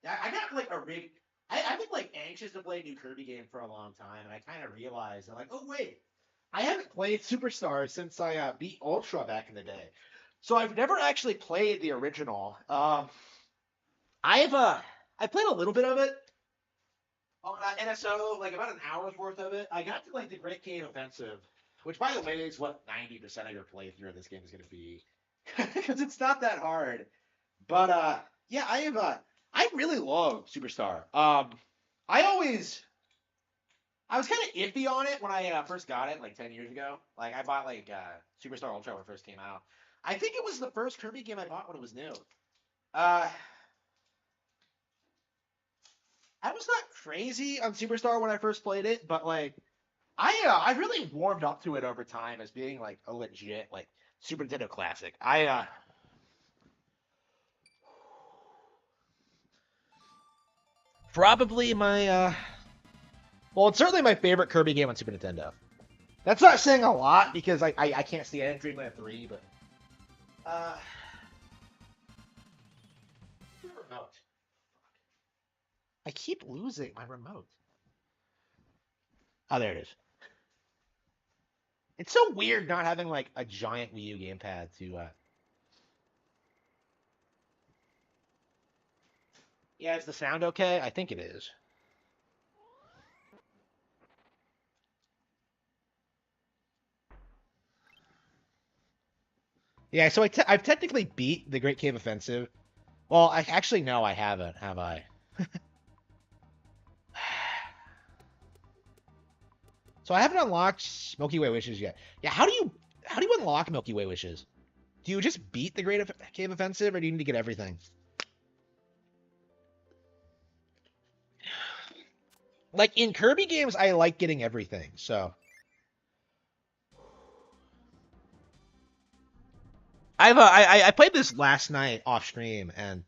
I got like a rig. I've been like anxious to play a new Kirby game for a long time, and I kind of realized I'm like, oh wait, I haven't played Superstar since I beat Ultra back in the day. So I've never actually played the original. I've I played a little bit of it on NSO, like about an hour's worth of it. I got to like the Great Cave Offensive, which by the way is what 90% of your playthrough of this game is going to be, because it's not that hard. But yeah, I really love Superstar. I always I was kind of iffy on it when I first got it like 10 years ago. Like I bought like Superstar Ultra when it first came out. I think it was the first Kirby game I bought when it was new. Uh, I was not crazy on Superstar when I first played it, but like I really warmed up to it over time as being like a legit like Super Nintendo classic. I Probably my well, it's certainly my favorite Kirby game on Super Nintendo. That's not saying a lot because I can't see it in Dreamland 3, but uh remote. I keep losing my remote. Oh, there it is. It's so weird not having like a giant Wii U gamepad to Yeah, is the sound okay? I think it is. Yeah, so I've technically beat the Great Cave Offensive. Well, I actually no, I haven't, have I? So I haven't unlocked Milky Way Wishes yet. Yeah, how do you unlock Milky Way Wishes? Do you just beat the Cave Offensive, or do you need to get everything? Like in Kirby games, I like getting everything. So I played this last night off stream, and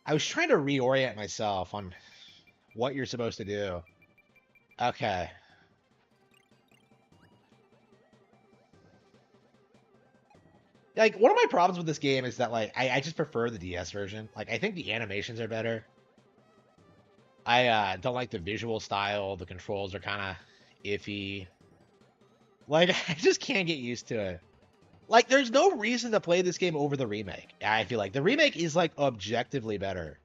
I was trying to reorient myself on what you're supposed to do. Okay. Like one of my problems with this game is that like I just prefer the DS version. Like I think the animations are better. I don't like the visual style. The controls are kind of iffy. Like I just can't get used to it. Like there's no reason to play this game over the remake. I feel like the remake is like objectively better.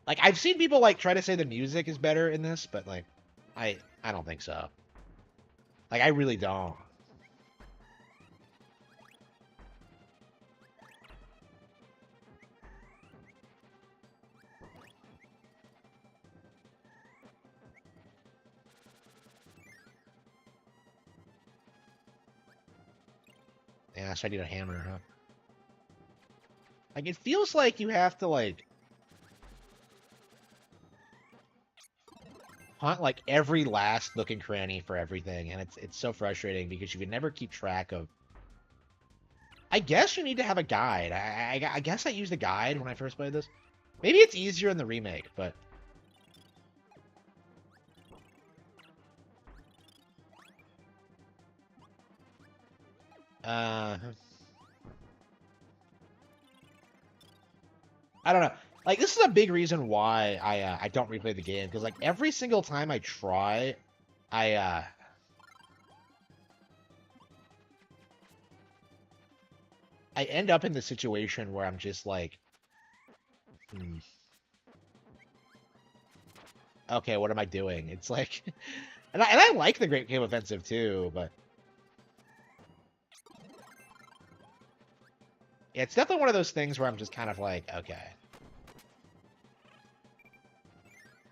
Like I've seen people like try to say the music is better in this, but like I don't think so. Like I really don't. Yeah, so I need a hammer, huh? Like it feels like you have to like hunt like every last nook and cranny for everything, and it's so frustrating because you can never keep track of. I guess you need to have a guide. I guess I used a guide when I first played this. Maybe it's easier in the remake, but uh, I don't know. Like this is a big reason why I don't replay the game because like every single time I try, I I end up in the situation where I'm just like, hmm, okay, what am I doing? It's like, and I like the Great Game Offensive too, but it's definitely one of those things where I'm just kind of like, okay.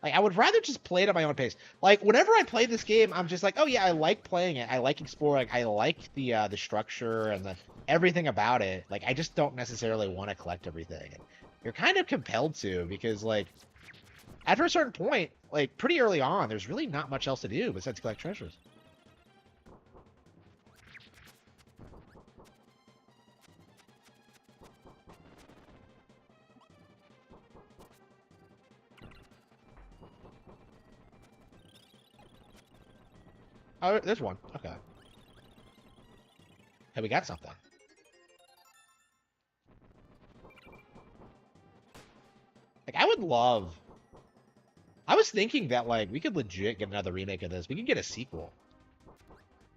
Like I would rather just play it at my own pace. Like whenever I play this game, I'm just like, oh yeah, I like playing it. I like exploring. I like the structure and the everything about it. Like I just don't necessarily want to collect everything. And you're kind of compelled to because like after a certain point, like pretty early on, there's really not much else to do besides collect treasures. Oh, there's one. Okay. Hey, we got something. Like I would would love. I was thinking that like we could legit get another remake of this. We could get a sequel.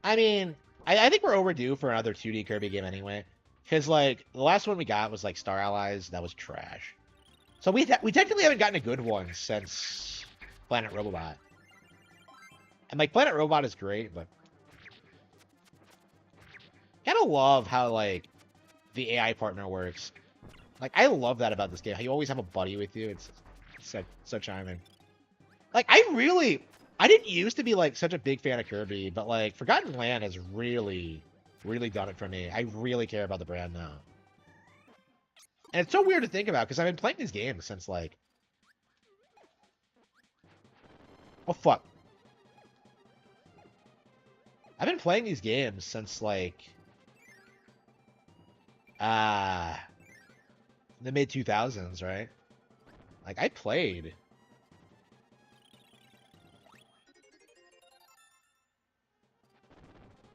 I mean, I think we're overdue for another 2D Kirby game anyway. Because like the last one we got was like Star Allies. That was trash. So we technically haven't gotten a good one since Planet Robobot. And like Planet Robot is great, but kind of love how like the AI partner works. Like I love that about this game. How you always have a buddy with you. It's so charming. Like I didn't used to be like such a big fan of Kirby, but like Forgotten Land has really done it for me. I really care about the brand now. And it's so weird to think about because I've been playing these games since like, oh fuck. I've been playing these games since like the mid 2000s, right? Like I played.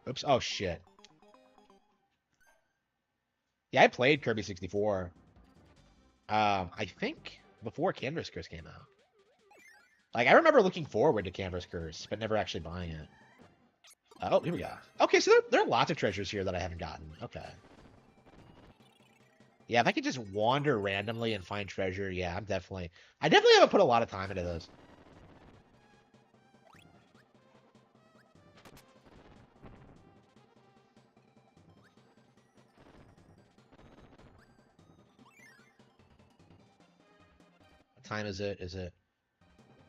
Oops. Oh shit. Yeah, I played Kirby 64. I think before Canvas Curse came out. Like I remember looking forward to Canvas Curse, but never actually buying it. Oh, here we go. Okay, so there are lots of treasures here that I haven't gotten. Okay. Yeah, if I could just wander randomly and find treasure, yeah, I definitely haven't put a lot of time into those. What time is it? Is it?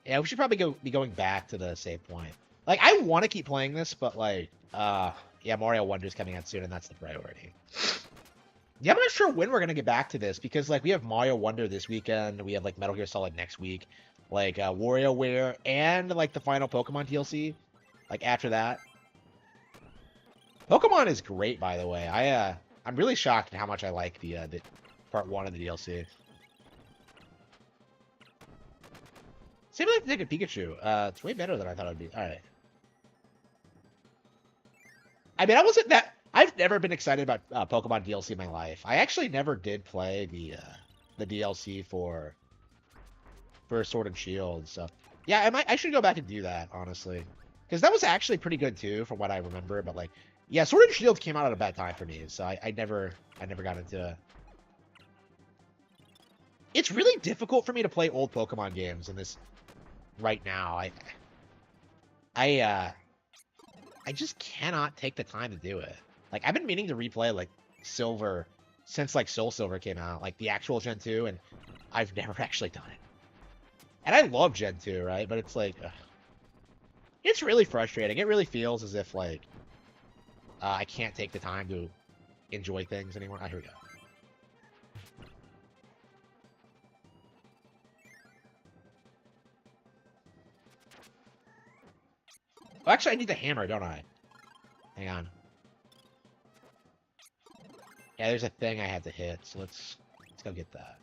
Yeah, we should probably be going back to the save point. Like, I want to keep playing this, but like, yeah, Mario Wonder's coming out soon, and that's the priority. Yeah, I'm not sure when we're gonna get back to this because like we have Mario Wonder this weekend, we have like Metal Gear Solid next week, like WarioWare, and like the final Pokemon DLC. Like after that, Pokemon is great, by the way. I'm really shocked at how much I like the part 1 of the DLC. Same with like Detective Pikachu. It's way better than I thought it would be. All right. I mean, I wasn't that. I've never been excited about Pokemon DLC in my life. I actually never did play the DLC for Sword and Shield. So yeah, I should go back and do that honestly, because that was actually pretty good too, from what I remember. But like, yeah, Sword and Shield came out at a bad time for me, so I never got into it. It's really difficult for me to play old Pokemon games in this right now. I just cannot take the time to do it. Like I've been meaning to replay like Silver since like Soul Silver came out, like the actual Gen 2, and I've never actually done it. And I love Gen 2, right? But it's like it's really frustrating. It really feels as if like I can't take the time to enjoy things anymore. Ah, here we go. Oh, actually, I need the hammer, don't I? Hang on. Yeah, there's a thing I had to hit, so let's go get that.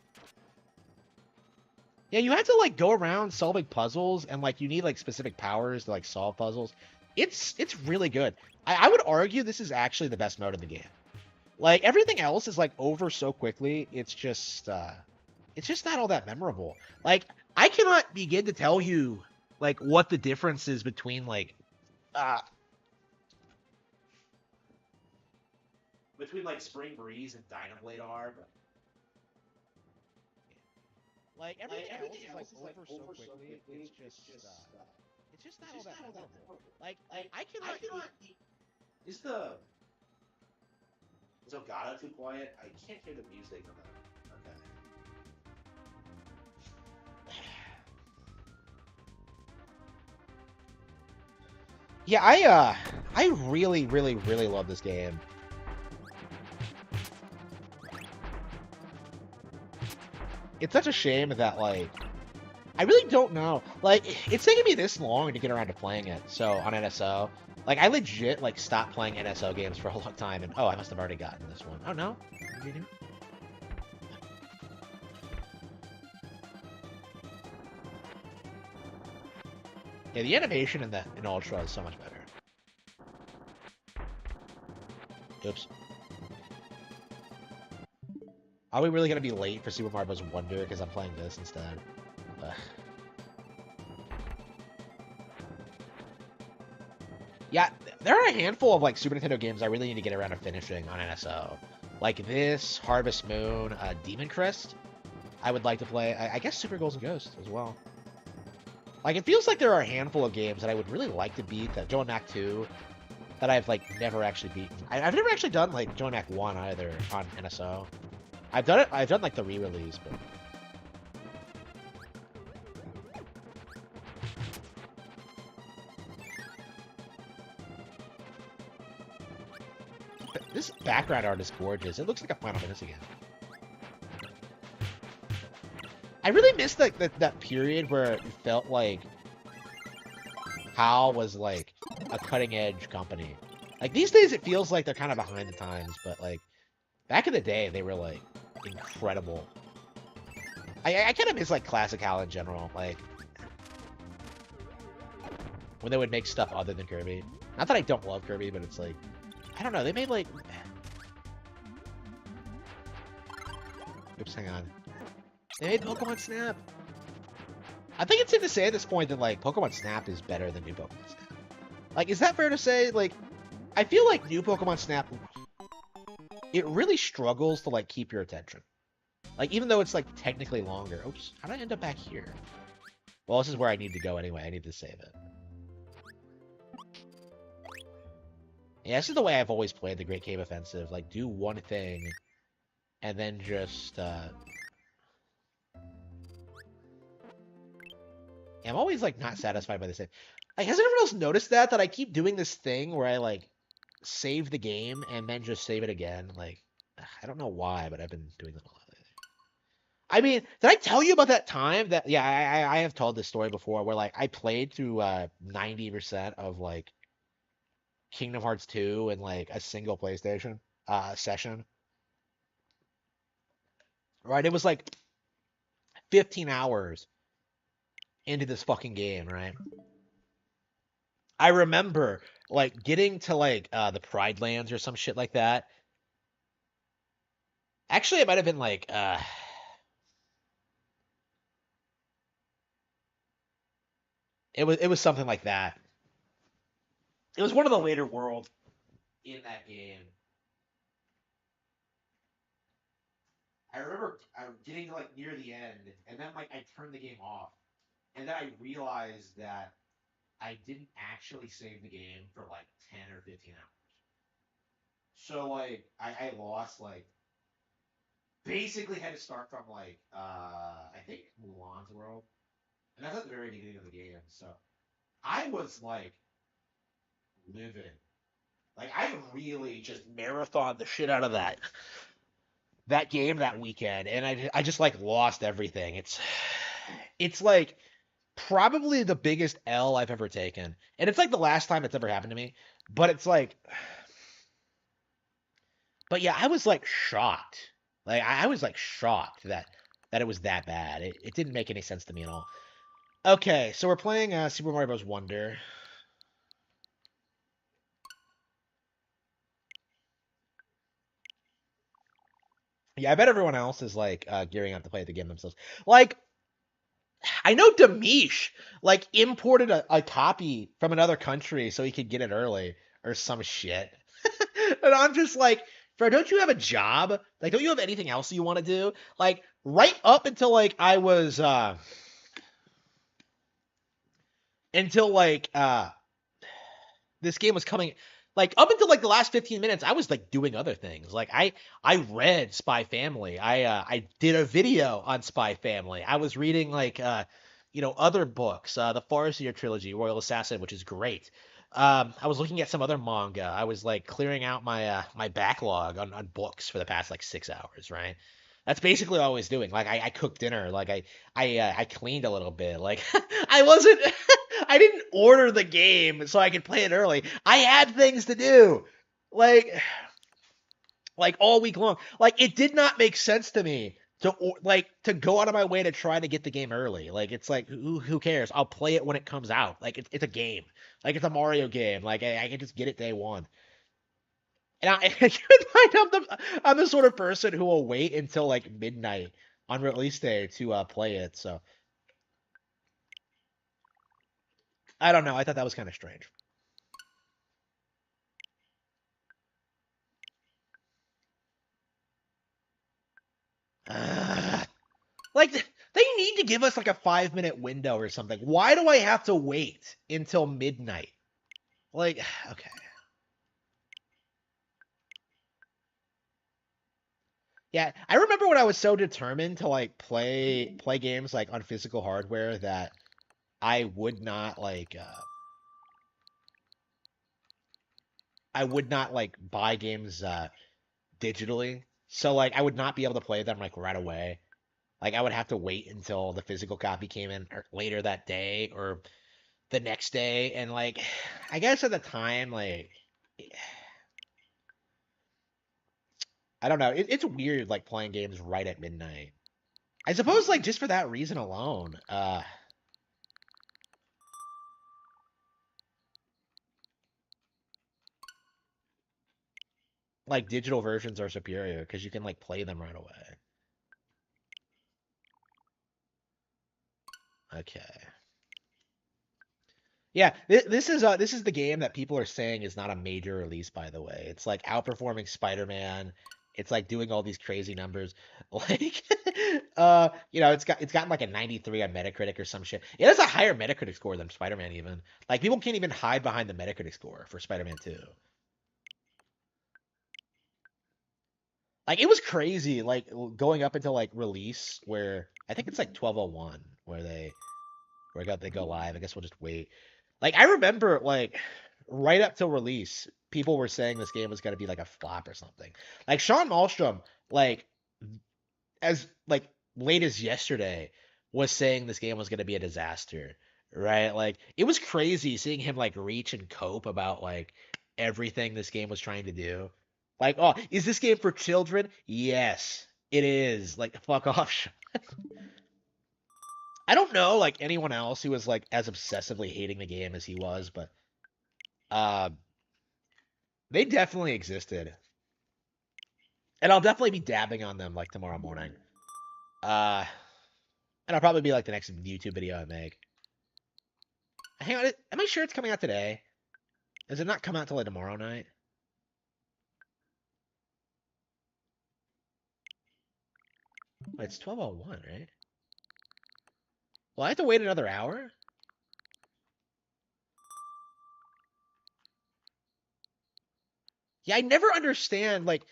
Yeah, you have to like go around solving puzzles, and like you need like specific powers to like solve puzzles. It's really good. I would argue this is actually the best mode in the game. Like everything else is like over so quickly. It's just not all that memorable. Like I cannot begin to tell you like what the difference is between like Spring Breeze and Dynablade are, but like everything else is like over so quickly. It's just not all that memorable. Like I cannot. Is the is Ogata too quiet? I can't hear the music on that. Okay. Yeah, I really love this game. It's such a shame that like I really don't know. Like it's taking me this long to get around to playing it. So on NSO, like I legit like stopped playing NSO games for a long time, and oh, I must have already gotten this one. Oh no. Yeah, the animation in Ultra is so much better. Oops. Are we really gonna be late for Super Mario Bros. Wonder because I'm playing this instead? Ugh. Yeah, there are a handful of like Super Nintendo games I really need to get around to finishing on NSO. Like this, Harvest Moon, Demon Crest. I would like to play. I guess Super Ghosts and Ghosts as well. Like it feels like there are a handful of games that I would really like to beat. That Joe and Mac 2 that I've like never actually beaten. I've never actually done like Joe and Mac 1 either on NSO. I've done it. I've done like the re-release, but. This background art is gorgeous. It looks like a Final Fantasy game. I really missed like that period where it felt like HAL was like a cutting edge company. Like these days it feels like they're kind of behind the times, but like back in the day they were like incredible. I kind of miss like classic HAL in general, like when they would make stuff other than Kirby. Not that I don't love Kirby, but it's like I don't know, they made like oops, hang on. They made Pokemon Snap. I think it's safe to say at this point that like Pokemon Snap is better than new Pokemon Snap. Like, is that fair to say? Like, I feel like new Pokemon Snap, it really struggles to like keep your attention. Like, even though it's like technically longer. Oops, how did I end up back here? Well, this is where I need to go anyway. I need to save it. Yeah, this is the way I've always played the Great Cave Offensive. Like, do one thing, and then just, I'm always, like, not satisfied by the save. Like, has anyone else noticed that? That I keep doing this thing where I, like, save the game and then just save it again? Like, I don't know why, but I've been doing that a lot lately. I mean, did I tell you about that time that, yeah, I have told this story before where, like, I played through, 90% of, like, Kingdom Hearts 2 in, like, a single PlayStation, session. Right? It was, like, 15 hours into this fucking game, right? I remember like getting to like the Pride Lands or some shit like that. Actually, it might have been like it was something like that. It was one of the later worlds in that game. I remember getting to like near the end, and then like I turned the game off, and then I realized that I didn't actually save the game for like 10 or 15 hours. So like I lost like basically had to start from like I think Mulan's world. And that's at the very beginning of the game. So I was like livid. Like I really just marathoned the shit out of that game that weekend, and I just like lost everything. It's like probably the biggest L I've ever taken. And it's like the last time it's ever happened to me. But it's like but yeah, I was like shocked. Like I was like shocked that it was that bad. It didn't make any sense to me at all. Okay, so we're playing Super Mario Bros. Wonder. Yeah, I bet everyone else is like gearing up to play the game themselves. Like I know Demish like imported a copy from another country so he could get it early or some shit. And I'm just like, bro, don't you have a job? Like, don't you have anything else you want to do? Like, right up until like I was until like this game was coming, like up until like the last 15 minutes I was like doing other things. Like I read Spy Family. I did a video on Spy Family. I was reading like other books, the Farseer trilogy, Royal Assassin, which is great. I was looking at some other manga. I was like clearing out my backlog on books for the past like 6 hours, right? That's basically what I was doing. Like I cooked dinner, like I cleaned a little bit. Like I wasn't I didn't order the game so I could play it early. I had things to do. Like all week long. Like it did not make sense to me to go out of my way to try to get the game early. Like it's like who cares? I'll play it when it comes out. Like it's a game. Like it's a Mario game. Like I can just get it day one. And I I'm the sort of person who will wait until like midnight on release day to play it. So I don't know. I thought that was kind of strange. Like they need to give us like a 5-minute window or something. Why do I have to wait until midnight? Like, okay. Yeah, I remember when I was so determined to like play games like on physical hardware that I would not like buy games digitally. So like I would not be able to play them like right away. Like I would have to wait until the physical copy came in or later that day or the next day. And like I guess at the time, like I don't know. It's weird like playing games right at midnight. I suppose like just for that reason alone. Like digital versions are superior because you can like play them right away. Okay. Yeah, this is the game that people are saying is not a major release, by the way. It's like outperforming Spider-Man. It's like doing all these crazy numbers. Like it's gotten like a 93 on Metacritic or some shit. It has a higher Metacritic score than Spider-Man even. Like people can't even hide behind the Metacritic score for Spider-Man 2. Like it was crazy, like going up until like release where I think it's like 12:01 where they go live. I guess we'll just wait. Like I remember like right up till release, people were saying this game was gonna be like a flop or something. Like Sean Malmstrom, like as like late as yesterday, was saying this game was gonna be a disaster. Right? Like it was crazy seeing him like reach and cope about like everything this game was trying to do. Like, oh, is this game for children? Yes, it is. Like, fuck off. I don't know like anyone else who was like as obsessively hating the game as he was, but uh, they definitely existed, and I'll definitely be dabbing on them like tomorrow morning. Uh, and I'll probably be like the next YouTube video I make. Hang on, am I sure it's coming out today? Does it not come out till like tomorrow night? Wait, it's 12:01, right? Well, I have to wait another hour. Yeah, I never understand like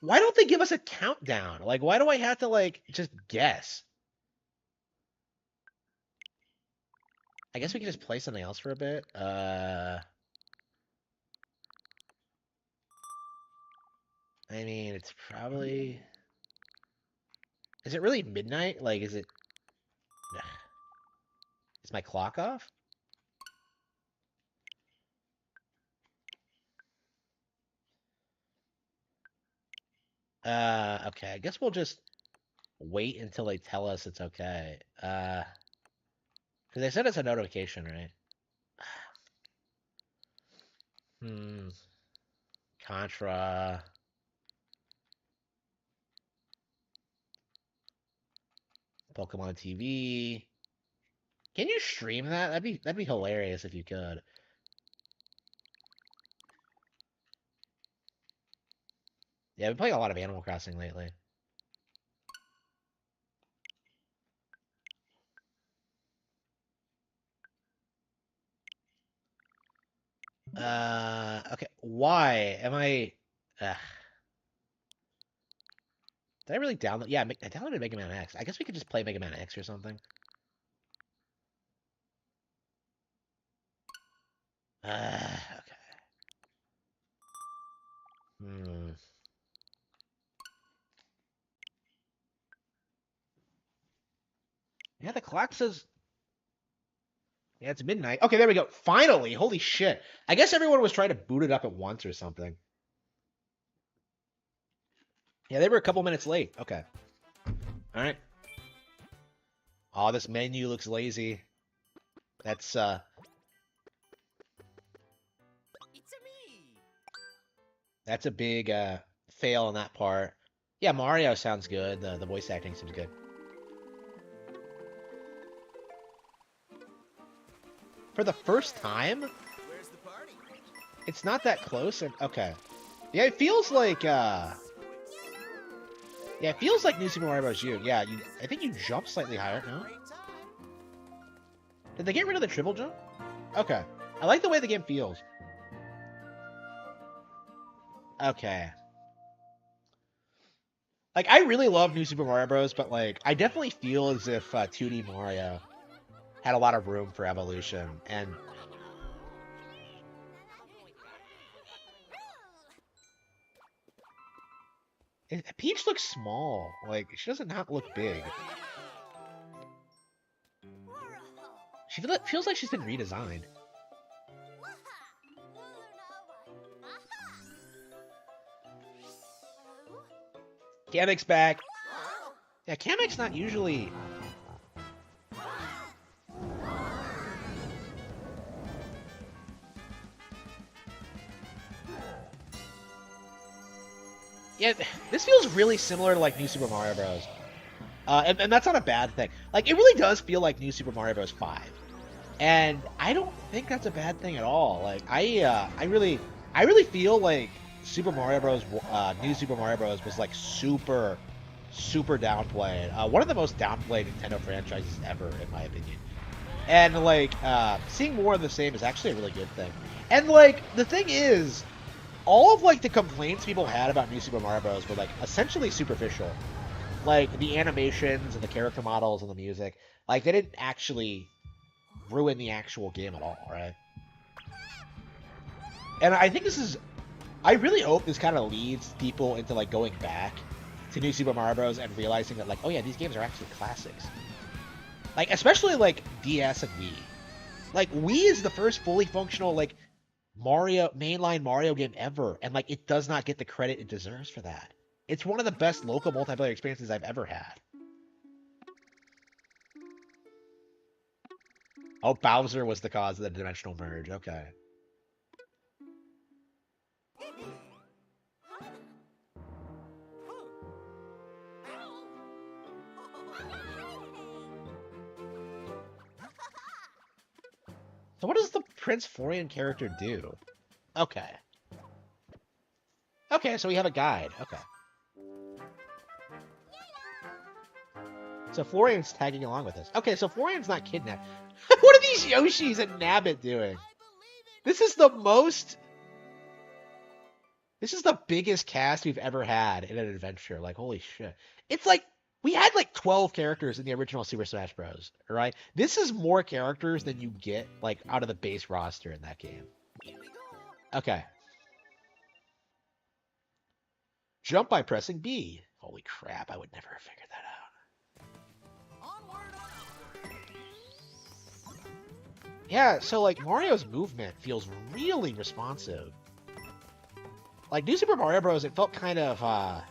why don't they give us a countdown? Like, why do I have to like just guess? I guess we can just play something else for a bit. I mean, it's probably. Is it really midnight? Like, is it? Is my clock off? Okay. I guess we'll just wait until they tell us it's okay. Because they said it's a notification, right? Hmm. Contra. Pokemon TV. Can you stream that? That'd be hilarious if you could. Yeah, I've been playing a lot of Animal Crossing lately. Okay. Why am I? Ugh. Did I really download? Yeah, I downloaded Mega Man X. I guess we could just play Mega Man X or something. Okay. Hmm. Yeah, the clock says. Yeah, it's midnight. Okay, there we go. Finally, holy shit. I guess everyone was trying to boot it up at once or something. Yeah, they were a couple minutes late. Okay. All right. Oh, this menu looks lazy. That's It's a me. that's a big fail on that part. Yeah, Mario sounds good. The voice acting seems good. for the first time, Where's the party? it's not that close. And okay, yeah, it feels like yeah, it feels like New Super Mario Bros. U. Yeah, I think you jump slightly higher. No, Great time. did they get rid of the triple jump? Okay, I like the way the game feels. Okay. Like, I really love New Super Mario Bros., but, like, I definitely feel as if 2D Mario had a lot of room for evolution. And Peach looks small. Like, she does not look big. She feels like she's been redesigned. Kamek's back. Yeah, Kamek's not usually... Yeah, this feels really similar to, like, New Super Mario Bros. And that's not a bad thing. Like, it really does feel like New Super Mario Bros. 5. And I don't think that's a bad thing at all. Like, I really feel like Super Mario Bros. New Super Mario Bros. Was, like, super downplayed. One of the most downplayed Nintendo franchises ever, in my opinion. And, like, seeing more of the same is actually a really good thing. And, like, the thing is, all of, like, the complaints people had about New Super Mario Bros. Were, like, essentially superficial. Like, the animations and the character models and the music. Like, they didn't actually ruin the actual game at all, right? And I think this is... I really hope this kind of leads people into, like, going back to New Super Mario Bros. And realizing that, like, oh yeah, these games are actually classics. Like, especially, like, DS and Wii. Like, Wii is the first fully functional, like, mainline Mario game ever, and, like, it does not get the credit it deserves for that. It's one of the best local multiplayer experiences I've ever had. Oh, Bowser was the cause of the dimensional merge. Okay. So what does the Prince Florian character do? Okay. Okay, so we have a guide. Okay. So Florian's tagging along with us. Okay, so Florian's not kidnapped. What are these Yoshis and Nabbit doing? This is the most... This is the biggest cast we've ever had in an adventure. Like, holy shit. It's like, we had like 12 characters in the original Super Smash Bros. Right? This is more characters than you get, like, out of the base roster in that game. Okay. Jump by pressing B. Holy crap, I would never have figured that out. Yeah, so, like, Mario's movement feels really responsive. Like, New Super Mario Bros., it felt kind of,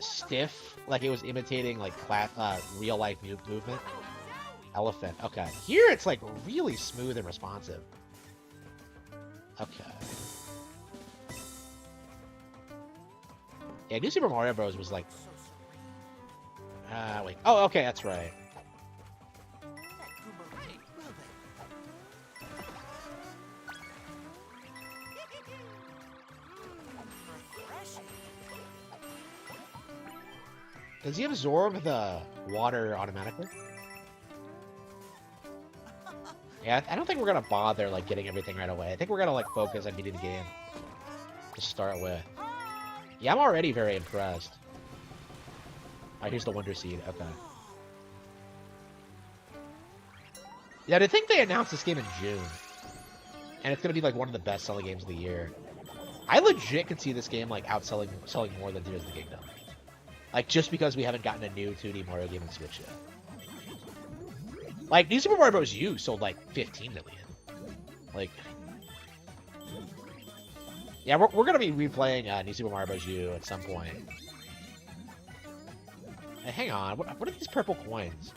stiff. Like, it was imitating, like, real-life movement. Elephant. Okay. Here, it's, like, really smooth and responsive. Okay. Yeah, New Super Mario Bros. Was, like... wait. Oh, okay, that's right. Does he absorb the water automatically? Yeah, I don't think we're gonna bother, like, getting everything right away. I think we're gonna, like, focus on beating the game to start with. Yeah, I'm already very impressed. Alright, here's the Wonder Seed. Okay. Yeah, I think they announced this game in June. And it's gonna be, like, one of the best-selling games of the year. I legit could see this game, like, selling more than Tears of the Kingdom. Like, just because we haven't gotten a new 2D Mario game on Switch yet. Like, New Super Mario Bros. U sold, like, 15 million. Like... Yeah, we're gonna be replaying New Super Mario Bros. U at some point. Hey, hang on. What are these purple coins?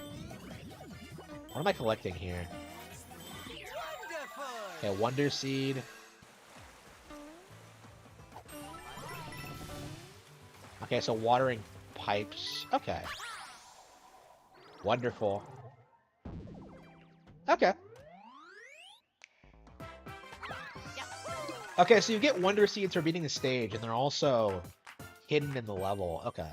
What am I collecting here? Okay, Wonder Seed. Okay, so watering pipes. Okay. Wonderful. Okay. Okay, so you get Wonder Seeds for beating the stage, and they're also hidden in the level. Okay.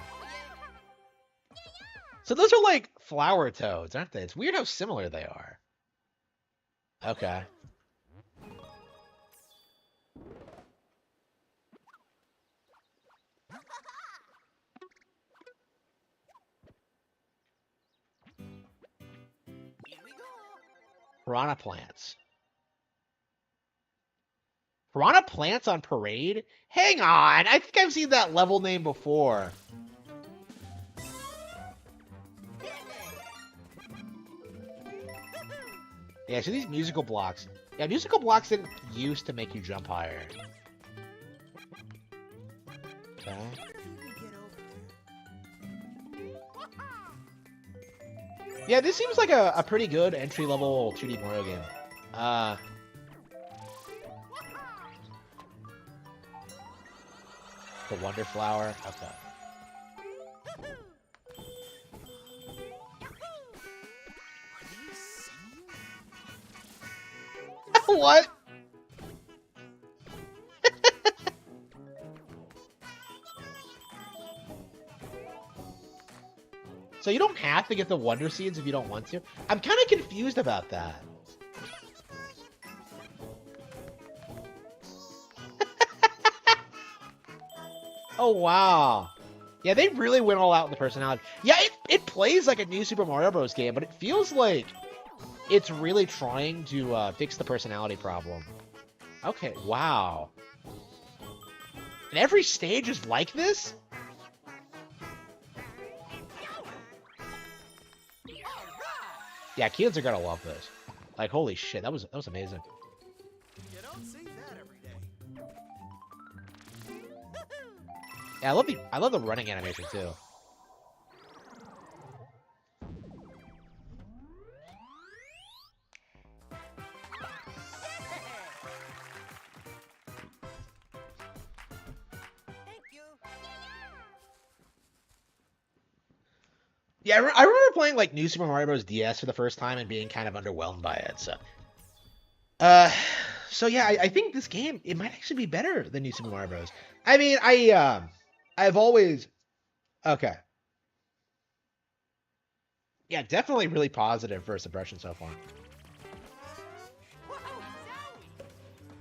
So those are like flower toads, aren't they? It's weird how similar they are. Okay. Here we go. Piranha plants. Piranha plants on parade? Hang on, I think I've seen that level name before. Yeah, so these musical blocks. Yeah, musical blocks didn't used to make you jump higher. Okay. Yeah, this seems like a pretty good entry-level 2D Mario game. The Wonder Flower. Okay. What? So you don't have to get the Wonder Seeds if you don't want to? I'm kind of confused about that. Oh, wow. Yeah, they really went all out in the personality. Yeah, it plays like a new Super Mario Bros. Game, but it feels like it's really trying to fix the personality problem. Okay, wow. And every stage is like this? Yeah, kids are gonna love this. Like, holy shit, that was amazing. You don't see that every day. Yeah, I love the running animation too. Thank you. Yeah, I remember playing like New Super Mario Bros. DS for the first time and being kind of underwhelmed by it. Uh, so yeah, I think this game it might actually be better than New Super Mario Bros. I mean, I've always okay. Yeah, definitely really positive first impression so far.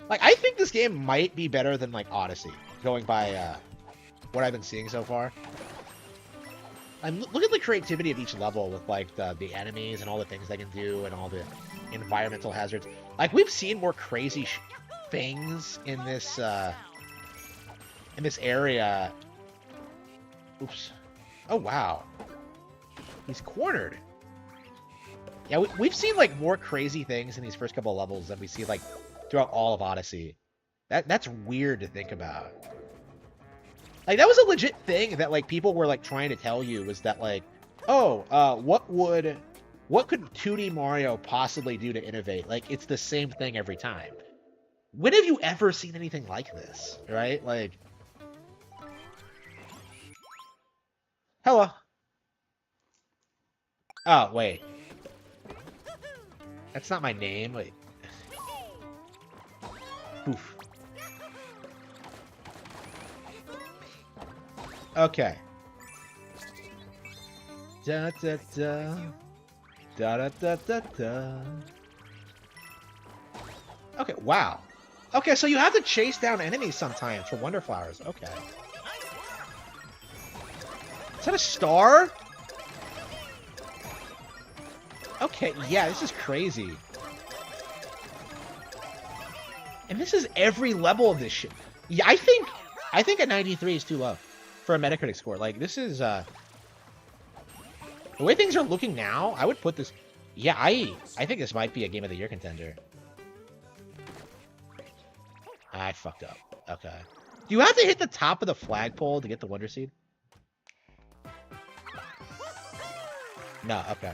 Like, I think this game might be better than like Odyssey, going by what I've been seeing so far. And look at the creativity of each level with like the enemies and all the things they can do and all the environmental hazards. Like we've seen more crazy things in this area. Oops. Oh wow. He's cornered. Yeah, we've seen like more crazy things in these first couple of levels than we see like throughout all of Odyssey. That's weird to think about. Like, that was a legit thing that, like, people were, like, trying to tell you was that, like, oh, what could 2D Mario possibly do to innovate? Like, it's the same thing every time. When have you ever seen anything like this, right? Like, hello. Oh, wait. That's not my name. Wait. Oof. Okay. Da da da. Da da da da da. Okay, wow. Okay, so you have to chase down enemies sometimes for Wonder Flowers. Okay. Is that a star? Okay, yeah, this is crazy. And this is every level of this shit. Yeah, I think a 93 is too low for a Metacritic score. Like, this is, the way things are looking now, I would put this... Yeah, I think this might be a Game of the Year contender. I fucked up. Okay. Do you have to hit the top of the flagpole to get the Wonder Seed? No, okay.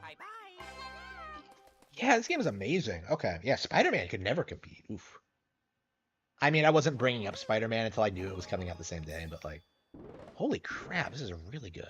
Bye-bye. Yeah, this game is amazing. Okay, yeah, Spider-Man could never compete. Oof. I mean, I wasn't bringing up Spider-Man until I knew it was coming out the same day, but like, holy crap, this is really good.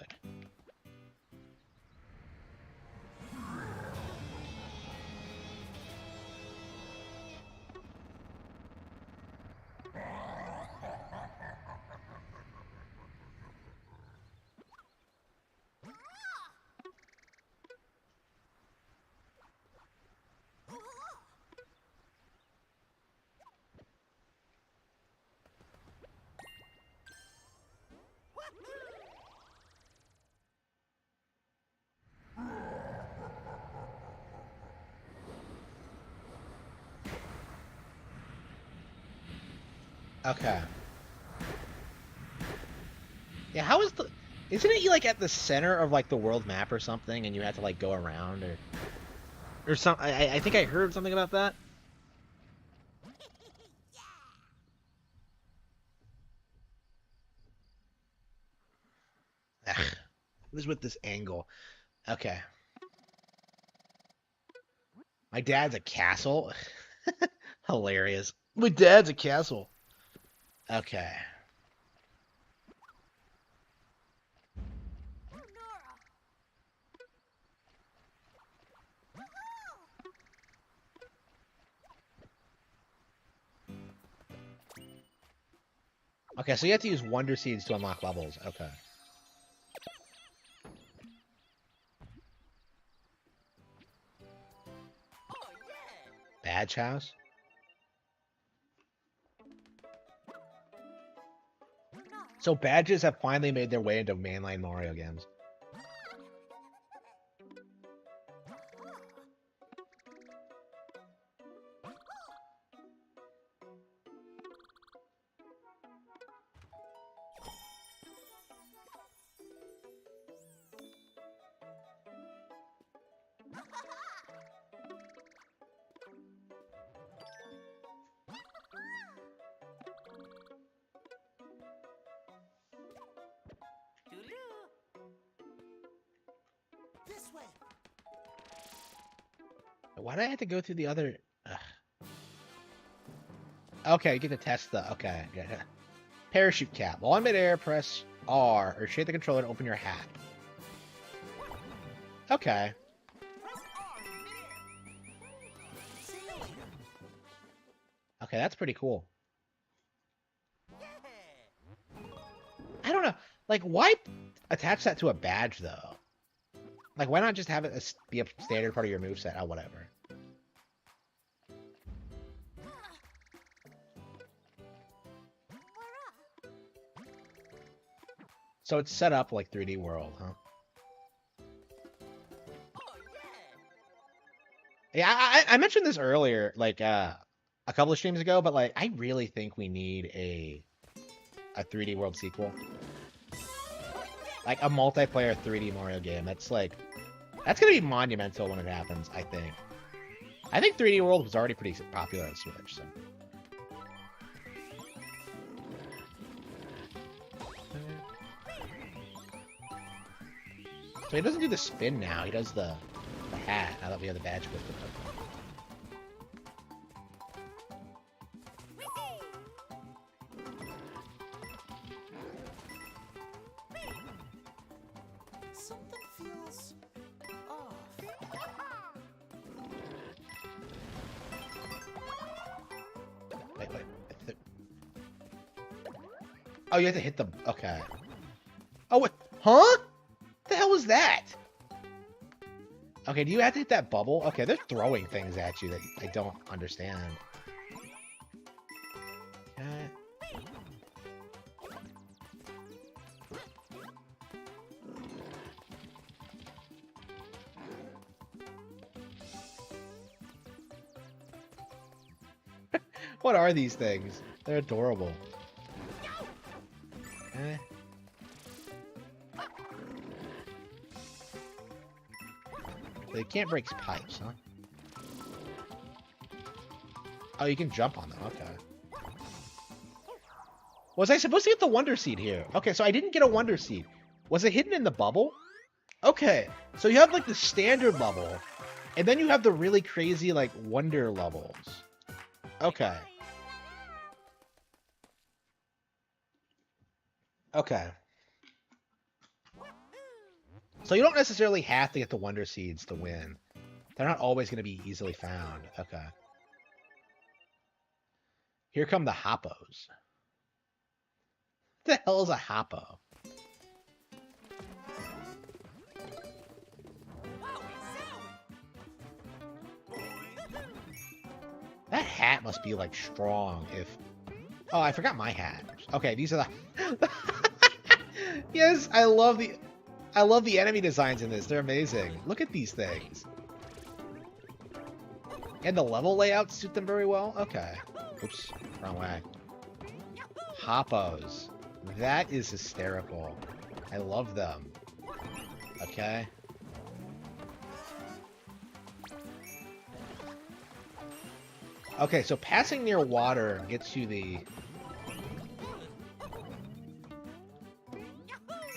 Okay. Yeah, how is the... Isn't it like at the center of like the world map or something, and you have to like go around or some? I think I heard something about that. Ugh, what is with this angle? Okay. My dad's a castle. Hilarious. My dad's a castle. Okay. Okay, so you have to use Wonder Seeds to unlock levels. Okay. Badge House? So badges have finally made their way into mainline Mario games. This way. Why did I have to go through the other... Ugh. Okay, you get to test the... Okay, yeah. Parachute cap. While in midair, press R or shake the controller to open your hat. Okay. Press R in midair. See you later. Okay, that's pretty cool. Yeah. I don't know. Like, why attach that to a badge, though? Like, why not just have it be a standard part of your moveset? Oh, whatever. So it's set up like 3D World, huh? Oh Yeah, I mentioned this earlier, like, a couple of streams ago, but, like, I really think we need a 3D World sequel. Like, a multiplayer 3D Mario game. That's, like... That's gonna be monumental when it happens, I think. I think 3D World was already pretty popular on Switch, so... So he doesn't do the spin now, he does the hat, now that we have the badge with it. Something feels off. Wait. Oh, you have to hit the... Okay. Oh, what? Huh? What the hell was that? Okay, do you have to hit that bubble? Okay, they're throwing things at you that I don't understand. What are these things? They're adorable. Eh. They can't break pipes, huh? Oh, you can jump on them. Okay. Was I supposed to get the Wonder Seed here? Okay, so I didn't get a Wonder Seed. Was it hidden in the bubble? Okay, so you have like the standard level, and then you have the really crazy like Wonder levels. Okay. Okay. So you don't necessarily have to get the Wonder Seeds to win. They're not always going to be easily found. Okay. Here come the Hoppos. What the hell is a Hoppo? That hat must be like strong if... Oh, I forgot my hat. Okay, these are the... Yes, I love the enemy designs in this. They're amazing. Look at these things. And the level layouts suit them very well. Okay. Oops, wrong way. Hoppos. That is hysterical. I love them. Okay. Okay, so passing near water gets you the...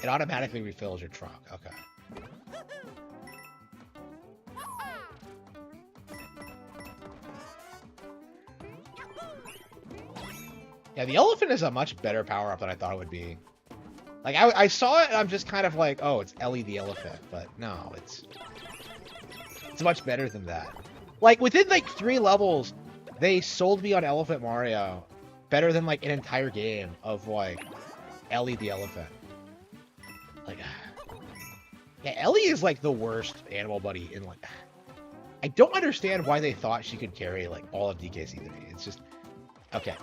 It automatically refills your trunk. Okay. Yeah, the elephant is a much better power-up than I thought it would be. Like, I saw it, and I'm just kind of like, oh, it's Ellie the elephant. But no, it's much better than that. Like, within, like, 3 levels, they sold me on Elephant Mario better than, like, an entire game of, like, Ellie the elephant. Like, yeah, Ellie is, like, the worst animal buddy in, like... I don't understand why they thought she could carry, like, all of DKC3. It's just... Okay,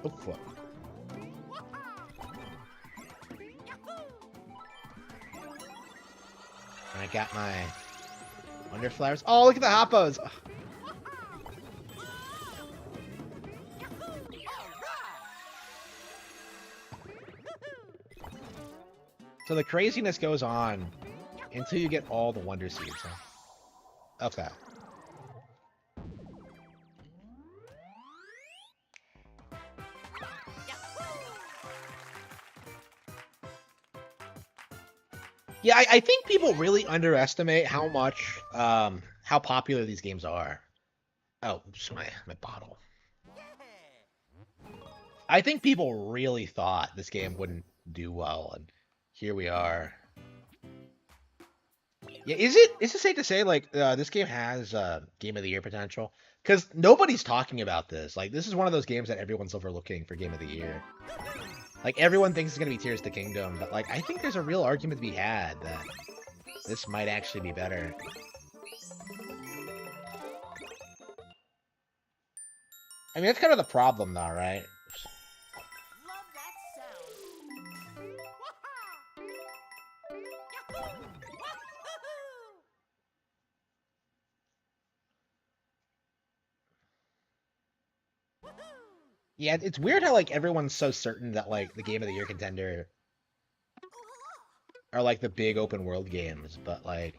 Oh, fuck. And I got my Wonder Flowers. Oh, look at the Hoppos! Ugh. So the craziness goes on until you get all the Wonder Seeds, huh? Okay. Yeah, I think people really underestimate how much, how popular these games are. Oh, oops, my bottle. I think people really thought this game wouldn't do well, and here we are. Yeah, is it safe to say, like, this game has Game of the Year potential? Because nobody's talking about this. Like, this is one of those games that everyone's overlooking for Game of the Year. Like, everyone thinks it's going to be Tears of the Kingdom, but, like, I think there's a real argument to be had that this might actually be better. I mean, that's kind of the problem, though, right? Love that sound. Yahoo! Yeah, it's weird how, like, everyone's so certain that, like, the Game of the Year contender are, like, the big open world games, but, like,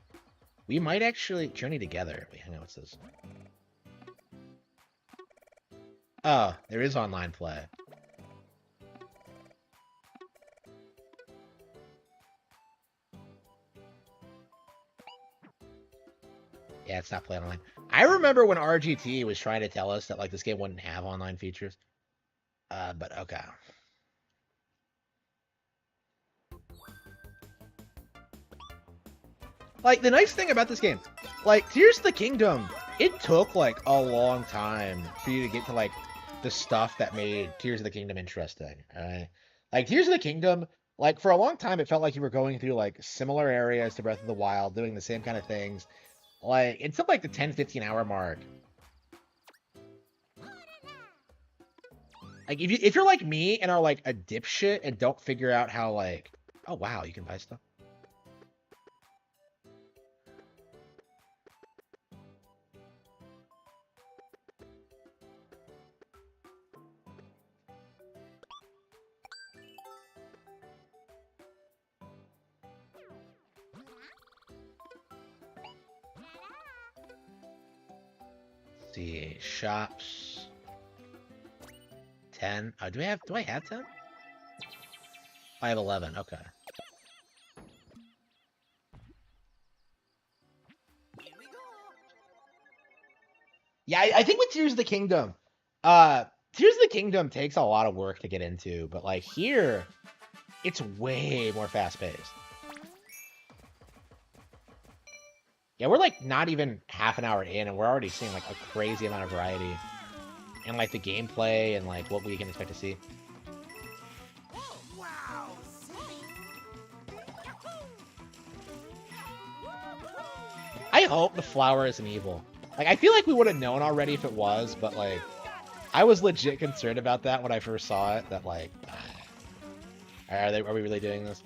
we might actually journey together. Wait, hang on, what's this? Oh, there is online play. Yeah, it's not playing online. I remember when RGT was trying to tell us that, like, this game wouldn't have online features. But okay. Like, the nice thing about this game, like, Tears of the Kingdom, it took, like, a long time for you to get to, like, the stuff that made Tears of the Kingdom interesting, alright? Like, Tears of the Kingdom, like, for a long time, it felt like you were going through, like, similar areas to Breath of the Wild, doing the same kind of things. Like, until, like, the 10-15 hour mark. Like, if you're like me and are, like, a dipshit and don't figure out how, like... Oh, wow, you can buy stuff. Let's see, shops... 10. Do I have 10? I have 11. Okay. Yeah, I think with Tears of the Kingdom, Tears of the Kingdom takes a lot of work to get into, but like here, it's way more fast-paced. Yeah, we're like not even half an hour in, and we're already seeing like a crazy amount of variety. And like the gameplay and like what we can expect to see. Wow! I hope the flower isn't evil. Like, I feel like we would have known already if it was, but like, I was legit concerned about that when I first saw it. That like, are we really doing this?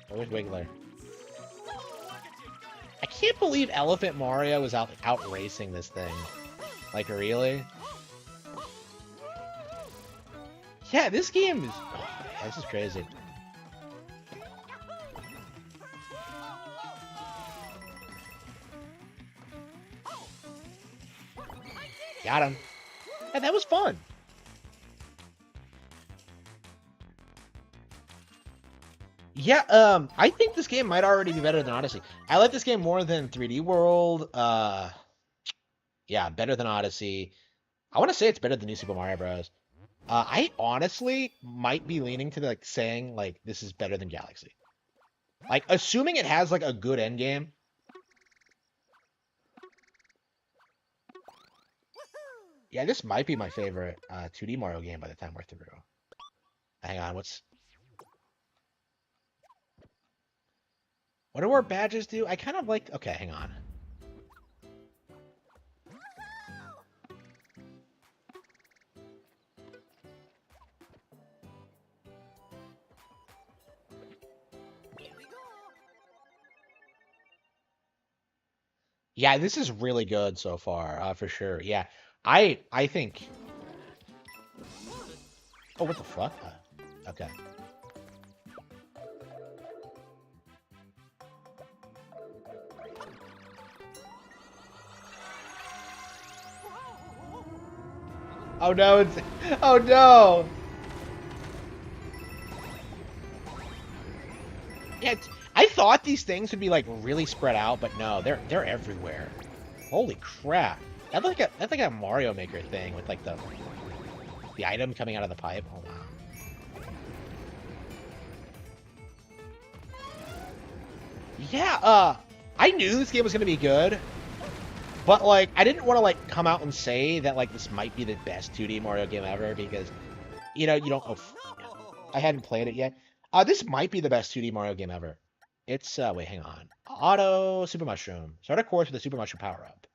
Where's Wiggler? I can't believe Elephant Mario is out racing this thing. Like, really? Yeah, this game is... this is crazy. Got him. Yeah, that was fun. Yeah, I think this game might already be better than Odyssey. I like this game more than 3D World. Yeah, better than Odyssey. I want to say it's better than New Super Mario Bros. I honestly might be leaning to like saying like this is better than Galaxy. Like assuming it has like a good end game. Yeah, this might be my favorite 2D Mario game by the time we're through. Hang on, what do our badges do? I kind of like... Okay, hang on. Yeah, this is really good so far, for sure. Yeah, I think... Oh, what the fuck? Okay. Oh no, it's... Oh no! Yeah, I thought these things would be like really spread out, but no, they're everywhere. Holy crap. That's like a Mario Maker thing with like the item coming out of the pipe. Oh wow. Yeah, I knew this game was gonna be good. But, like, I didn't want to, like, come out and say that, like, this might be the best 2D Mario game ever because, you know, you don't... Oh, I hadn't played it yet. This might be the best 2D Mario game ever. It's, wait, hang on. Auto Super Mushroom. Start a course with a Super Mushroom power-up.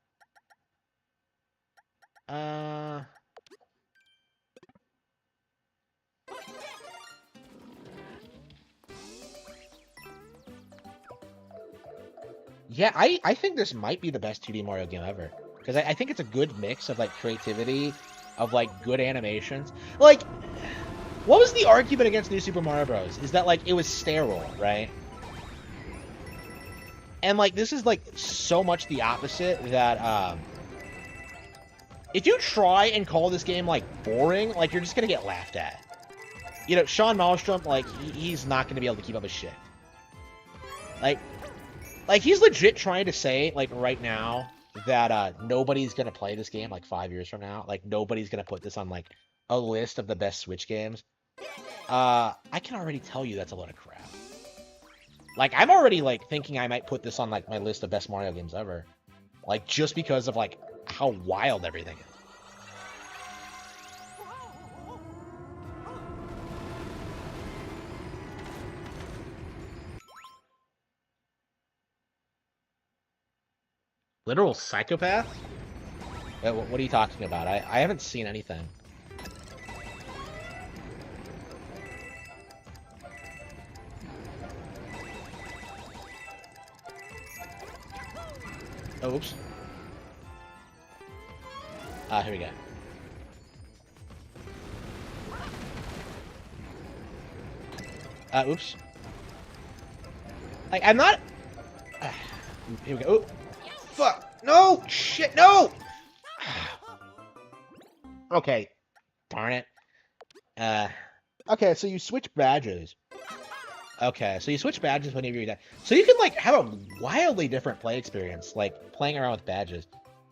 Yeah, I think this might be the best 2D Mario game ever. Because I think it's a good mix of, like, creativity, of, like, good animations. Like, what was the argument against New Super Mario Bros? Is that, like, it was sterile, right? And, like, this is, like, so much the opposite that, if you try and call this game, like, boring, like, you're just gonna get laughed at. You know, Sean Malmstrom, like, he's not gonna be able to keep up his shit. Like, he's legit trying to say, like, right now, that nobody's going to play this game, like, 5 years from now. Like, nobody's going to put this on, like, a list of the best Switch games. I can already tell you that's a load of crap. Like, I'm already, like, thinking I might put this on, like, my list of best Mario games ever. Like, just because of, like, how wild everything is. Literal psychopath? What are you talking about? I haven't seen anything. Oh, oops. Here we go. Oops. Like, I'm not... here we go. Oh. Fuck! No! Shit, no! Okay. Darn it. Okay, so you switch badges. Okay, so you switch badges whenever you're done. So you can, like, have a wildly different play experience, like, playing around with badges.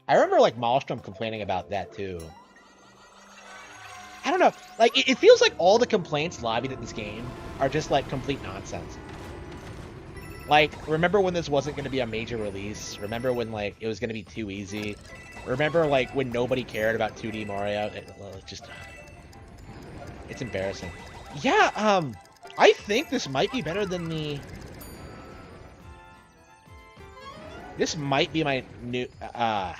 I remember, like, Malmstrom complaining about that, too. I don't know. Like, it feels like all the complaints lobbied at this game are just, like, complete nonsense. Like, remember when this wasn't going to be a major release? Remember when, like, it was going to be too easy? Remember, like, when nobody cared about 2D Mario? It's embarrassing. Yeah, I think this might be better than the... This might be my new... I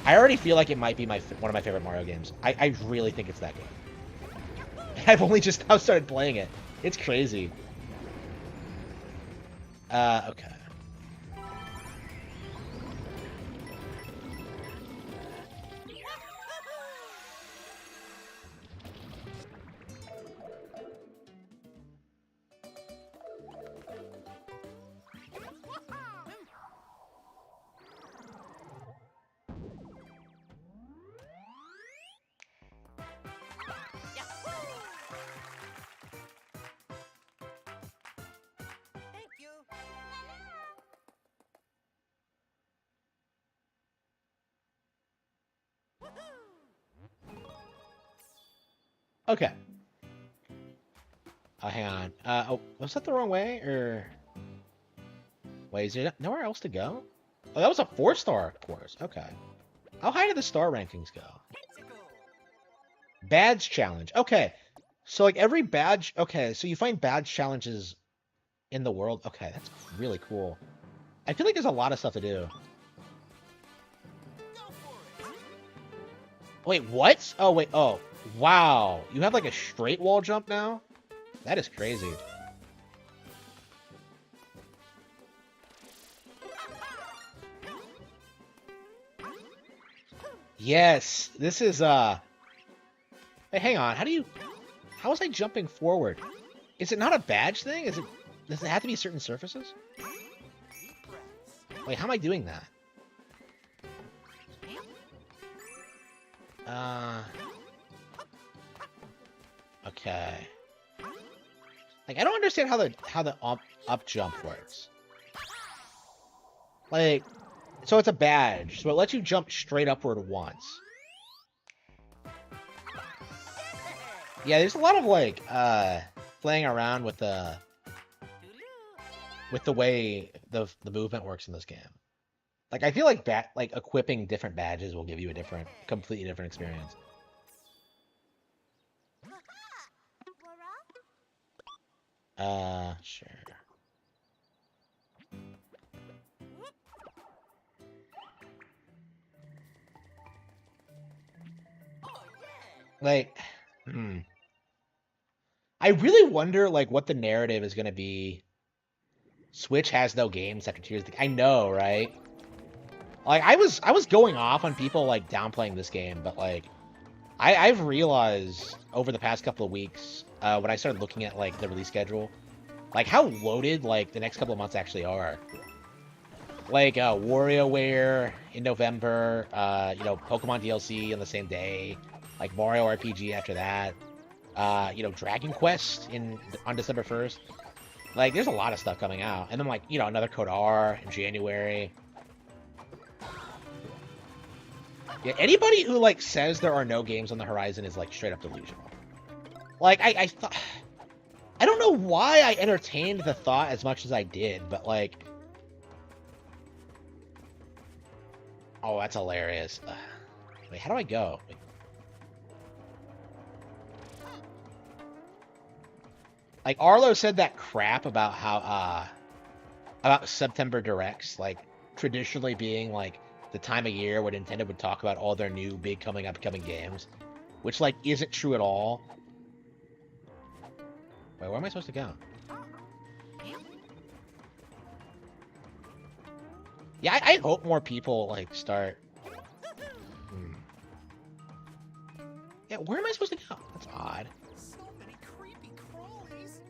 already feel like it might be one of my favorite Mario games. I really think it's that good. I've only just now started playing it. It's crazy. Okay. Yahoo! Thank you. Okay. Oh, hang on. Oh, was that the wrong way, or... Wait, is there nowhere else to go? Oh, that was a 4-star course. Okay. How high do the star rankings go? Pixie. Badge challenge. Okay. So, like, every badge... Okay, so you find badge challenges in the world. Okay, that's really cool. I feel like there's a lot of stuff to do. Go for it. Wait, what? Oh, wait. Oh, wow. You have, like, a straight wall jump now? That is crazy. Yes, this is, Hey, hang on. How was I jumping forward? Is it not a badge thing? Does it have to be certain surfaces? Deep breaths. Wait, how am I doing that? Okay. Like, I don't understand how the up jump works. Like, so it's a badge, so it lets you jump straight upward once. Yeah, there's a lot of like playing around with the way the movement works in this game. Like, I feel like equipping different badges will give you a completely different experience. Sure. Like, I really wonder, like, what the narrative is going to be. Switch has no games after Tears. I know, right? Like, I was going off on people, like, downplaying this game, but, like, I've realized over the past couple of weeks, when I started looking at, like, the release schedule, like, how loaded, like, the next couple of months actually are. Like, WarioWare in November, you know, Pokemon DLC on the same day, like, Mario RPG after that, you know, Dragon Quest on December 1st. Like, there's a lot of stuff coming out. And then, like, you know, another Code R in January. Yeah, anybody who, like, says there are no games on the horizon is, like, straight up delusional. Like, I thought... I don't know why I entertained the thought as much as I did, but, like... Oh, that's hilarious. Wait, how do I go? Wait. Like, Arlo said that crap about how, about September Directs, like, traditionally being, like, the time of year where Nintendo would talk about all their new big upcoming games, which, like, isn't true at all. Wait, where am I supposed to go? Yeah, I hope more people, like, start... Yeah, where am I supposed to go? That's odd. So many creepy crawlies.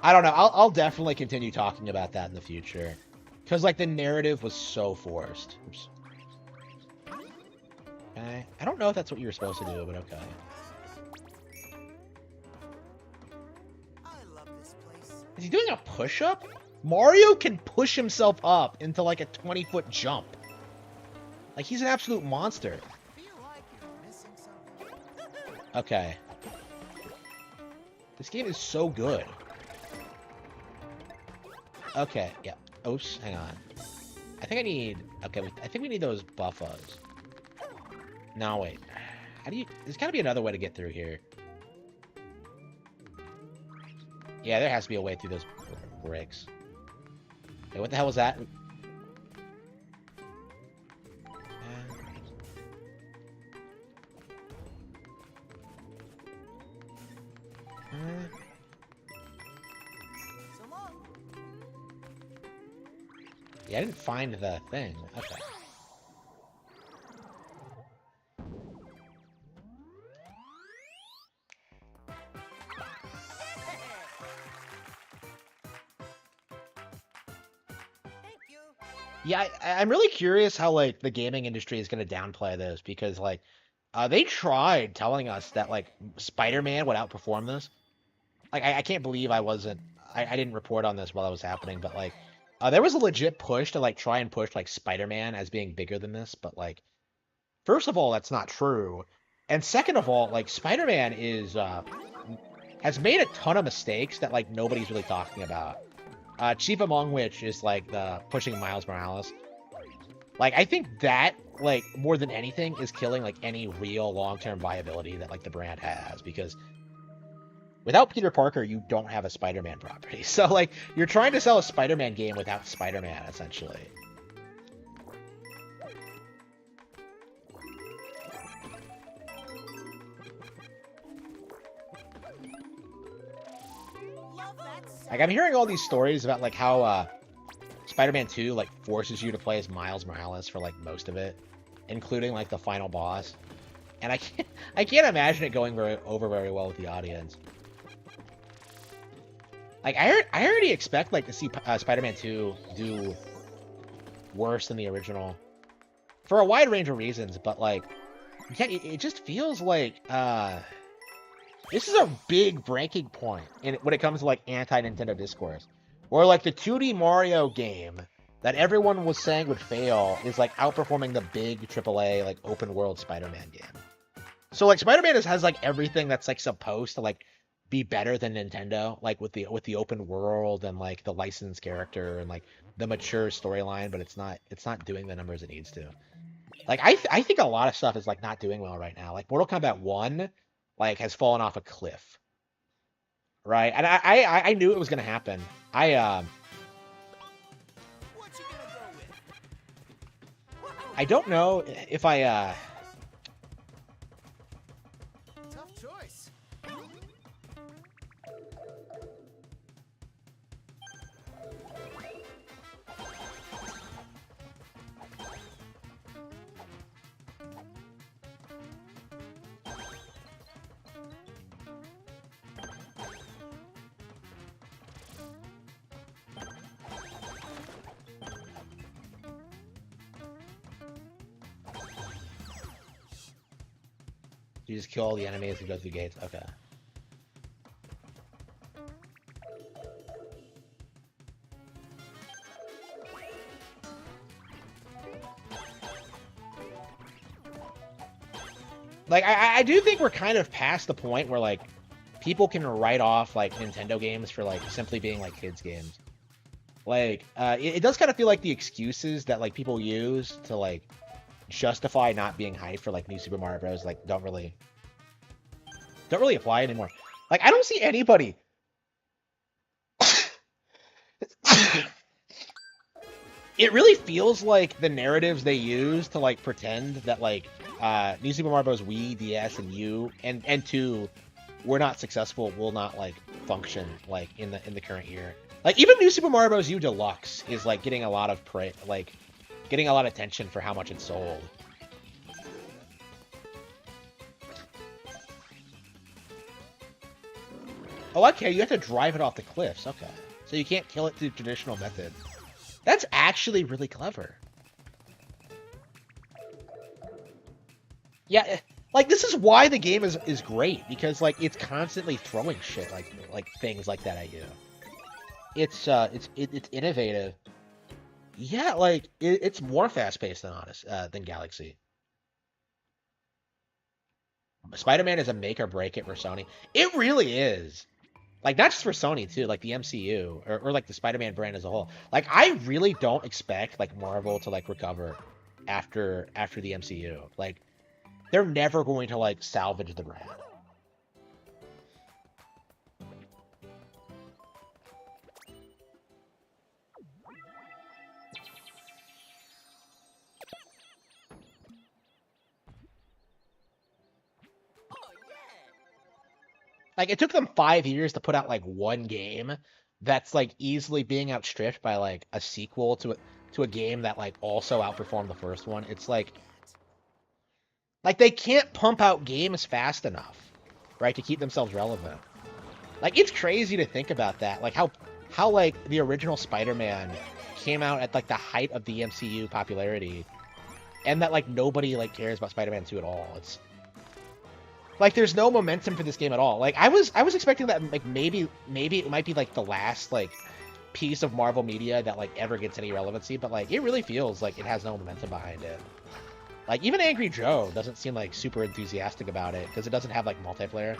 I don't know. I'll definitely continue talking about that in the future. Because, like, the narrative was so forced. Oops. Okay. I don't know if that's what you were supposed to do, but okay. I love this place. Is he doing a push-up? Mario can push himself up into, like, a 20-foot jump. Like, he's an absolute monster. Feel like you're missing something. Okay. This game is so good. Okay, yeah. Oops, hang on. I think I need... Okay, I think we need those buffos. No, wait. How do you... There's gotta be another way to get through here. Yeah, there has to be a way through those bricks. Wait, what the hell was that? Yeah, I didn't find the thing. Okay. Thank you. Yeah, I'm really curious how like the gaming industry is going to downplay this because like they tried telling us that like Spider-Man would outperform this. Like I can't believe I didn't report on this while it was happening, but like there was a legit push to like try and push like Spider-Man as being bigger than this, but like first of all, that's not true. And second of all, like Spider-Man is has made a ton of mistakes that like nobody's really talking about. Chief among which is like the pushing Miles Morales. Like I think that like more than anything is killing like any real long-term viability that like the brand has because without Peter Parker, you don't have a Spider-Man property. So like you're trying to sell a Spider-Man game without Spider-Man essentially. Love that sound. Like I'm hearing all these stories about like how Spider-Man 2 like forces you to play as Miles Morales for like most of it, including like the final boss. And I can't imagine it going very well with the audience. Like I already expect like to see Spider-Man 2 do worse than the original for a wide range of reasons, but like yeah, it just feels like this is a big breaking point when it comes to like anti-Nintendo discourse. Where like the 2D Mario game that everyone was saying would fail is like outperforming the big AAA like open world Spider-Man game. So like Spider-Man has like everything that's like supposed to like be better than Nintendo, like with the open world and like the licensed character and like the mature storyline, but it's not doing the numbers it needs to. Like I think a lot of stuff is like not doing well right now. Like Mortal Kombat 1 like has fallen off a cliff. Right? And I knew it was gonna happen. What you gonna go with? I don't know if I Tough choice. you just kill all the enemies and go through gates. Okay. Like I do think we're kind of past the point where like people can write off like Nintendo games for like simply being like kids games. Like it does kind of feel like the excuses that like people use to like justify not being hyped for like New Super Mario Bros. Like don't really apply anymore. Like I don't see anybody. It really feels like the narratives they use to like pretend that like New Super Mario Bros. Wii, DS, and U and 2 were not successful will not like function like in the current year. Like even New Super Mario Bros. U Deluxe is like getting a lot of getting a lot of attention for how much it sold. Oh, okay, you have to drive it off the cliffs. Okay, so you can't kill it through traditional methods. That's actually really clever. Yeah, like this is why the game is great because like it's constantly throwing shit like things like that at you. It's innovative. Yeah, like it's more fast paced than Galaxy. Spider-Man is a make or break it for Sony. It really is. Like not just for Sony too, like the MCU or like the Spider-Man brand as a whole. Like I really don't expect like Marvel to like recover after the MCU. Like they're never going to like salvage the brand. Oh yeah. Like it took them 5 years to put out like one game that's like easily being outstripped by like a sequel to a game that like also outperformed the first one. It's like they can't pump out games fast enough, right, to keep themselves relevant. Like it's crazy to think about that. Like how like the original Spider-Man came out at like the height of the MCU popularity, and that like nobody like cares about Spider-Man 2 at all. It's like there's no momentum for this game at all. Like I was expecting that like maybe it might be like the last like piece of Marvel media that like ever gets any relevancy, but like it really feels like it has no momentum behind it. Like even Angry Joe doesn't seem like super enthusiastic about it because it doesn't have like multiplayer.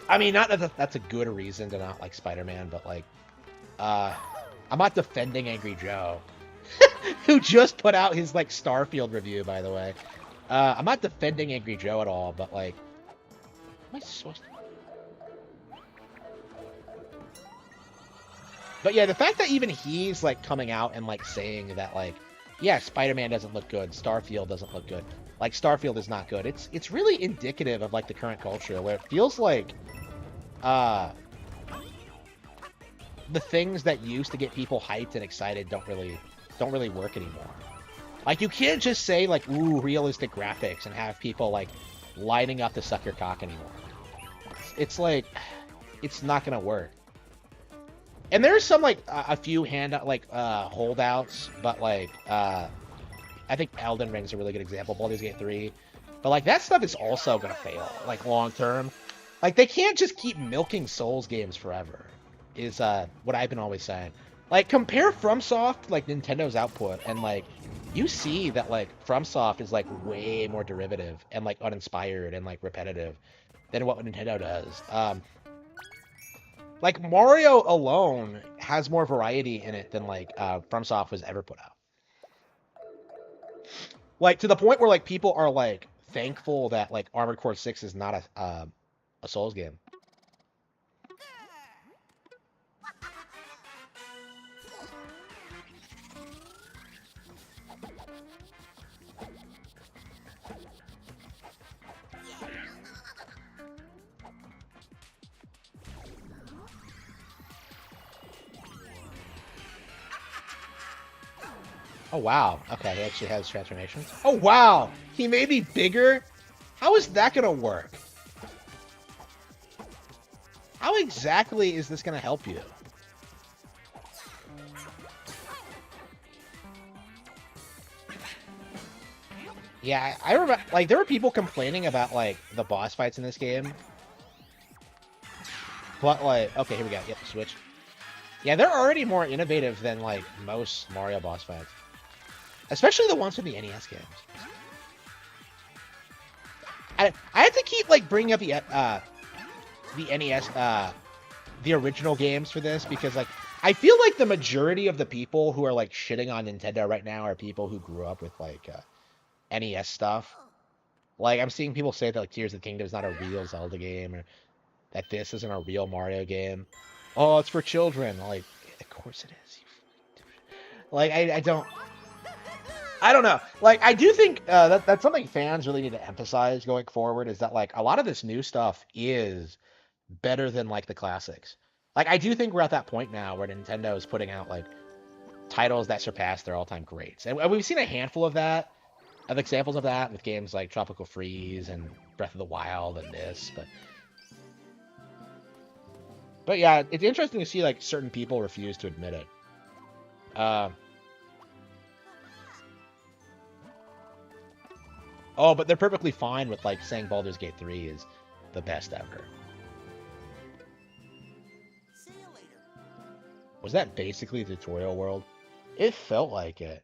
I mean, not that that's a good reason to not like Spider-Man, but like I'm not defending Angry Joe, who just put out his like Starfield review, by the way. I'm not defending Angry Joe at all, but like, am I supposed to? But yeah, the fact that even he's like coming out and like saying that like, yeah, Spider-Man doesn't look good, Starfield doesn't look good, like Starfield is not good. It's really indicative of like the current culture where it feels like, the things that used to get people hyped and excited don't really work anymore. Like you can't just say like, ooh, realistic graphics and have people like lining up to suck your cock anymore. It's like, it's not gonna work. And there's some like a few holdouts, but like I think Elden Ring's a really good example, Baldur's Gate 3. But like that stuff is also gonna fail, like long term. Like they can't just keep milking Souls games forever, is what I've been always saying. Like compare FromSoft, like Nintendo's output, and like you see that like FromSoft is like way more derivative and like uninspired and like repetitive than what Nintendo does. Like Mario alone has more variety in it than like FromSoft was ever put out. Like to the point where like people are like thankful that like Armored Core 6 is not a Souls game. Oh wow. Okay, he actually has transformations. Oh wow! He made me bigger? How is that gonna work? How exactly is this gonna help you? Yeah, I remember, like, there were people complaining about, like, the boss fights in this game. But, like, okay, here we go. Yep, switch. Yeah, they're already more innovative than, like, most Mario boss fights. Especially the ones from the NES games. I have to keep, like, bringing up the NES, the original games for this, because, like, I feel like the majority of the people who are, like, shitting on Nintendo right now are people who grew up with, like, NES stuff. Like, I'm seeing people say that, like, Tears of the Kingdom is not a real Zelda game, or that this isn't a real Mario game. Oh, it's for children. Like, of course it is. Like, I don't know. Like, I do think that's something fans really need to emphasize going forward, is that, like, a lot of this new stuff is better than, like, the classics. Like, I do think we're at that point now where Nintendo is putting out, like, titles that surpass their all-time greats. And we've seen a handful of examples of that with games like Tropical Freeze and Breath of the Wild and this, but yeah, it's interesting to see like certain people refuse to admit it. Oh, but they're perfectly fine with like saying Baldur's Gate 3 is the best ever. See you later. Was that basically the tutorial world? It felt like it.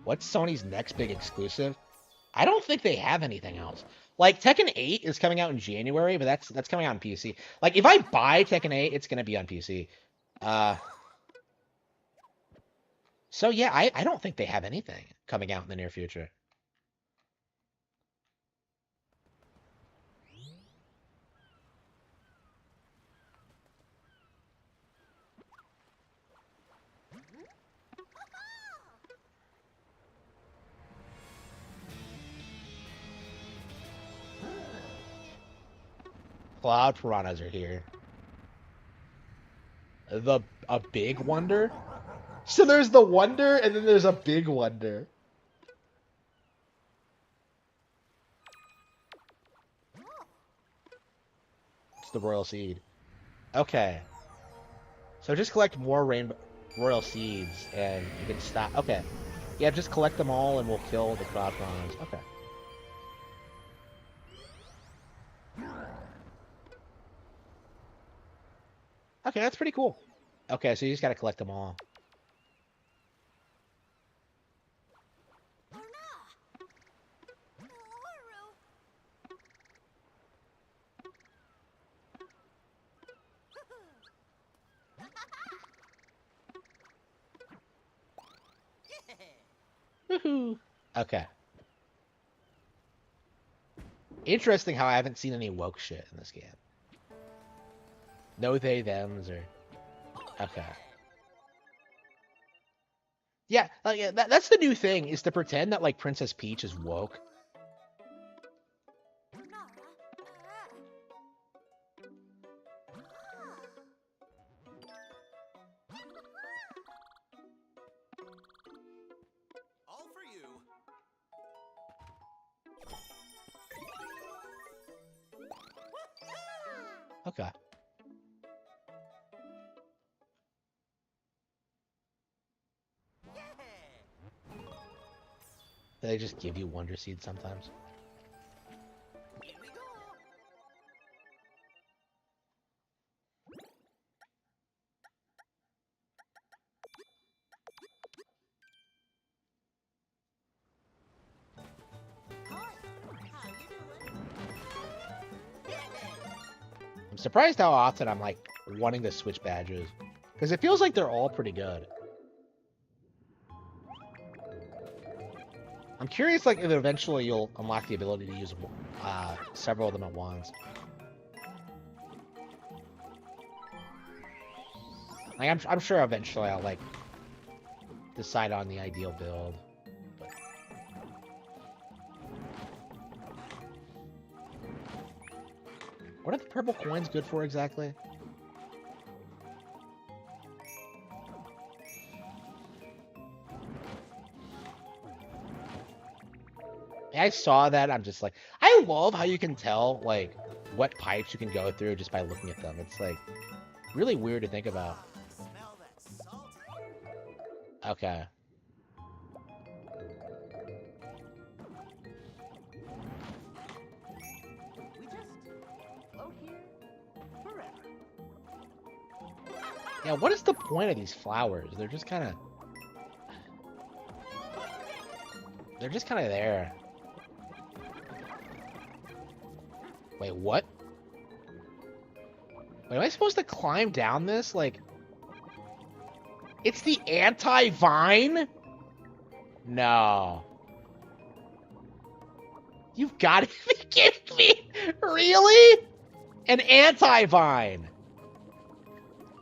What's Sony's next big exclusive? I don't think they have anything else. Like Tekken 8 is coming out in January, but that's coming out on PC. Like if I buy Tekken 8, it's gonna be on PC. So yeah, I don't think they have anything coming out in the near future. Cloud piranhas are here. a big wonder? So there's the wonder, and then there's a big wonder. It's the royal seed. Okay. So just collect more rainbow royal seeds, and you can stop. Okay. Yeah, just collect them all, and we'll kill the Cloudcons. Okay. Okay, that's pretty cool. Okay, so you just gotta collect them all. Woohoo! Okay. Interesting how I haven't seen any woke shit in this game. No they, thems, or... Okay. Yeah, like, that's the new thing, is to pretend that, like, Princess Peach is woke. All for you. Okay. They just give you Wonder Seed sometimes. Here we go. Hi. How you doing? I'm surprised how often I'm, like, wanting to switch badges. Because it feels like they're all pretty good. I'm curious, like, if eventually you'll unlock the ability to use several of them at once. Like, I'm sure eventually I'll, like, decide on the ideal build. But... What are the purple coins good for exactly? I saw that, I'm just like, I love how you can tell, like, what pipes you can go through just by looking at them. It's, like, really weird to think about. Smell that salt. Okay. We just float here forever. Yeah, what is the point of these flowers? They're just kind of... They're just kind of there. Wait, what? Wait, am I supposed to climb down this? Like... It's the anti-vine? No. You've got to be kidding me! Really? An anti-vine!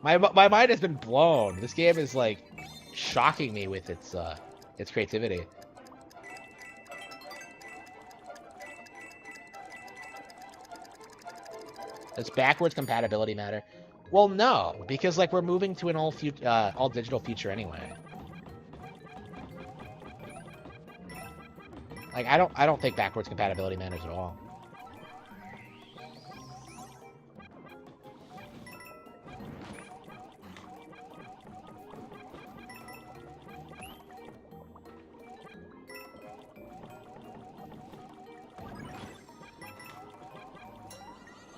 My mind has been blown. This game is, like, shocking me with its creativity. Does backwards compatibility matter? Well, no, because, like, we're moving to an all digital future anyway. Like, I don't think backwards compatibility matters at all.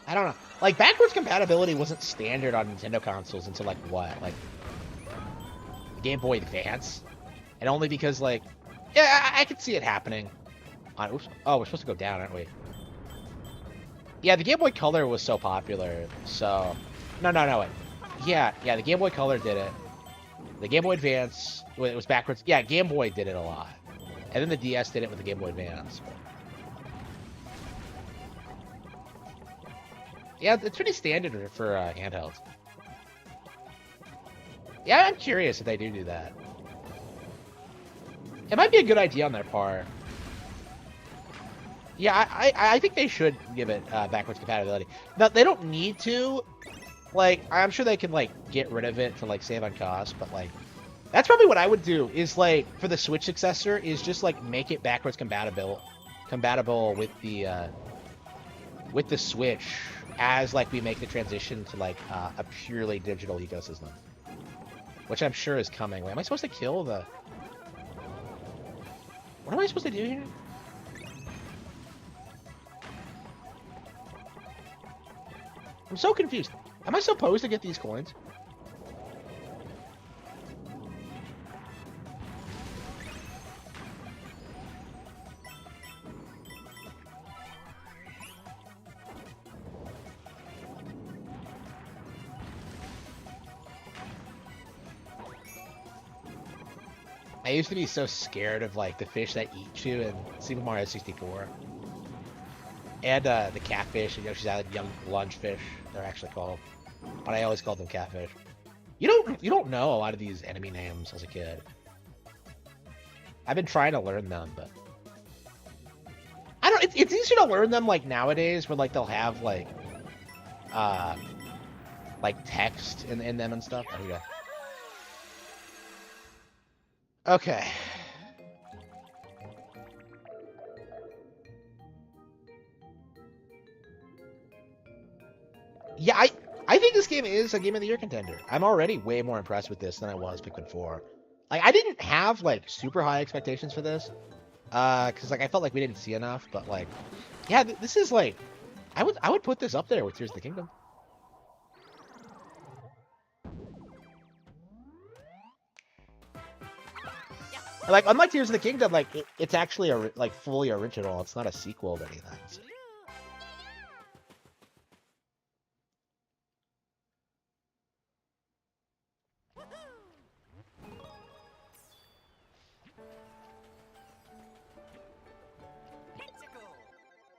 I don't know. Like, backwards compatibility wasn't standard on Nintendo consoles until, like, what? Like, the Game Boy Advance? And only because, like... Yeah, I could see it happening. Oops. Oh, we're supposed to go down, aren't we? Yeah, the Game Boy Color was so popular, so... No, wait. Yeah, the Game Boy Color did it. The Game Boy Advance, it was backwards. Yeah, Game Boy did it a lot. And then the DS did it with the Game Boy Advance. Yeah, it's pretty standard for handhelds. Yeah, I'm curious if they do that. It might be a good idea on their part. Yeah, I think they should give it backwards compatibility. Now, they don't need to, Like, I'm sure they can like get rid of it to like save on cost, but like that's probably what I would do is like for the Switch successor is just like make it backwards compatible with the Switch as like we make the transition to like a purely digital ecosystem, which I'm sure is coming. Wait, am I supposed to kill the? What am I supposed to do here? I'm so confused. Am I supposed to get these coins? I used to be so scared of like the fish that eat you in Super Mario 64. And the catfish and Yoshi's Island young lungefish, they're actually called. But I always called them catfish. You don't know a lot of these enemy names as a kid. I've been trying to learn them, but I don't. It's easier to learn them like nowadays, where like they'll have like text in them and stuff. There we go. Okay. Yeah, I think this game is a Game of the Year contender. I'm already way more impressed with this than I was Pikmin 4. Like, I didn't have, like, super high expectations for this. Because, like, I felt like we didn't see enough. But, like, yeah, this is, like... I would put this up there with Tears of the Kingdom. Like, unlike Tears of the Kingdom, like, it's actually, like, fully original. It's not a sequel to anything. So.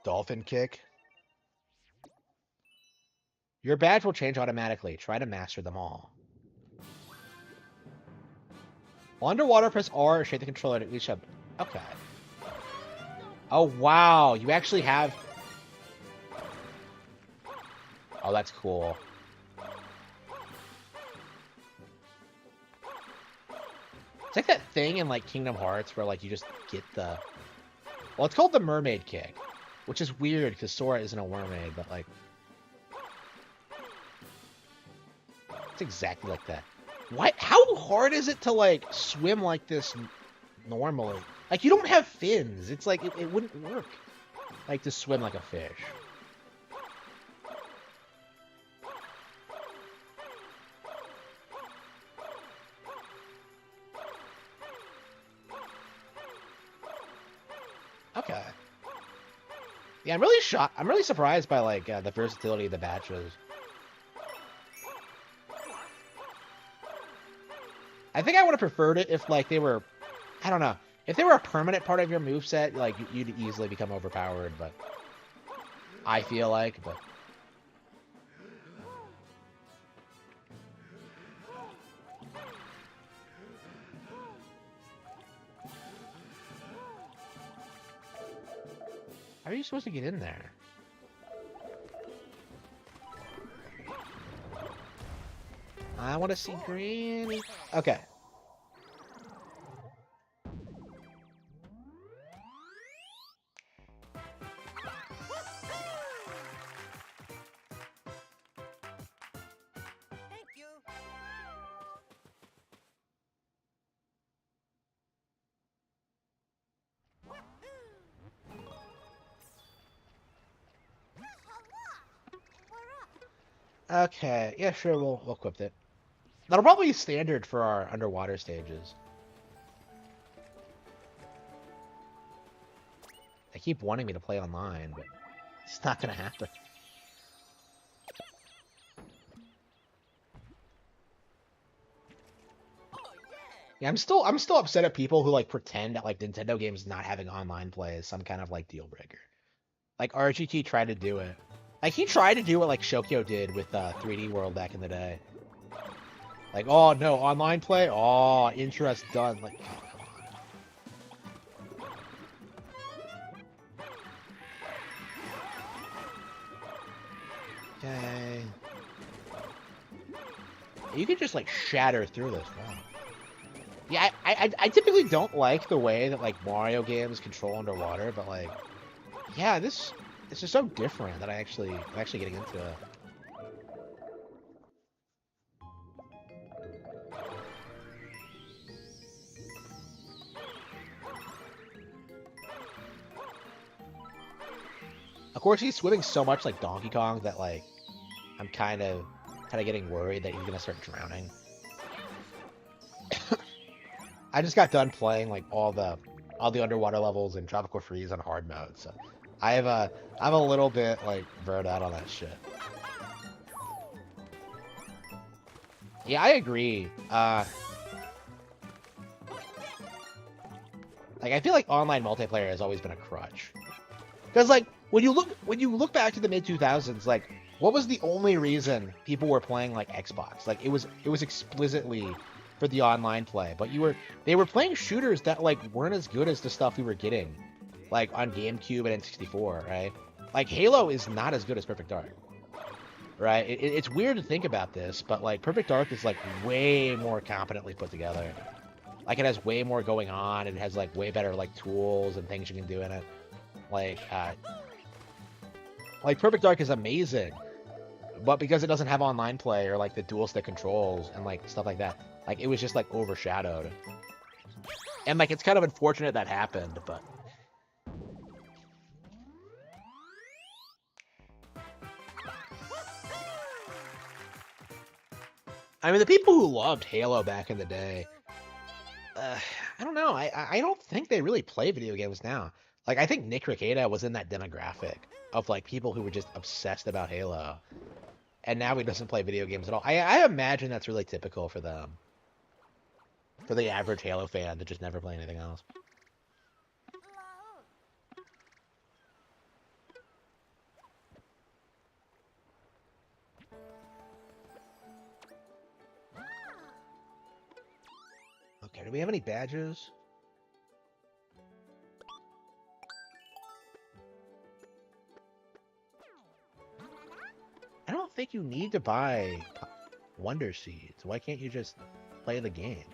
Dolphin kick. Your badge will change automatically. Try to master them all. While underwater, press R or shake the controller to reach up. Okay. Oh, wow. You actually have... Oh, that's cool. It's like that thing in, like, Kingdom Hearts where, like, you just get the... Well, it's called the mermaid kick, which is weird because Sora isn't a mermaid, but, like... It's exactly like that. Why? How hard is it to, like, swim like this normally? Like, you don't have fins. It's like, it wouldn't work. Like, to swim like a fish. Okay. Yeah, I'm really shocked. I'm really surprised by, like, the versatility of the badges. I think I would have preferred it if, like, they were, I don't know, if they were a permanent part of your moveset, like, you'd easily become overpowered, but I feel like, but... How are you supposed to get in there? I want to see green. Okay. Thank you. Okay. Yeah, sure. We'll equip it. That'll probably be standard for our underwater stages. They keep wanting me to play online, but it's not gonna happen. Yeah, I'm still upset at people who like pretend that like Nintendo games not having online play is some kind of like deal breaker. Like RGT tried to do it. Like he tried to do what like Shokyo did with 3D World back in the day. Like, oh no, online play? Oh, interest done. Like, oh, come on. Okay. You can just like shatter through this. Wow. Yeah, I typically don't like the way that like Mario games control underwater, but like, yeah, this is so different that I'm actually getting into it. Of course, he's swimming so much like Donkey Kong that like I'm kind of getting worried that he's gonna start drowning. I just got done playing like all the underwater levels in Tropical Freeze on hard mode, so I'm a little bit like burned out on that shit. Yeah, I agree. Like I feel like online multiplayer has always been a crutch. Because like when you look back to the mid 2000s, like what was the only reason people were playing like Xbox? Like it was explicitly for the online play, but they were playing shooters that like weren't as good as the stuff we were getting like on GameCube and N64, right? Like Halo is not as good as Perfect Dark. Right? It's weird to think about this, but like Perfect Dark is like way more competently put together. Like it has way more going on. It has like way better like tools and things you can do in it. Like Perfect Dark is amazing, but because it doesn't have online play or like the dual stick controls and like stuff like that, like it was just like overshadowed. And like it's kind of unfortunate that happened, but I mean the people who loved Halo back in the day, I don't know. I don't think they really play video games now. Like I think Nick Rekieta was in that demographic of like people who were just obsessed about Halo, and now he doesn't play video games at all. I imagine that's really typical for them, for the average Halo fan to just never play anything else. Okay, do we have any badges? I don't think you need to buy Wonder Seeds. Why can't you just play the game?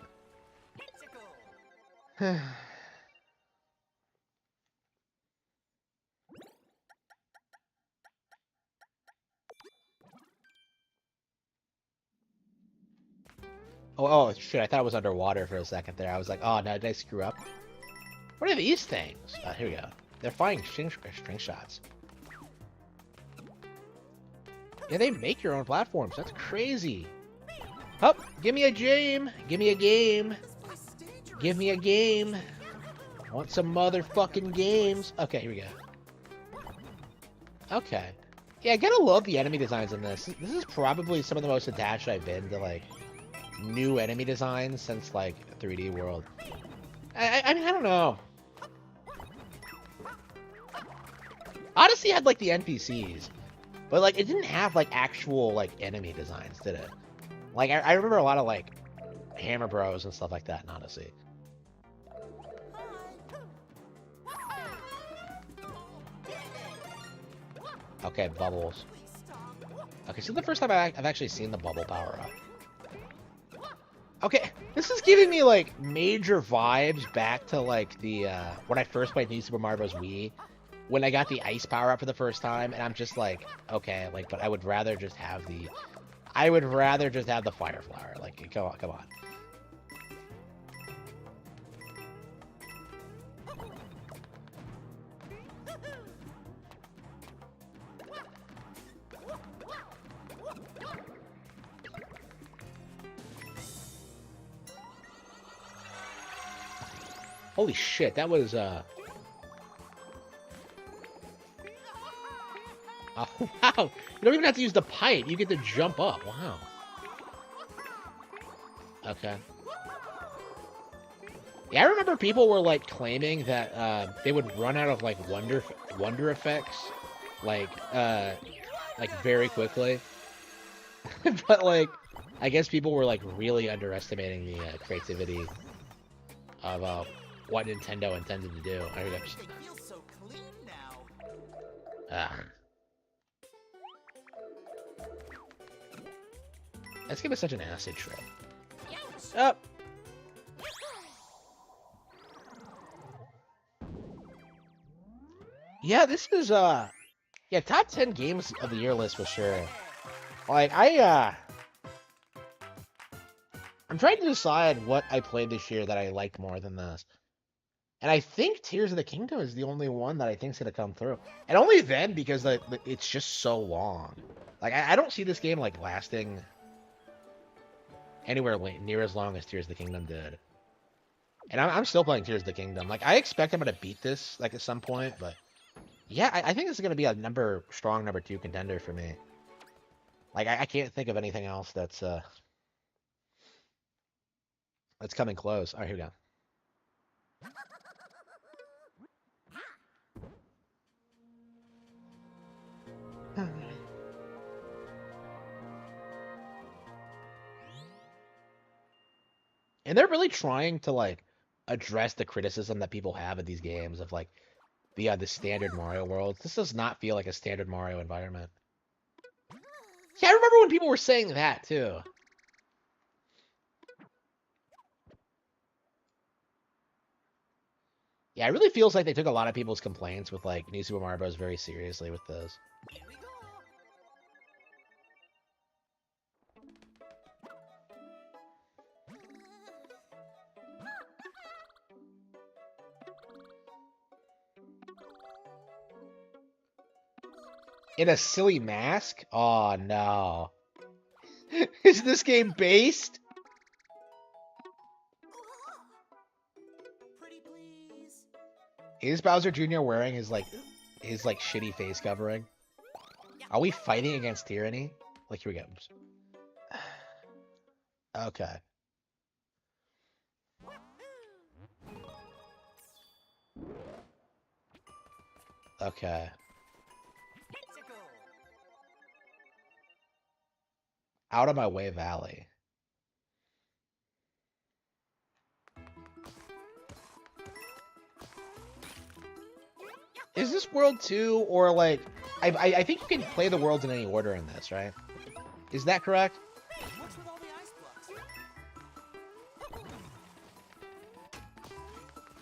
Oh, shit, I thought it was underwater for a second there. I was like, oh, no, did I screw up? What are these things? Here we go. They're firing string shots. Yeah, they make your own platforms. That's crazy. Oh, give me a game. Give me a game. Give me a game. I want some motherfucking games. Okay, here we go. Okay. Yeah, I gotta love the enemy designs in this. This is probably some of the most attached I've been to, like, new enemy designs since, like, 3D World. I mean, I don't know. Odyssey had, like, the NPCs. But, like, it didn't have, like, actual, like, enemy designs, did it? Like, I remember a lot of, like, Hammer Bros and stuff like that in Odyssey. Okay, bubbles. Okay, so the first time I've actually seen the bubble power up. Okay, this is giving me, like, major vibes back to, like, the, when I first played New Super Mario Bros. Wii. When I got the ice power up for the first time, and I'm just like, okay, like, but I would rather just have the, fire flower. Like, come on, come on. Holy shit, that was, Oh, wow. You don't even have to use the pipe. You get to jump up. Wow. Okay. Yeah, I remember people were, like, claiming that, they would run out of, like, wonder effects, like, very quickly. But, like, I guess people were, like, really underestimating the, creativity of, what Nintendo intended to do. I heard Let's give it such an acid trip. Ouch. Up. Yeah, this is yeah, top 10 games of the year list for sure. Like I'm trying to decide what I played this year that I liked more than this. And I think Tears of the Kingdom is the only one that I think is gonna come through. And only then because it's just so long. Like I don't see this game like lasting anywhere near as long as Tears of the Kingdom did. And I'm still playing Tears of the Kingdom. Like I expect I'm gonna beat this like at some point, but yeah, I think this is gonna be a strong number 2 contender for me. Like I can't think of anything else that's coming close. All right, here we go. And they're really trying to like address the criticism that people have of these games of like the standard Mario world. This does not feel like a standard Mario environment. Yeah, I remember when people were saying that too. Yeah, it really feels like they took a lot of people's complaints with like New Super Mario Bros. Very seriously with this. Here we go. In a silly mask? Oh no. Is this game based? Pretty please. Is Bowser Jr. wearing his shitty face covering? Are we fighting against tyranny? Like here we go. Oops. Okay. Okay. Hexacle. Out of my way, Valley. Is this world 2 or like I think you can play the worlds in any order in this, right? Is that correct? What's with all the ice blocks?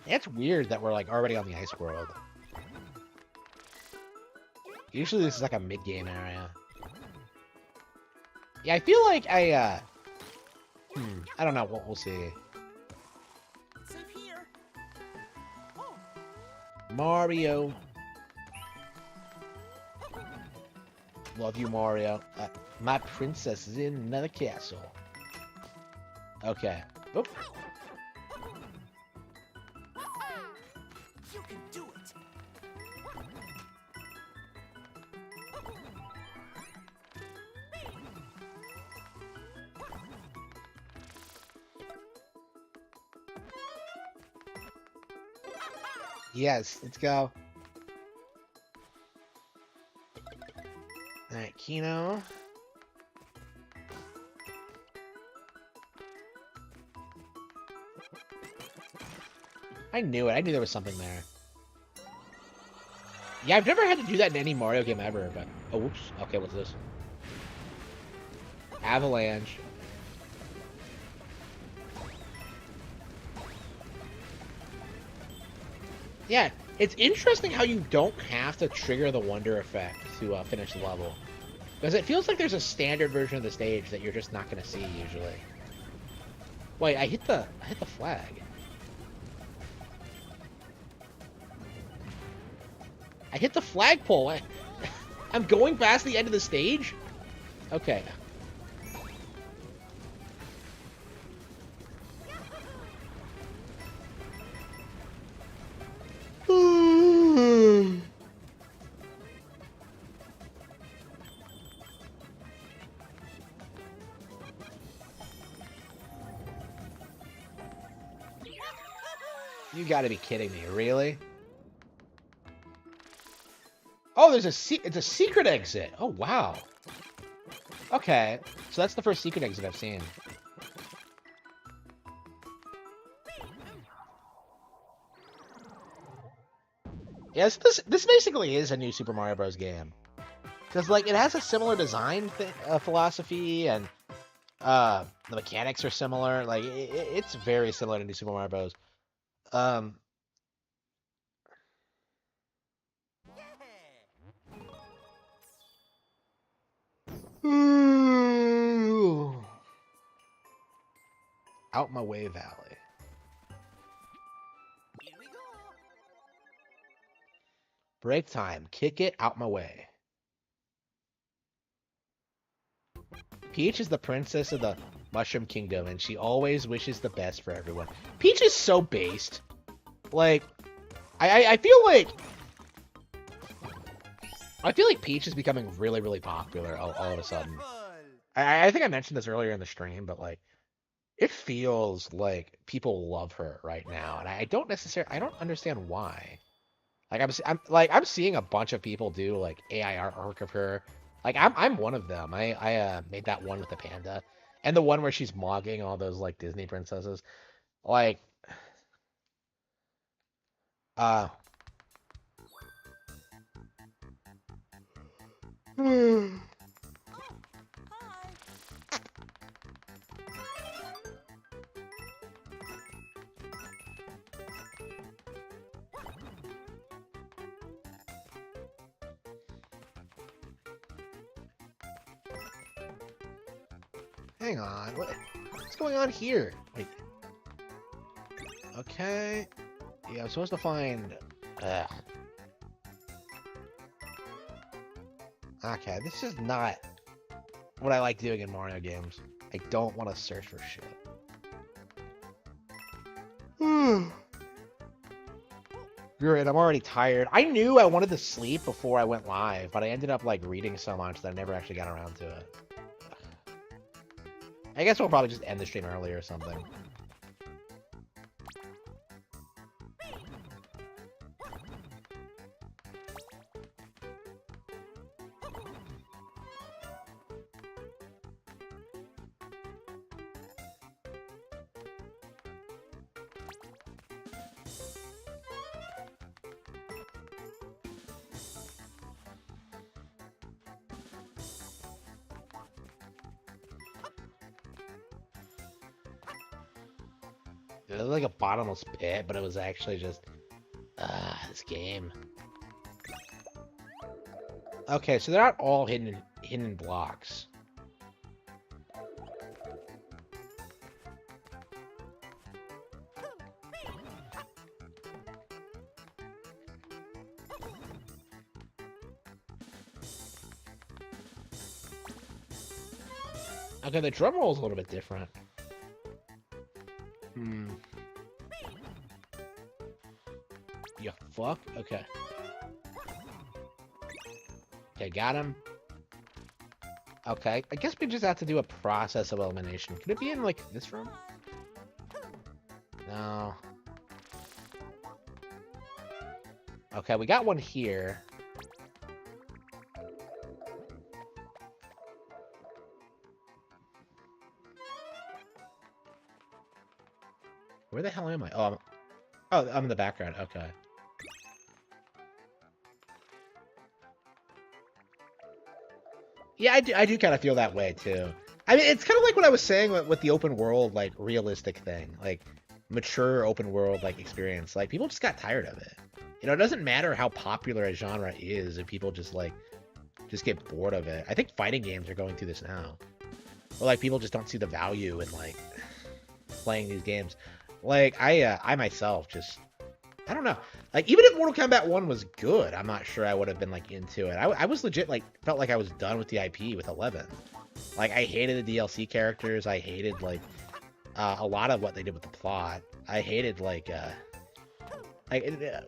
It's weird that we're like already on the ice world. Usually this is like a mid-game area. Yeah, I feel like I don't know, we'll see. Safe here. Oh, Mario. Love you, Mario. My princess is in another castle. Okay. Oop. you can do it. Yes, let's go. Alright, Kino. I knew it. I knew there was something there. Yeah, I've never had to do that in any Mario game ever, but... Oh, whoops. Okay, what's this? Avalanche. Yeah, it's interesting how you don't have to trigger the Wonder effect to finish the level. Because it feels like there's a standard version of the stage that you're just not going to see usually. Wait, I hit the flag. I hit the flagpole. I'm going past the end of the stage? Okay. You gotta be kidding me, really? Oh, it's a secret exit. Oh, wow. Okay, so that's the first secret exit I've seen. Yes, this basically is a new Super Mario Bros. Game. Because, like, it has a similar design philosophy, and The mechanics are similar. Like it's very similar to New Super Mario Bros. Um, Out my way, Valley. Here we go. Break time. Kick it out my way. Peach is the princess of the Mushroom Kingdom, and she always wishes the best for everyone. Peach is so based. Like, I feel like Peach is becoming really, really popular all of a sudden. I think I mentioned this earlier in the stream, but like, it feels like people love her right now, and I don't understand why. Like I'm seeing a bunch of people do like AI artwork of her. Like I'm one of them. I made that one with the panda, and the one where she's mogging all those like Disney princesses. Like, uh, Hi. hang on, what's going on here? Wait, okay, yeah, I'm supposed to find. Ugh. Okay, this is not what I like doing in Mario games. I don't want to search for shit. You're right, I'm already tired. I knew I wanted to sleep before I went live, but I ended up like reading so much that I never actually got around to it. I guess we'll probably just end the stream early or something. It was like a bottomless pit, but it was actually just this game. Okay, so they're not all hidden blocks. Okay, the drum roll is a little bit different. You fuck? Okay. Okay, got him. Okay, I guess we just have to do a process of elimination. Could it be in, like, this room? No. Okay, we got one here. Where the hell am I? I'm in the background. Okay. Yeah, I do kind of feel that way too. I mean, it's kind of like what I was saying with the open world, like realistic thing, like mature open world like experience. Like people just got tired of it. You know, it doesn't matter how popular a genre is if people just get bored of it. I think fighting games are going through this now. Or like people just don't see the value in like playing these games. Like I myself just I don't know. Like even if Mortal Kombat 1 was good, I'm not sure I would have been like into it. I was legit like felt like I was done with the IP with 11. Like I hated the DLC characters. I hated like a lot of what they did with the plot. I hated like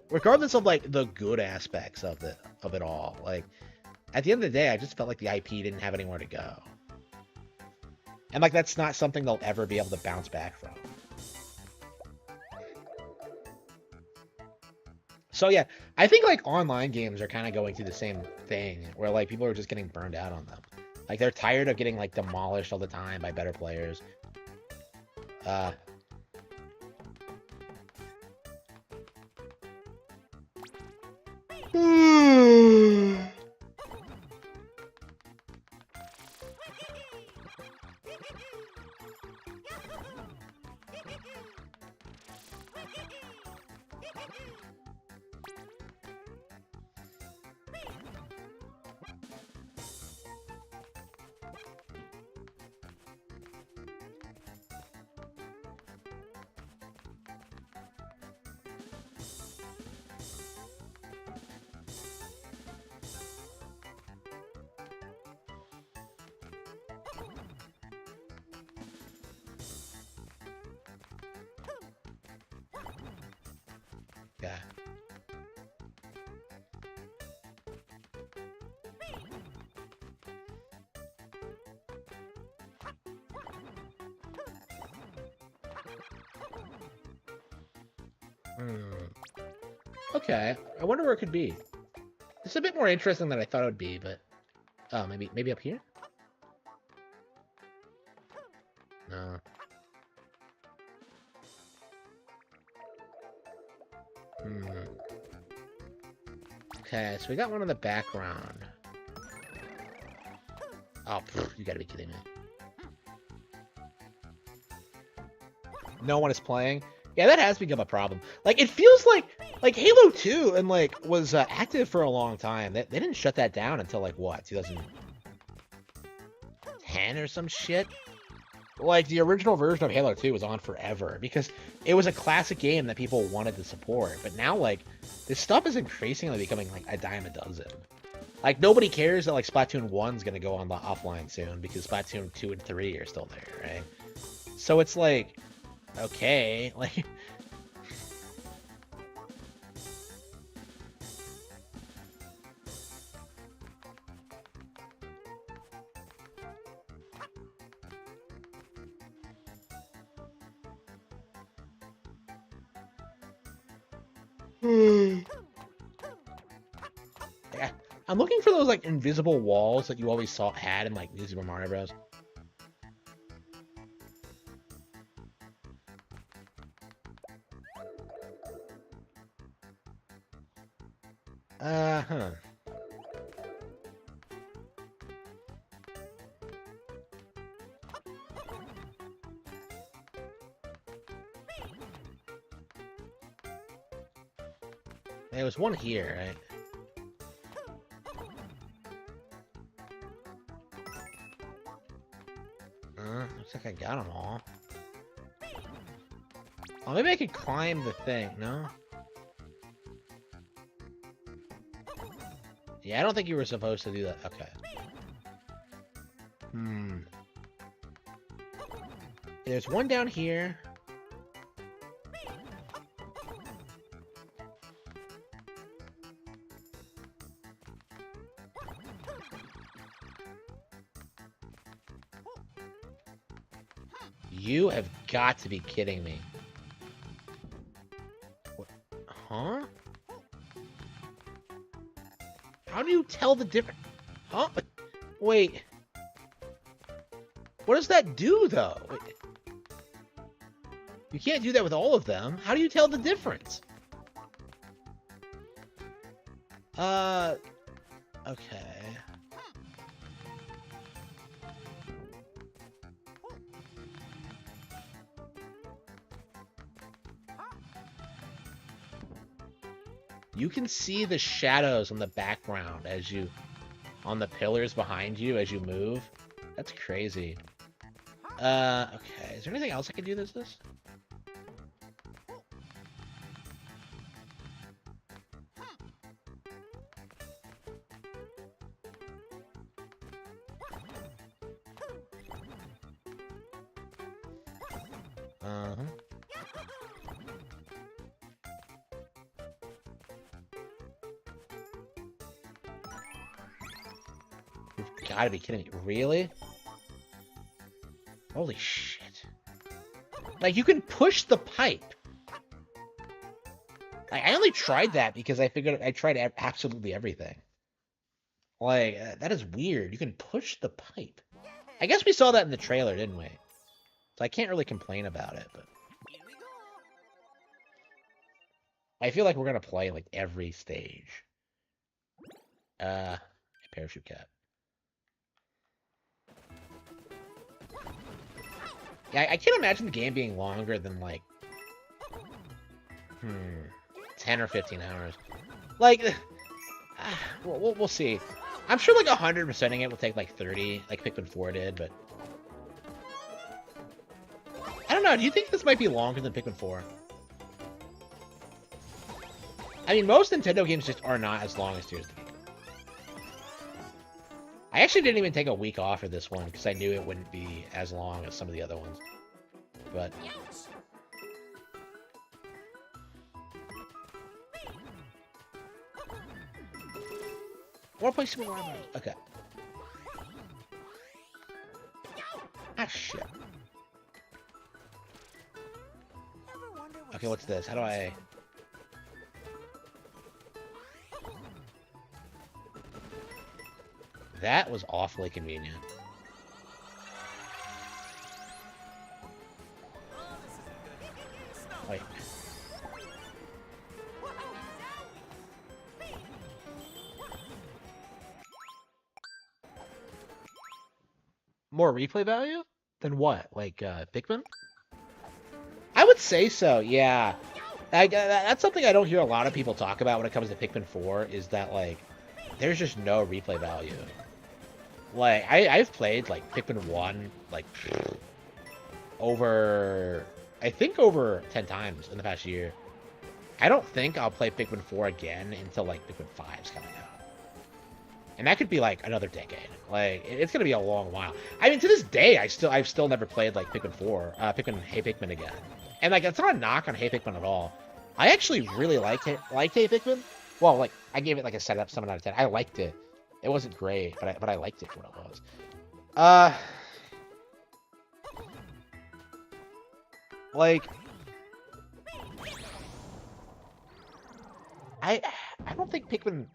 regardless of like the good aspects of it all. Like at the end of the day, I just felt like the IP didn't have anywhere to go. And like that's not something they'll ever be able to bounce back from. So yeah, I think like online games are kind of going through the same thing where like people are just getting burned out on them. Like they're tired of getting like demolished all the time by better players. Uh Yeah. Hmm. Okay. I wonder where it could be. It's a bit more interesting than I thought it would be, but oh, maybe up here? No. Hmm. Okay, so we got one in the background. Oh, you gotta be kidding me. No one is playing. Yeah, that has become a problem. Like, it feels like Halo 2 and like was active for a long time. They didn't shut that down until like what, 2010 or some shit. Like the original version of Halo 2 was on forever because it was a classic game that people wanted to support. But now like this stuff is increasingly becoming like a dime a dozen. Like nobody cares that like Splatoon 1's gonna go on the offline soon because Splatoon 2 and 3 are still there, right? So it's like, okay, like yeah. I'm looking for those like invisible walls that you always had in like New Super Mario Bros. Huh. There was one here, right? Looks like I got them all. Oh, maybe I could climb the thing, no? Yeah, I don't think you were supposed to do that. Okay. There's one down here. You have got to be kidding me. What? Huh? How do you tell the difference? Huh? Wait. What does that do, though? Wait. You can't do that with all of them. How do you tell the difference? Okay. You can see the shadows on the background as you, on the pillars behind you as you move. That's crazy. Okay. Is there anything else I can do this? Uh-huh. You've gotta be kidding me. Really? Holy shit. Like, you can push the pipe. I only tried that because I figured I tried absolutely everything. Like, that is weird. You can push the pipe. I guess we saw that in the trailer, didn't we? So I can't really complain about it, but I feel like we're gonna play like every stage. Parachute cap. Yeah, I can't imagine the game being longer than like 10 or 15 hours. Like, we'll see. I'm sure like 100%ing it will take like 30, like Pikmin 4 did, but I don't know. Do you think this might be longer than Pikmin 4? I mean, most Nintendo games just are not as long as Tears of the Kingdom. I actually didn't even take a week off for this one because I knew it wouldn't be as long as some of the other ones. But I want to play Super Mario Bros. Okay. Ah, shit. Okay, what's this? How do I... That was awfully convenient. Wait. More replay value? Than what? Like, Pikmin? I would say so, yeah. That's something I don't hear a lot of people talk about when it comes to Pikmin 4, is that, like, there's just no replay value. Like, I've played, like, Pikmin 1, like, I think over 10 times in the past year. I don't think I'll play Pikmin 4 again until, like, Pikmin 5's coming out. And that could be, like, another decade. Like, it's gonna be a long while. I mean, to this day, I've still never played, like, Pikmin 4, Hey Pikmin again. And, like, it's not a knock on Hey Pikmin at all. I actually really liked Hey Pikmin. Well, like, I gave it, like, a 7 out of 10. I liked it. It wasn't great, but I liked it for what it was. Like, I don't think Pikmin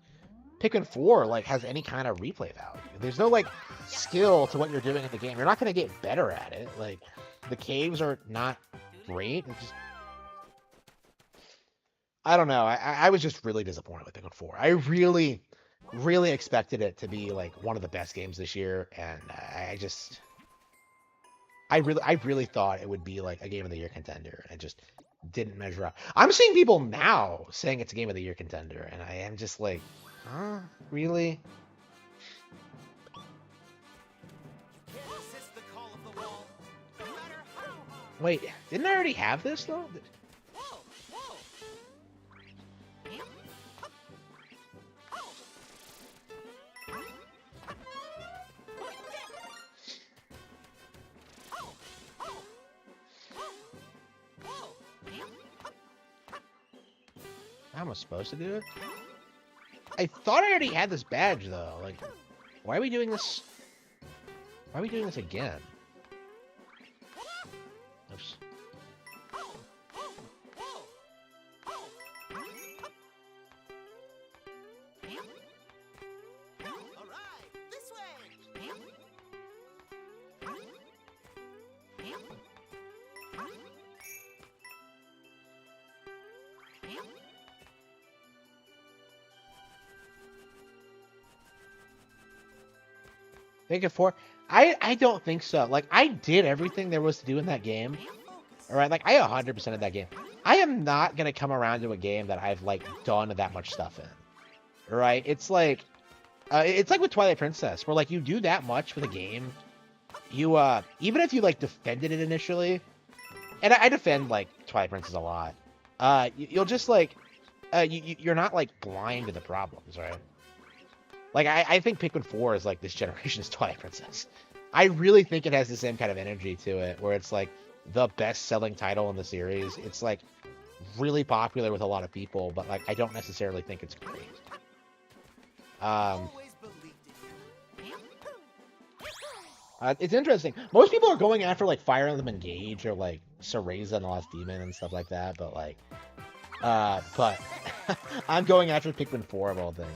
4 like has any kind of replay value. There's no like skill to what you're doing in the game. You're not gonna get better at it. Like, the caves are not great. It's just, I don't know. I was just really disappointed with Pikmin 4. I really expected it to be like one of the best games this year, and I really thought it would be like a Game of the Year contender, and it just didn't measure up. I'm seeing people now saying it's a Game of the Year contender, and I am just like, huh? Really? Wait, didn't I already have this though? How am I supposed to do it? I thought I already had this badge though. Like, why are we doing this? Why are we doing this again? Oops. Pikmin 4? I don't think so. Like, I did everything there was to do in that game. Alright, like, I 100% of that game. I am not gonna come around to a game that I've, like, done that much stuff in. Alright? It's like with Twilight Princess, where, like, you do that much with a game. You, even if you, like, defended it initially, and I defend, like, Twilight Princess a lot, you'll just, like, you're not, like, blind to the problems, right? Like, I think Pikmin 4 is, like, this generation's Twilight Princess. I really think it has the same kind of energy to it, where it's, like, the best-selling title in the series. It's, like, really popular with a lot of people, but, like, I don't necessarily think it's great. It's interesting. Most people are going after, like, Fire Emblem Engage or, like, Cereza and the Lost Demon and stuff like that, but, like, but I'm going after Pikmin 4 of all things.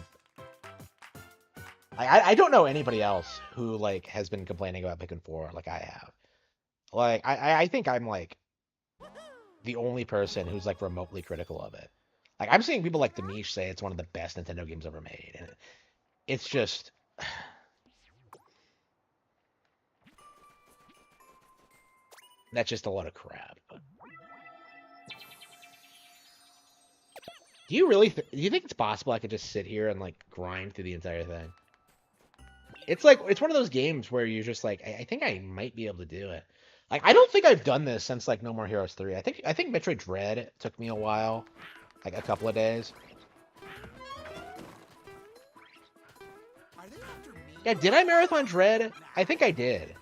I don't know anybody else who, like, has been complaining about Pikmin 4 like I have. Like, I think I'm, like, the only person who's, like, remotely critical of it. Like, I'm seeing people like Demish say it's one of the best Nintendo games ever made, and it's just... That's just a lot of crap. Do you really... do you think it's possible I could just sit here and, like, grind through the entire thing? It's like, it's one of those games where you're just like, I think I might be able to do it. Like, I don't think I've done this since, like, No More Heroes 3. I think Metroid Dread took me a while. Like, a couple of days. Yeah, did I Marathon Dread? I think I did.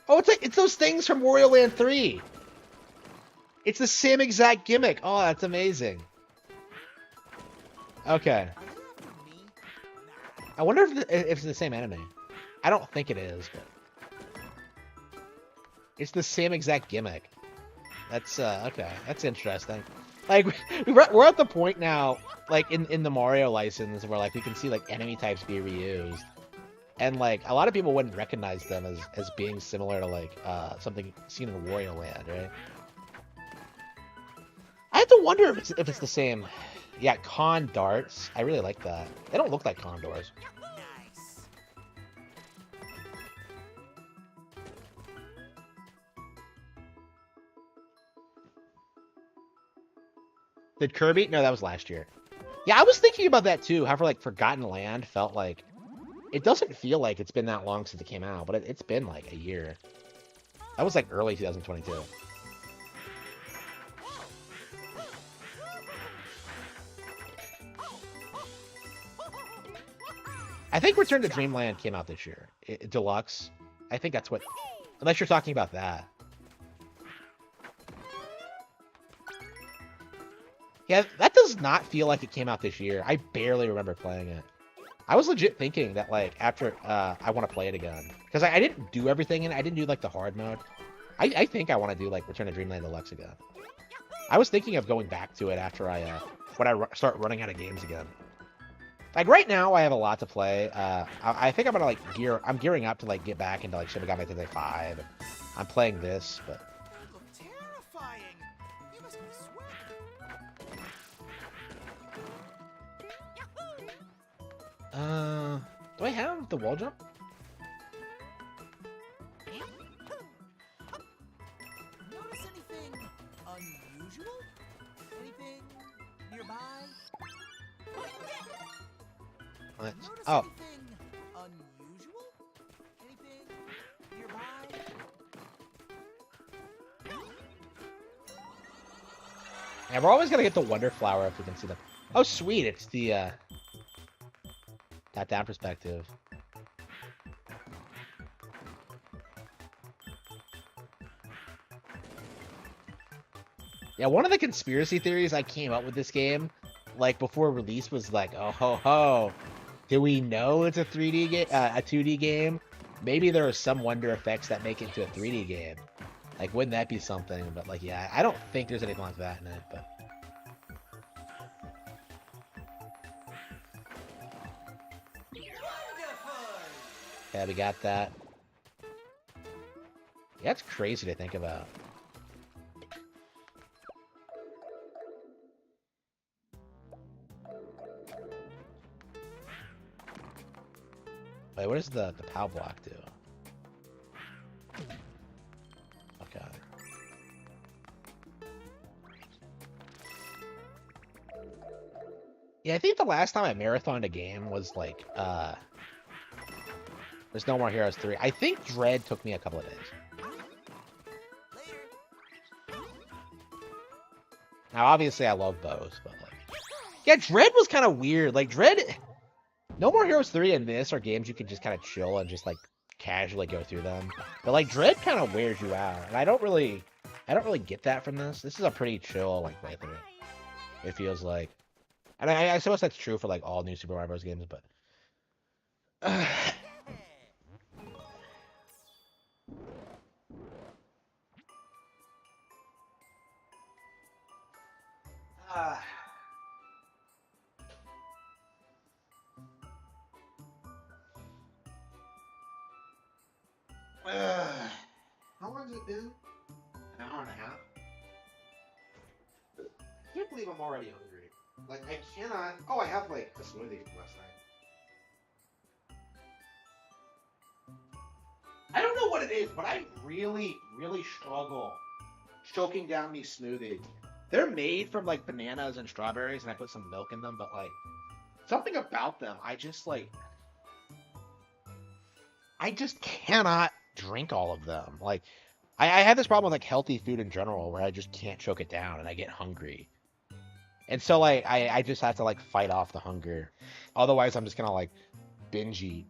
Oh, it's those things from Wario Land 3. It's the same exact gimmick. Oh, that's amazing. Okay. I wonder if it's the same enemy. I don't think it is, but it's the same exact gimmick. That's okay. That's interesting. Like we're at the point now, like in the Mario license, where like we can see like enemy types be reused, and like a lot of people wouldn't recognize them as being similar to like something seen in Wario Land, right? I have to wonder if it's the same. Yeah, con darts. I really like that. They don't look like condors. Nice. Did Kirby? No, that was last year. Yeah, I was thinking about that too. How for like Forgotten Land felt like it doesn't feel like it's been that long since it came out, but it's been like a year. That was like early 2022. I think Return to Dreamland came out this year. Deluxe. I think that's what. Unless you're talking about that. Yeah, that does not feel like it came out this year. I barely remember playing it. I was legit thinking that like after I want to play it again because I didn't do everything in it. I didn't do like the hard mode. I think I want to do like Return to Dreamland Deluxe again. I was thinking of going back to it after when I start running out of games again. Like right now, I have a lot to play. I think I'm gonna like I'm gearing up to like get back into like Shin Megami Tensei 5. I'm playing this, but You look terrifying. You must be sweating. do I have the wall jump? Notice anything unusual? Anything nearby? What? Notice Oh, anything unusual? Anything nearby? yeah, we're always gonna get the Wonder Flower if we can see them. Oh, sweet! It's the top-down perspective. Yeah, one of the conspiracy theories I came up with this game, like before release, was like, oh ho ho, do we know it's a 3D game, a 2D game? Maybe there are some Wonder effects that make it into a 3D game. Like, wouldn't that be something? But like, yeah, I don't think there's anything like that in it. But yeah, we got that. Yeah, it's crazy to think about. Wait, what does the POW block do? Okay. Yeah, I think the last time I marathoned a game was like, there's No More Heroes 3. I think Dread took me a couple of days. Now, obviously, I love bows, but like, yeah, Dread was kind of weird. Like, Dread, No More Heroes 3 and this are games you can just kind of chill and just like casually go through them. But like, Dread kind of wears you out, and I don't really get that from this. This is a pretty chill like playthrough. It feels like, and I suppose that's true for like all new Super Mario Bros. Games, but. How long has it been? An hour and a half? I can't believe I'm already hungry. Like, I cannot. Oh, I have, like, a smoothie from last night. I don't know what it is, but I really, really struggle choking down these smoothies. They're made from, like, bananas and strawberries, and I put some milk in them, but, like, something about them, I just cannot drink all of them. Like, I have this problem with like healthy food in general where I just can't choke it down and I get hungry. And so like I just have to like fight off the hunger. Otherwise I'm just gonna like binge eat.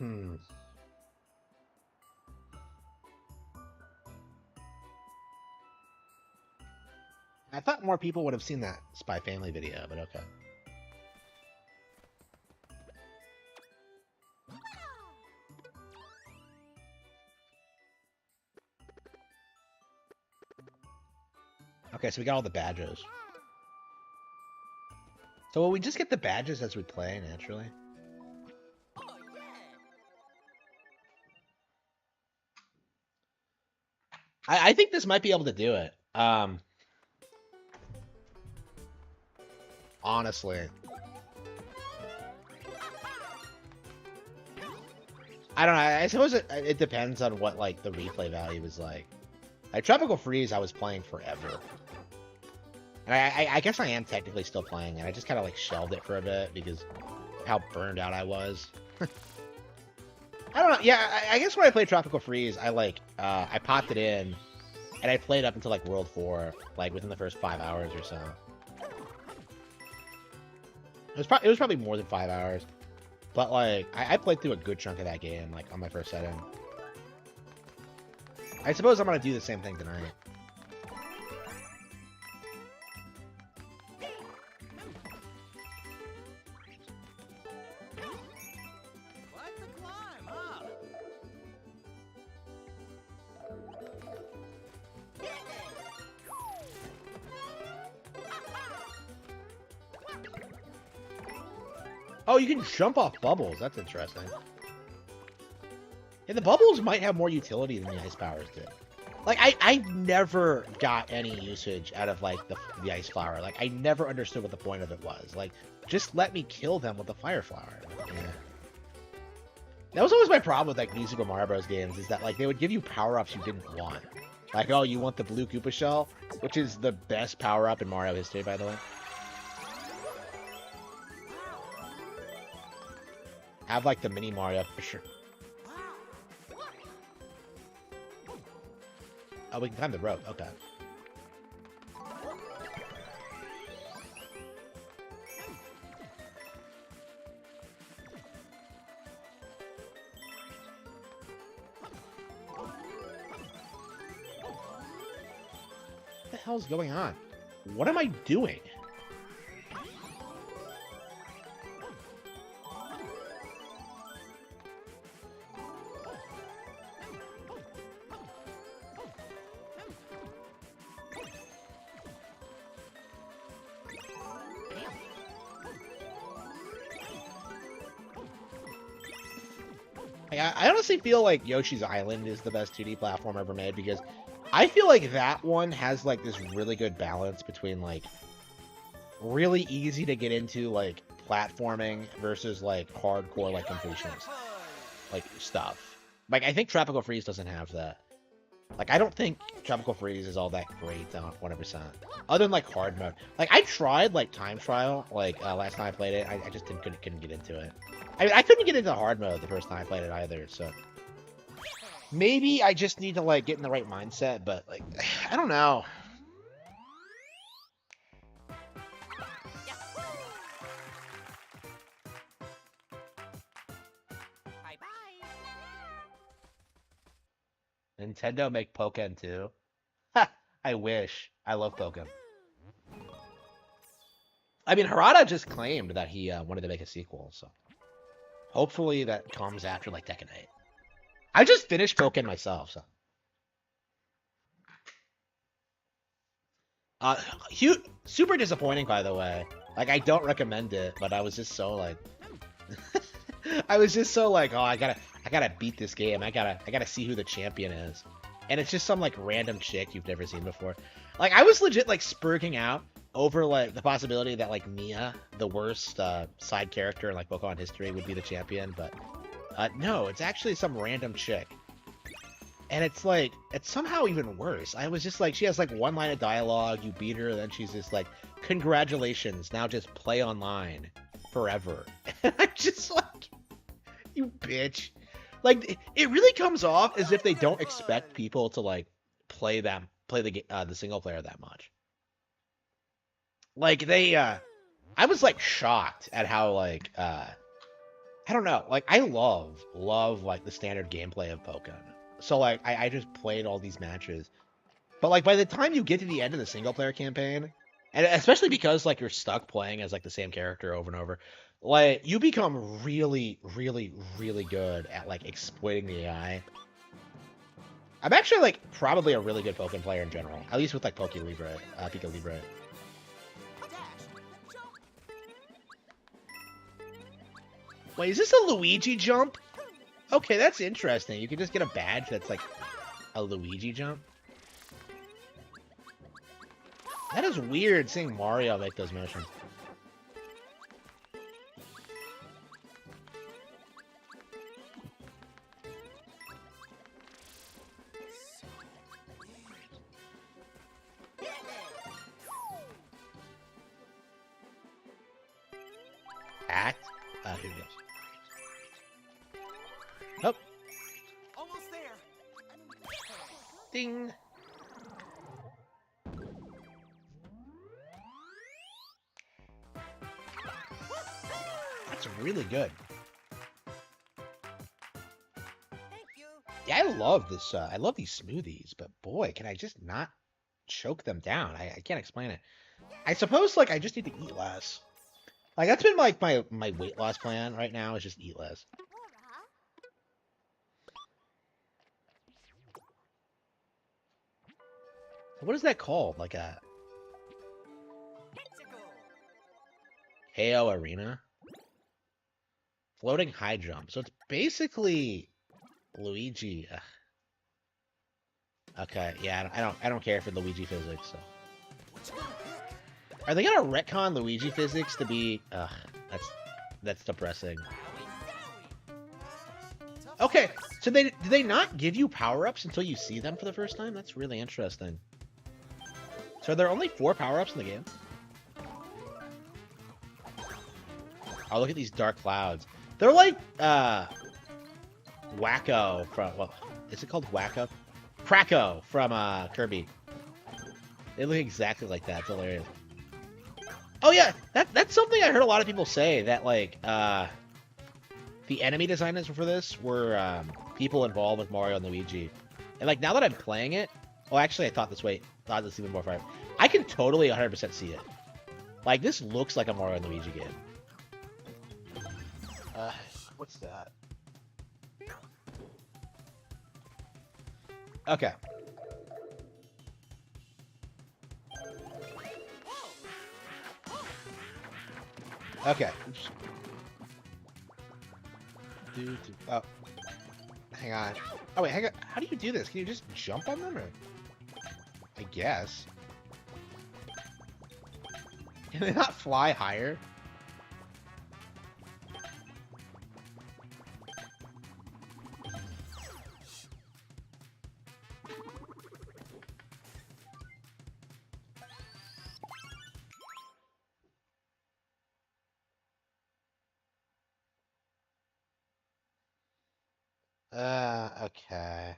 Hmm. I thought more people would have seen that Spy Family video, but okay. Okay, so we got all the badges. So will we just get the badges as we play naturally? Oh yeah. I think this might be able to do it. Honestly. I don't know. I suppose it depends on what like the replay value is like. Like Tropical Freeze, I was playing forever, and I guess I am technically still playing, and I just kind of like shelved it for a bit because of how burned out I was. I don't know. Yeah, I guess when I played Tropical Freeze, I popped it in, and I played up until like World 4, like within the first 5 hours or so. It was probably more than 5 hours. But, like, I played through a good chunk of that game, like, on my first setting. I suppose I'm going to do the same thing tonight. Quite the climb, huh? Oh, you can jump off bubbles. That's interesting. Yeah, the bubbles might have more utility than the ice powers did. Like, I never got any usage out of, like, the ice flower. Like, I never understood what the point of it was. Like, just let me kill them with the fire flower. Yeah. That was always my problem with, like, new Super Mario Bros. Games, is that, like, they would give you power-ups you didn't want. Like, oh, you want the blue Koopa Shell? Which is the best power-up in Mario history, by the way. Have, like, the mini Mario for sure. Oh, we can climb the rope. Okay. What the hell's going on? What am I doing? I honestly feel like Yoshi's Island is the best 2D platform ever made because I feel like that one has like this really good balance between like really easy to get into like platforming versus like hardcore like completionist like stuff. Like I think Tropical Freeze doesn't have that. Like I don't think Tropical Freeze is all that great on 100%. Other than like hard mode. Like I tried like time trial like last time I played it. I just couldn't get into it. I mean, I couldn't get into hard mode the first time I played it either, so maybe I just need to like get in the right mindset, but like I don't know. Bye bye. Nintendo make Pokken too. Ha! I wish. I love Pokken. I mean, Harada just claimed that he wanted to make a sequel, so hopefully that comes after like Tekken 8. I just finished Pokken myself, so. Super disappointing, by the way. Like, I don't recommend it, but I was just so like, I was just so like, oh, I gotta beat this game. I gotta see who the champion is, and it's just some like random chick you've never seen before. Like, I was legit like spurging out over like the possibility that like Mia, the worst side character in like Pokemon history, would be the champion, but no, it's actually some random chick. And it's like, it's somehow even worse. I was just like, she has like one line of dialogue, you beat her, and then she's just like, congratulations, now just play online forever. And I'm just like, you bitch. Like, it really comes off as if they don't expect people to like play the single player that much. Like, I was like shocked at how like, I don't know. Like I love like the standard gameplay of Pokemon. So like I just played all these matches. But like by the time you get to the end of the single player campaign, and especially because like you're stuck playing as like the same character over and over, like you become really good at like exploiting the AI. I'm actually like probably a really good Pokemon player in general, at least with like Pika Libre. Dash. Jump. Wait, is this a Luigi jump? Okay, that's interesting. You can just get a badge that's like a Luigi jump. That is weird seeing Mario make those motions. Act? Here he goes. Oh, Almost there. ding. That's really good. Thank you. Yeah, I love this. I love these smoothies, but boy, can I just not choke them down? I can't explain it. I suppose like I just need to eat less. Like that's been like my weight loss plan right now is just eat less. Laura. What is that called? Like a Hexagon. KO Arena? Floating high jump. So it's basically Luigi. Ugh. Okay, yeah, I don't care for Luigi physics. So What you gonna pick? are they gonna retcon Luigi physics to be? Ugh, that's depressing. Tough Okay, choice. so do they not give you power ups until you see them for the first time? That's really interesting. So are there only 4 power ups in the game? Oh, look at these dark clouds. They're like Wacko from well, is it called Wacko? Kracko from Kirby. They look exactly like that. It's hilarious. Oh yeah, that's something I heard a lot of people say that like the enemy designers for this were people involved with Mario and Luigi. And like now that I'm playing it, oh actually I thought this even more fire. I can totally 100% see it. Like this looks like a Mario and Luigi game. Uh, what's that? Okay. Okay. Oh, hang on. Oh wait, hang on. How do you do this? Can you just jump on them, or I guess? Can they not fly higher? Okay.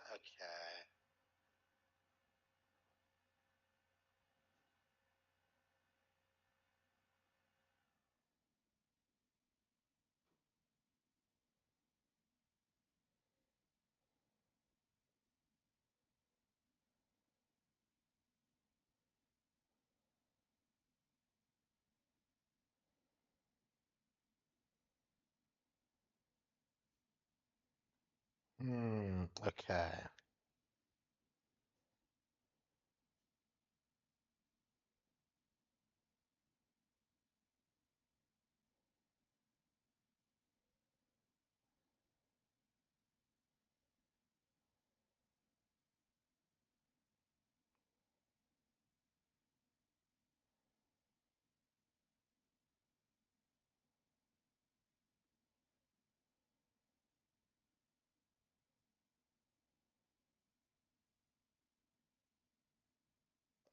Okay. Okay.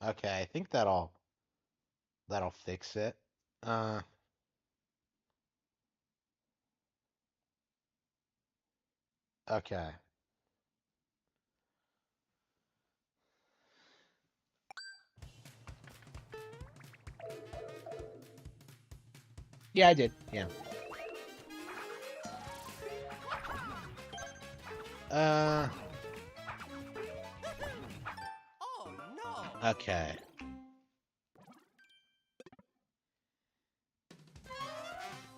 Okay, I think that all. That'll fix it. Uh, okay. Yeah, I did. Yeah. Uh, Oh no! okay.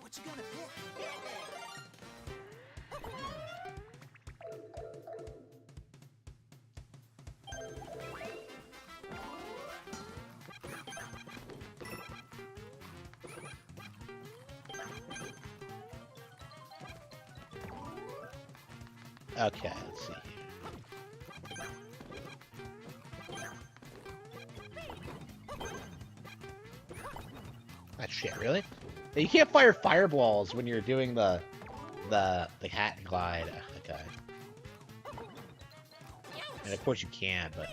What you gonna pick? Okay, let's see. That shit, really? You can't fire fireballs when you're doing the hat and glide. Okay. And of course you can, but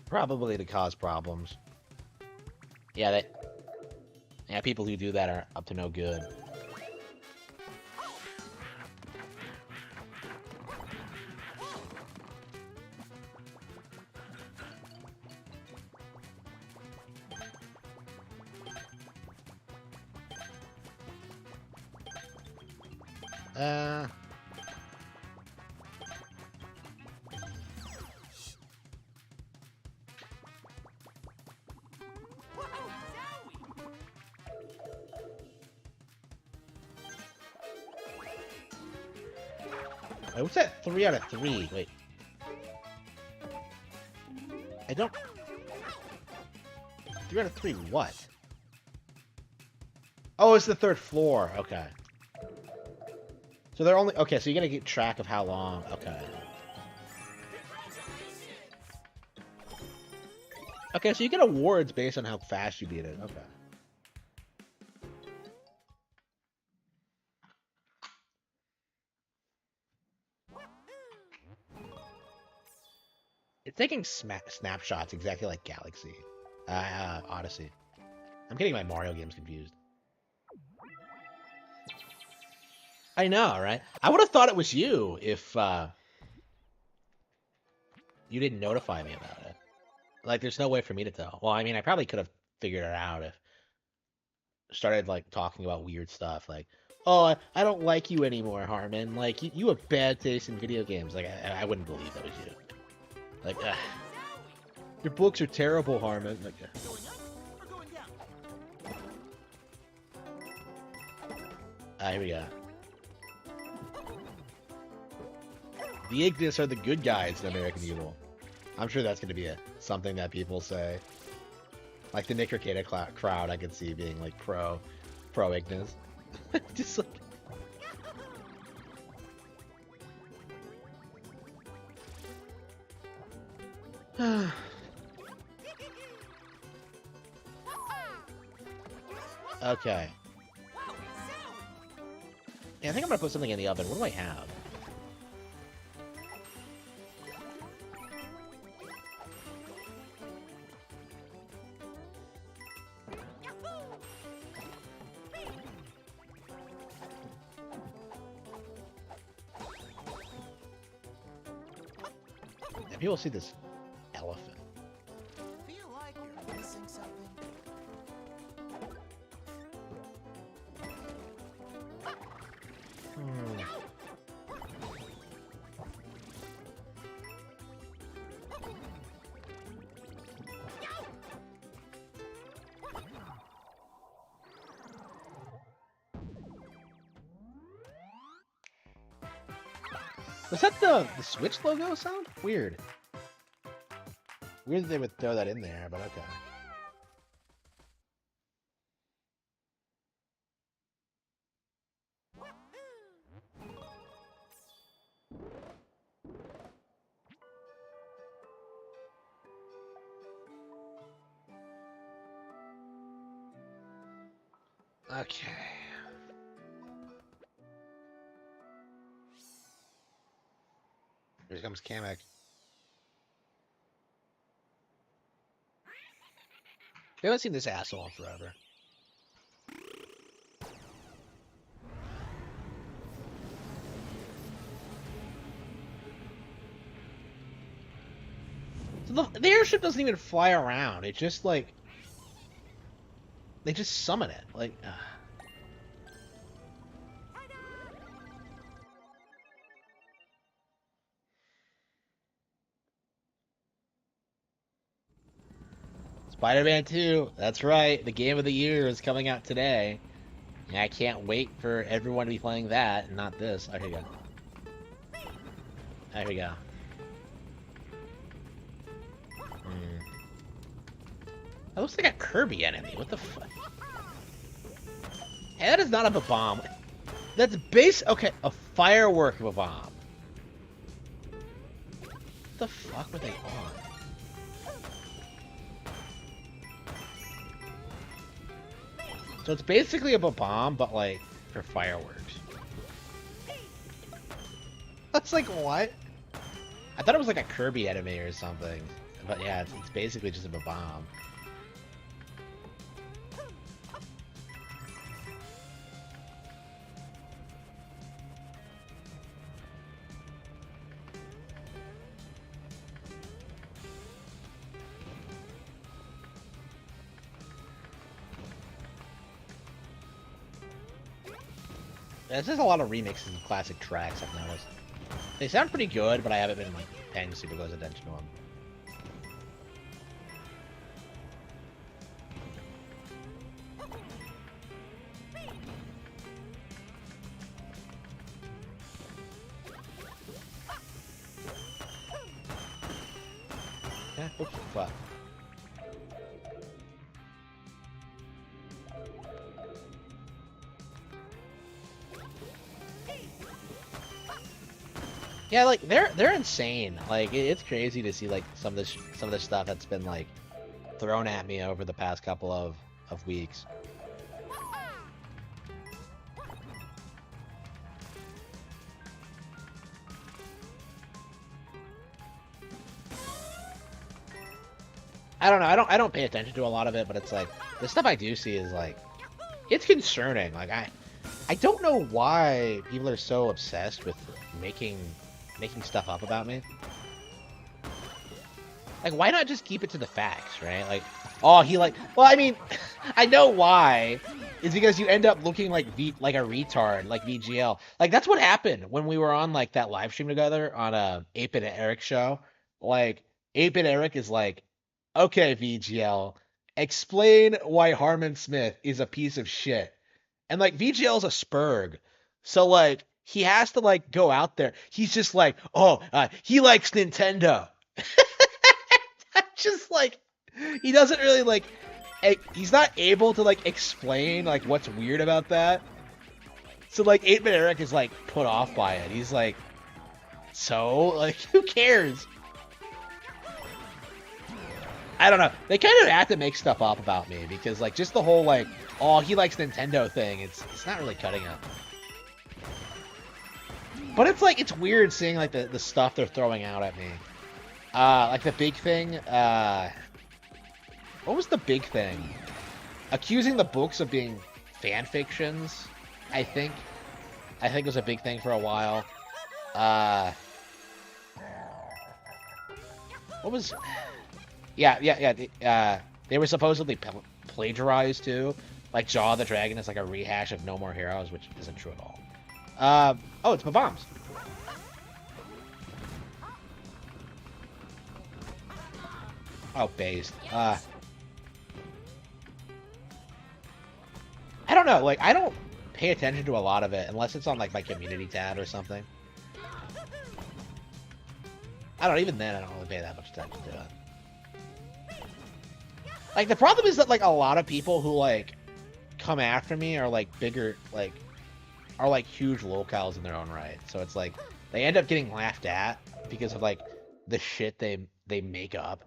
probably to cause problems. Yeah, yeah, people who do that are up to no good. Uh, wait, what's that? 3 out of 3. Wait. I don't. 3 out of 3. What? Oh, it's the 3rd floor. Okay. So they're only okay. So you gotta keep track of how long. Okay. Okay, so you get awards based on how fast you beat it. Okay. It's taking snapshots exactly like Galaxy, Odyssey. I'm getting my Mario games confused. I know, right? I would have thought it was you if you didn't notify me about it. Like, there's no way for me to tell. Well, I mean, I probably could have figured it out if started like talking about weird stuff, like, "Oh, I don't like you anymore, Harmon. Like, you have bad taste in video games." Like, I wouldn't believe that was you. Like, your books are terrible, Harmon. Like, Going up or going down? here we go. The Ignis are the good guys in American Evil. I'm sure that's going to be something that people say. Like the Nick Arcade crowd, I could see being like pro Ignis. Just like. Okay. Yeah, I think I'm gonna put something in the oven. What do I have? Yeah, people see this elephant. Feel like you're missing something? Hmm. Was that the Switch logo sound? Weird. Weird that they would throw that in there, but okay. Okay. Here comes Kamek. We haven't seen this asshole in forever. So the airship doesn't even fly around. It just like they just summon it. Like Spider-Man 2. That's right. The game of the year is coming out today. And I can't wait for everyone to be playing that and not this. Oh, here we go. There we go. That looks like a Kirby enemy. What the fuck? Hey, that is not a bomb. That's base. Okay, a firework of a bomb. What the fuck were they on? So it's basically a bomb, but like for fireworks. That's like what? I thought it was like a Kirby enemy or something. But yeah, it's basically just a bomb. There's just a lot of remixes of classic tracks I've noticed. They sound pretty good, but I haven't been like paying super close attention to them. Yeah, oops, fuck. Yeah, like they're insane. Like it's crazy to see like some of this stuff that's been like thrown at me over the past couple of weeks. I don't know. I don't pay attention to a lot of it, but it's like the stuff I do see is like it's concerning. Like I don't know why people are so obsessed with making stuff up about me. Like, why not just keep it to the facts, right? Like, oh, he like, well, I mean, I know why. It's because you end up looking like like a retard, like VGL. Like, that's what happened when we were on like that live stream together on a 8-Bit Eric show. Like, 8-Bit Eric is like, okay, VGL, explain why Harmon Smith is a piece of shit. And like, VGL's a spurg. So like, he has to like go out there. He's just like, oh, he likes Nintendo. Just like, he doesn't really like, he's not able to like explain like what's weird about that. So like 8-Bit Eric is like put off by it. He's like, so like, who cares? I don't know. They kind of have to make stuff up about me because like just the whole like, oh, he likes Nintendo thing. It's not really cutting it. But it's like, it's weird seeing like the stuff they're throwing out at me. Like the big thing, what was the big thing? Accusing the books of being fan fictions, I think was a big thing for a while. What was, yeah, they were supposedly plagiarized too. Like Jaw the Dragon is like a rehash of No More Heroes, which isn't true at all. Oh, it's my bombs. Oh, based. I don't know. Like, I don't pay attention to a lot of it unless it's on like my community tab or something. I don't even then. I don't really pay that much attention to it. Like the problem is that like a lot of people who like come after me are like bigger, like are like huge locals in their own right. So it's like they end up getting laughed at because of like the shit they make up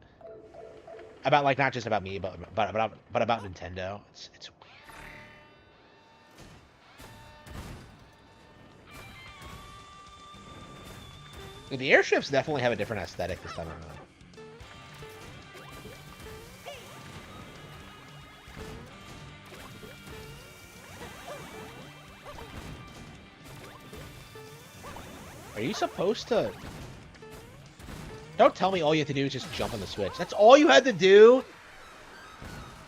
about like not just about me, but about Nintendo. It's weird. The airships definitely have a different aesthetic this time around. Are you supposed to... Don't tell me all you have to do is just jump on the switch. That's all you had to do?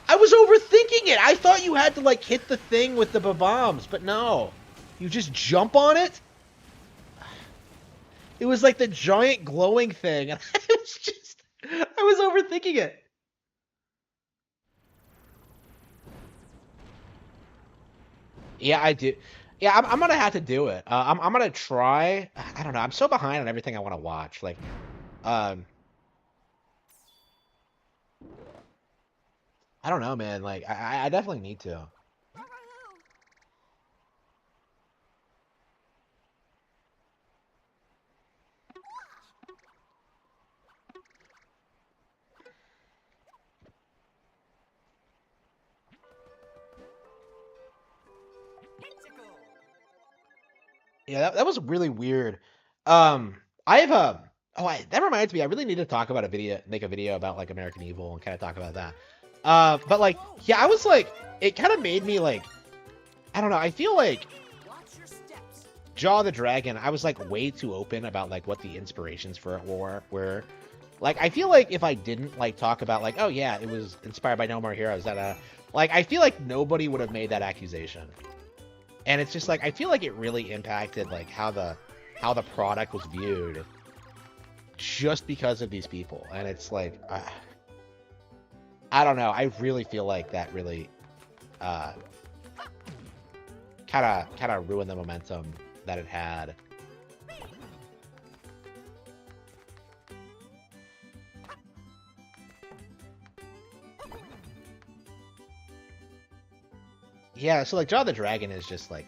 I was overthinking it. I thought you had to, like, hit the thing with the bombs, but no. You just jump on it? It was like the giant glowing thing. And I was overthinking it. Yeah, I do. Yeah, I'm gonna have to do it. I'm gonna try. I don't know. I'm so behind on everything I want to watch. Like, um, I don't know, man. Like, I definitely need to. Yeah, that was really weird. I have a. Oh, that reminds me. I really need to talk about make a video about like American Evil and kind of talk about that. But like, yeah, I was like, it kind of made me like, I don't know. I feel like Jaw the Dragon. I was like way too open about like what the inspirations for it were. Like, I feel like if I didn't like talk about like, oh yeah, it was inspired by No More Heroes. Like, I feel like nobody would have made that accusation. And it's just like, I feel like it really impacted like how the product was viewed just because of these people. And it's like, I don't know. I really feel like that really kind of ruined the momentum that it had. Yeah, so like Jaw the Dragon is just like,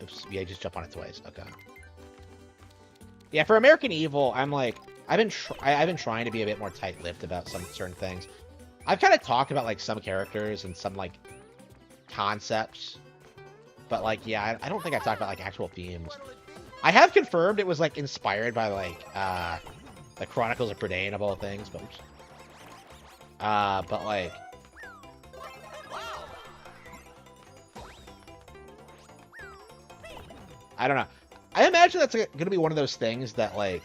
oops, yeah, just jump on it twice. Okay. Yeah, for American Evil, I'm like, I've been trying to be a bit more tight-lipped about some certain things. I've kind of talked about like some characters and some like concepts, but like, yeah, I don't think I've talked about like actual themes. I have confirmed it was like inspired by like the Chronicles of Prydain of all things, but like. I don't know. I imagine that's going to be one of those things that, like,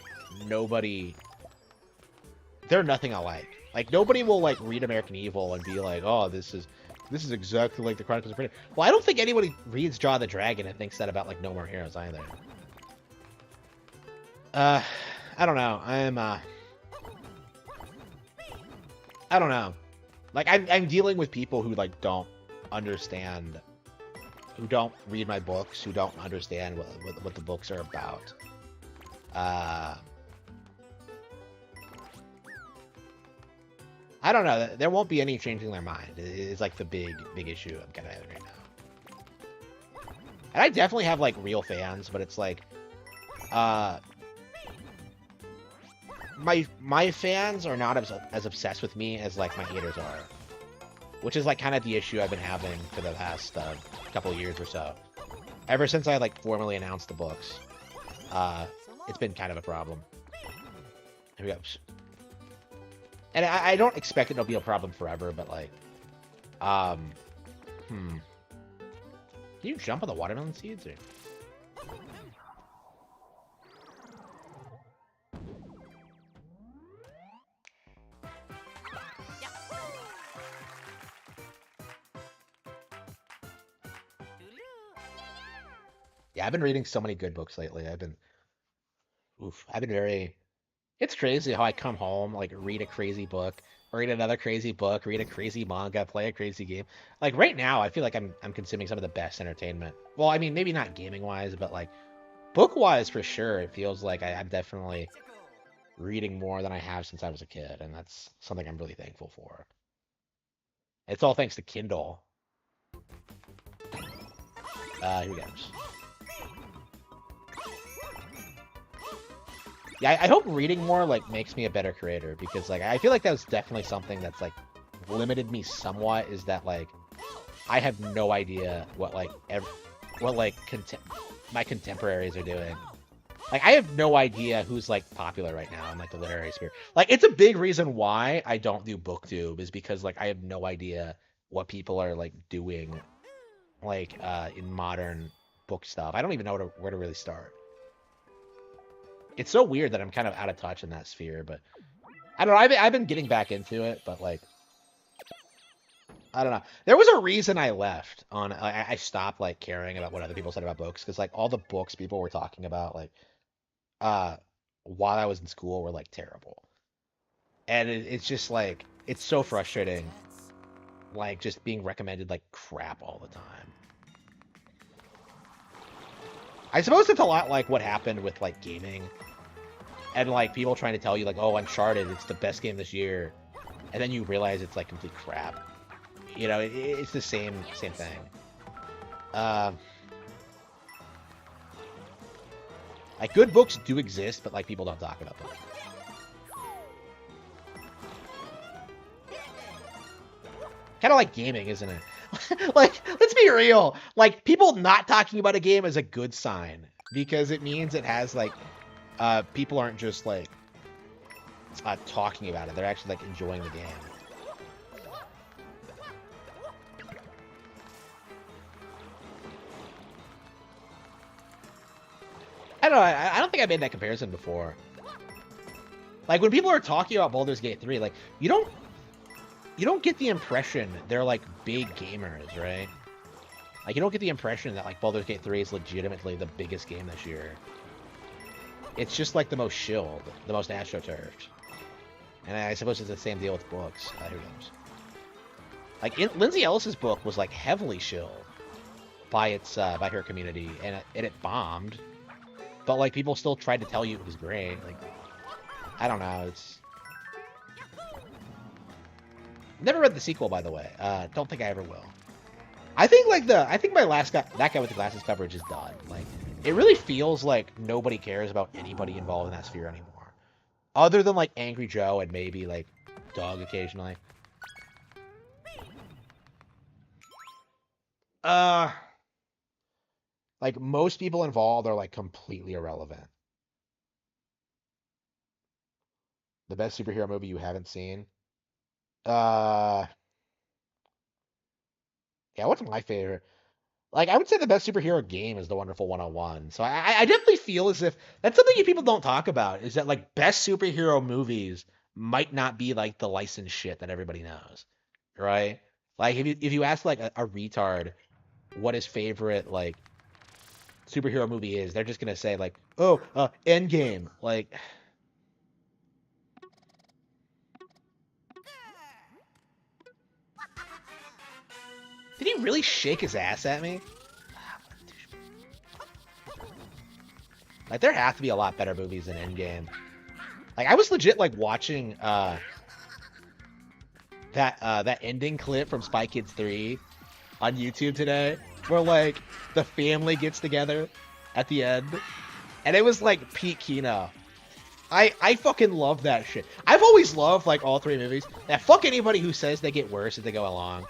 they're nothing alike. Like, nobody will, like, read American Evil and be like, oh, this is exactly like the Chronicles of Prydain. Well, I don't think anybody reads Jaw the Dragon and thinks that about, like, No More Heroes either. I don't know. I don't know. Like, I'm dealing with people who, like, don't understand, who don't read my books, who don't understand what the books are about. I don't know. There won't be any changing their mind. It's like the big issue I'm kind of having right now. And I definitely have like real fans, but it's like, my fans are not as obsessed with me as like my haters are, which is like kind of the issue I've been having for the past couple years or so. Ever since I like formally announced the books, it's been kind of a problem. Here we go. And I don't expect it'll be a problem forever, but like, Can you jump on the watermelon seeds? Or... Yeah, I've been reading so many good books lately. I've been very... It's crazy how I come home, like, read a crazy book, read another crazy book, read a crazy manga, play a crazy game. Like, right now, I feel like I'm consuming some of the best entertainment. Well, I mean, maybe not gaming-wise, but, like, book-wise, for sure, it feels like I'm definitely reading more than I have since I was a kid, and that's something I'm really thankful for. It's all thanks to Kindle. Here we go. Yeah, I hope reading more, like, makes me a better creator, because, like, I feel like that was definitely something that's, like, limited me somewhat, is that, like, I have no idea what, like, my contemporaries are doing. Like, I have no idea who's like popular right now in like the literary sphere. Like, it's a big reason why I don't do BookTube is because like I have no idea what people are like doing, like in modern book stuff. I don't even know where to really start. It's so weird that I'm kind of out of touch in that sphere, but I don't know. I've been getting back into it, but like I don't know. There was a reason I left on. I stopped like caring about what other people said about books because like all the books people were talking about like uh while I was in school were like terrible, and it's just like it's so frustrating, like just being recommended like crap all the time. I suppose it's a lot like what happened with like gaming, and like people trying to tell you like, oh, Uncharted, it's the best game this year, and then you realize it's like complete crap. You know, it's the same thing. Like good books do exist, but like people don't talk about them. Kind of like gaming, isn't it? Like, let's be real. Like people not talking about a game is a good sign because it means it has like people aren't just like talking about it; they're actually like enjoying the game. I don't know. I don't think I made that comparison before. Like when people are talking about Baldur's Gate 3, like you don't get the impression they're like big gamers, right? Like you don't get the impression that like Baldur's Gate 3 is legitimately the biggest game this year. It's just like the most shilled, the most astroturfed. And I suppose it's the same deal with books. Who knows? Like Lindsay Ellis's book was like heavily shilled by her community, and it bombed. But like people still tried to tell you it was great. Like I don't know. It's never read the sequel, by the way. Don't think I ever will. I think my last guy, that guy with the glasses coverage is done. Like it really feels like nobody cares about anybody involved in that sphere anymore, other than like Angry Joe and maybe like Doug occasionally. Like most people involved are like completely irrelevant. The best superhero movie you haven't seen? Uh, yeah, what's my favorite? Like, I would say the best superhero game is The Wonderful 101. So I definitely feel as if that's something you people don't talk about is that like best superhero movies might not be like the licensed shit that everybody knows, right? Like if you ask like a retard what his favorite like superhero movie is, they're just gonna say like, oh, Endgame. Like, did he really shake his ass at me? Like, there have to be a lot better movies than Endgame. Like, I was legit like watching that ending clip from Spy Kids 3 on YouTube today, where like the family gets together at the end, and it was like peak Kino. I fucking love that shit. I've always loved like all three movies. And fuck anybody who says they get worse as they go along.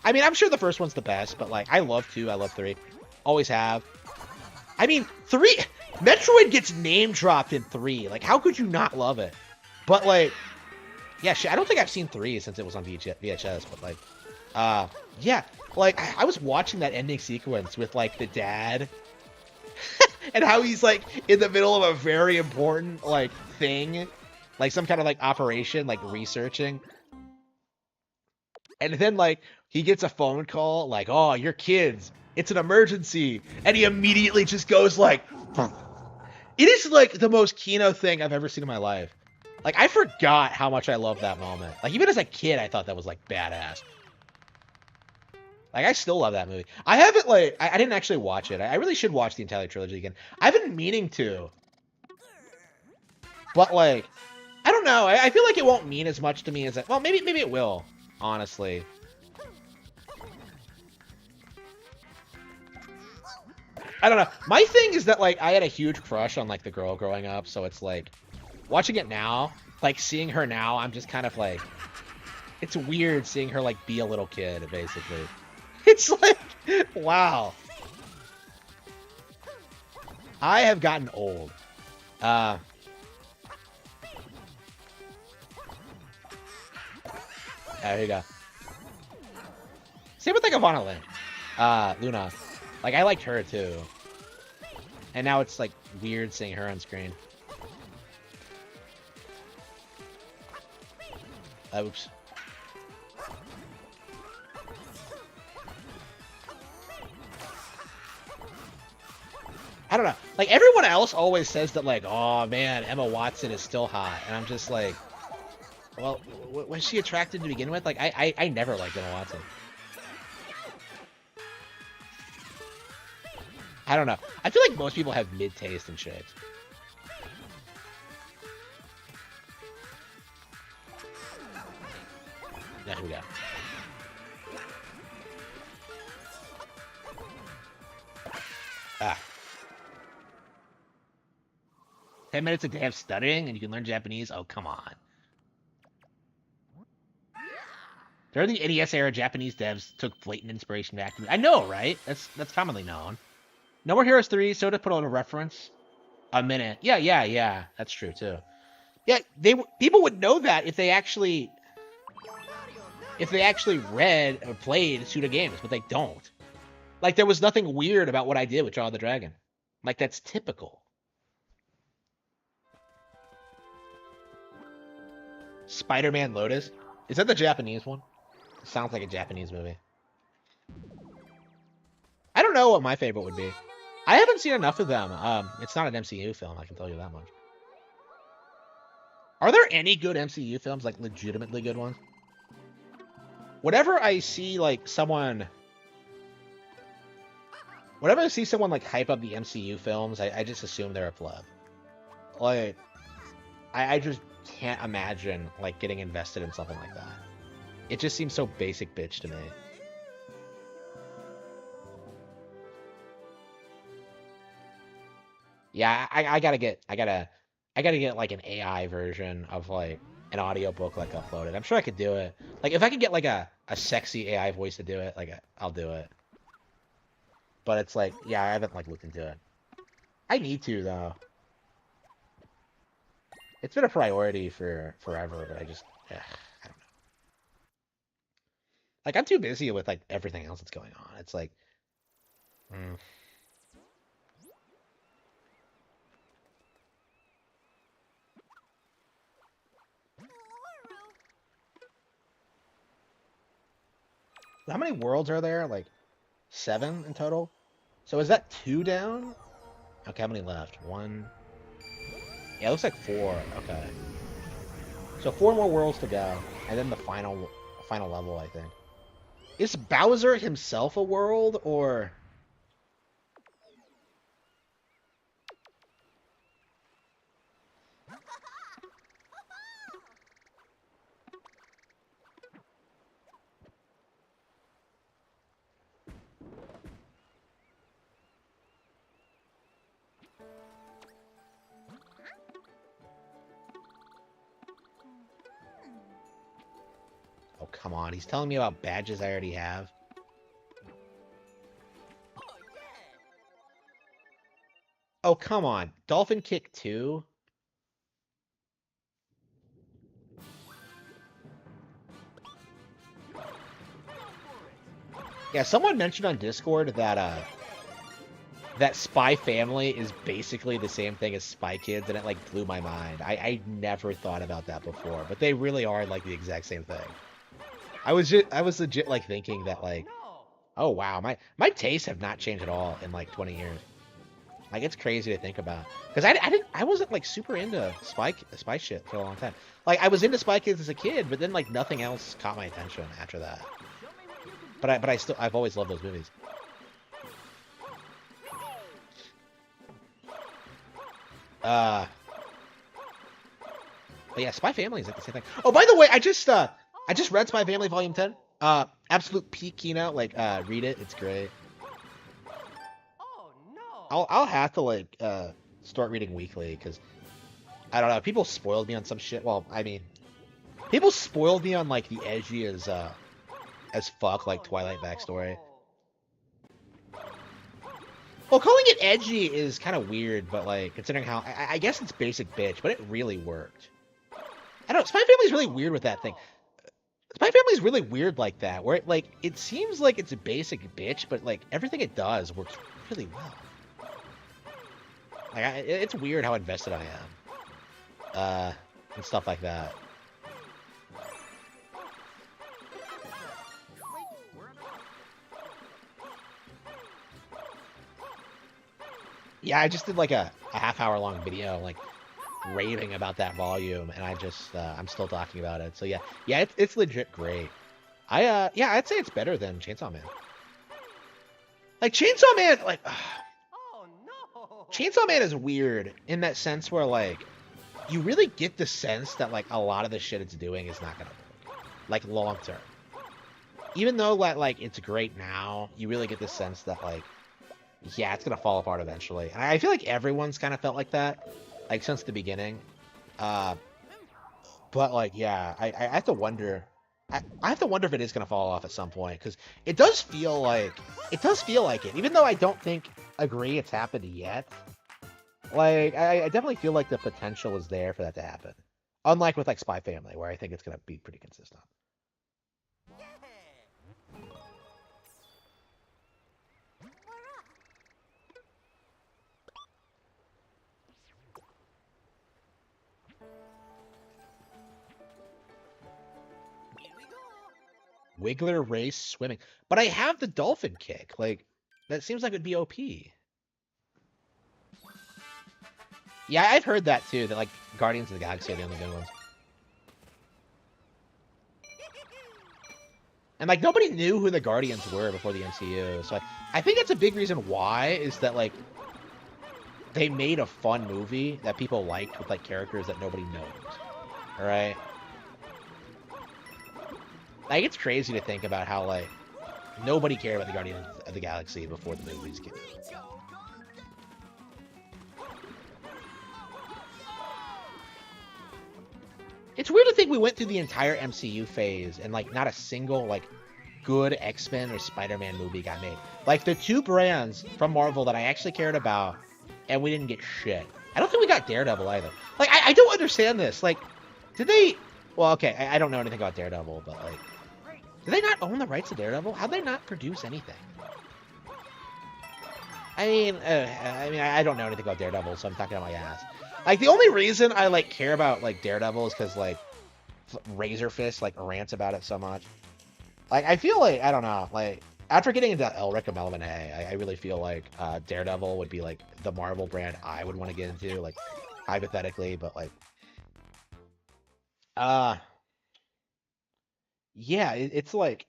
I mean, I'm sure the first one's the best, but like I love 2, I love 3, always have. I mean, 3. Metroid gets name dropped in 3. Like, how could you not love it? But like, yeah, shit. I don't think I've seen 3 since it was on VHS. But like, yeah, like I was watching that ending sequence with like the dad, and how he's like in the middle of a very important like thing, like some kind of like operation, like researching, and then like he gets a phone call, like, oh, your kids, it's an emergency, and he immediately just goes like. It is like the most Kino thing I've ever seen in my life. Like I forgot how much I loved that moment. Like even as a kid, I thought that was like badass. Like I still love that movie. I haven't like I didn't actually watch it. I really should watch the entire trilogy again. I've been meaning to, but like I don't know. I feel like it won't mean as much to me as well. Maybe it will. Honestly. I don't know. My thing is that like I had a huge crush on like the girl growing up, so it's like watching it now, like seeing her now, I'm just kind of like it's weird seeing her like be a little kid, basically. It's like wow. I have gotten old. Uh, here you go. Same with like Ivana Lynn. Luna. Like, I liked her too. And now it's like weird seeing her on screen. Oops. I don't know. Like, everyone else always says that, like, oh man, Emma Watson is still hot. And I'm just like, well, was she attracted to begin with? Like, I never liked Emma Watson. I don't know. I feel like most people have mid taste in chicks. There we go. Ah. 10 minutes of damn studying and you can learn Japanese? Oh, come on. During the NES era, Japanese devs took blatant inspiration back to me. I know, right? That's commonly known. No More Heroes 3, Soda put on a reference. A minute. Yeah. That's true, too. Yeah, people would know that if they actually read or played Suda games, but they don't. Like, there was nothing weird about what I did with Draw the Dragon. Like, that's typical. Spider-Man Lotus? Is that the Japanese one? It sounds like a Japanese movie. I don't know what my favorite would be. I haven't seen enough of them. It's not an MCU film, I can tell you that much. Are there any good MCU films, like legitimately good ones? Whenever I see like someone like hype up the MCU films, I just assume they're a flub. Like, I just can't imagine like getting invested in something like that. It just seems so basic bitch to me. Yeah, I gotta get like an AI version of like an audiobook like uploaded. I'm sure I could do it. Like, if I could get like a sexy AI voice to do it, like I'll do it. But it's like, yeah, I haven't like looked into it. I need to though. It's been a priority for forever, but I don't know. Like, I'm too busy with like everything else that's going on. It's like, how many worlds are there? Like 7 in total? So is that 2 down? Okay, how many left? 1. Yeah, it looks like 4. Okay. So 4 more worlds to go, and then the final level, I think. Is Bowser himself a world, or? Oh, come on. He's telling me about badges I already have. Oh, come on. Dolphin Kick 2? Yeah, someone mentioned on Discord that that Spy Family is basically the same thing as Spy Kids, and it like blew my mind. I never thought about that before, but they really are like the exact same thing. I was legit like thinking that like, oh wow, my tastes have not changed at all in like 20 years. Like, it's crazy to think about, because I wasn't like super into spy shit for a long time. Like, I was into Spy Kids as a kid, but then like nothing else caught my attention after that. But I've always loved those movies. But yeah, Spy Family is like the same thing. Oh, by the way, I just read Spy Family Volume 10. Absolute peak keynote. Like, read it. It's great. Oh no. I'll have to like start reading weekly, because I don't know. People spoiled me on some shit. Well, I mean, people spoiled me on like the edgy as fuck like Twilight backstory. Well, calling it edgy is kind of weird, but like considering how I guess it's basic bitch, but it really worked. I don't know. Spy Family's really weird with that thing. Spy Family's really weird like that, where it seems like it's a basic bitch, but like everything it does works really well. Like it's weird how invested I am, and stuff like that. Yeah, I just did like a half-hour long video, like raving about that volume, and I'm still talking about it. So yeah, it's legit great. Yeah, I'd say it's better than Chainsaw Man. Like Chainsaw Man, like Oh no! Chainsaw Man is weird in that sense where like you really get the sense that like a lot of the shit it's doing is not gonna work, like long term. Even though like it's great now, you really get the sense that like yeah, it's gonna fall apart eventually. And I feel like everyone's kind of felt like that, like since the beginning. But like yeah, I have to wonder. I have to wonder if it is gonna fall off at some point because it does feel like it. Even though I don't agree it's happened yet. Like I definitely feel like the potential is there for that to happen. Unlike with like Spy Family, where I think it's gonna be pretty consistent. Wiggler race swimming, but I have the dolphin kick. Like that seems like it'd be OP. Yeah, I've heard that too. That like Guardians of the Galaxy are the only good ones. And like nobody knew who the Guardians were before the MCU, so I think that's a big reason why is that like they made a fun movie that people liked with like characters that nobody knows. All right. Like it's crazy to think about how like nobody cared about the Guardians of the Galaxy before the movies came out. It's weird to think we went through the entire MCU phase and like not a single like good X-Men or Spider-Man movie got made. Like the two brands from Marvel that I actually cared about, and we didn't get shit. I don't think we got Daredevil either. Like I don't understand this. Like, did they? Well, okay, I don't know anything about Daredevil, but like, did they not own the rights to Daredevil? How'd they not produce anything? I mean, I don't know anything about Daredevil, so I'm talking out my ass. Like the only reason I like care about like Daredevil is because like Razor Fist like rants about it so much. Like I feel like I don't know. Like after getting into Elric and Melvin, I really feel like Daredevil would be like the Marvel brand I would want to get into, like hypothetically, but like, yeah, it's like.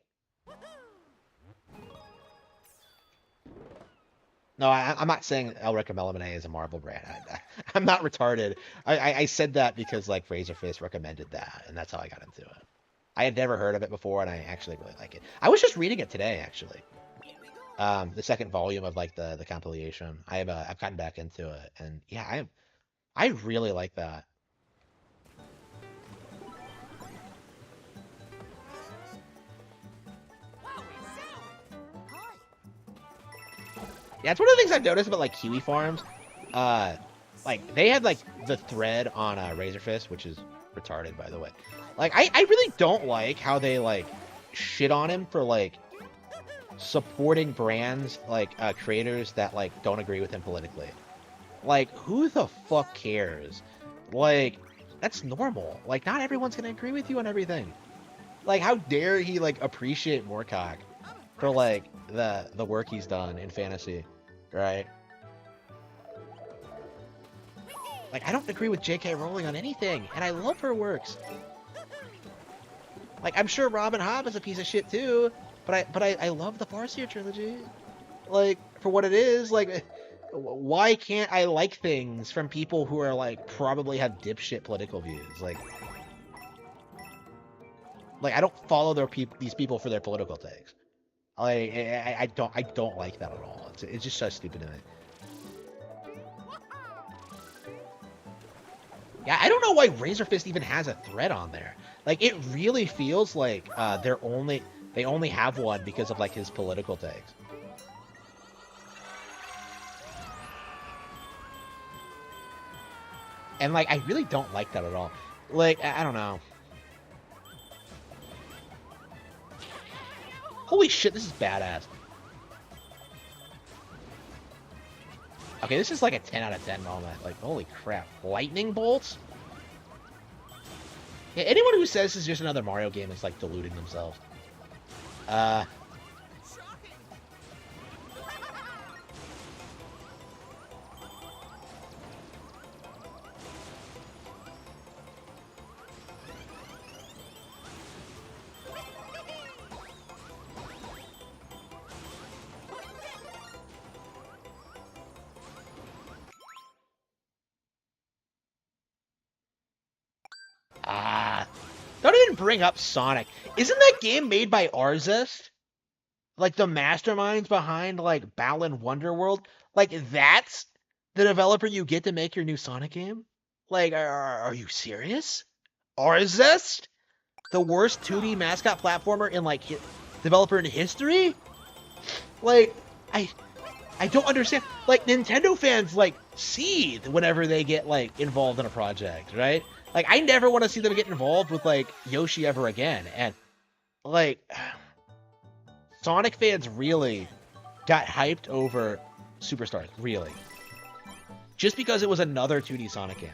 No, I'm not saying Elric and Melvin is a Marvel brand. I'm not retarded. I said that because like Razor Fist recommended that, and that's how I got into it. I had never heard of it before, and I actually really like it. I was just reading it today, actually. The second volume of like the compilation. I've gotten back into it, and yeah, I really like that. Yeah, it's one of the things I've noticed about like Kiwi farms. Like they had like the thread on Razor Fist, which is retarded, by the way. Like I really don't like how they like shit on him for like supporting brands like creators that like don't agree with him politically. Like who the fuck cares? Like that's normal. Like not everyone's gonna agree with you on everything. Like how dare he like appreciate Moorcock for like the work he's done in fantasy, right? Like I don't agree with J.K. Rowling on anything, and I love her works. Like I'm sure Robin Hobb is a piece of shit too, but I love the Farseer trilogy. Like for what it is, like why can't I like things from people who are like probably have dipshit political views? Like I don't follow these people for their political takes. Like I don't like that at all. It's just so stupid to me. Yeah, I don't know why Razor Fist even has a thread on there. Like it really feels like they only have one because of like his political takes. And like I really don't like that at all. Like I don't know. Holy shit, this is badass. Okay, this is like a 10 out of 10 moment. Like, holy crap. Lightning bolts? Yeah, anyone who says this is just another Mario game is like deluding themselves. Shocking. Ah. Don't even bring up Sonic. Isn't that game made by Arzest? Like the masterminds behind like Balan Wonderworld? Like that's the developer you get to make your new Sonic game? Like, are you serious? Arzest? The worst 2D mascot platformer in like developer in history? Like, I don't understand. Like Nintendo fans like seethe whenever they get like involved in a project, right? Like I never want to see them get involved with like Yoshi ever again. And like Sonic fans really got hyped over Superstars, really. Just because it was another 2D Sonic game.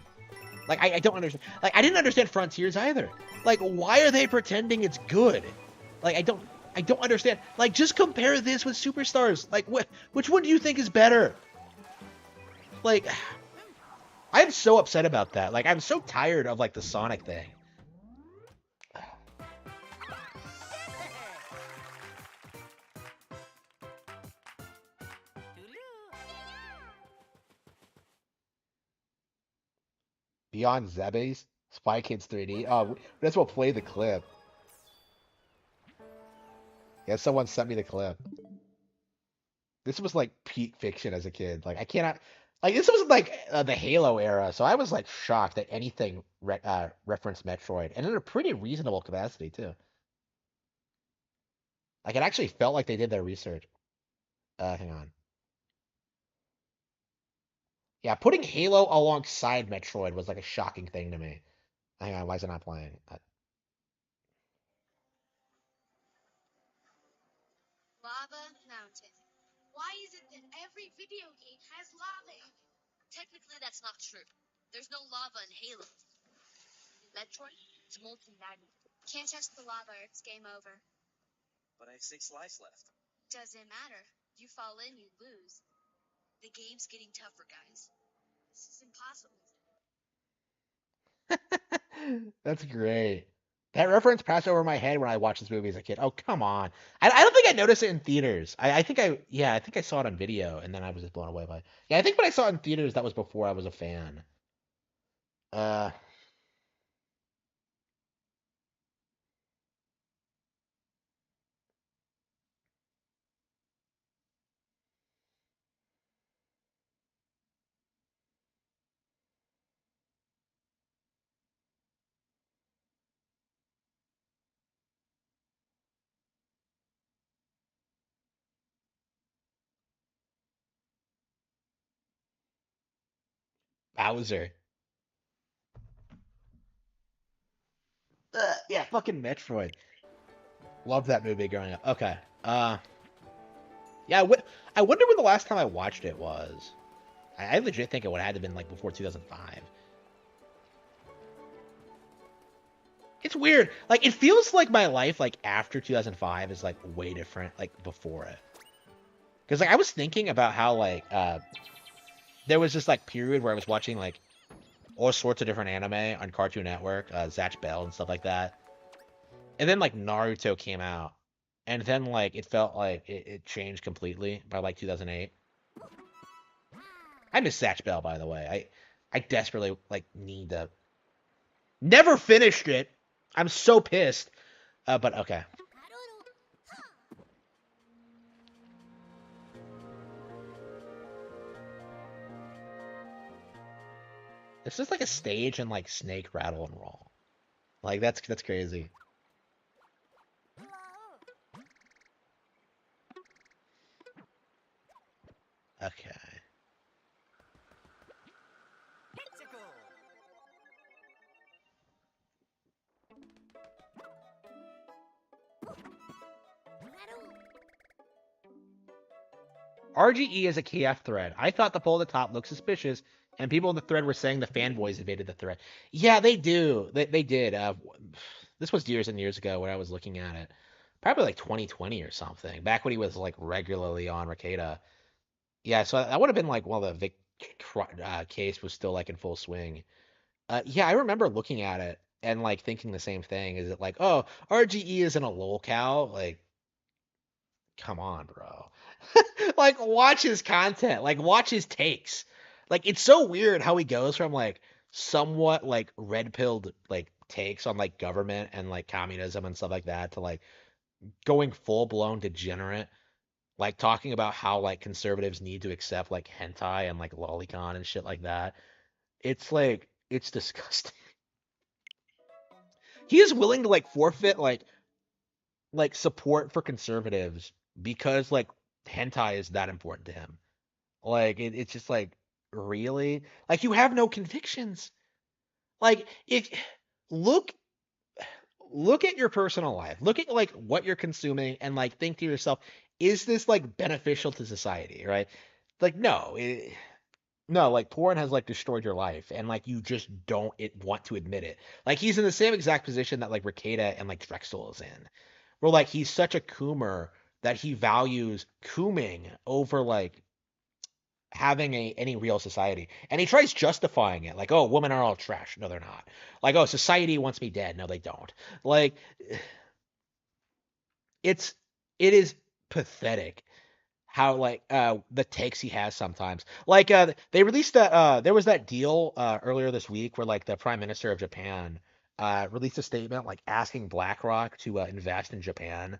Like I don't understand. Like I didn't understand Frontiers either. Like why are they pretending it's good? Like I don't understand. Like just compare this with Superstars. Like which one do you think is better? Like I'm so upset about that. Like I'm so tired of like the Sonic thing. Beyond Zebes, Spy Kids 3D. Oh, that's what play the clip. Yeah, someone sent me the clip. This was like peak fiction as a kid. Like I cannot. Like this was like the Halo era, so I was like shocked that anything referenced Metroid, and in a pretty reasonable capacity too. Like it actually felt like they did their research. Hang on. Yeah, putting Halo alongside Metroid was like a shocking thing to me. Hang on, why is it not playing? Lava Mountain. Why is it that every video game has lava in it? Technically, that's not true. There's no lava in Halo. In Metroid, it's molten magma. Can't touch the lava or it's game over. But I have 6 lives left. Doesn't matter. You fall in, you lose. The game's getting tougher, guys. This is impossible. That's great. That reference passed over my head when I watched this movie as a kid. Oh, come on. I don't think I noticed it in theaters. I think yeah, I think I saw it on video and then I was just blown away by it. Yeah, I think when I saw it in theaters, that was before I was a fan. Uh, Bowser. Yeah, fucking Metroid. Loved that movie growing up. Okay. Yeah, I wonder when the last time I watched it was. I legit think it would have had to been like before 2005. It's weird. Like it feels like my life like after 2005 is like way different like before it. Because like I was thinking about how like there was this like period where I was watching like all sorts of different anime on Cartoon Network, Zatch Bell and stuff like that. And then like Naruto came out, and then like it felt like it changed completely by like 2008. I miss Zatch Bell, by the way. I desperately like need to. Never finished it. I'm so pissed. But okay. This is like a stage in like Snake Rattle and Roll. Like that's crazy. Okay. Pizzical. RGE is a KF thread. I thought the poll at the top looked suspicious, and people in the thread were saying the fanboys invaded the thread. Yeah, they do. They did. This was years and years ago when I was looking at it. Probably like 2020 or something. Back when he was like regularly on Ricada. Yeah, so that would have been like while the Vic case was still like in full swing. Yeah, I remember looking at it and like thinking the same thing. Is it like, oh, RGE isn't a lolcow? Like, come on, bro. Like, watch his content. Like, watch his takes. Like, it's so weird how he goes from like somewhat like red pilled like takes on like government and like communism and stuff like that to like going full blown degenerate, like talking about how like conservatives need to accept like hentai and like lolicon and shit like that. It's like it's disgusting. He is willing to like forfeit like support for conservatives because like hentai is that important to him. Like it's just like really like you have no convictions. Like if look look at your personal life. Look at like what you're consuming and like think to yourself, is this like beneficial to society, right? Like no, no, like porn has like destroyed your life and like you just don't want to admit it. Like he's in the same exact position that like Ricada and like Drexel is in. Where like he's such a coomer that he values cooming over like having any real society. And he tries justifying it, like, oh, women are all trash. No, they're not. Like, oh, society wants me dead. No, they don't. Like, it is pathetic how like the takes he has sometimes. Like they released that there was that deal earlier this week where like the Prime Minister of Japan released a statement like asking BlackRock to invest in Japan,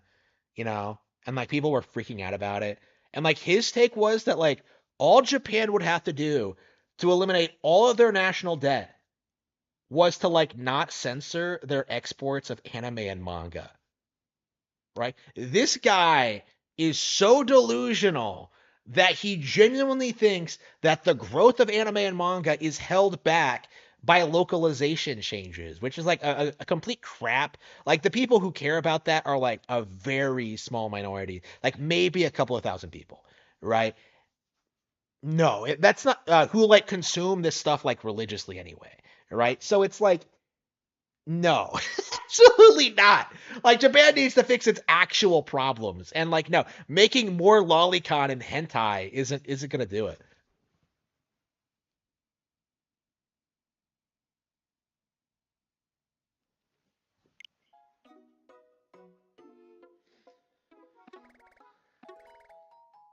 you know, and like people were freaking out about it. And like his take was that like all Japan would have to do to eliminate all of their national debt was to like not censor their exports of anime and manga. Right? This guy is so delusional that he genuinely thinks that the growth of anime and manga is held back by localization changes, which is like a complete crap. Like the people who care about that are like a very small minority, like maybe a couple of thousand people, right? No, that's not who like consume this stuff like religiously anyway, right? So it's like no, absolutely not. Like Japan needs to fix its actual problems, and like no, making more lolicon and hentai isn't gonna do it.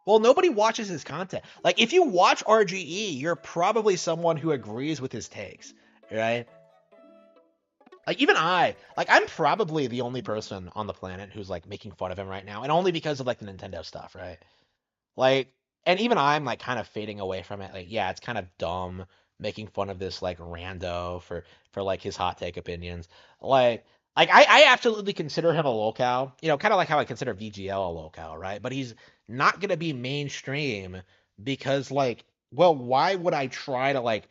Well, nobody watches his content. Like if you watch RGE, you're probably someone who agrees with his takes, right? Like even like I'm probably the only person on the planet who's like making fun of him right now, and only because of like the Nintendo stuff, right? Like, and even I'm like kind of fading away from it. Like, yeah, it's kind of dumb making fun of this like rando for like his hot take opinions. Like I absolutely consider him a lolcow, you know, kind of like how I consider VGL a lolcow, right? But he's not gonna be mainstream because like, well, why would I try to like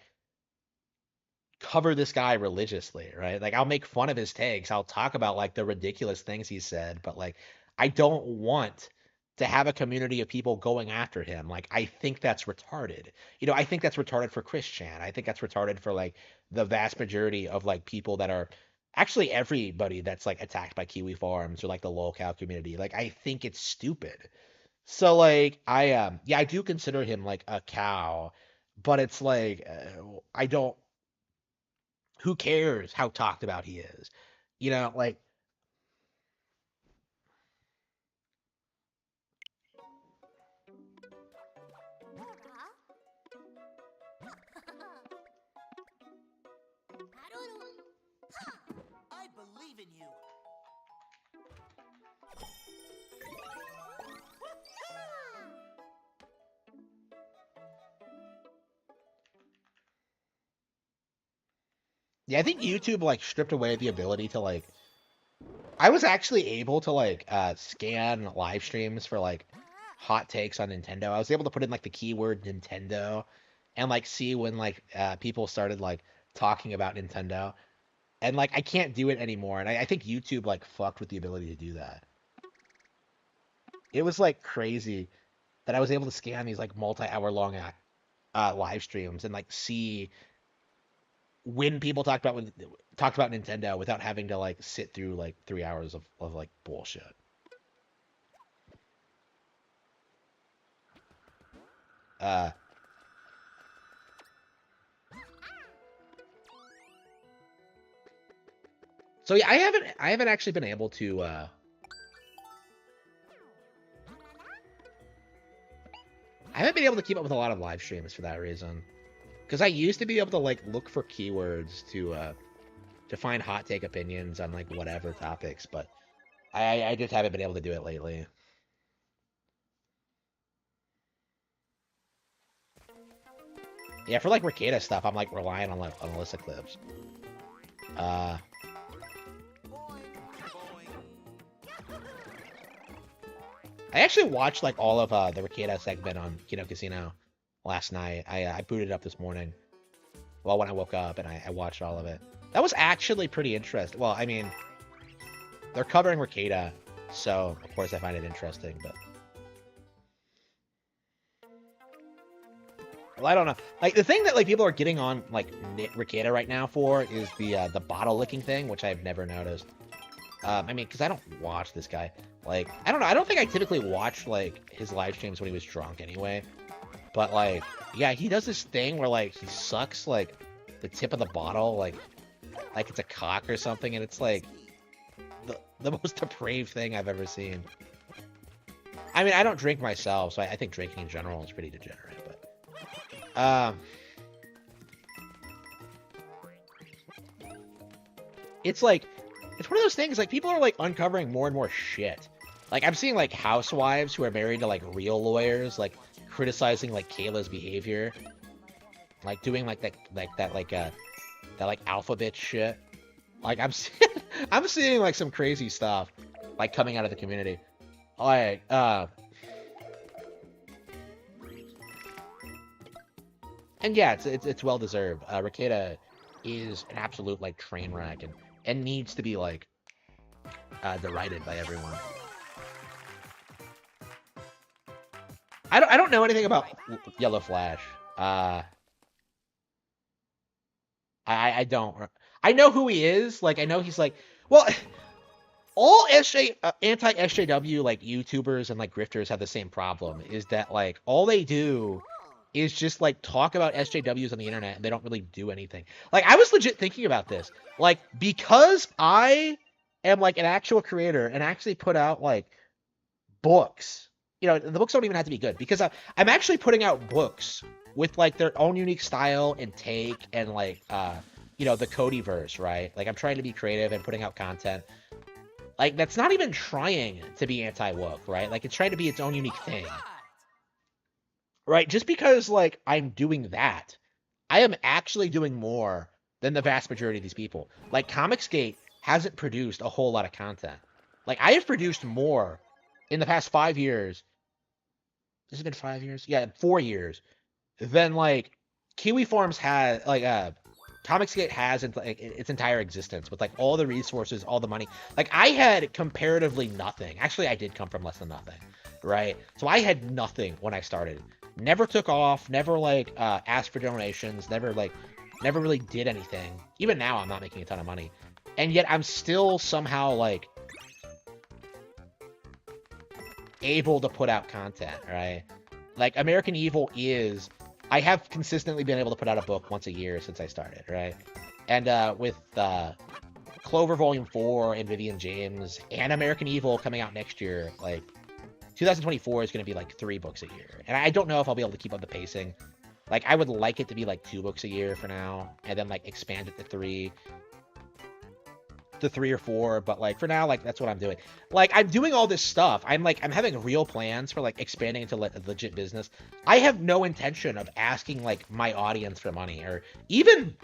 cover this guy religiously, right? Like I'll make fun of his takes. I'll talk about like the ridiculous things he said, but like I don't want to have a community of people going after him. Like I think that's retarded. You know, I think that's retarded for Christian. I think that's retarded for like the vast majority of like people that are actually everybody that's like attacked by Kiwi Farms or like the lolcow community. Like I think it's stupid. So like I do consider him like a cow, but it's like I don't who cares how talked about he is? You know, like I believe in you. yeah, I think YouTube like stripped away the ability to like I was actually able to like scan live streams for like hot takes on Nintendo. I was able to put in like the keyword Nintendo and like see when like people started like talking about Nintendo. And like I can't do it anymore. And I think YouTube like fucked with the ability to do that. It was like crazy. that I was able to scan these like multi-hour long live streams and like see when people talked about Nintendo without having to like sit through like 3 hours of like bullshit. So yeah, I haven't actually been able to I haven't been able to keep up with a lot of live streams for that reason. Because I used to be able to like look for keywords to find hot take opinions on like whatever topics, but I just haven't been able to do it lately. Yeah, for like Ricada stuff, I'm like relying on like on Alyssa clips. I actually watched like all of the Ricada segment on Kino Casino last night. I booted it up this morning. Well, when I woke up and I watched all of it. That was actually pretty interesting. Well, I mean, they're covering Ricada, so of course I find it interesting, but well, I don't know. Like the thing that like people are getting on like Ricada right now for is the bottle licking thing, which I've never noticed. I mean, because I don't watch this guy. Like, I don't know. I don't think I typically watch like his live streams when he was drunk anyway. But like, yeah, he does this thing where like he sucks like the tip of the bottle like it's a cock or something, and it's like the most depraved thing I've ever seen. I mean, I don't drink myself, so I think drinking in general is pretty degenerate. But it's like it's one of those things. Like people are like uncovering more and more shit. Like I'm seeing like housewives who are married to like real lawyers, like criticizing like Kayla's behavior, like doing like that alphabet shit. Like I'm I'm seeing like some crazy stuff like coming out of the community. All right, and yeah, it's well deserved. Ricada is an absolute like train wreck and needs to be like derided by everyone. I don't know anything about Yellow Flash. I don't. I know who he is. Like I know he's like, well, all anti-SJW like YouTubers and like grifters have the same problem. Is that like all they do is just like talk about SJWs on the internet and they don't really do anything. Like I was legit thinking about this. Like because I am like an actual creator and actually put out like books. You know, the books don't even have to be good because I'm actually putting out books with like their own unique style and take and like you know, the Codyverse, right? Like I'm trying to be creative and putting out content. Like that's not even trying to be anti-woke, right? Like it's trying to be its own unique thing. Right? Just because like I'm doing that, I am actually doing more than the vast majority of these people. Like Comicsgate hasn't produced a whole lot of content. Like I have produced more in the past 5 years. Has it been 5 years? Yeah, 4 years. Than like Kiwi Farms had like Comicsgate has in like its entire existence with like all the resources, all the money. Like I had comparatively nothing. Actually, I did come from less than nothing, right? So I had nothing when I started. Never took off. Never like asked for donations. Never really did anything. Even now, I'm not making a ton of money, and yet I'm still somehow like able to put out content, right? Like American Evil is, I have consistently been able to put out a book once a year since I started, right? And with Clover Volume 4 and Vivian James and American Evil coming out next year, like 2024 is going to be like 3 books a year. And I don't know if I'll be able to keep up the pacing. Like I would like it to be like 2 books a year for now and then like expand it to 3 or 4, but like for now, like that's what I'm doing. Like I'm doing all this stuff. I'm having real plans for like expanding into legit business. I have no intention of asking like my audience for money or even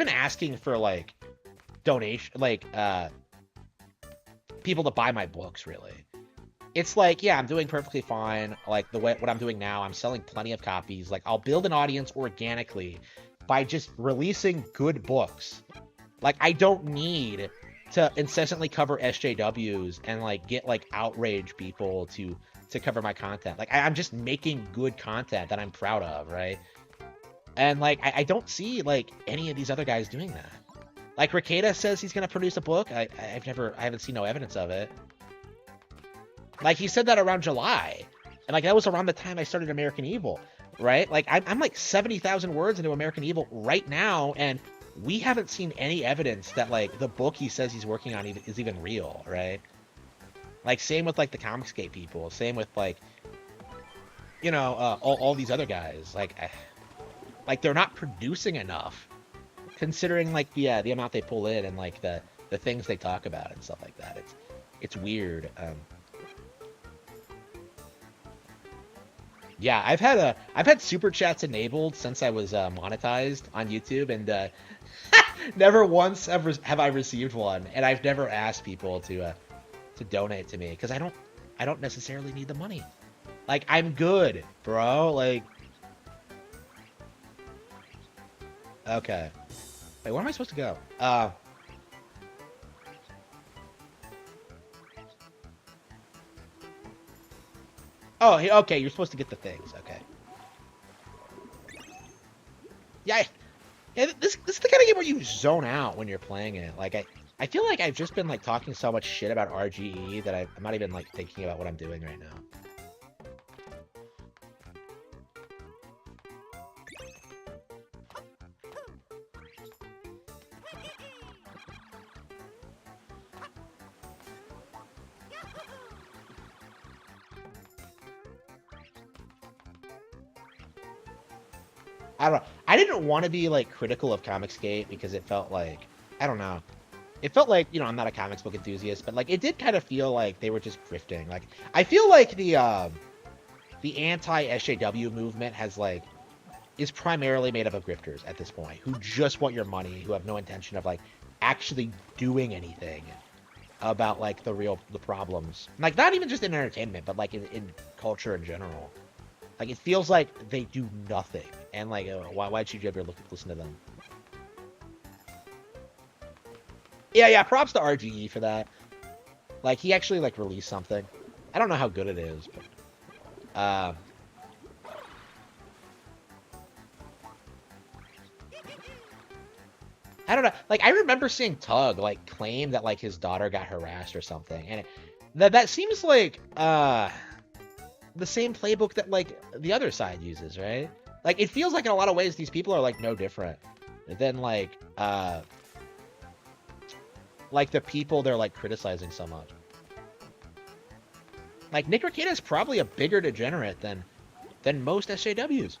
asking for like donation, like people to buy my books. Really, it's like, yeah, I'm doing perfectly fine. Like what I'm doing now, I'm selling plenty of copies. Like I'll build an audience organically by just releasing good books. Like I don't need to incessantly cover SJWs and like get like outraged people to to cover my content. Like I'm just making good content that I'm proud of, right? And like I don't see like any of these other guys doing that. Like Ricada says he's gonna produce a book. I haven't seen no evidence of it. Like he said that around July, and like that was around the time I started American Evil, right? Like I'm like 70,000 words into American Evil right now, and we haven't seen any evidence that like the book he says he's working on is even real, right? Like same with like the Comicsgate people, same with like, you know, all these other guys. Like they're not producing enough, considering like the amount they pull in and like the things they talk about and stuff like that. It's weird. Yeah, I've had super chats enabled since I was monetized on YouTube, and never once have I received one, and I've never asked people to donate to me because I don't necessarily need the money. Like I'm good, bro. Like okay. Wait, where am I supposed to go? Oh, okay. You're supposed to get the things. Okay. Yeah. Yeah. This is the kind of game where you zone out when you're playing it. Like I feel like I've just been like talking so much shit about RGE that I'm not even like thinking about what I'm doing right now. I don't know. I didn't want to be like critical of Comicsgate because it felt like, I don't know. It felt like, you know, I'm not a comics book enthusiast, but like it did kind of feel like they were just grifting. Like I feel like the anti-SJW movement is primarily made up of grifters at this point, who just want your money, who have no intention of like actually doing anything about like the problems. Like not even just in entertainment, but like in culture in general. Like it feels like they do nothing, and like why should you ever listen to them? Yeah. Props to RGE for that. Like he actually like released something. I don't know how good it is, but I don't know. Like I remember seeing Tug like claim that like his daughter got harassed or something, and that seems like the same playbook that like the other side uses, right? Like it feels like in a lot of ways these people are like no different than like the people they're like criticizing so much. Like Nick Rekieta is probably a bigger degenerate than most SJWs.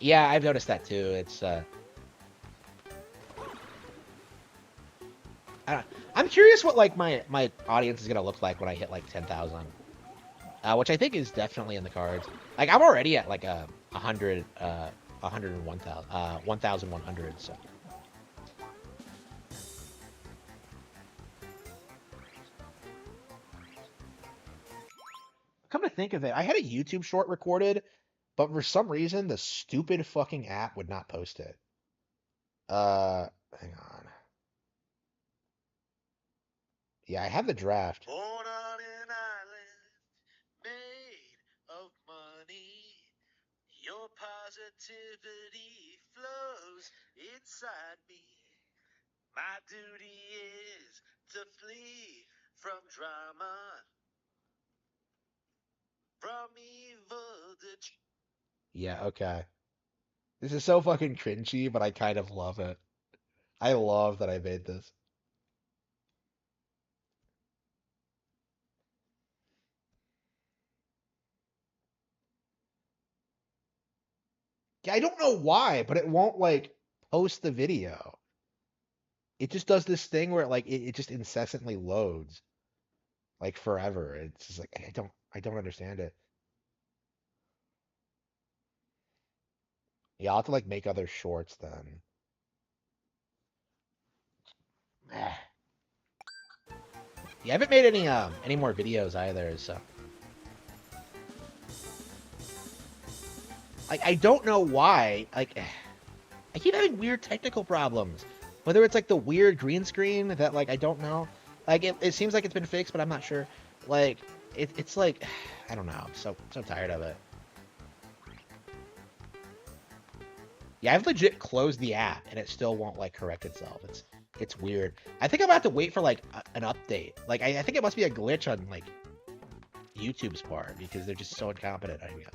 Yeah, I've noticed that too. It's I'm curious what like my audience is gonna look like when I hit like 10,000, which I think is definitely in the cards. Like I'm already at like 101,100. So come to think of it, I had a YouTube short recorded, but for some reason the stupid fucking app would not post it. Hang on. Yeah, I have the draft. Born on an island made of money. Your positivity flows inside me. My duty is to flee from drama, from evil to Yeah, okay. This is so fucking cringy, but I kind of love it. I love that I made this. Yeah, I don't know why, but it won't like post the video. It just does this thing where like it just incessantly loads like forever. It's just like I don't understand it. Yeah, I'll have to like make other shorts then. Yeah, I haven't made any more videos either, so like I don't know why. Like I keep having weird technical problems. Whether it's like the weird green screen that like I don't know. Like it seems like it's been fixed, but I'm not sure. Like it's like I don't know. I'm so tired of it. Yeah, I've legit closed the app and it still won't like correct itself. It's weird. I think I'm about to wait for like an update. Like I think it must be a glitch on like YouTube's part because they're just so incompetent, I guess.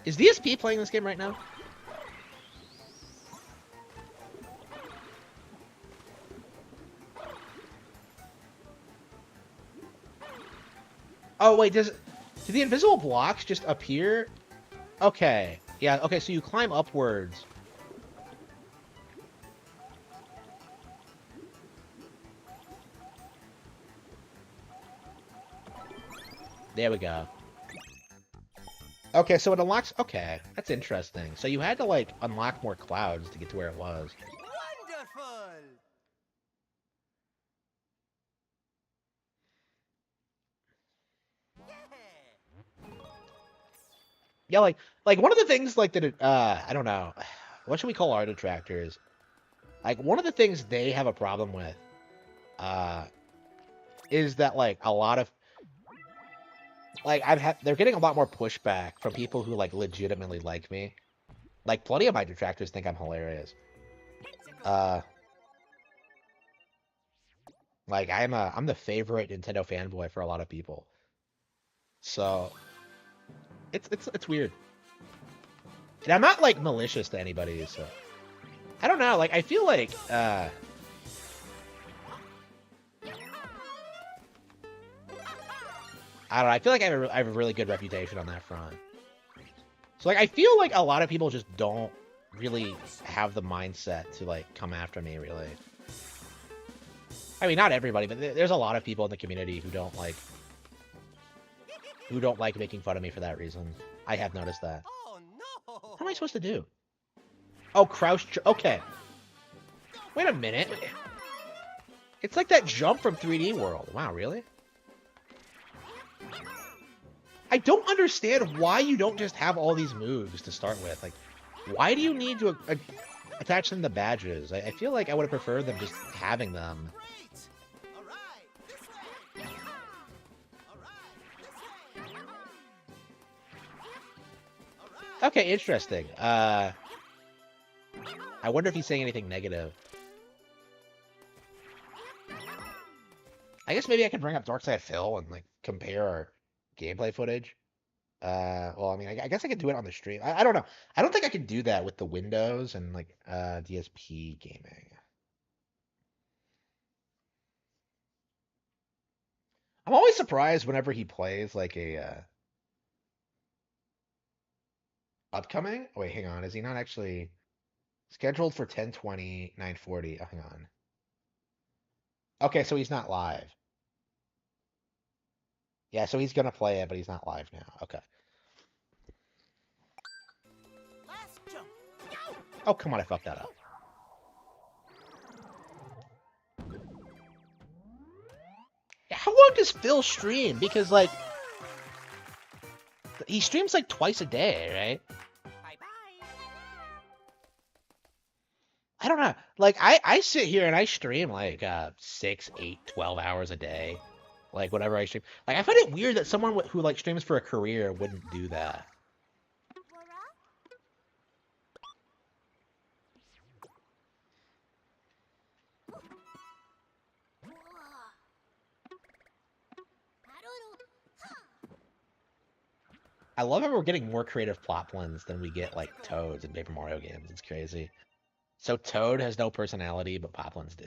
Is DSP playing this game right now? Oh wait, do the invisible blocks just appear? Okay. Yeah, okay, so you climb upwards. There we go. Okay, so it unlocks... Okay, that's interesting. So you had to, like, unlock more clouds to get to where it was. Wonderful! Yeah, like one of the things, like, that it, I don't know. What should we call our detractors? Like, one of the things they have a problem with, is that, like, a lot of... Like, they're getting a lot more pushback from people who, like, legitimately like me. Like, plenty of my detractors think I'm hilarious. Like, I'm the favorite Nintendo fanboy for a lot of people. So, it's weird. And I'm not, like, malicious to anybody, so... I don't know, like, I feel like, I don't know, I feel like I have a really good reputation on that front. So, like, I feel like a lot of people just don't really have the mindset to, like, come after me, really. I mean, not everybody, but there's a lot of people in the community who don't like making fun of me for that reason. I have noticed that. Oh no! What am I supposed to do? Oh, crouch. Okay. Wait a minute. It's like that jump from 3D World. Wow, really? I don't understand why you don't just have all these moves to start with. Like, why do you need to attach them to badges? I feel like I would have preferred them just having them. Great! Alright, this way! Alright, this way! Alright! Okay, interesting. I wonder if he's saying anything negative. I guess maybe I can bring up Darkside Phil and, like, compare our gameplay footage. Well, I mean, I guess I could do it on the stream. I don't know. I don't think I could do that with the Windows and, like, DSP gaming. I'm always surprised whenever he plays, like, a, upcoming? Oh, wait, hang on. Is he not actually scheduled for 10:20, 9:40? Oh, hang on. Okay, so he's not live. Yeah, so he's gonna play it, but he's not live now. Okay. Last jump! Oh, come on, I fucked that up. Yeah, how long does Phil stream? Because, like, he streams, like, twice a day, right? Bye-bye! I don't know. Like, I sit here and I stream, like, 6, 8, 12 hours a day. Like, whenever I stream. Like, I find it weird that someone who, like, streams for a career wouldn't do that. I love how we're getting more creative plot plans than we get, like, Toads in Paper Mario games. It's crazy. So Toad has no personality, but Poplins do.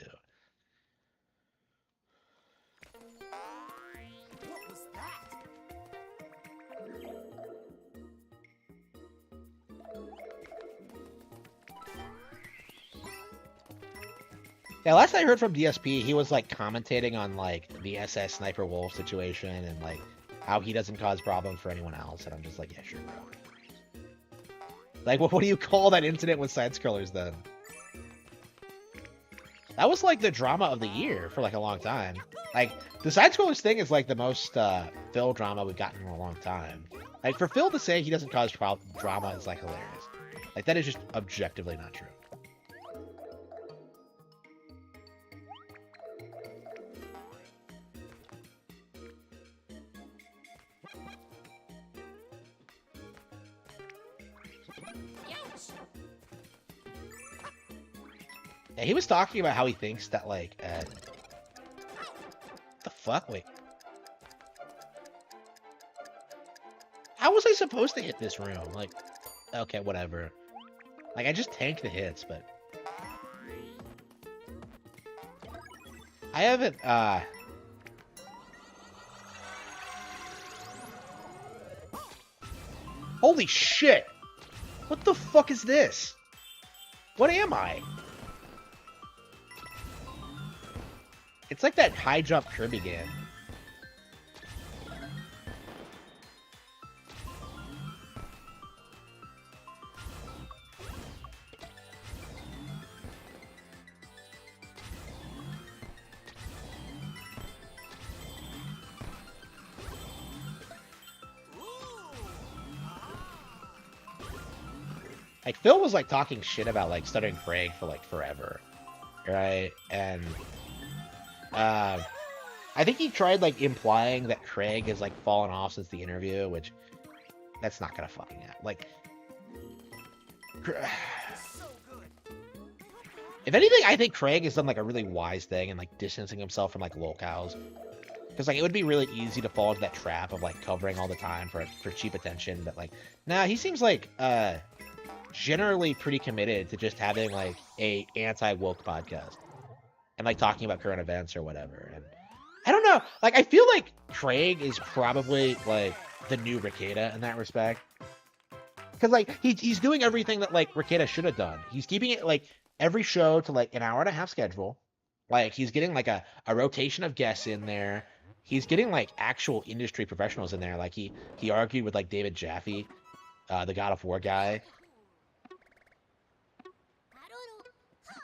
What was that? Yeah, last I heard from DSP, he was, like, commentating on, like, the SS Sniper Wolf situation and, like, how he doesn't cause problems for anyone else. And I'm just like, yeah, sure, bro. Like, what do you call that incident with side-scrollers, then? That was like the drama of the year for like a long time. Like the side scrollers thing is like the most Phil drama we've gotten in a long time. Like for Phil to say he doesn't cause drama is like hilarious. Like that is just objectively not true. Yeah, he was talking about how he thinks that like the fuck? Wait. How was I supposed to hit this room? Like, okay, whatever. Like I just tanked the hits, but I haven't Holy shit! What the fuck is this? What am I? It's like that high jump Kirby game. Like Phil was like talking shit about like stuttering Craig for like forever, right? And I think he tried like implying that Craig has like fallen off since the interview, which that's not gonna fucking happen. Like, if anything, I think Craig has done like a really wise thing and like distancing himself from like locals, because like it would be really easy to fall into that trap of like covering all the time for cheap attention. But like, nah, he seems like generally pretty committed to just having like a anti-woke podcast and like talking about current events or whatever. And I don't know, like I feel like Craig is probably like the new Rikeda in that respect, because like he's doing everything that like Rikeda should have done. He's keeping it like every show to like an hour and a half schedule. Like he's getting like a rotation of guests in there. He's getting like actual industry professionals in there. Like he argued with like David Jaffe, the God of War guy.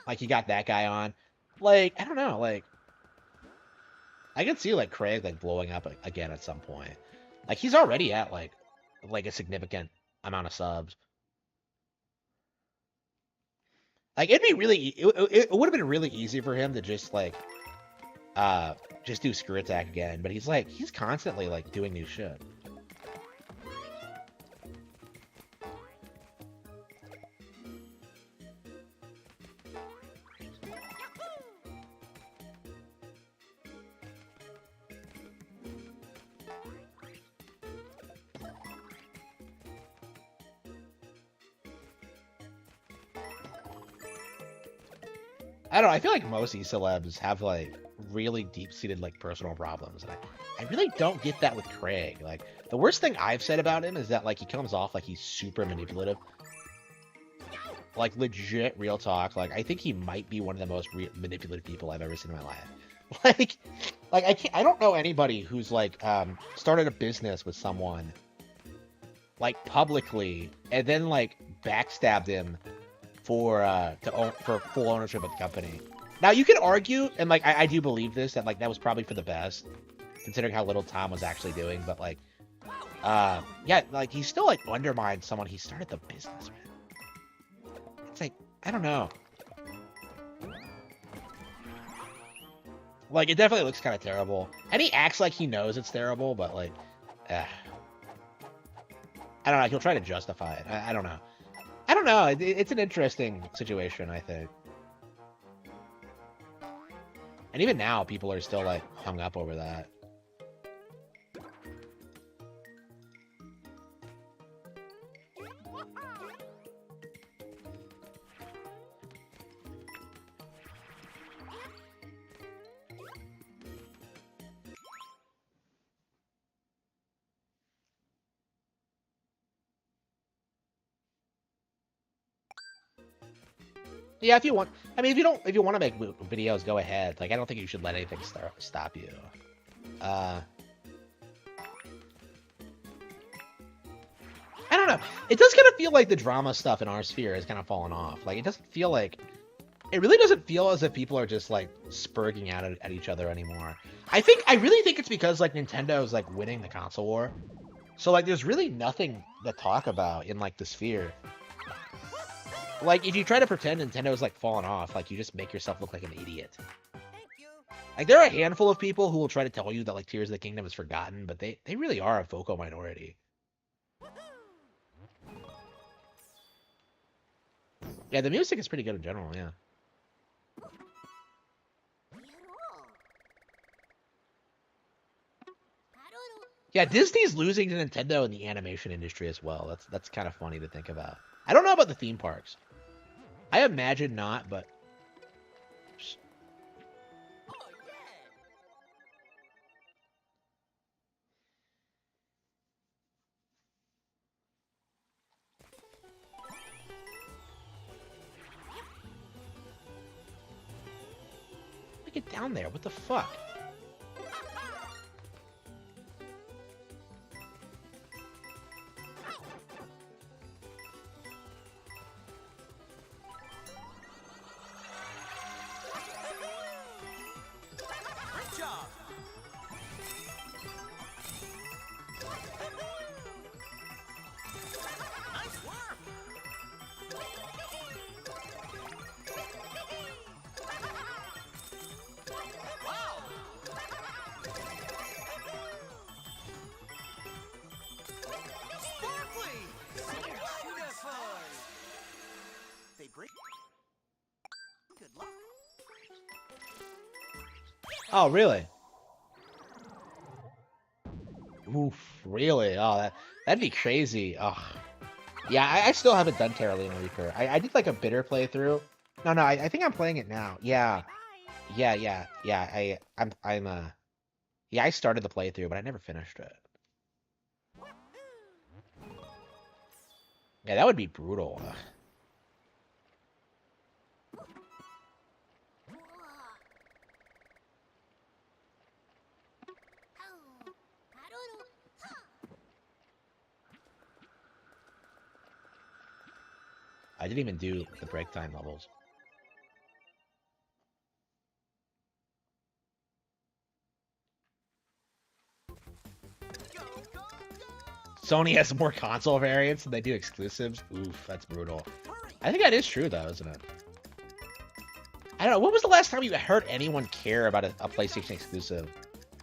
Like he got that guy on. Like I don't know, like I could see like Craig like blowing up again at some point. Like he's already at like a significant amount of subs. Like it'd be really it would have been really easy for him to just like just do Screw Attack again, but he's constantly like doing new shit. I don't know, I feel like most celebs have like really deep-seated like personal problems, and I really don't get that with Craig. Like the worst thing I've said about him is that like he comes off like he's super manipulative. Like legit real talk, like I think he might be one of the most manipulative people I've ever seen in my life. Like I don't know anybody who's like started a business with someone like publicly and then like backstabbed him for full ownership of the company. Now you can argue, and like I do believe this, that like that was probably for the best, considering how little Tom was actually doing. But like, yeah, like he still like undermined someone he started the business with. It's like I don't know. Like it definitely looks kind of terrible, and he acts like he knows it's terrible, but like, I don't know. He'll try to justify it. I don't know. I don't know. It's an interesting situation, I think. And even now, people are still, like, hung up over that. Yeah, if you want, I mean, if you want to make videos, go ahead. Like, I don't think you should let anything stop you. I don't know. It does kind of feel like the drama stuff in our sphere has kind of fallen off. Like, it doesn't feel like it really doesn't feel as if people are just like spurging out at each other anymore. I really think it's because like Nintendo is like winning the console war. So like there's really nothing to talk about in like the sphere. Like if you try to pretend Nintendo's like falling off, like you just make yourself look like an idiot. Thank you. Like there are a handful of people who will try to tell you that like Tears of the Kingdom is forgotten, but they really are a vocal minority. Yeah, the music is pretty good in general, yeah. Yeah, Disney's losing to Nintendo in the animation industry as well. That's kind of funny to think about. I don't know about the theme parks. I imagine not, but Oh yeah. get down there. What the fuck? Great job. Nice work. Wow. Sparkly. Beautiful. They break. Good luck. Oh, really? Oof, really? Oh, that'd be crazy. Oh, yeah. I still haven't done Terra Luna Reaper. I did like a bitter playthrough. No, I think I'm playing it now. Yeah, yeah. Yeah, I started the playthrough, but I never finished it. Yeah, that would be brutal. Ugh. I didn't even do the break time levels. Sony has more console variants than they do exclusives. Oof, that's brutal. I think that is true, though, isn't it? I don't know. When was the last time you heard anyone care about a PlayStation exclusive?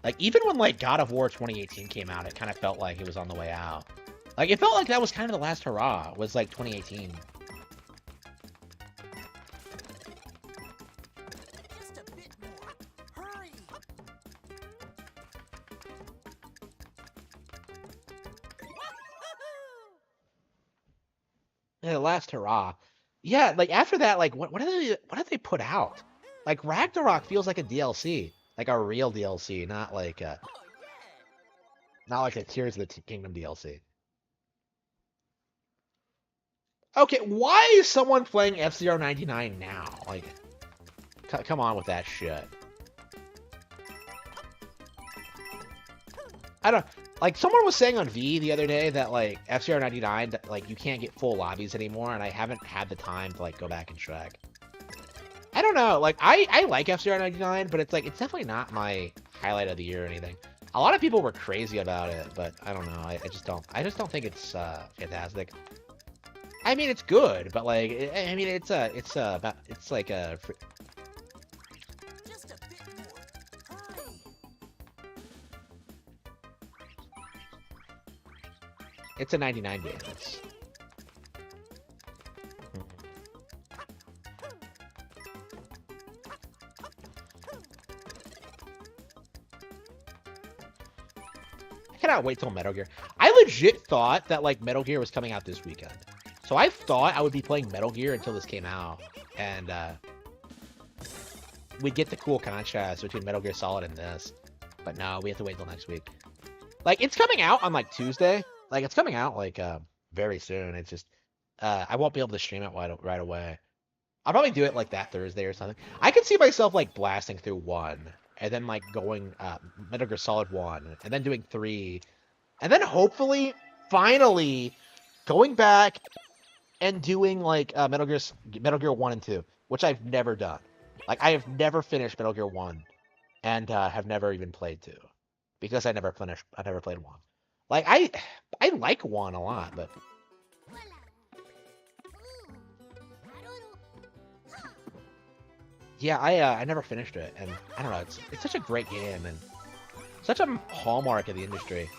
Like, even when, like, God of War 2018 came out, it kind of felt like it was on the way out. Like, it felt like that was kind of the last hurrah, was, like, 2018. Just a bit more. Hurry. Yeah, the last hurrah. Yeah, like, after that, like, what did they put out? Like, Ragnarok feels like a DLC. Like, a real DLC, not like a... Oh yeah. Not like a Tears of the Kingdom DLC. Okay, why is someone playing F-Zero 99 now? Like, come on with that shit. I don't... Like, someone was saying on V the other day that, like, F-Zero 99, that, like, you can't get full lobbies anymore, and I haven't had the time to, like, go back and check. I don't know. Like, I like F-Zero 99, but it's, like, it's definitely not my highlight of the year or anything. A lot of people were crazy about it, but I don't know. I just don't think it's fantastic. I mean, it's good, but like, I mean, it's like a. Just a bit more. Hurry. It's a 99 game. It's. I cannot wait till Metal Gear. I legit thought that like Metal Gear was coming out this weekend. So I thought I would be playing Metal Gear until this came out, and we'd get the cool contrast between Metal Gear Solid and this. But no, we have to wait till next week. Like, it's coming out on like Tuesday. Like, it's coming out like very soon. It's just I won't be able to stream it right away. I'll probably do it like that Thursday or something. I could see myself like blasting through 1, and then like going Metal Gear Solid 1, and then doing 3, and then hopefully, finally, going back and doing like Metal Gear 1 and 2, which I've never done. Like I have never finished Metal Gear 1 and have never even played 2 because I never played 1. Like I like 1 a lot, but yeah, I never finished it, and I don't know, it's such a great game and such a hallmark of the industry.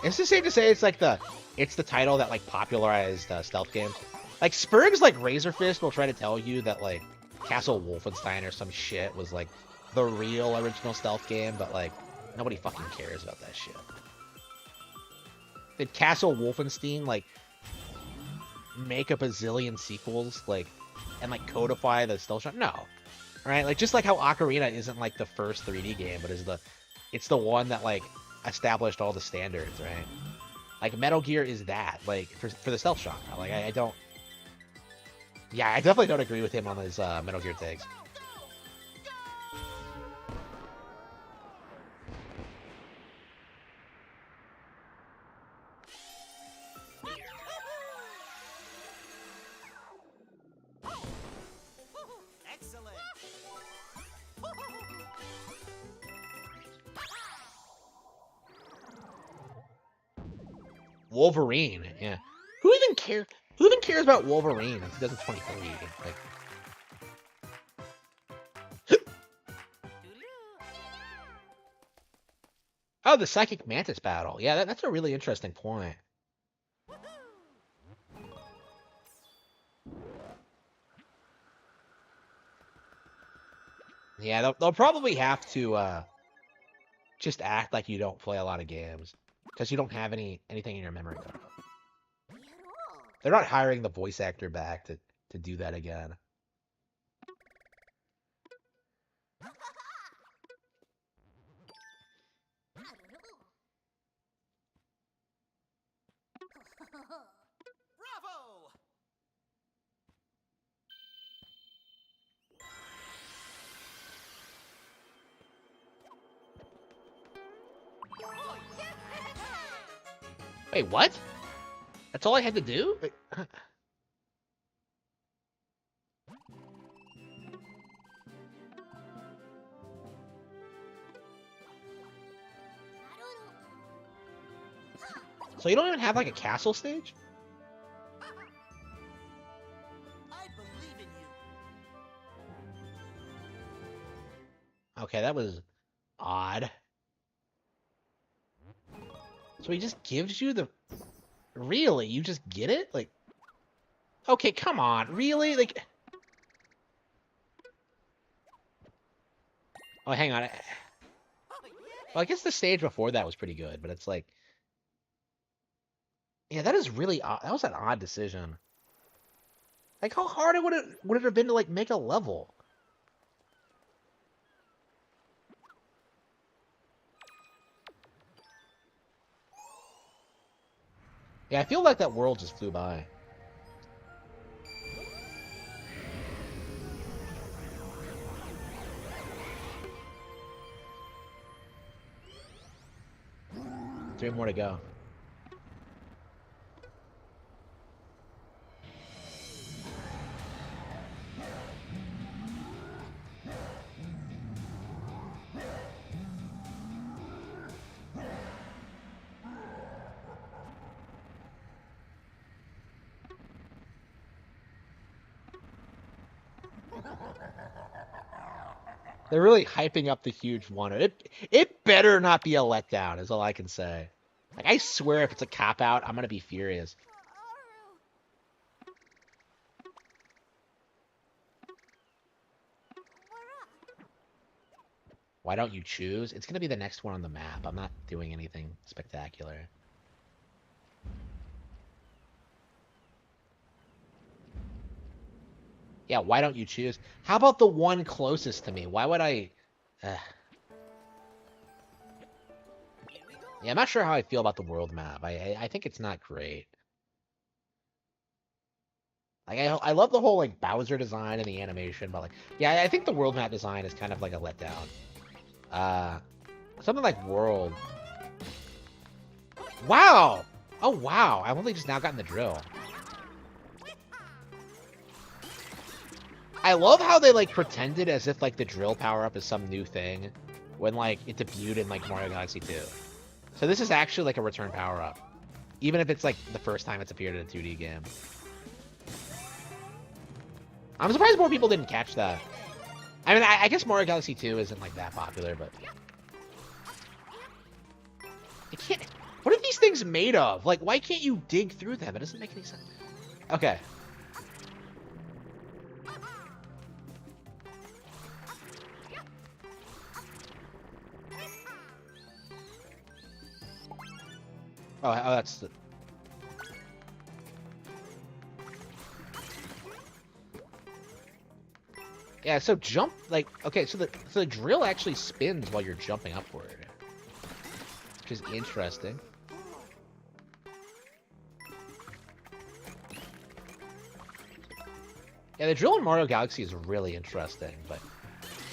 Is it safe to say it's like it's the title that like popularized stealth games? Like Spurg's like Razor Fist will try to tell you that like Castle Wolfenstein or some shit was like the real original stealth game, but like nobody fucking cares about that shit. Did Castle Wolfenstein like make a bazillion sequels like and like codify the stealth genre? No. Right? Like just like how Ocarina isn't like the first 3D game, but it's the one that like established all the standards, right? Like Metal Gear is that, like for the stealth genre. Like I don't. Yeah, I definitely don't agree with him on his Metal Gear takes. Excellent. Wolverine, yeah. Who even cares? Who even cares about Wolverine in 2023? Like, oh, the Psychic Mantis battle. Yeah, that's a really interesting point. Yeah, they'll probably have to just act like you don't play a lot of games because you don't have anything in your memory card. They're not hiring the voice actor back to do that again. Bravo! Oh, yeah! Wait, what? That's all I had to do? Wait, so you don't even have like a castle stage? I believe in you. Okay, that was odd. So he just gives you the... Really? You just get it? Like... Okay, come on. Really? Like... Oh, hang on. Oh, yeah! Well, I guess the stage before that was pretty good, but it's like... Yeah, that is really odd. That was an odd decision. Like, how hard would it have been to, like, make a level? Yeah, I feel like that world just flew by. Three more to go. They're really hyping up the huge one. It better not be a letdown, is all I can say. Like, I swear if it's a cop-out, I'm gonna be furious. Why don't you choose? It's gonna be the next one on the map. I'm not doing anything spectacular. Yeah, why don't you choose? How about the one closest to me? Why would I... Yeah, I'm not sure how I feel about the world map. I think it's not great. Like, I love the whole, like, Bowser design and the animation, but, like... Yeah, I think the world map design is kind of like a letdown. Something like World Wow! Oh, wow. I've only just now gotten the drill. I love how they, like, pretended as if, like, the drill power-up is some new thing when, like, it debuted in, like, Mario Galaxy 2. So this is actually, like, a return power-up. Even if it's, like, the first time it's appeared in a 2D game. I'm surprised more people didn't catch that. I mean, I guess Mario Galaxy 2 isn't, like, that popular, but... I can't... What are these things made of? Like, why can't you dig through them? It doesn't make any sense. Okay. Oh, that's the... Yeah, so jump, like, okay, so the drill actually spins while you're jumping upward. Which is interesting. Yeah, the drill in Mario Galaxy is really interesting, but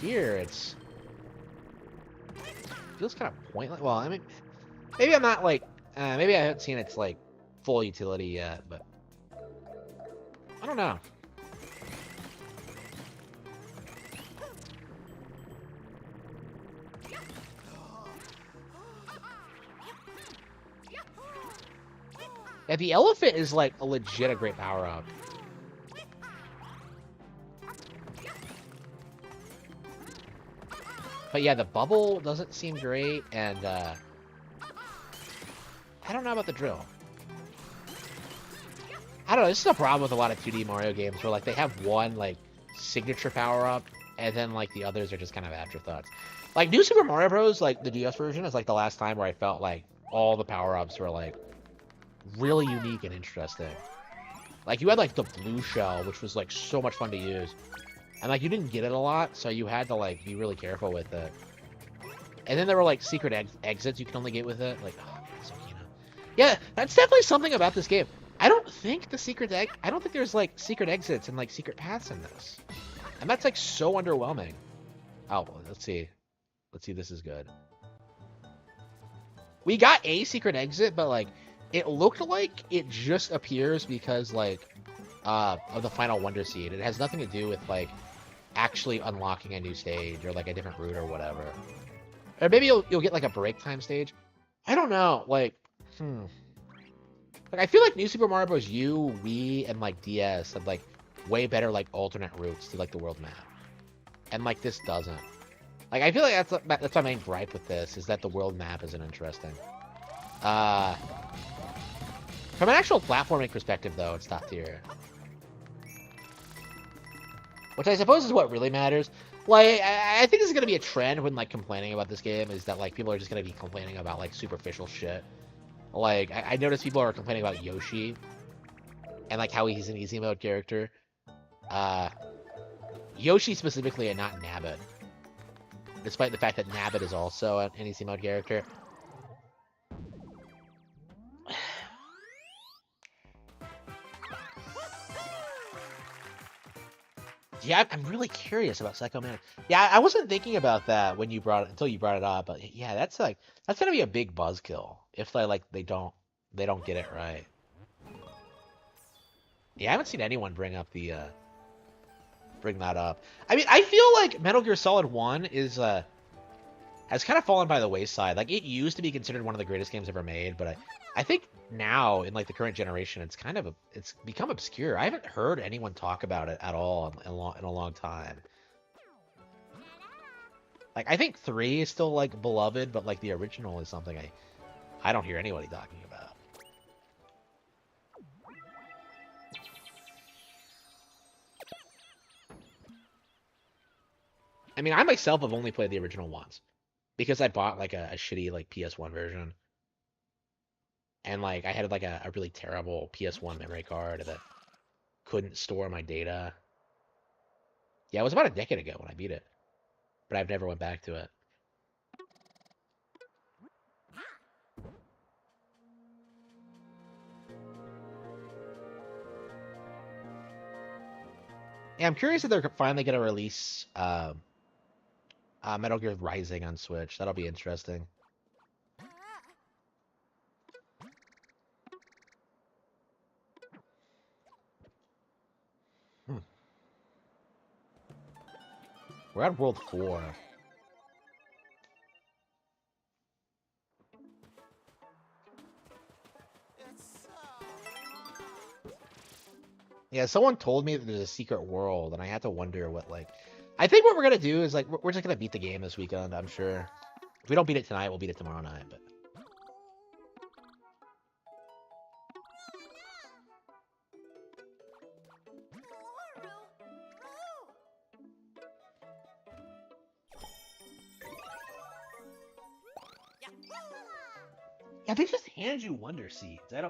here it's... feels kind of pointless. Well, I mean, maybe I'm not, like, maybe I haven't seen its, like, full utility yet, but... I don't know. Yeah, the elephant is, like, a legit great power-up. But yeah, the bubble doesn't seem great, and, I don't know about the drill. I don't know, this is a problem with a lot of 2D Mario games, where, like, they have one, like, signature power-up, and then, like, the others are just kind of afterthoughts. Like, New Super Mario Bros., like, the DS version is, like, the last time where I felt like all the power-ups were, like, really unique and interesting. Like, you had, like, the blue shell, which was, like, so much fun to use. And, like, you didn't get it a lot, so you had to, like, be really careful with it. And then there were, like, secret exits you can only get with it. Like, oh, so yeah, that's definitely something about this game. I don't think I don't think there's, like, secret exits and, like, secret paths in this. And that's, like, so underwhelming. Oh, let's see. Let's see if this is good. We got a secret exit, but, like, it looked like it just appears because, like, of the Final Wonder Seed. It has nothing to do with, like, actually unlocking a new stage or, like, a different route or whatever. Or maybe you'll get, like, a break time stage. I don't know. Like, Like, I feel like New Super Mario Bros. U, Wii, and, like, DS have, like, way better, like, alternate routes to, like, the world map. And, like, this doesn't. Like, I feel like that's my main gripe with this, is that the world map isn't interesting. From an actual platforming perspective, though, it's top tier. Which I suppose is what really matters. Like, I think this is going to be a trend when, like, complaining about this game, is that, like, people are just going to be complaining about, like, superficial shit. Like, I noticed people are complaining about Yoshi, and, like, how he's an easy mode character. Yoshi specifically, and not Nabbit. Despite the fact that Nabbit is also an easy mode character. Yeah, I'm really curious about Psycho Mantis. Yeah, I wasn't thinking about that when you brought it until you brought it up, but yeah, that's gonna be a big buzzkill if they don't get it right. Yeah, I haven't seen anyone bring that up. I mean, I feel like Metal Gear Solid 1 is has kind of fallen by the wayside. Like, it used to be considered one of the greatest games ever made, but I think now, in, like, the current generation, it's become obscure. I haven't heard anyone talk about it at all in a long time. Like, I think 3 is still, like, beloved, but, like, the original is something I don't hear anybody talking about. I mean, I myself have only played the original once, because I bought, like, a shitty, like, PS1 version. And, like, I had, like, a really terrible PS1 memory card that couldn't store my data. Yeah, it was about a decade ago when I beat it. But I've never went back to it. Yeah, I'm curious if they're finally going to release Metal Gear Rising on Switch. That'll be interesting. We're at World 4. Yeah, someone told me that there's a secret world, and I had to wonder what, like... I think what we're gonna do is, like, we're just gonna beat the game this weekend, I'm sure. If we don't beat it tonight, we'll beat it tomorrow night, but... Yeah, they just hand you Wonder Seeds. I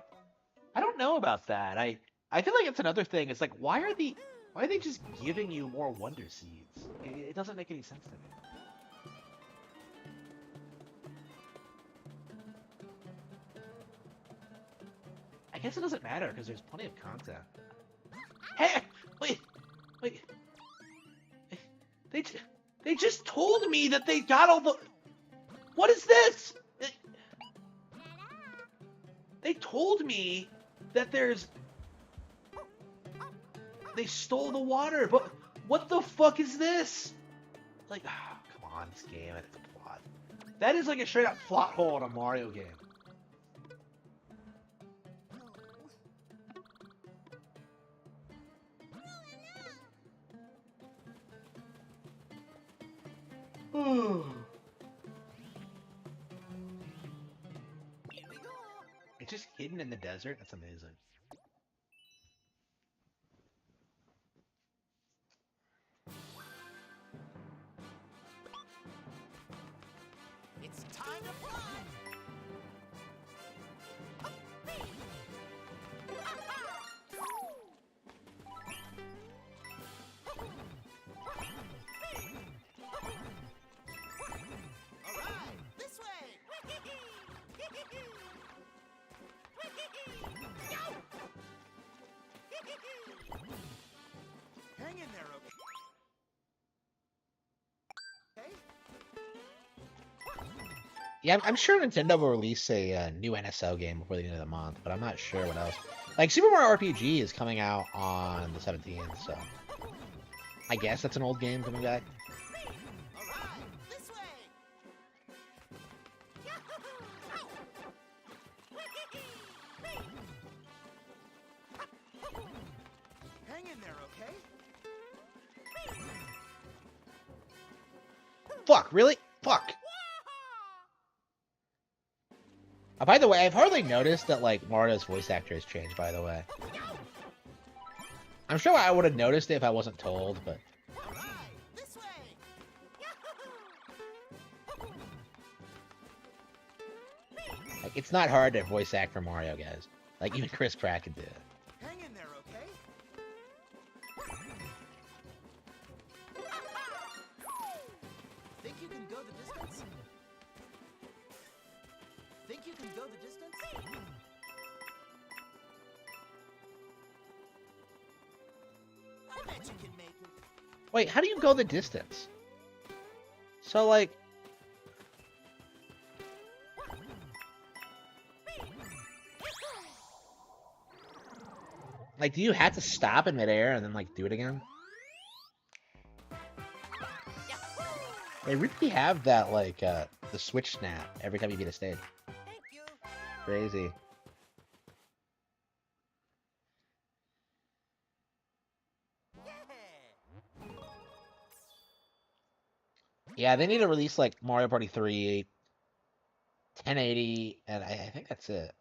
don't know about that. I feel like it's another thing. It's like, why are they just giving you more Wonder Seeds? It doesn't make any sense to me. I guess it doesn't matter because there's plenty of content. Hey, wait. They just told me that they got all the. What is this? They told me that there's. They stole the water, but what the fuck is this? Like, come on, this game, it's a plot. That is like a straight up plot hole in a Mario game. It's just hidden in the desert. That's amazing. It's time to fly! Alright, this way! Hang in there, okay? Yeah, I'm sure Nintendo will release a new NSO game before the end of the month, but I'm not sure what else. Like, Super Mario RPG is coming out on the 17th, so... I guess that's an old game coming back. Alright, this way! Hang in there, okay? Fuck, really? Fuck! By the way, I've hardly noticed that, like, Mario's voice actor has changed, by the way. I'm sure I would have noticed it if I wasn't told, but... Alright, this way! Like, it's not hard to voice act for Mario, guys. Like, even Chris Pratt can do it. Hang in there, okay? Think you can go the distance? Think you can go the distance? I bet you can make it. Wait, how do you go the distance? So, like... Like, do you have to stop in midair and then, like, do it again? They really have that, like, the switch snap every time you beat a stage. Thank you. Crazy. Yeah. Yeah, they need to release, like, Mario Party 3, 1080, and I think that's it.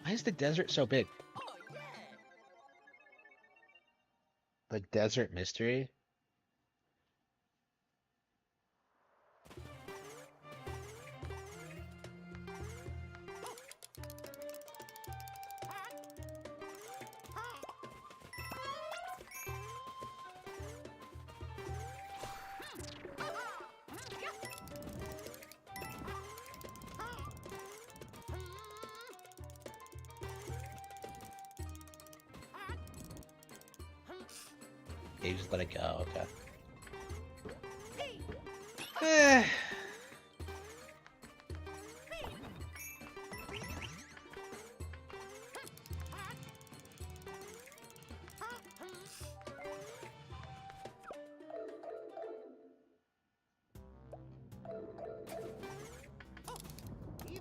Why is the desert so big? Oh yeah. The desert mystery? Yeah, you just let it go, okay. Eh.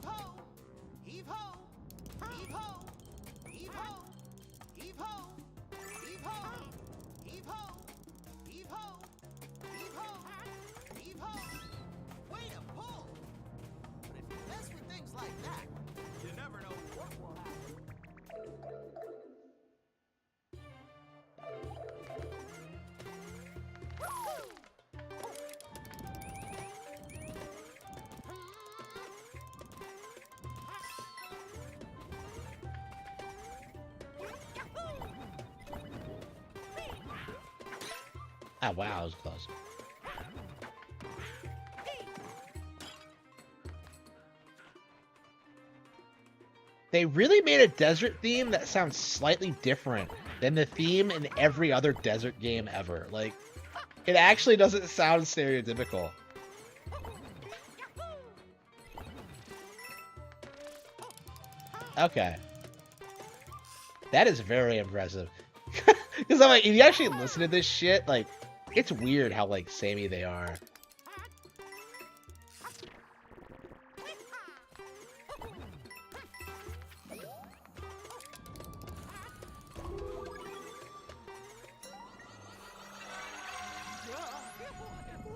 ho! Heave ho! Heave ho! Heave ho! Heave ho! Heave ho! Heave ho! Heave ho! Heave ho! Heave ho! Way to pull! But if you mess with things like that, you never know what will happen. Ah, wow, that was close. They really made a desert theme that sounds slightly different than the theme in every other desert game ever. Like, it actually doesn't sound stereotypical. Okay. That is very impressive. Because I'm like, if you actually listen to this shit, like, it's weird how, like, samey they are.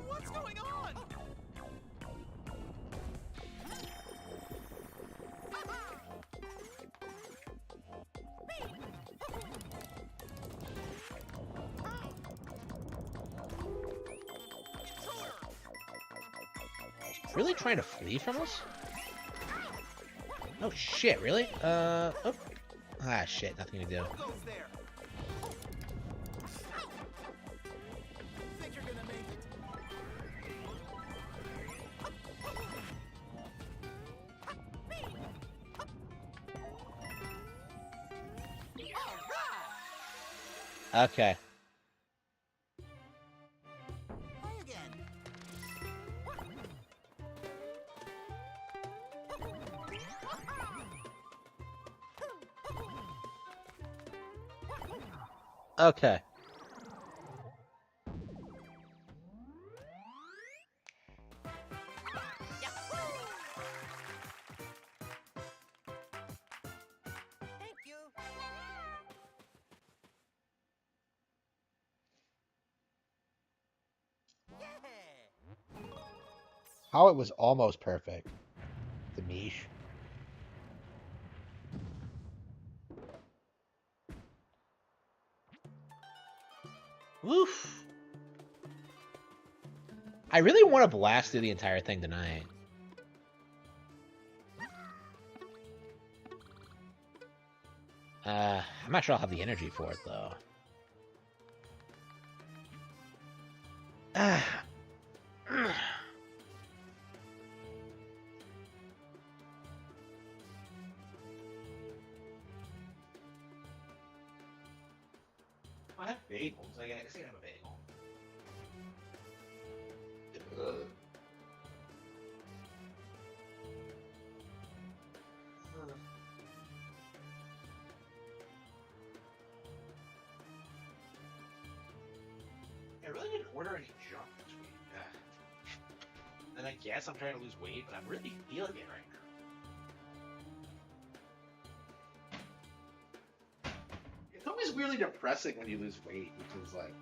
What's going on? Really trying to flee from us? Oh shit, really? Oh. Ah shit, nothing to do. What goes there? Think you're gonna make it? All right. Okay. Play again. Okay. Thank you. Yeah. How it was almost perfect. The Mish. Woof. I really want to blast through the entire thing tonight. I'm not sure I'll have the energy for it though. I have bagels. I guess I can have a bagel. I really didn't order any junk this week. And I guess I'm trying to lose weight, but I'm really feeling it right now. It's always weirdly depressing when you lose weight, which is like,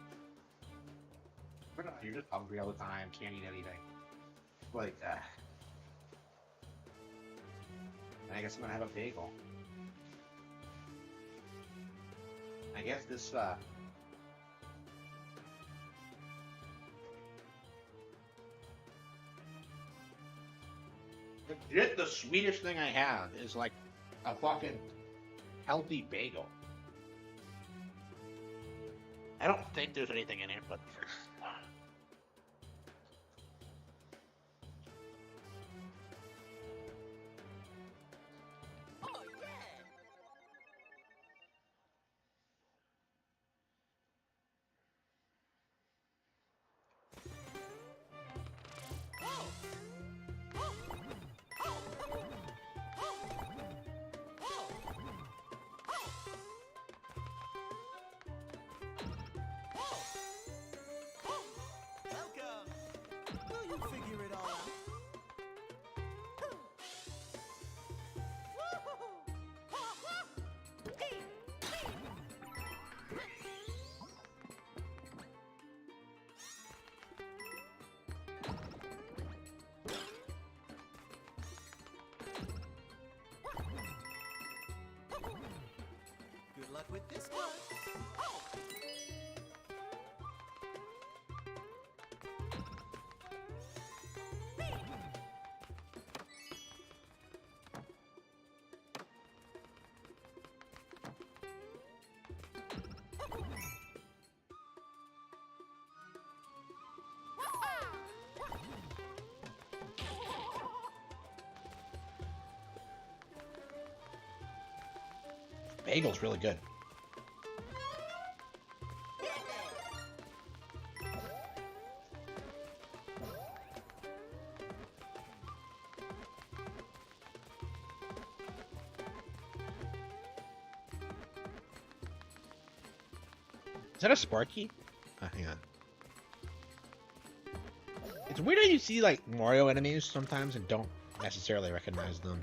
I don't know, you're just hungry all the time, can't eat anything. Like, I guess I'm gonna have a bagel. I guess this, legit, the sweetest thing I have is like a fucking healthy bagel. I don't think there's anything in it, but Oh yeah. with this one. Oh. Bagel's really good. Is that a Sparky? Hang on. It's weird how you see like Mario enemies sometimes and don't necessarily recognize them.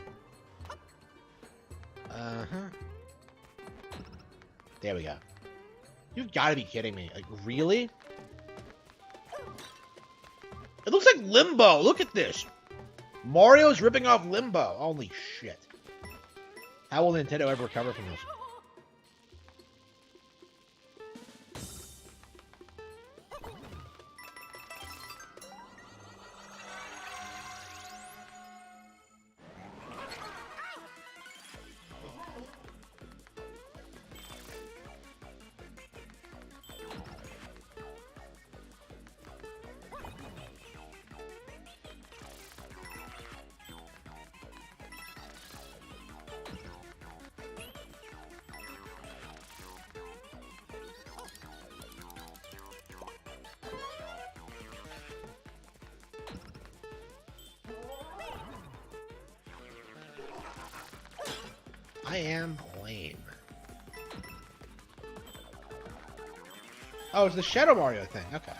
There we go. You've got to be kidding me. Like, really? It looks like Limbo. Look at this. Mario's ripping off Limbo. Holy shit. How will Nintendo ever recover from this? I am lame. Oh, it's the Shadow Mario thing. Okay.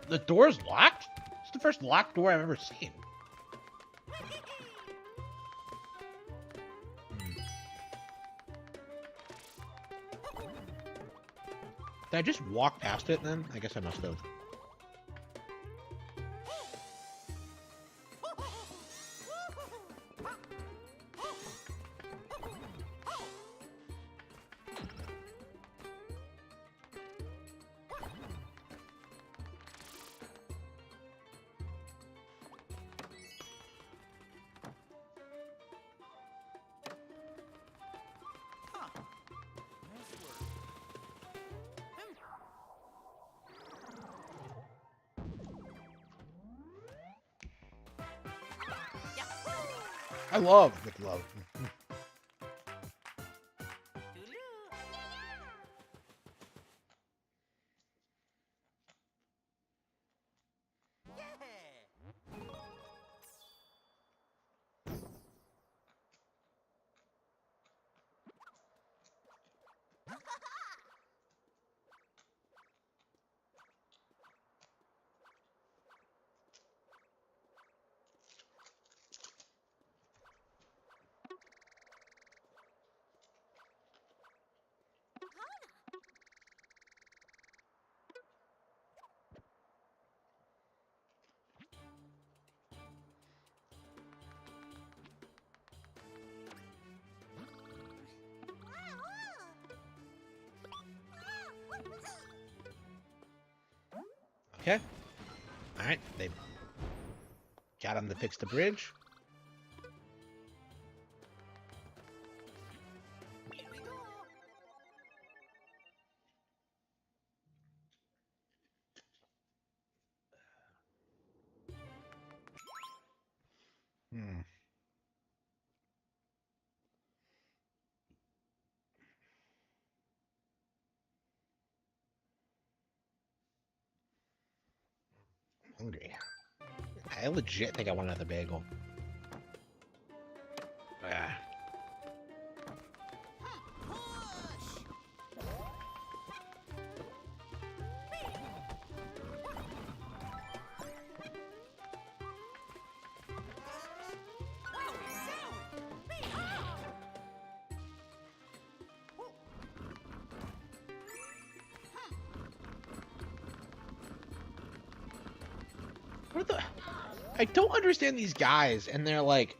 The door's locked? It's the first locked door I've ever seen. Did I just walk past it then? I guess I must have. I love the glove. Okay. All right. They got him to fix the bridge. Here we go. Hmm. Hungry. I legit think I want another bagel. Ah. Push. What the? I don't understand these guys, and they're like,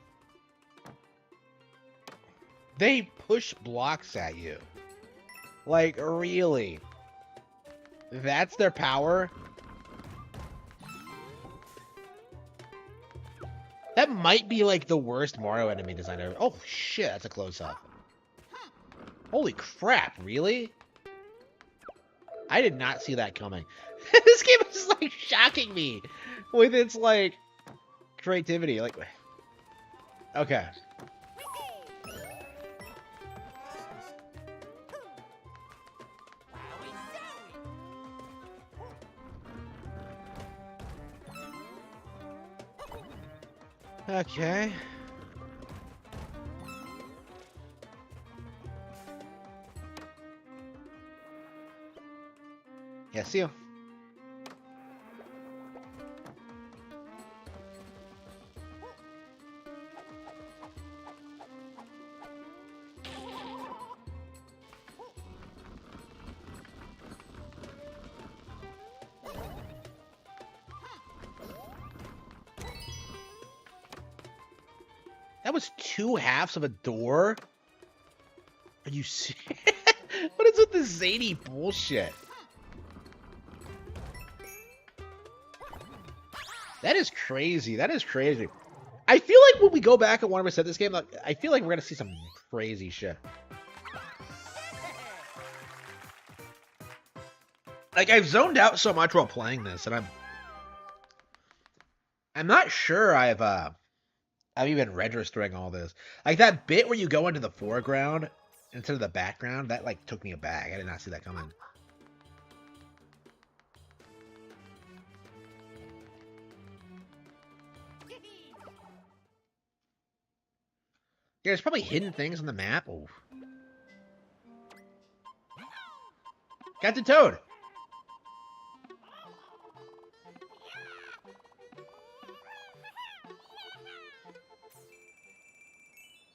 they push blocks at you. Like, really? That's their power? That might be like the worst Mario enemy design ever. Oh shit, that's a close up. Holy crap, really? I did not see that coming. This game is like shocking me with its like creativity. Like, okay. Okay. Yeah, see you. That was 2 halves of a door? Are you serious? What is with this zany bullshit? That is crazy. That is crazy. I feel like when we go back and 100% this game, like, I feel like we're gonna see some crazy shit. Like, I've zoned out so much while playing this, and I'm not sure I've even registering all this. Like that bit where you go into the foreground instead of the background, that like took me aback. I did not see that coming. Yeah, there's probably hidden things on the map. Oh. Captain Toad!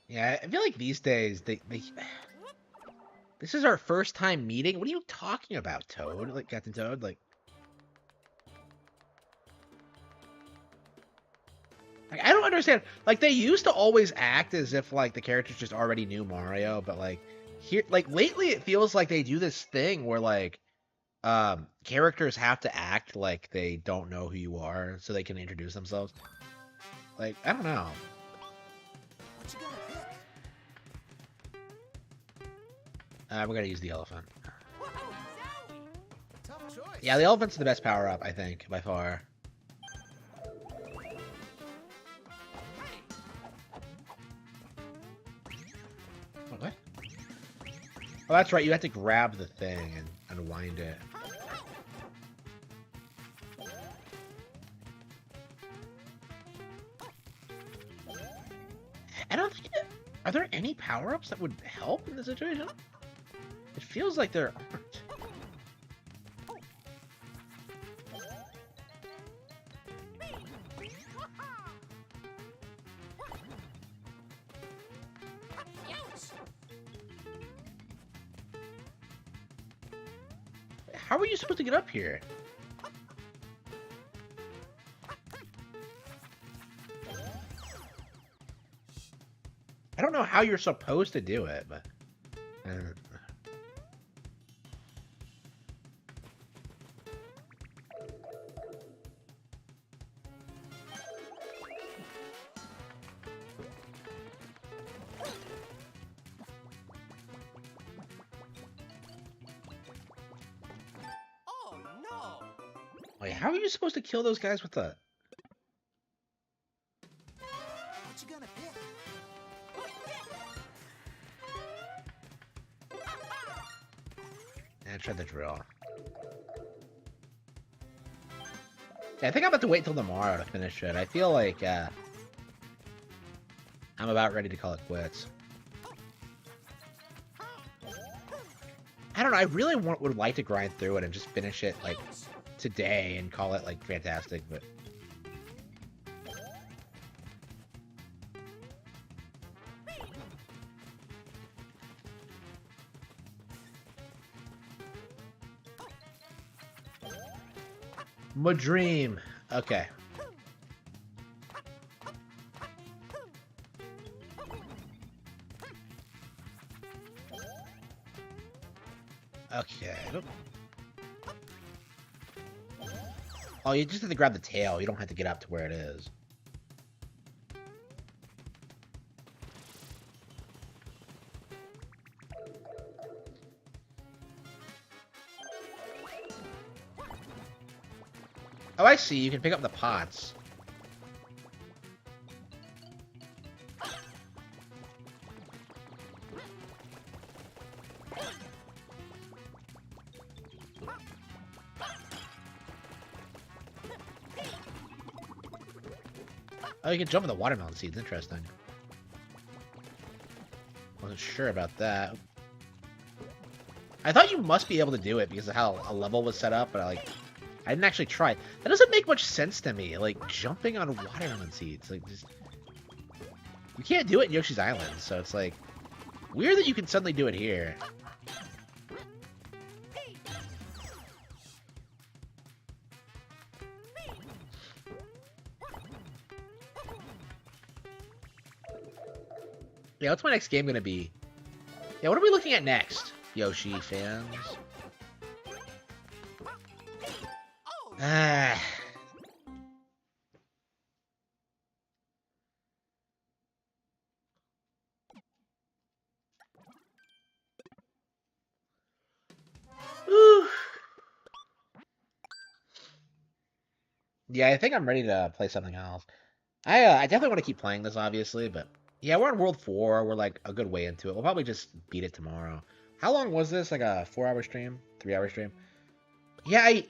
Yeah, I feel like these days, they this is our first time meeting? What are you talking about, Toad? Like, Captain Toad? Like, I don't understand. Like, they used to always act as if, like, the characters just already knew Mario, but, like, here, like, lately it feels like they do this thing where, like, characters have to act like they don't know who you are so they can introduce themselves. Like, I don't know. What you gonna pick? We're gonna use the elephant. Whoa, Zowie! Tough choice. Yeah, the elephant's the best power-up, I think, by far. What? Oh, that's right. You have to grab the thing and unwind it. I don't think... Are there any power-ups that would help in this situation? It feels like there aren't. How are you supposed to get up here? I don't know how you're supposed to do it, but... Wait, how are you supposed to kill those guys with the? What you gonna pick? I tried the drill. Yeah, I think I'm about to wait till tomorrow to finish it. I feel like I'm about ready to call it quits. I don't know. I really would like to grind through it and just finish it like today and call it like fantastic, but. My dream. Okay. Okay. Oh, you just have to grab the tail. You don't have to get up to where it is. Oh, I see. You can pick up the pots. Oh, you can jump in the watermelon seeds. Interesting. Wasn't sure about that. I thought you must be able to do it because of how a level was set up, but I didn't actually try. That doesn't make much sense to me. Like jumping on watermelon seeds, like just you can't do it in Yoshi's Island. So it's like weird that you can suddenly do it here. Yeah, what's my next game gonna be? Yeah, what are we looking at next, Yoshi fans? Ah. Whew. Yeah, I think I'm ready to play something else. I definitely want to keep playing this, obviously, but yeah, we're on World 4. We're like a good way into it. We'll probably just beat it tomorrow. How long was this? Like a 4-hour stream? 3-hour stream? Yeah,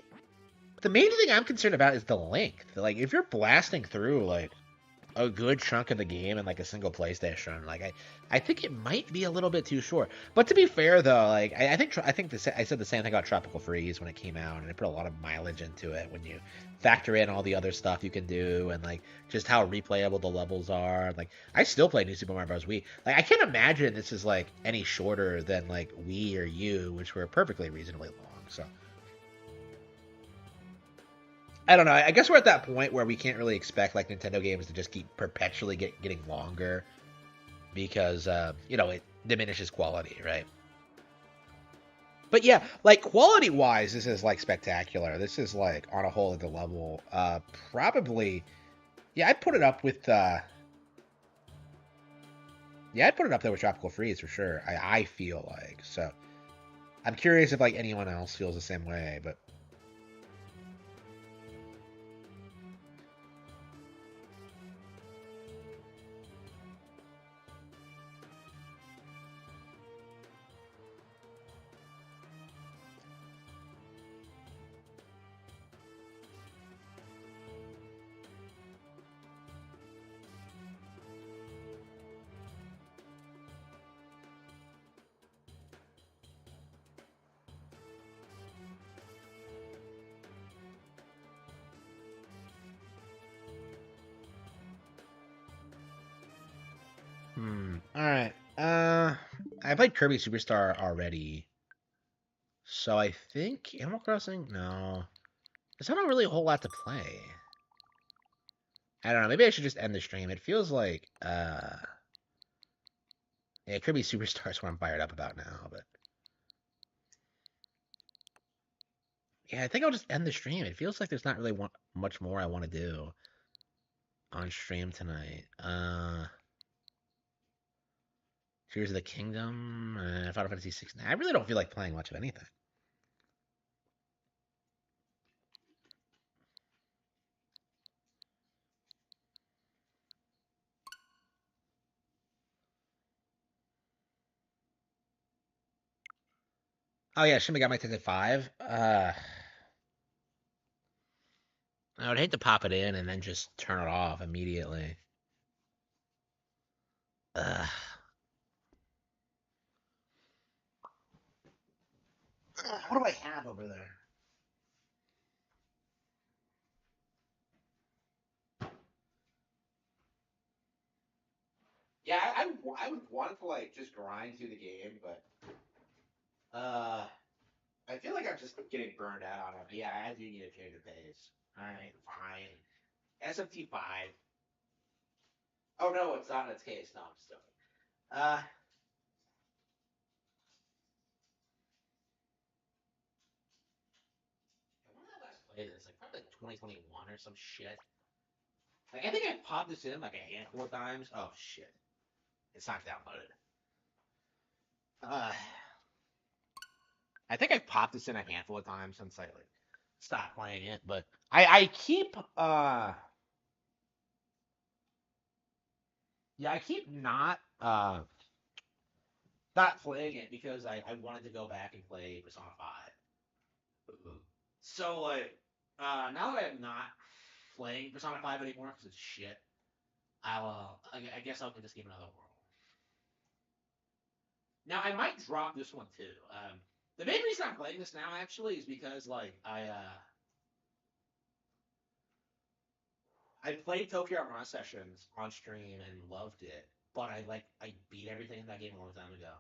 the main thing I'm concerned about is the length. Like, if you're blasting through like a good chunk of the game in like a single PlayStation, like I think it might be a little bit too short. But to be fair though, like I think I said the same thing about Tropical Freeze when it came out, and it put a lot of mileage into it when you factor in all the other stuff you can do and like just how replayable the levels are. Like I still play New Super Mario Bros. Wii. Like I can't imagine this is like any shorter than like Wii or U, which were perfectly reasonably long. So. I don't know. I guess we're at that point where we can't really expect like Nintendo games to just keep perpetually getting longer because it diminishes quality, right? But yeah, like quality wise, this is like spectacular. This is like on a whole other level. Probably, yeah, I'd put it up with. Yeah, I'd put it up there with Tropical Freeze for sure. I feel like so. I'm curious if like anyone else feels the same way, but. All right. I played Kirby Superstar already, so I think Animal Crossing. No, there's not really a whole lot to play. I don't know. Maybe I should just end the stream. It feels like yeah, Kirby Superstar is what I'm fired up about now. But yeah, I think I'll just end the stream. It feels like there's not really much more I want to do on stream tonight. Tears of the Kingdom, Final Fantasy 16. I really don't feel like playing much of anything. Oh yeah, Shin Megami Tensei 5. I would hate to pop it in and then just turn it off immediately. Ugh. What do I have over there? Yeah, I would want to like just grind through the game, but I feel like I'm just getting burned out on it. Yeah, I do need a change of pace. All right, fine. SMT 5. Oh no, it's not in its case. No, I'm still. When did I last play this? Like probably like 2021 or some shit. Like I think I popped this in like a handful of times. Oh shit, it's not downloaded. Uh, I think I've popped this in a handful of times since I like stopped playing it, but I keep yeah, I keep not playing it because I wanted to go back and play Persona 5. So like now that I'm not playing Persona 5 anymore because it's shit, I guess I'll give this game another whirl. Now I might drop this one too. The main reason I'm playing this now actually is because like I played Tokyo Run Sessions on stream and loved it, but I beat everything in that game a long time ago.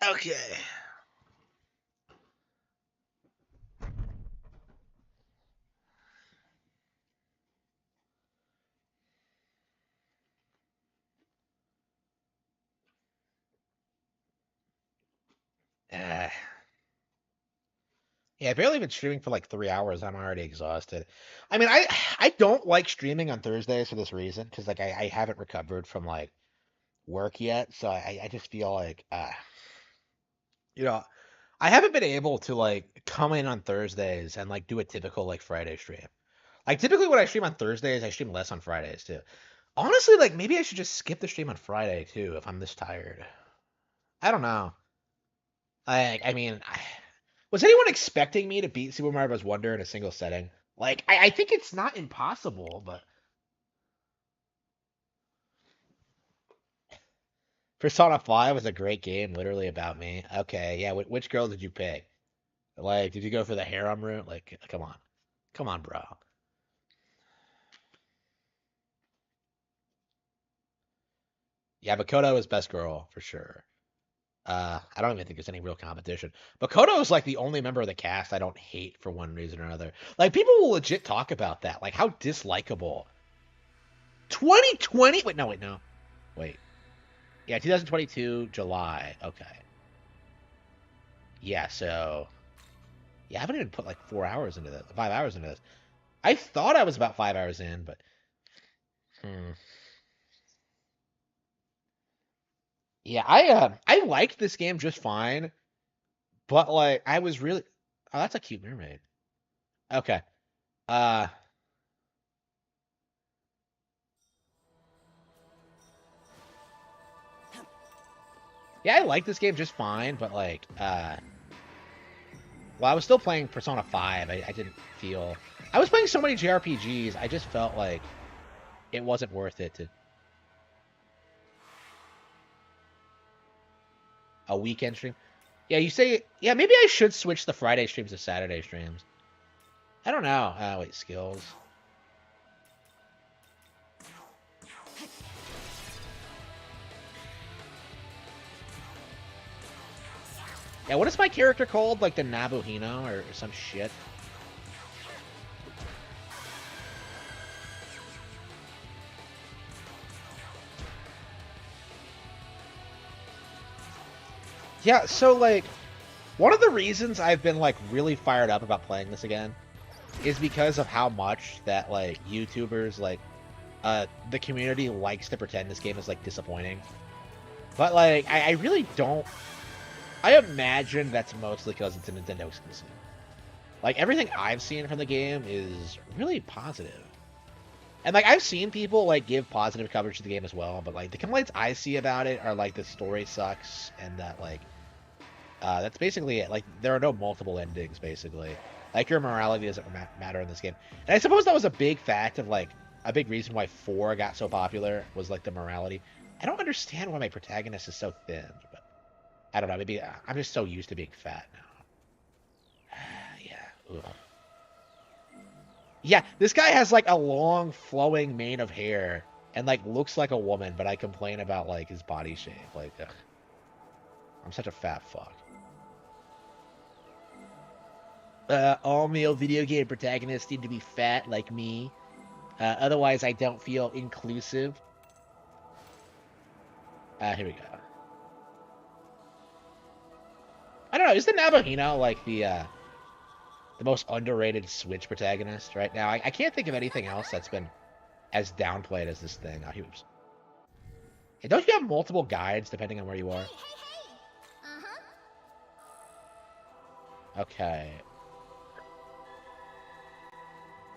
Okay. Uh, yeah, I've barely been streaming for like 3 hours. I'm already exhausted. I mean, I don't like streaming on Thursdays for this reason because like I haven't recovered from like work yet, so I just feel like you know I haven't been able to like come in on Thursdays and like do a typical like Friday stream. Like typically when I stream on Thursdays, I stream less on Fridays too. Honestly, like maybe I should just skip the stream on Friday too if I'm this tired. I don't know. I mean, was anyone expecting me to beat Super Mario Bros. Wonder in a single setting? Like, I think it's not impossible, but Persona 5 was a great game, literally about me. Okay, yeah, which girl did you pick? Like, did you go for the harem route? Like, come on. Come on, bro. Yeah, Makoto is best girl for sure. I don't even think there's any real competition. Makoto is like the only member of the cast I don't hate for one reason or another. Like people will legit talk about that, like how dislikable. 2020? Wait, no, wait, no, wait. Yeah, 2022 July. Okay. Yeah, so yeah, I haven't even put like 4 hours into this, 5 hours into this. I thought I was about 5 hours in, but hmm. Yeah, I liked this game just fine, but like I was really oh that's a cute mermaid. Okay. Uh yeah, I like this game just fine, but like well, I was still playing Persona 5. I didn't feel I was playing so many JRPGs, I just felt like it wasn't worth it to a weekend stream. Yeah, you say yeah, maybe I should switch the Friday streams to Saturday streams. I don't know. Wait, skills. Yeah, what is my character called? Like the Nabuhino or some shit? Yeah, so like one of the reasons I've been like really fired up about playing this again is because of how much that like YouTubers like the community likes to pretend this game is like disappointing. But like I really don't I imagine that's mostly because it's a Nintendo exclusive. Like everything I've seen from the game is really positive. And like I've seen people like give positive coverage to the game as well, but like the complaints I see about it are like the story sucks and that like that's basically it. Like there are no multiple endings basically. Like your morality doesn't matter in this game. And I suppose that was a big fact of like a big reason why 4 got so popular was like the morality. I don't understand why my protagonist is so thin, but I don't know. Maybe I'm just so used to being fat now. Yeah. Ugh. Yeah, this guy has like a long flowing mane of hair and like looks like a woman, but I complain about like his body shape. Like, ugh. I'm such a fat fuck. All male video game protagonists need to be fat like me. Otherwise, I don't feel inclusive. Here we go. I don't know. Is the Nabahina like the most underrated Switch protagonist right now? I can't think of anything else that's been as downplayed as this thing. Oh, oops. Hey, don't you have multiple guides depending on where you are? Hey, hey, hey. Uh-huh. Okay.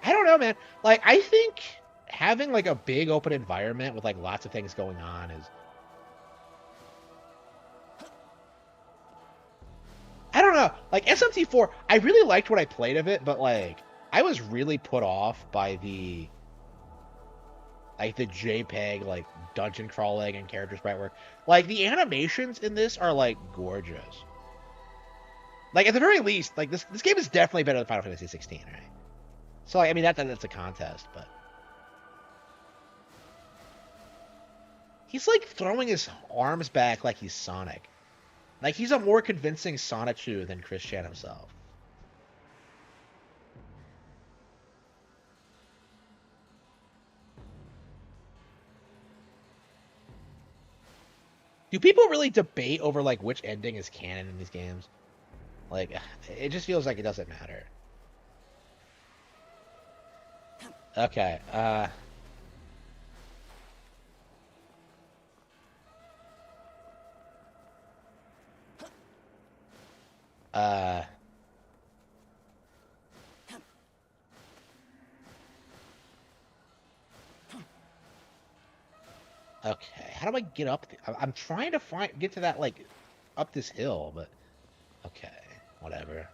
I don't know, man. Like, I think having like a big open environment with like lots of things going on is. I don't know. Like SMT4, I really liked what I played of it, but like I was really put off by the JPEG like dungeon crawling and character sprite work. Like the animations in this are like gorgeous. Like at the very least, like this game is definitely better than Final Fantasy 16, right? So like, I mean that's a contest, but he's like throwing his arms back like he's Sonic. Like he's a more convincing Sonichu than Chris Chan himself. Do people really debate over like which ending is canon in these games? Like it just feels like it doesn't matter. Okay, okay, how do I get up? I'm trying to get to that like up this hill, but okay, whatever.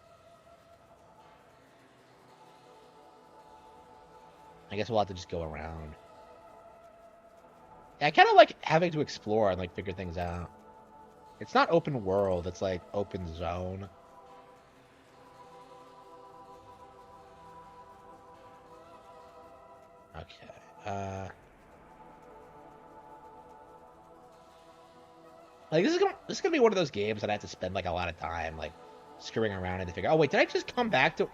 I guess we'll have to just go around. Yeah, I kind of like having to explore and like figure things out. It's not open world, it's like open zone. Okay. Like this is gonna be one of those games that I have to spend like a lot of time like screwing around and to figure. Oh wait, did I just come back to?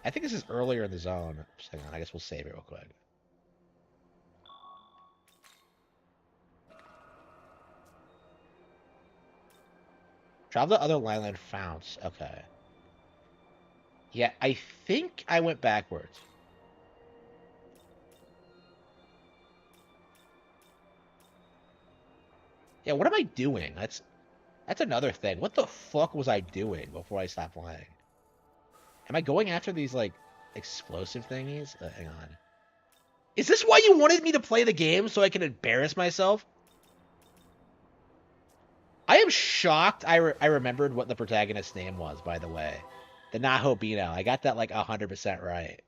I think this is earlier in the zone. Just hang on, I guess we'll save it real quick. Travel to other Lineland founts. Okay. Yeah, I think I went backwards. Yeah, what am I doing? That's another thing. What the fuck was I doing before I stopped playing? Am I going after these, like, explosive thingies? Hang on. Is this why you wanted me to play the game, so I can embarrass myself? I am shocked I remembered what the protagonist's name was, by the way. The Nahobino. I got that, like, 100% right.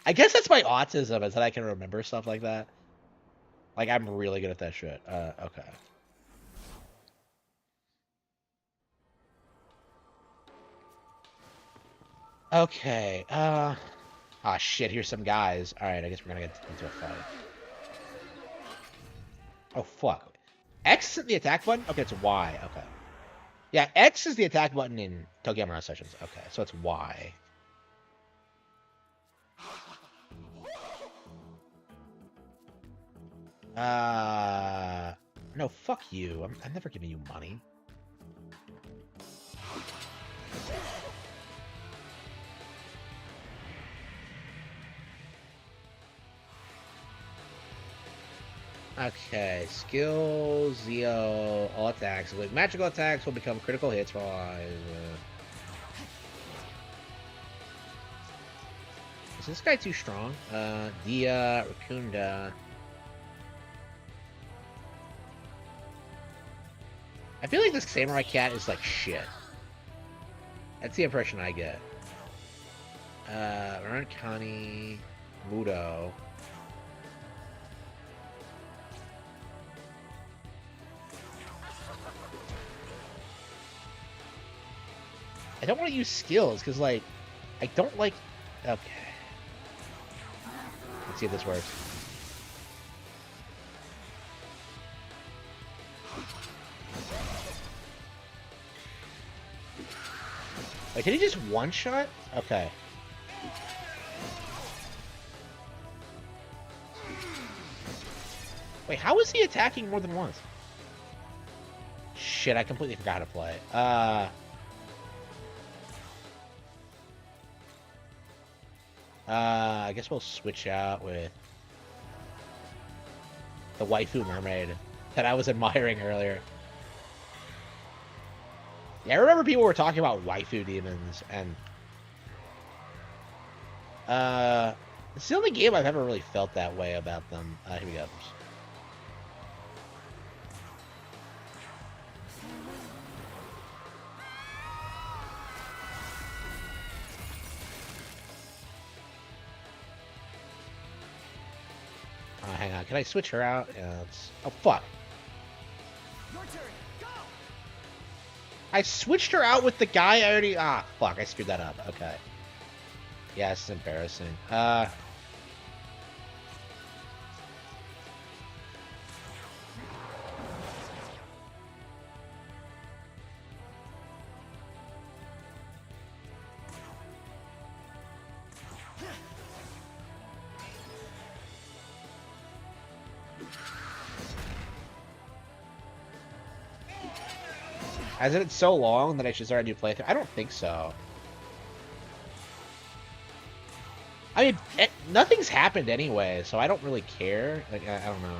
I guess that's my autism, is that I can remember stuff like that. Like, I'm really good at that shit. Okay. Okay, ah shit, here's some guys. Alright, I guess we're gonna get into a fight. Oh, fuck. X isn't the attack button? Okay, it's Y, okay. Yeah, X is the attack button in Tokyo Mirage Sessions. Okay, so it's Y. No, fuck you. I'm never giving you money. Okay, skill, Zeo, all attacks. With magical attacks will become critical hits for this this guy too strong? Dia, Rakunda. I feel like this Samurai Cat is like shit. That's the impression I get. Rankani, Mudo. I don't want to use skills because, like, I don't like. Okay. Let's see if this works. Wait, did he just one shot? Okay. Wait, how is he attacking more than once? Shit, I completely forgot how to play. I guess we'll switch out with the waifu mermaid that I was admiring earlier. Yeah, I remember people were talking about waifu demons, and it's the only game I've ever really felt that way about them. Here we go. Hang on, can I switch her out? Yeah, oh, fuck. Your turn. Go. I switched her out with the guy I already... Ah, fuck, I screwed that up. Okay. Yeah, it's embarrassing. Hasn't it so long that I should start a new playthrough? I don't think so. I mean, nothing's happened anyway, so I don't really care. Like, I don't know.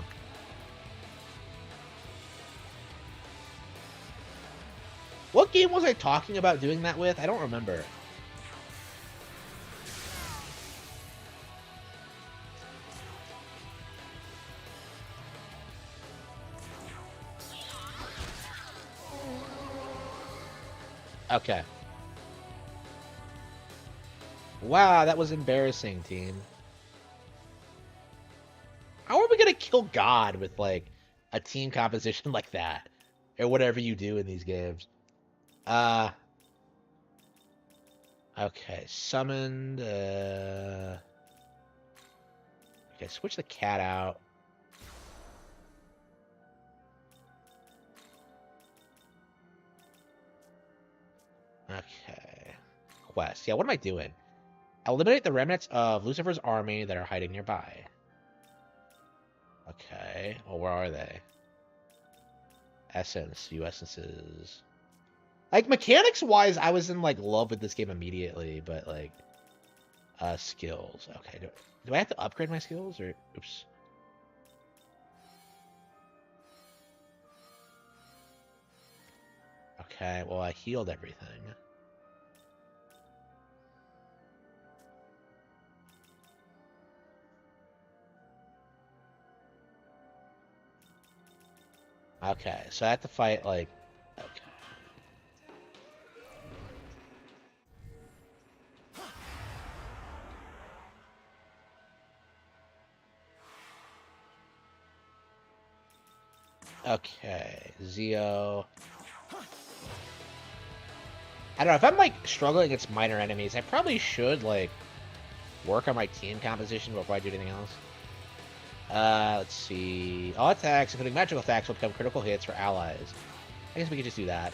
What game was I talking about doing that with? I don't remember. Okay. Wow, that was embarrassing, team. How are we gonna kill God with, like, a team composition like that? Or whatever you do in these games. Okay, summoned, okay, switch the cat out. Okay. Quest. Yeah, what am I doing? Eliminate the remnants of Lucifer's army that are hiding nearby. Okay. Well, where are they? Essence. Few essences. Like, mechanics-wise, I was in, like, love with this game immediately, but, like... skills. Okay. Do I have to upgrade my skills, or... Oops. Okay, well, I healed everything. Okay, so I have to fight, like... Okay. Okay, Zio... I don't know, if I'm, like, struggling against minor enemies, I probably should, like, work on my team composition before I do anything else. Let's see. All attacks, including magical attacks, will become critical hits for allies. I guess we could just do that.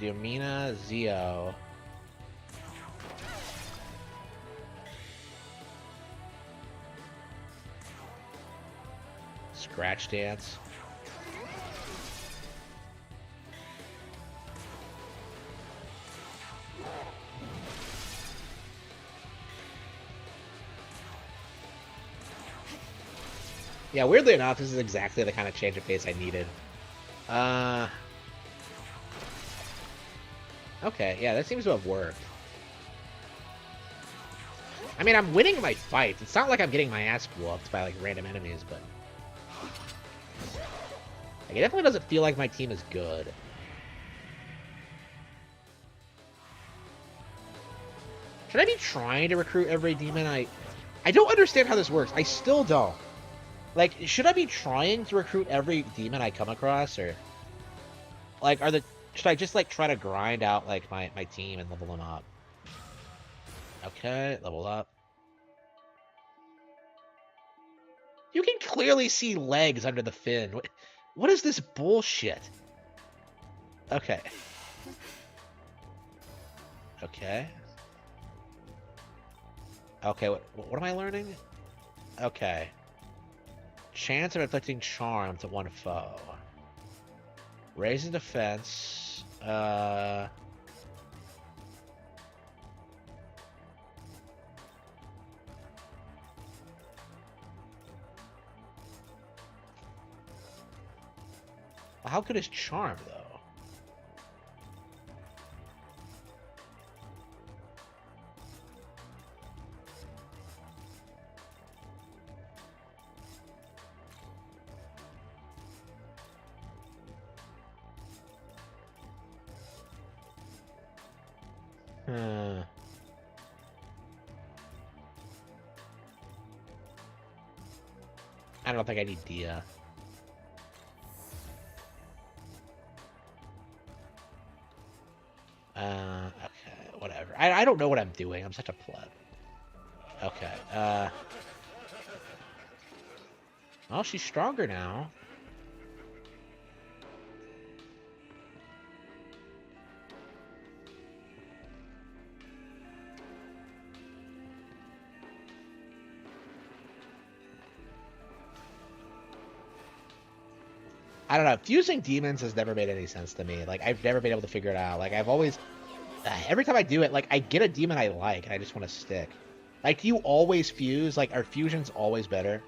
Diomina, Zio. Scratch Dance. Yeah, weirdly enough, this is exactly the kind of change of pace I needed. Okay, yeah, that seems to have worked. I mean, I'm winning my fights. It's not like I'm getting my ass whooped by, like, random enemies, but... Like, it definitely doesn't feel like my team is good. Should I be trying to recruit every demon? I don't understand how this works. I still don't. Like, should I be trying to recruit every demon I come across, or... Like, should I just, like, try to grind out, like, my team and level them up? Okay, level up. You can clearly see legs under the fin. What is this bullshit? Okay. Okay. Okay, what am I learning? Okay. Chance of inflicting charm to one foe. Raise the defense. How good is charm, though? I don't think I need Dia. Okay, whatever. I don't know what I'm doing. I'm such a pleb. Okay, oh, she's stronger now. I don't know. Fusing demons has never made any sense to me. Like, I've never been able to figure it out. Like, I've always... every time I do it, like, I get a demon I like, and I just want to stick. Like, do you always fuse? Like, are fusions always better?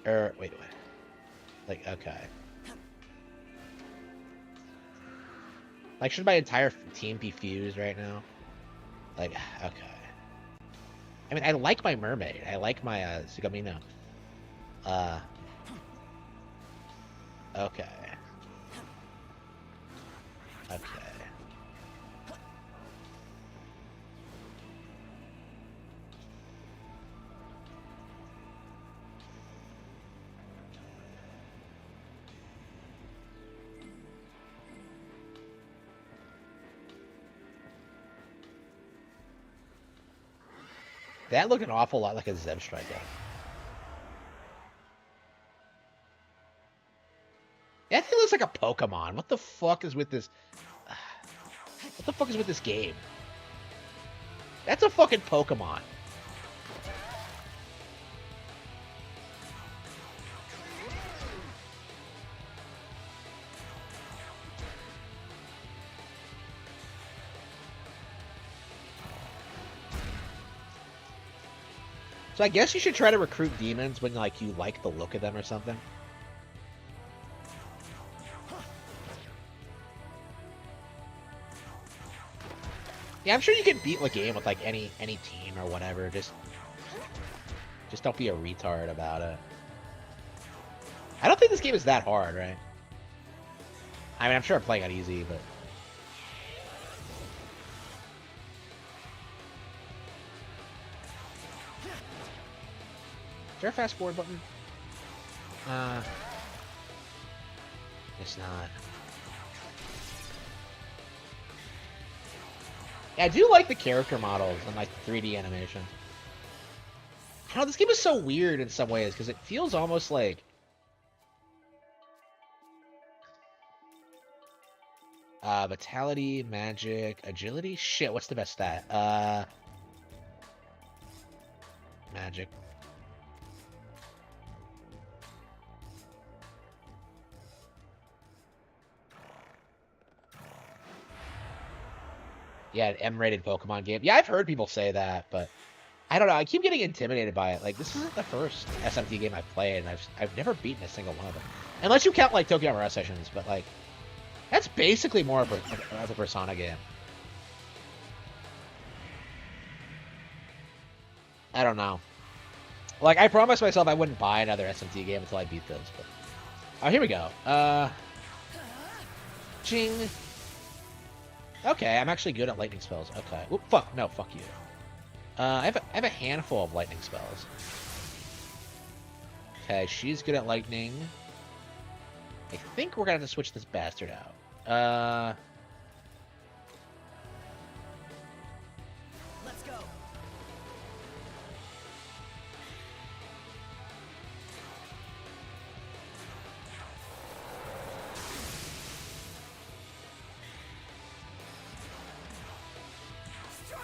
Or, wait. Like, okay. Like, should my entire team be fused right now? Like, okay. I mean, I like my mermaid. I like my, Sugamino. Okay. Okay. That looked an awful lot like a Zebstrika. That thing looks like a Pokemon. What the fuck is with this? What the fuck is with this game? That's a fucking Pokemon. So I guess you should try to recruit demons when, like, you like the look of them or something. Yeah, I'm sure you can beat the game with, like, any team or whatever. Just don't be a retard about it. I don't think this game is that hard, right? I mean, I'm sure I'm playing on easy, but... Is there a fast forward button? It's not. Yeah, I do like the character models and like 3D animation. I don't know, this game is so weird in some ways because it feels almost like vitality, magic, agility. Shit, what's the best stat? Magic. Yeah, an M-rated Pokemon game. Yeah, I've heard people say that, but I don't know. I keep getting intimidated by it. Like, this isn't the first SMT game I've played, and I've never beaten a single one of them. Unless you count, like, Tokyo Mirage Sessions, but, like, that's basically more of a Persona game. I don't know. Like, I promised myself I wouldn't buy another SMT game until I beat those, but... Oh, here we go. Ching. Okay, I'm actually good at lightning spells. Okay. Oop, fuck. No, fuck you. I have a handful of lightning spells. Okay, she's good at lightning. I think we're gonna have to switch this bastard out. Let's go. Strike.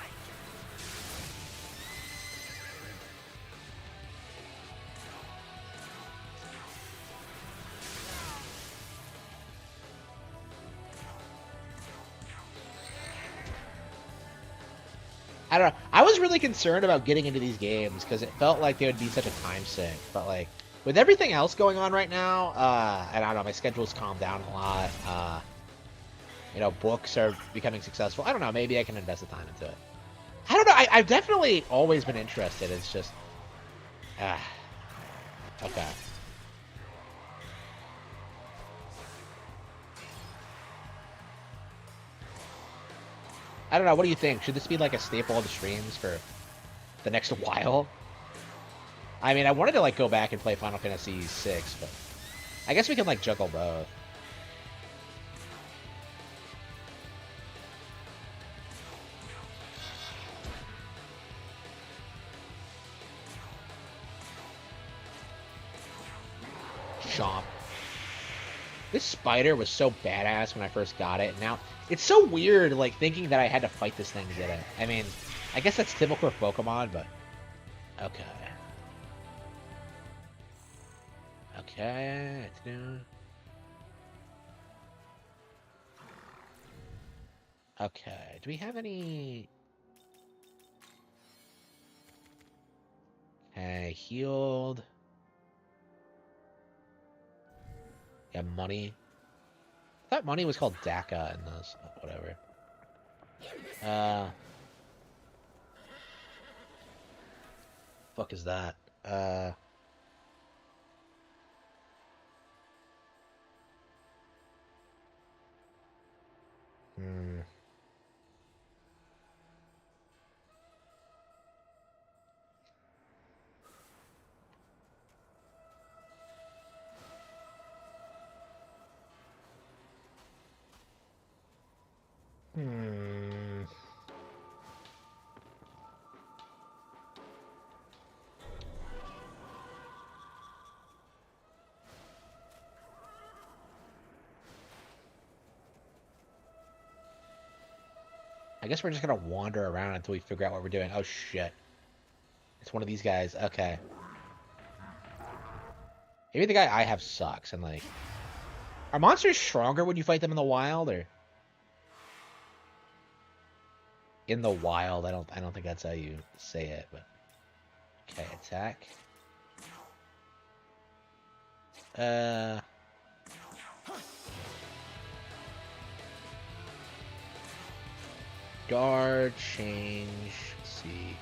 I don't know. I was really concerned about getting into these games because it felt like they would be such a time sink. But like with everything else going on right now, and I don't know, my schedule's calmed down a lot. You know, books are becoming successful. I don't know. Maybe I can invest the time into it. I don't know. I've definitely always been interested. It's just, okay. I don't know. What do you think? Should this be like a staple of the streams for the next while? I mean, I wanted to like go back and play Final Fantasy VI, but I guess we can like juggle both. Chomp. This spider was so badass when I first got it. Now, it's so weird, like, thinking that I had to fight this thing to get it. I mean, I guess that's typical for Pokemon, but... Okay. Okay, it's new. Okay, do we have any... Okay, healed. Yeah, money. I thought money was called DACA in this. Whatever. Fuck is that? Hmm. Hmm. I guess we're just gonna wander around until we figure out what we're doing. Oh shit. It's one of these guys. Okay. Maybe the guy I have sucks and like... Are monsters stronger when you fight them in the wild or... In the wild, I don't think that's how you say it, but... Okay, attack. Guard, change, let's see.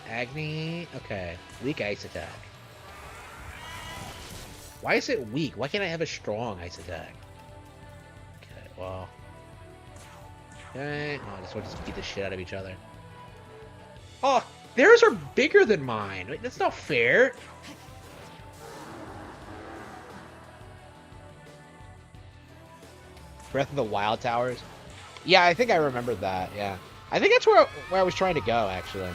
Agni, okay. Weak ice attack. Why is it weak? Why can't I have a strong ice attack? Okay, well. Okay, oh, I guess we'll just beat the shit out of each other. Oh, theirs are bigger than mine. Wait, that's not fair. Breath of the Wild Towers. Yeah, I think I remember that. Yeah, I think that's where I was trying to go actually.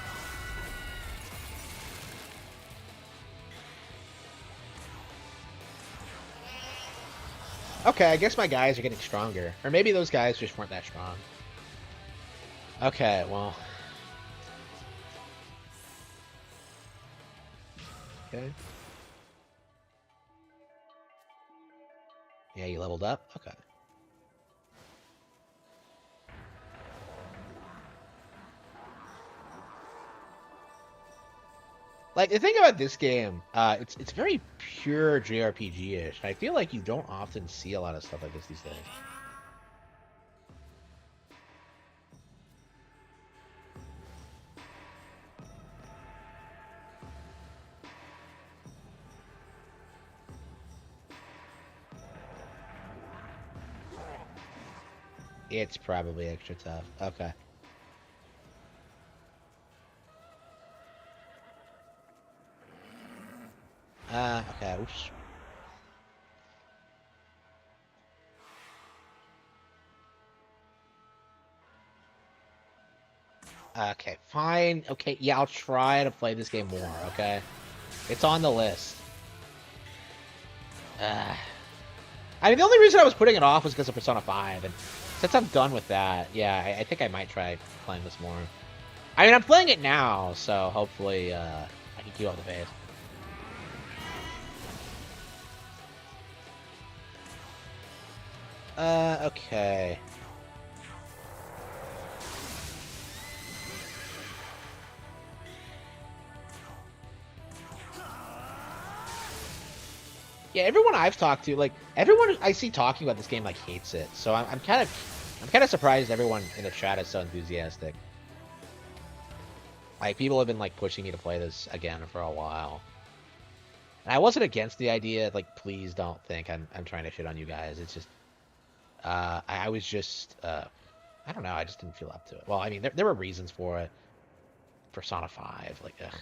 Okay, I guess my guys are getting stronger, or maybe those guys just weren't that strong. Okay, well. Okay. Yeah, you leveled up? Okay. Like, the thing about this game, it's very pure JRPG-ish. I feel like you don't often see a lot of stuff like this these days. It's probably extra tough. Okay. Okay. Oops. Okay, fine. Okay, yeah, I'll try to play this game more, okay? It's on the list. Uh, I mean, the only reason I was putting it off was because of Persona 5, and since I'm done with that, yeah, I think I might try playing this more. I mean, I'm playing it now, so hopefully I can keep up the pace. Okay. Yeah, everyone I've talked to, like everyone I see talking about this game, like hates it. So I'm kind of surprised everyone in the chat is so enthusiastic. Like people have been like pushing me to play this again for a while. And I wasn't against the idea. Like, please don't think I'm trying to shit on you guys. It's just, I was just, I don't know. I just didn't feel up to it. Well, I mean, there were reasons for it. Persona 5, like, ugh.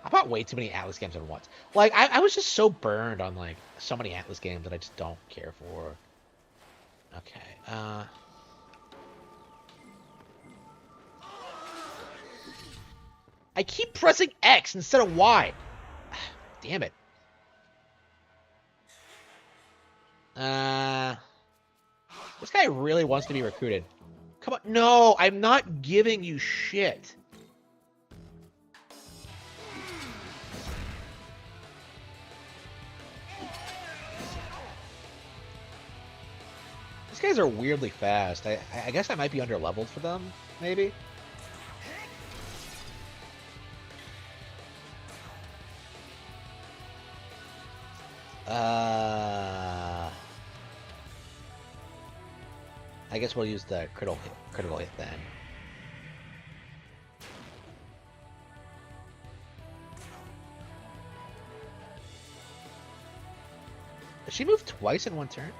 I bought way too many Atlas games at once. Like, I was just so burned on, like, so many Atlas games that I just don't care for. Okay, I keep pressing X instead of Y. Damn it. This guy really wants to be recruited. Come on. No, I'm not giving you shit. These guys are weirdly fast. I guess I might be under-leveled for them, maybe? I guess we'll use the critical hit then. Does she move twice in one turn?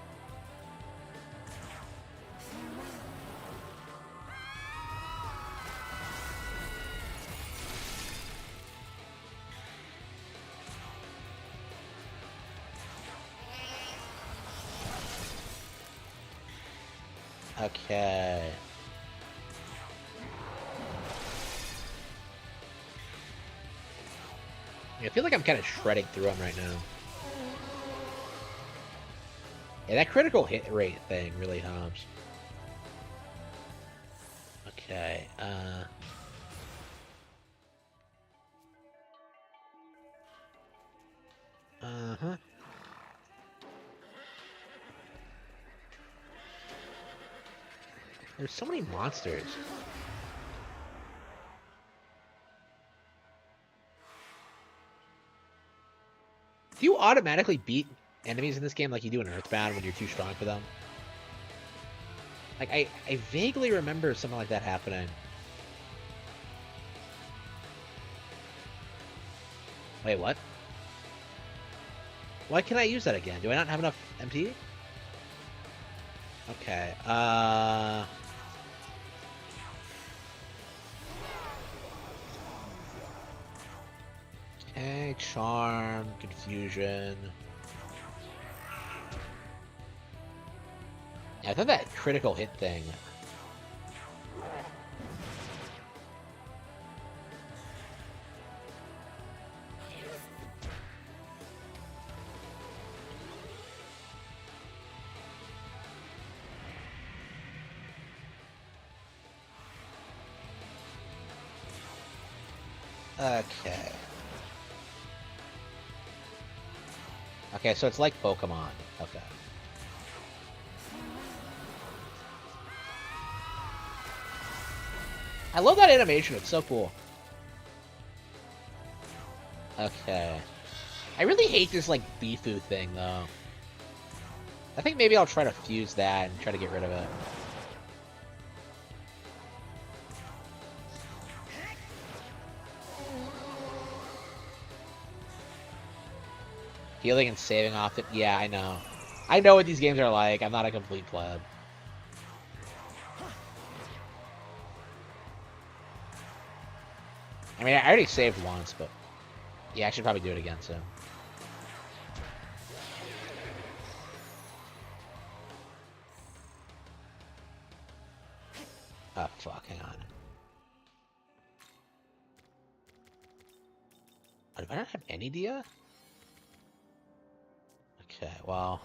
Okay. I feel like I'm kind of shredding through them right now. Yeah, that critical hit rate thing really helps. Okay, uh-huh. There's so many monsters. Do you automatically beat enemies in this game like you do in Earthbound when you're too strong for them? Like, I vaguely remember something like that happening. Wait, what? Why can't I use that again? Do I not have enough MT? Okay, okay, charm, confusion. Yeah, I thought that critical hit thing. Okay. Okay, so it's like Pokemon. Okay. I love that animation. It's so cool. Okay. I really hate this, like, Bifu thing, though. I think maybe I'll try to fuse that and try to get rid of it. Healing and saving off it. Yeah, I know. I know what these games are like. I'm not a complete pleb. I mean, I already saved once, but yeah, I should probably do it again soon. Oh, fuck, hang on. Oh, do I not have any Dia? Okay, well...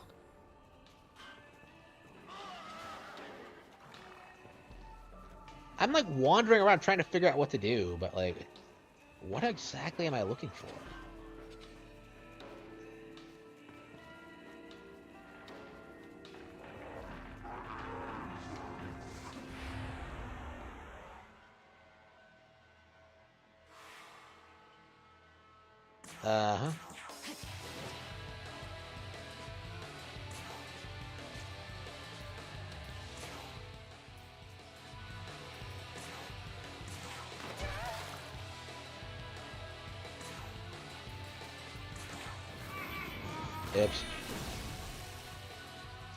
I'm, like, wandering around trying to figure out what to do, but, like... What exactly am I looking for? Uh-huh. Oops.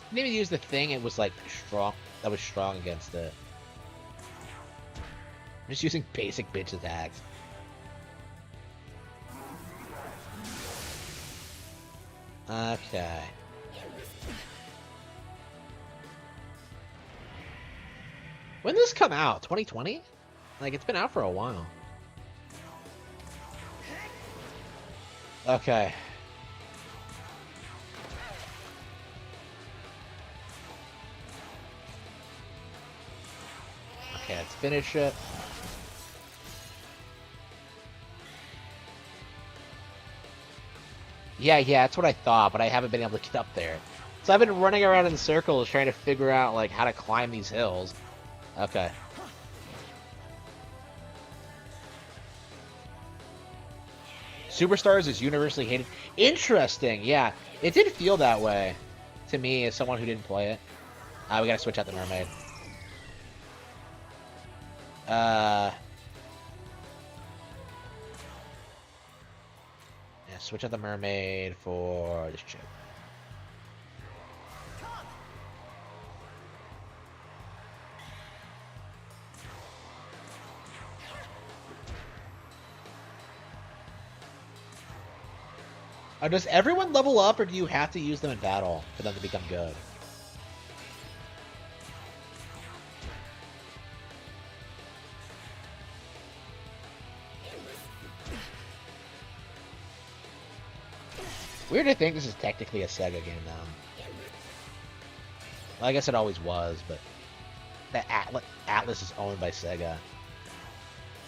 Didn't even use the thing, it was like strong. That was strong against it. I'm just using basic bitch attacks. Okay. When did this come out? 2020? Like, it's been out for a while. Okay. Okay, let's finish it. Yeah, that's what I thought, but I haven't been able to get up there. So I've been running around in circles trying to figure out, like, how to climb these hills. Okay. Superstars is universally hated. Interesting, yeah. It did feel that way to me as someone who didn't play it. We gotta switch out the mermaid. Yeah, switch out the mermaid for this chick. Does everyone level up, or do you have to use them in battle for them to become good? Weird to think this is technically a Sega game now. Well, I guess it always was, but that Atlas is owned by Sega.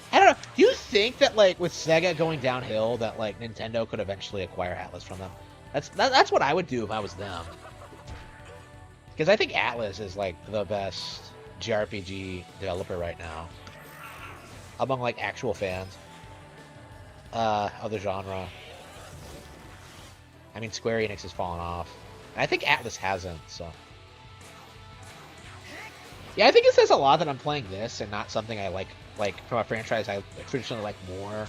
I don't know. Do you think that, like, with Sega going downhill, that, like, Nintendo could eventually acquire Atlas from them? That's what I would do if I was them. Because I think Atlas is, like, the best JRPG developer right now. Among, like, actual fans. Of the genre. I mean, Square Enix has fallen off. And I think Atlas hasn't, so... Yeah, I think it says a lot that I'm playing this and not something I like from a franchise I traditionally like more,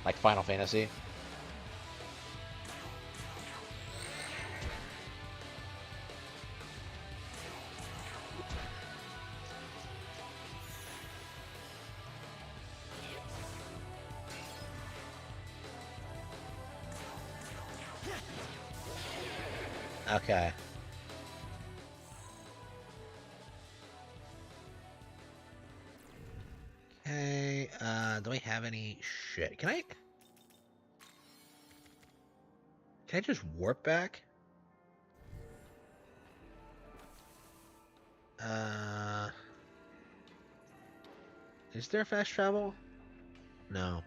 like Final Fantasy. Okay. Okay, do I have any shit? Can I just warp back? Is there fast travel? No.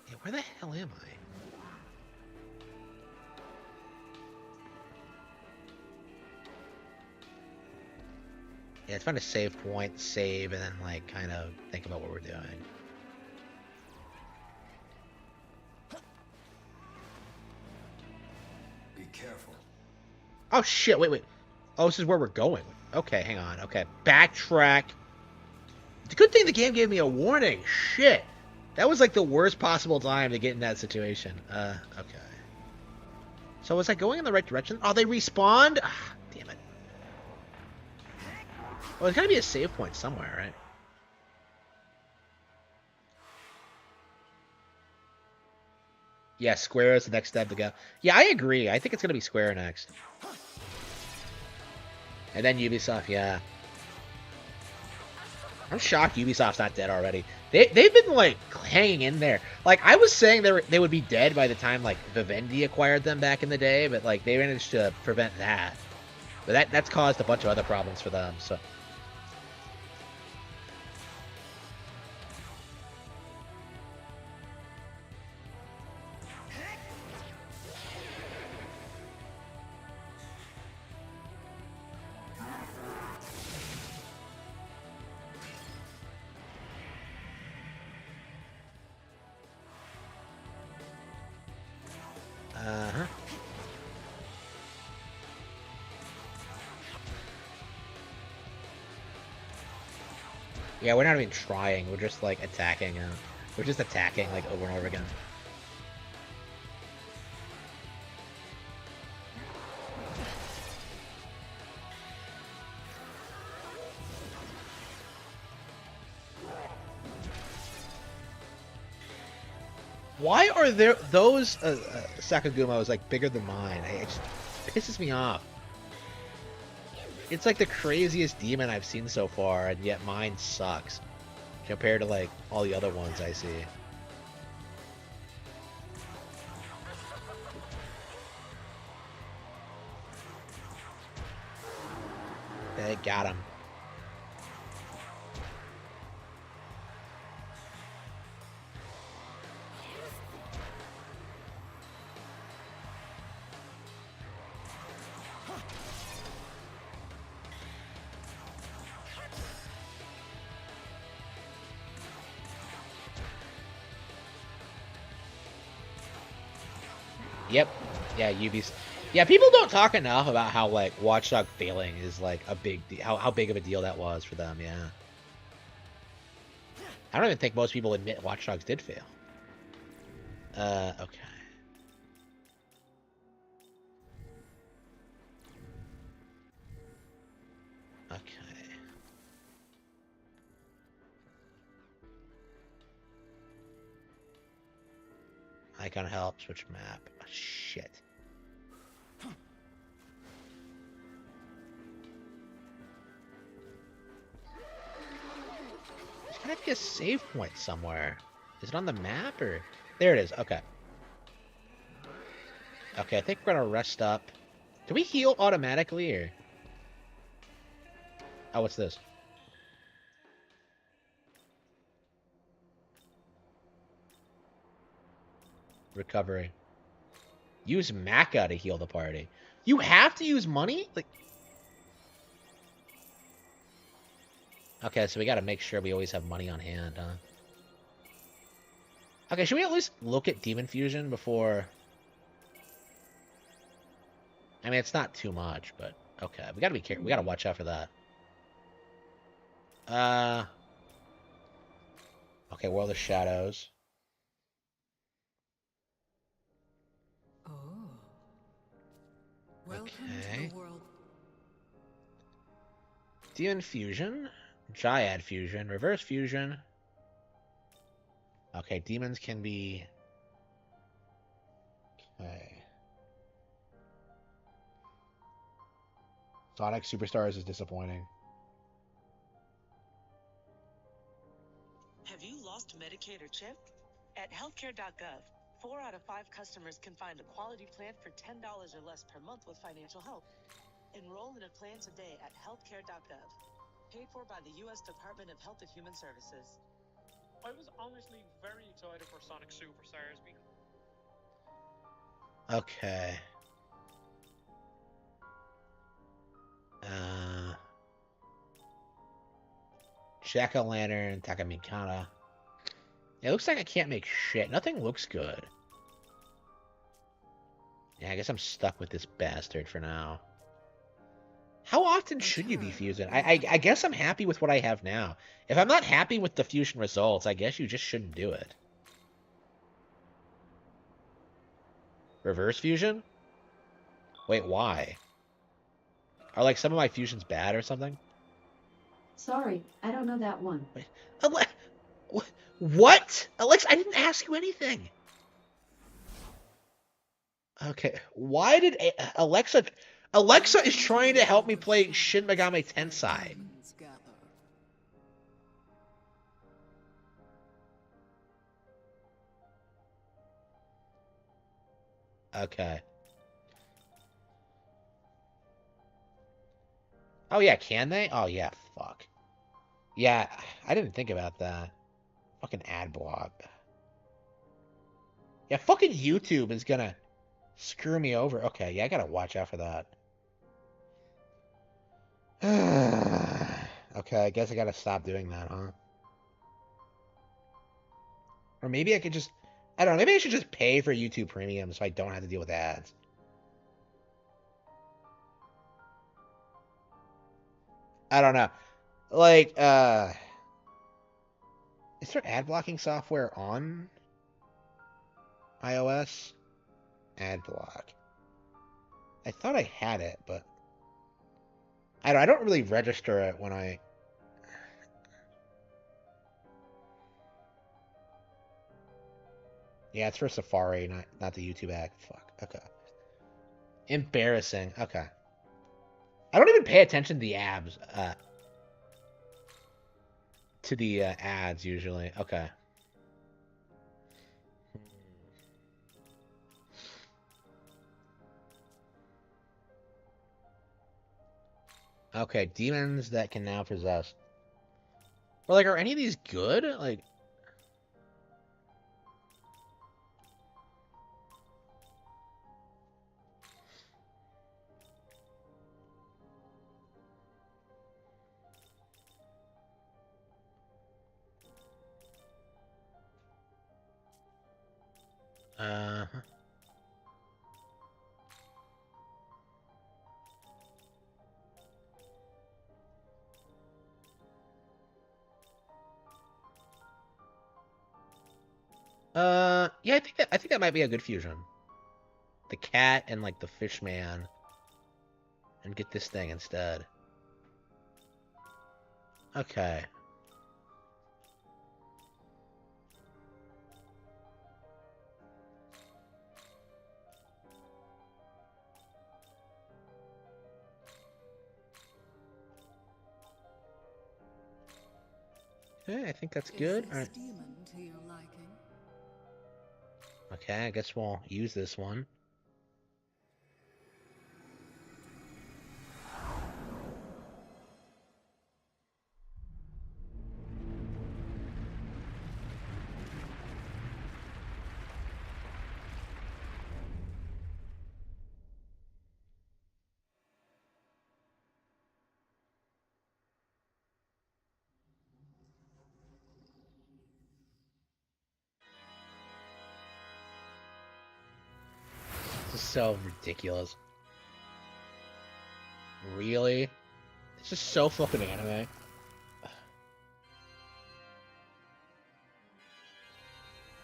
Yeah, where the hell am I? Yeah, let's find a save point, save, and then like kind of think about what we're doing. Be careful. Oh shit! Wait. Oh, this is where we're going. Okay, hang on. Okay, backtrack. It's a good thing the game gave me a warning. Shit, that was like the worst possible time to get in that situation. Okay. So was I going in the right direction? Oh, they respawned? Ah, damn it. Well, there's gotta be a save point somewhere, right? Yeah, square is the next step to go. Yeah, I agree. I think it's gonna be square next. And then Ubisoft, yeah. I'm shocked Ubisoft's not dead already. They've been like hanging in there. Like I was saying they would be dead by the time like Vivendi acquired them back in the day, but like they managed to prevent that. But that's caused a bunch of other problems for them. So uh-huh. Yeah, we're not even trying. We're just like attacking. We're just attacking like over and over again. Why are there those Sakagumos like bigger than mine? It just pisses me off. It's like the craziest demon I've seen so far, and yet mine sucks compared to like all the other ones I see. They got him. Yep. Yeah, Ubisoft. Yeah, people don't talk enough about how like Watch Dogs failing is like a big how big of a deal that was for them. Yeah. I don't even think most people admit Watch Dogs did fail. Okay. Okay. Icon help, switch map. Oh, shit. There's gotta be a save point somewhere. Is it on the map or? There it is. Okay. Okay, I think we're gonna rest up. Can we heal automatically or? Oh, what's this? Recovery. Use Maca to heal the party. You have to use money? Like. Okay, so we gotta make sure we always have money on hand, huh? Okay, should we at least look at Demon Fusion before... I mean, it's not too much, but... Okay, we gotta be careful. We gotta watch out for that. Okay, World of Shadows. Oh. Welcome Okay. to the world. Demon Fusion. Dryad Fusion. Reverse Fusion. Okay, demons can be... Okay. Sonic Superstars is disappointing. Have you lost Medicaid or CHIP? At healthcare.gov, 4 out of 5 customers can find a quality plan for $10 or less per month with financial help. Enroll in a plan today at healthcare.gov. Paid for by the U.S. Department of Health and Human Services. I was honestly very excited for Sonic Superstars. Okay. Jack-o'-lantern, Takamikana. It looks like I can't make shit. Nothing looks good. Yeah, I guess I'm stuck with this bastard for now. How often should you be fusing? I guess I'm happy with what I have now. If I'm not happy with the fusion results, I guess you just shouldn't do it. Reverse fusion? Wait, why? Are like some of my fusions bad or something? Sorry, I don't know that one. Wait, what? Alexa, I didn't ask you anything. Okay, why did Alexa... Alexa is trying to help me play Shin Megami Tensei. Okay. Oh yeah, can they? Oh yeah, fuck. Yeah, I didn't think about that. Fucking ad block. Yeah, fucking YouTube is gonna screw me over. Okay, yeah, I gotta watch out for that. Okay, I guess I gotta stop doing that, huh? Or maybe I could just... I don't know, maybe I should just pay for YouTube Premium so I don't have to deal with ads. I don't know. Like, is there ad blocking software on iOS? Ad block. I thought I had it, but I don't really register it when I... Yeah, it's for Safari, not the YouTube app. Fuck. Okay. Embarrassing. Okay. I don't even pay attention to the ads usually. Okay. Okay, demons that can now possess. Well, like, are any of these good? Like... Yeah, I think that might be a good fusion. The cat and like the fish man, and get this thing instead. Okay. Okay, I think that's good. All right. Okay, I guess we'll use this one. This is so ridiculous. Really? This is so fucking anime.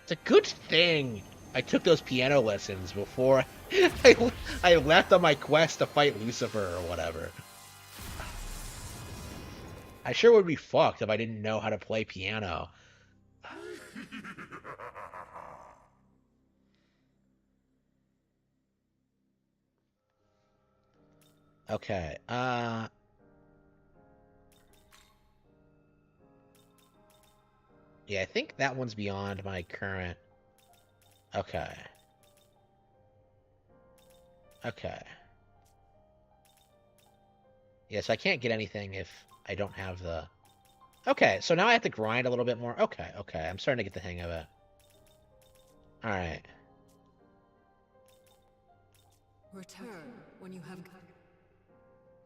It's a good thing I took those piano lessons before I left on my quest to fight Lucifer or whatever. I sure would be fucked if I didn't know how to play piano. Okay, yeah, I think that one's beyond my current... Okay. Okay. Yeah, so I can't get anything if I don't have the... Okay, so now I have to grind a little bit more. Okay, okay, I'm starting to get the hang of it. Alright. Return when you have...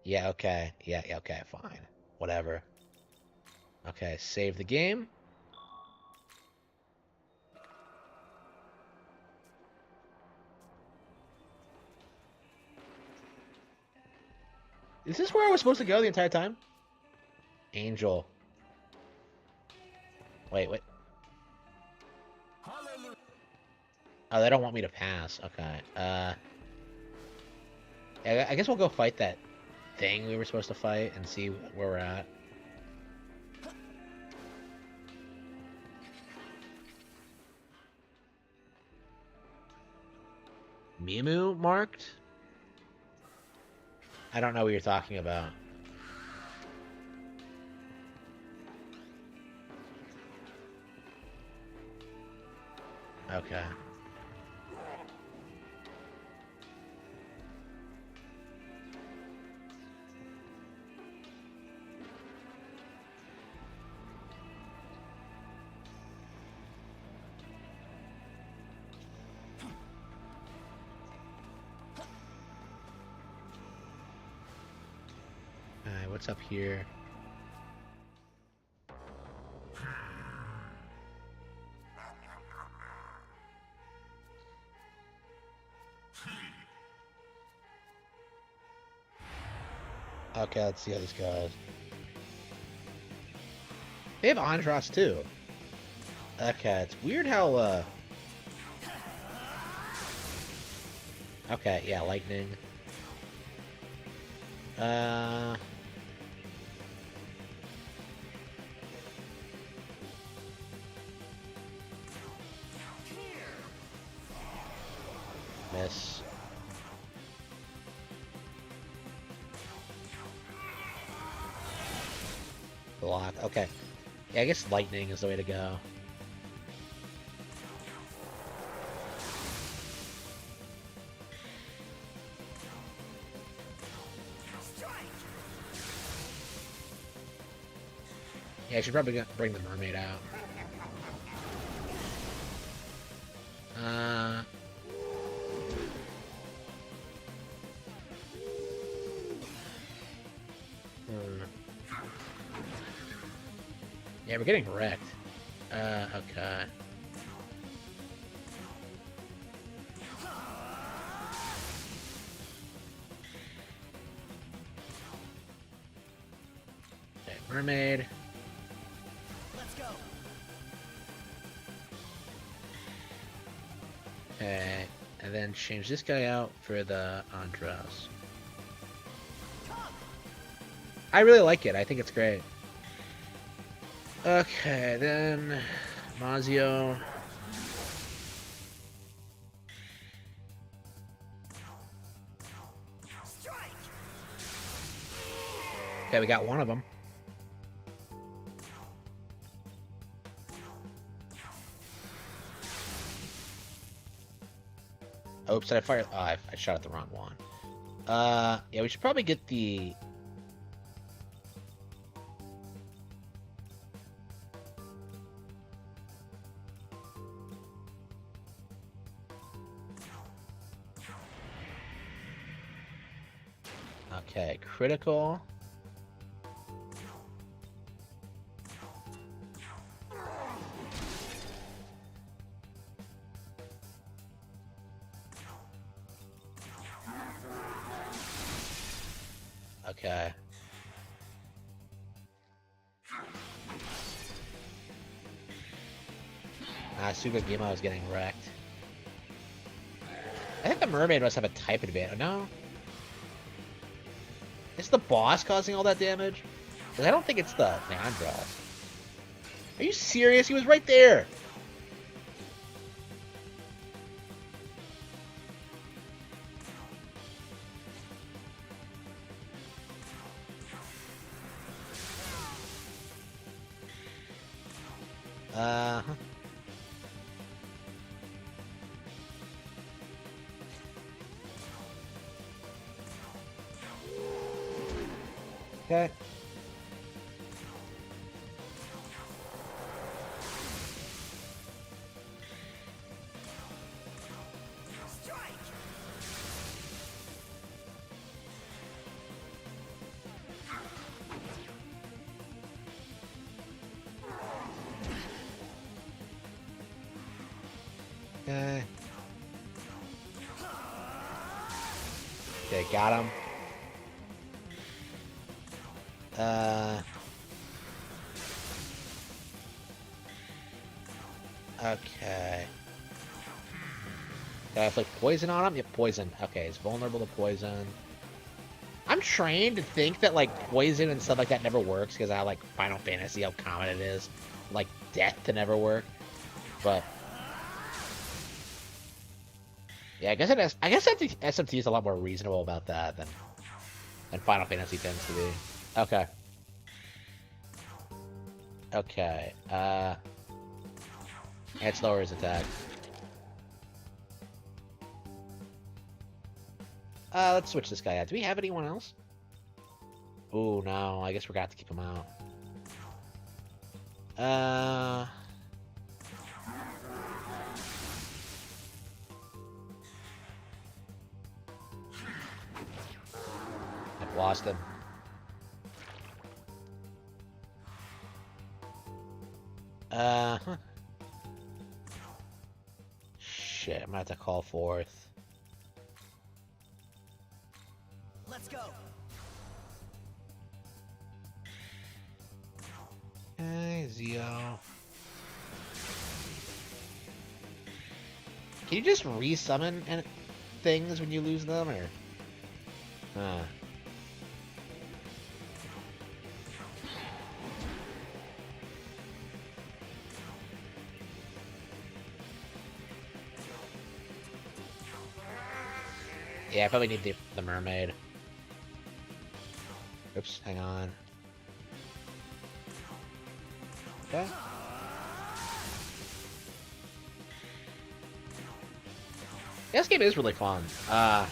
Yeah, okay. Yeah, okay, fine. Whatever. Okay, save the game. Is this where I was supposed to go the entire time? Angel. Wait, wait. Oh, they don't want me to pass. Okay. I guess we'll go fight that thing we were supposed to fight and see where we're at. Mimu marked? I don't know what you're talking about. Okay. Alright, what's up here? Okay, let's see how this goes. They have Andros too. Okay, it's weird how okay, yeah, lightning. Miss. Block. Okay. Yeah, I guess lightning is the way to go. Yeah, I should probably bring the mermaid out. Yeah, we're getting wrecked. Okay. Okay, mermaid. Let's go. Okay, and then change this guy out for the Andros. I really like it. I think it's great. Okay, then Mazio. Okay, we got one of them. Oops, did I fire? Oh, I shot at the wrong one. Yeah, we should probably get the... Okay, critical. Okay. Sugagima is getting wrecked. I think the mermaid must have a type advantage. No? Is the boss causing all that damage? Because I don't think it's the Andros. Are you serious? He was right there! Okay. Okay. Okay, got him. Okay. Did I flick poison on him? Yep, poison. Okay, he's vulnerable to poison. I'm trained to think that, like, poison and stuff like that never works because I like Final Fantasy, how common it is. Like, death to never work. But... yeah, I guess SMT is a lot more reasonable about that than Final Fantasy tends to be. Okay. Okay. Let's lower his attack. Let's switch this guy out. Do we have anyone else? Oh no, I guess we're gonna have to keep him out. I've lost him. Huh. Shit, I'm gonna have to call forth. Let's go. Okay, Zio. Can you just resummon things when you lose them, or? Yeah, I probably need the mermaid. Oops, hang on. Okay. Yeah, this game is really fun. I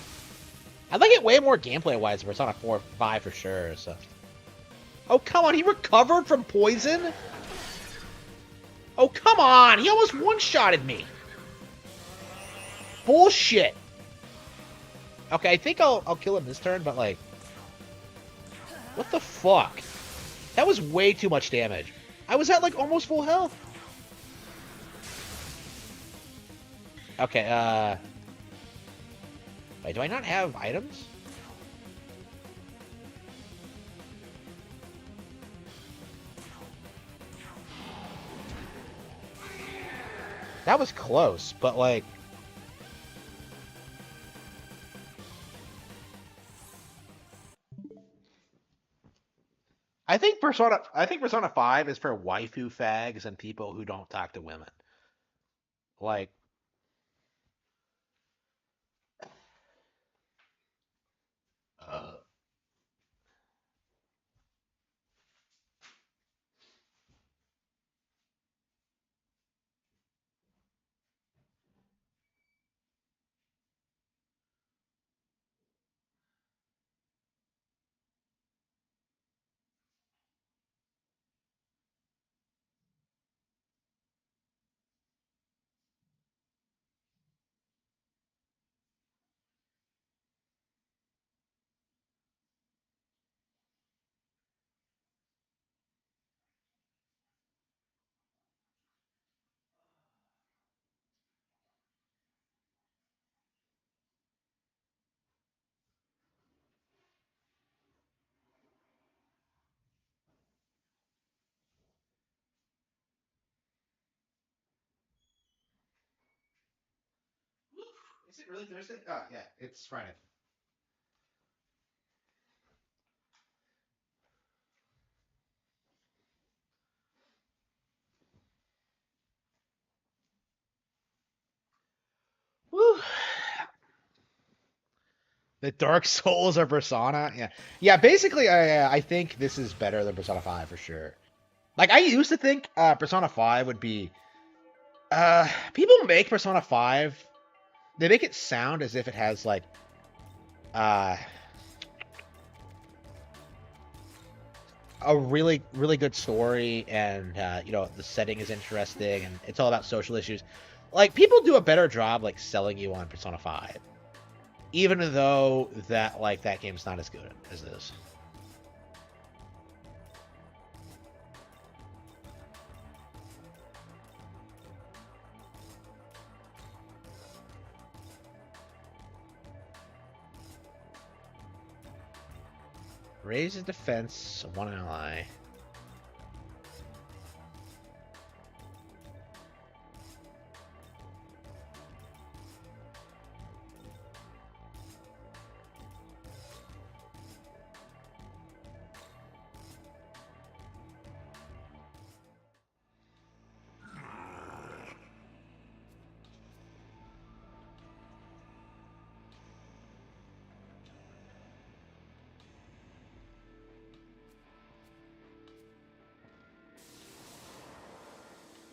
like it way more gameplay-wise than Persona 4 5 for sure, so... Oh, come on, he recovered from poison? Oh, come on! He almost one-shotted me! Bullshit! Okay, I think I'll kill him this turn, but like... what the fuck? That was way too much damage. I was at like almost full health. Okay, wait, do I not have items? That was close, but like... I think Persona 5 is for waifu fags and people who don't talk to women. Like... Is it really Thursday? Oh, yeah, it's Friday. Woo. The Dark Souls of Persona? Yeah. Yeah, basically, I think this is better than Persona 5 for sure. Like, I used to think Persona 5 would be... people make Persona 5... They make it sound as if it has, like... a really, really good story, and, you know, the setting is interesting, and it's all about social issues. Like, people do a better job, like, selling you on Persona 5. Even though that, like, that game's not as good as this. Raises defense, one ally.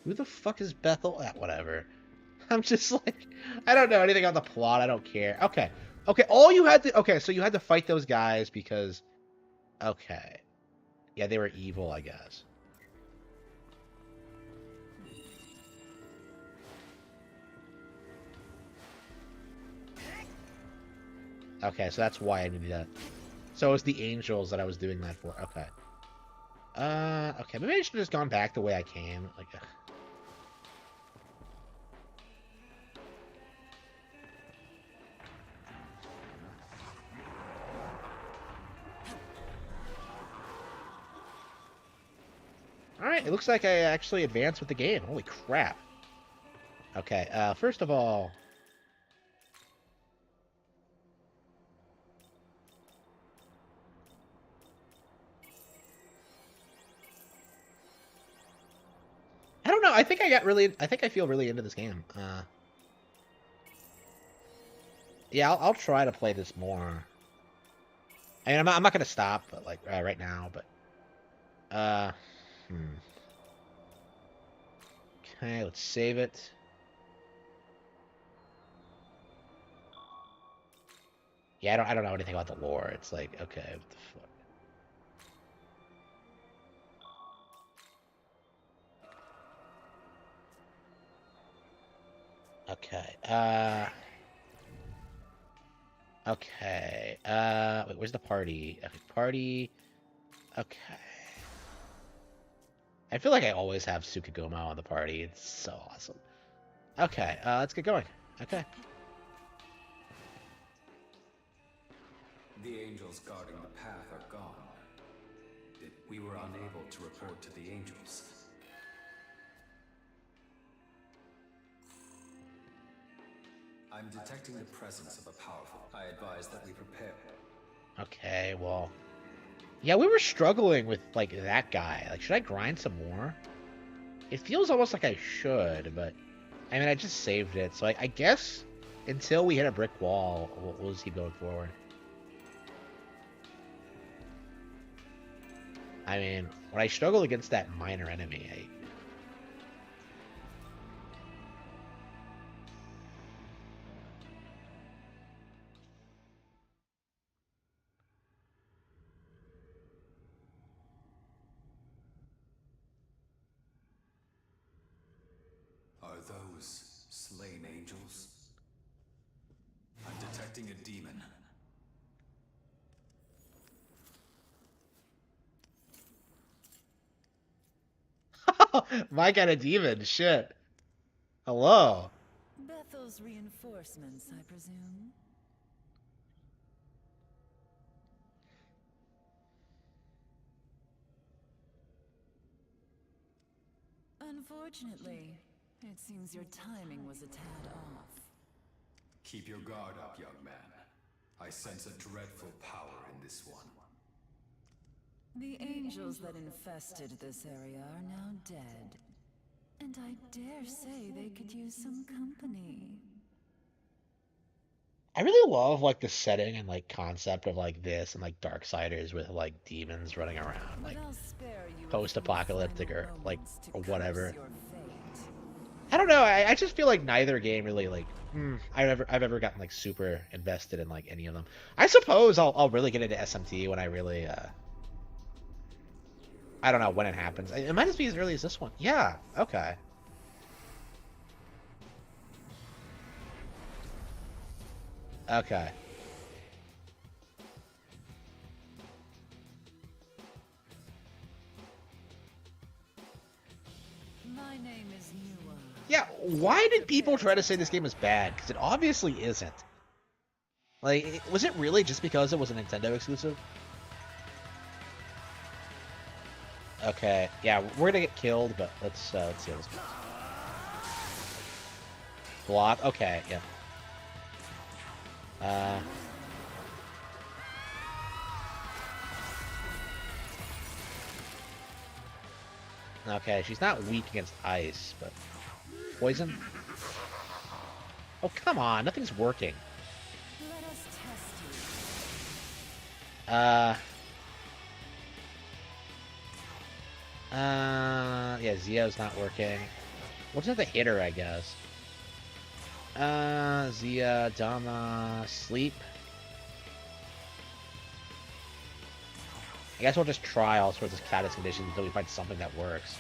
Who the fuck is Bethel? Whatever. I'm just like, I don't know anything about the plot. I don't care. Okay. Okay, all you had to... Okay, so you had to fight those guys because... Okay. Yeah, they were evil, I guess. Okay, so that's why I needed that. So it was the angels that I was doing that for. Okay. Okay, maybe I should have just gone back the way I came. Like, ugh. Alright, it looks like I actually advanced with the game. Holy crap. Okay, first of all... I don't know, I think I feel really into this game. Yeah, I'll try to play this more. I mean, I'm not gonna stop, but like, right now, but... Okay, let's save it. Yeah, I don't know anything about the lore. It's like, okay, what the fuck? Okay, okay, wait, where's the party? Okay, party, okay. I feel like I always have Tsukugomo on the party. It's so awesome. Okay, let's get going. Okay. The angels guarding the path are gone. We were unable to report to the angels. I'm detecting the presence of a powerful. I advise that we prepare. Okay, well... Yeah, we were struggling with, like, that guy. Like, should I grind some more? It feels almost like I should, but... I mean, I just saved it, so I guess until we hit a brick wall, we'll just keep going forward. I mean, when I struggle against that minor enemy, Are those slain angels? I'm detecting a demon. My kind of demon, shit. Hello. Bethel's reinforcements, I presume. Unfortunately, it seems your timing was a tad off. Keep your guard up, young man. I sense a dreadful power in this one. The angels that infested this area are now dead. And I dare say they could use some company. I really love, like, the setting and, like, concept of, like, this and, like, Darksiders with, like, demons running around, like, post-apocalyptic or, like, or whatever. I don't know, I just feel like neither game really, like, I've ever gotten, like, super invested in, like, any of them. I suppose I'll really get into SMT when I really, I don't know when it happens. It might just be as early as this one. Yeah, okay. Okay. My name is Nua. Yeah, why did people try to say this game is bad? Because it obviously isn't. Like, was it really just because it was a Nintendo exclusive? Okay, yeah, we're gonna get killed, but let's see how this goes. Block. Okay, yeah. Okay, she's not weak against ice, but poison. Oh come on, nothing's working. Let us test Yeah, Zio's not working. We'll just have to hit her, I guess. Zia, Dama, sleep. I guess we'll just try all sorts of status conditions until we find something that works.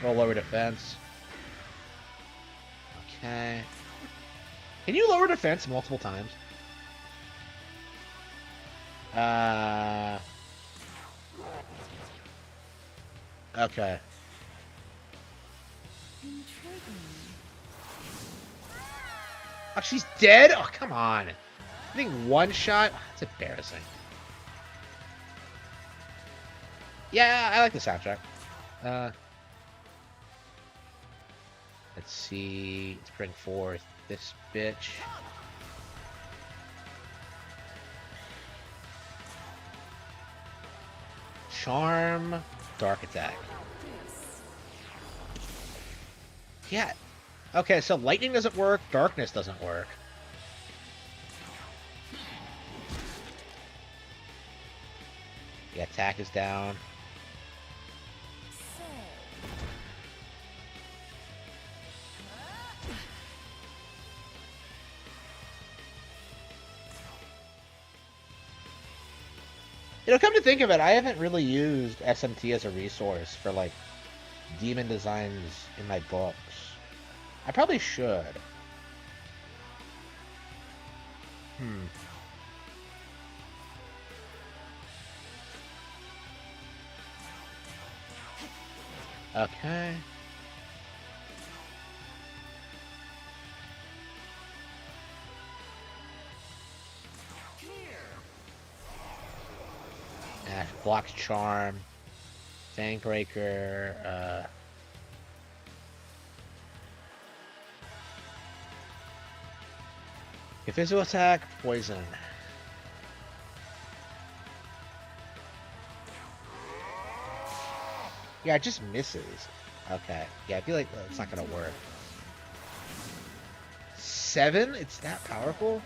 Roll lower defense. Okay. Can you lower defense multiple times? Okay. Oh, she's dead? Oh, come on. I think one shot? That's embarrassing. Yeah, I like the soundtrack. Let's see. Let's bring forth this bitch. Charm. Dark attack. Yeah. Okay, so lightning doesn't work, darkness doesn't work. Yeah, attack is down. You know, come to think of it, I haven't really used SMT as a resource for, like, demon designs in my books. I probably should. Okay. Blocks charm. Fangbreaker. Physical attack, poison. Yeah, it just misses. Okay. Yeah, I feel like it's not gonna work. 7? It's that powerful?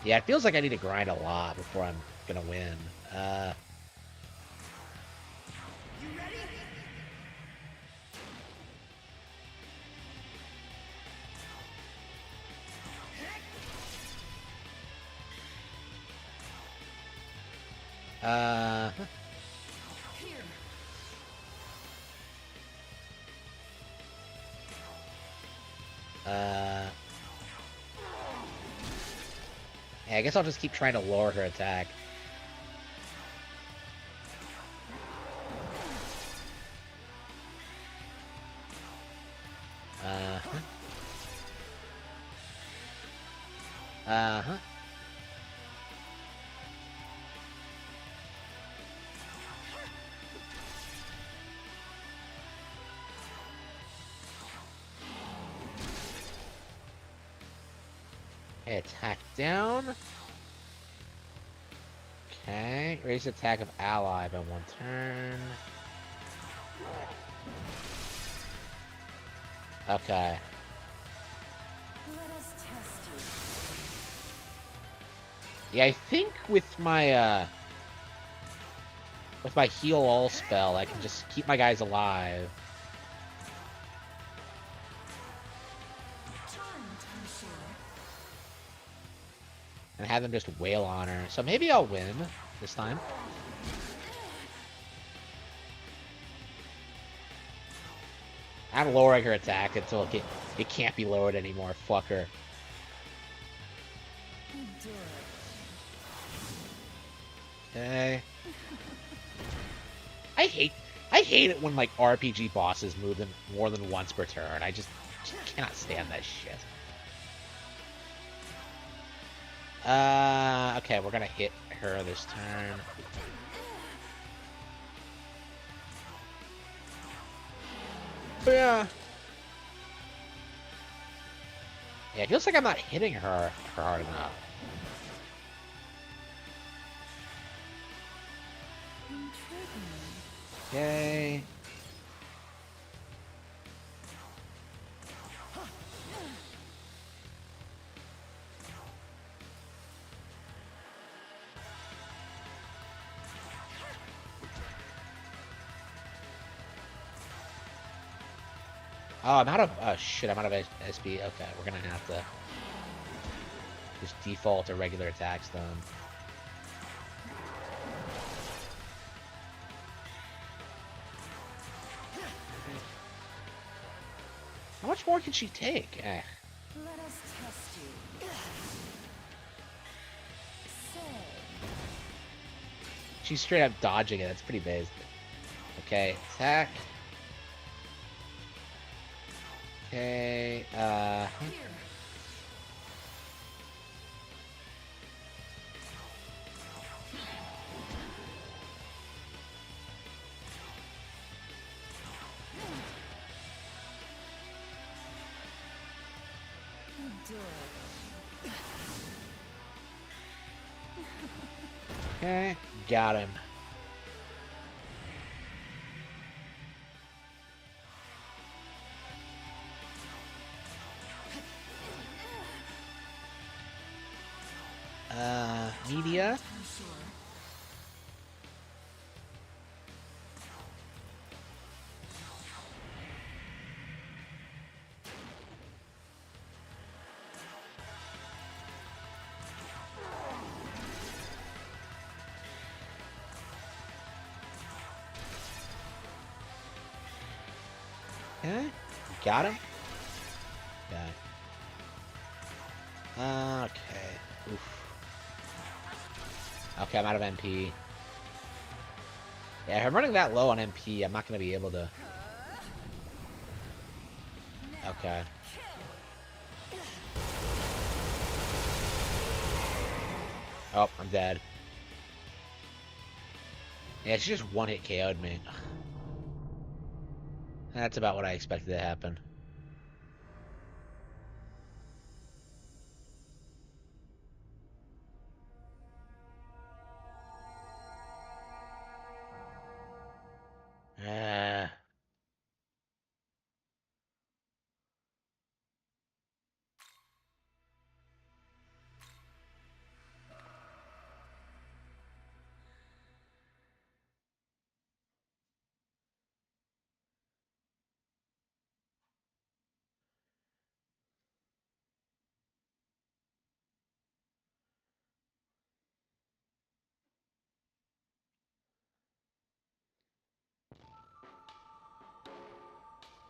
Yeah, it feels like I need to grind a lot before I'm gonna win. Yeah, I guess I'll just keep trying to lower her attack. Okay, attack down. Okay, raise attack of ally by 1 turn. Okay. Let us test you. Yeah, I think with my heal all spell, I can just keep my guys alive. And have them just wail on her. So maybe I'll win this time. I'm lowering her attack until it can't be lowered anymore. Fuck her. Okay. I hate I hate it when like RPG bosses move them more than once per turn. I just cannot stand that shit. Okay, we're gonna hit her this turn. Yeah. Yeah, it feels like I'm not hitting her hard enough. Okay. Oh, I'm out of... Oh, shit, I'm out of SP. Okay, we're gonna have to just default to regular attacks then. How much more can she take? Let us test you. Say. She's straight up dodging it. That's pretty basic. Okay, attack. Okay, okay, got him. Media. Okay, got him. Okay. Okay. Oof. Okay, I'm out of MP. Yeah, if I'm running that low on MP, I'm not going to be able to... Okay. Oh, I'm dead. Yeah, she just one-hit KO'd me. That's about what I expected to happen.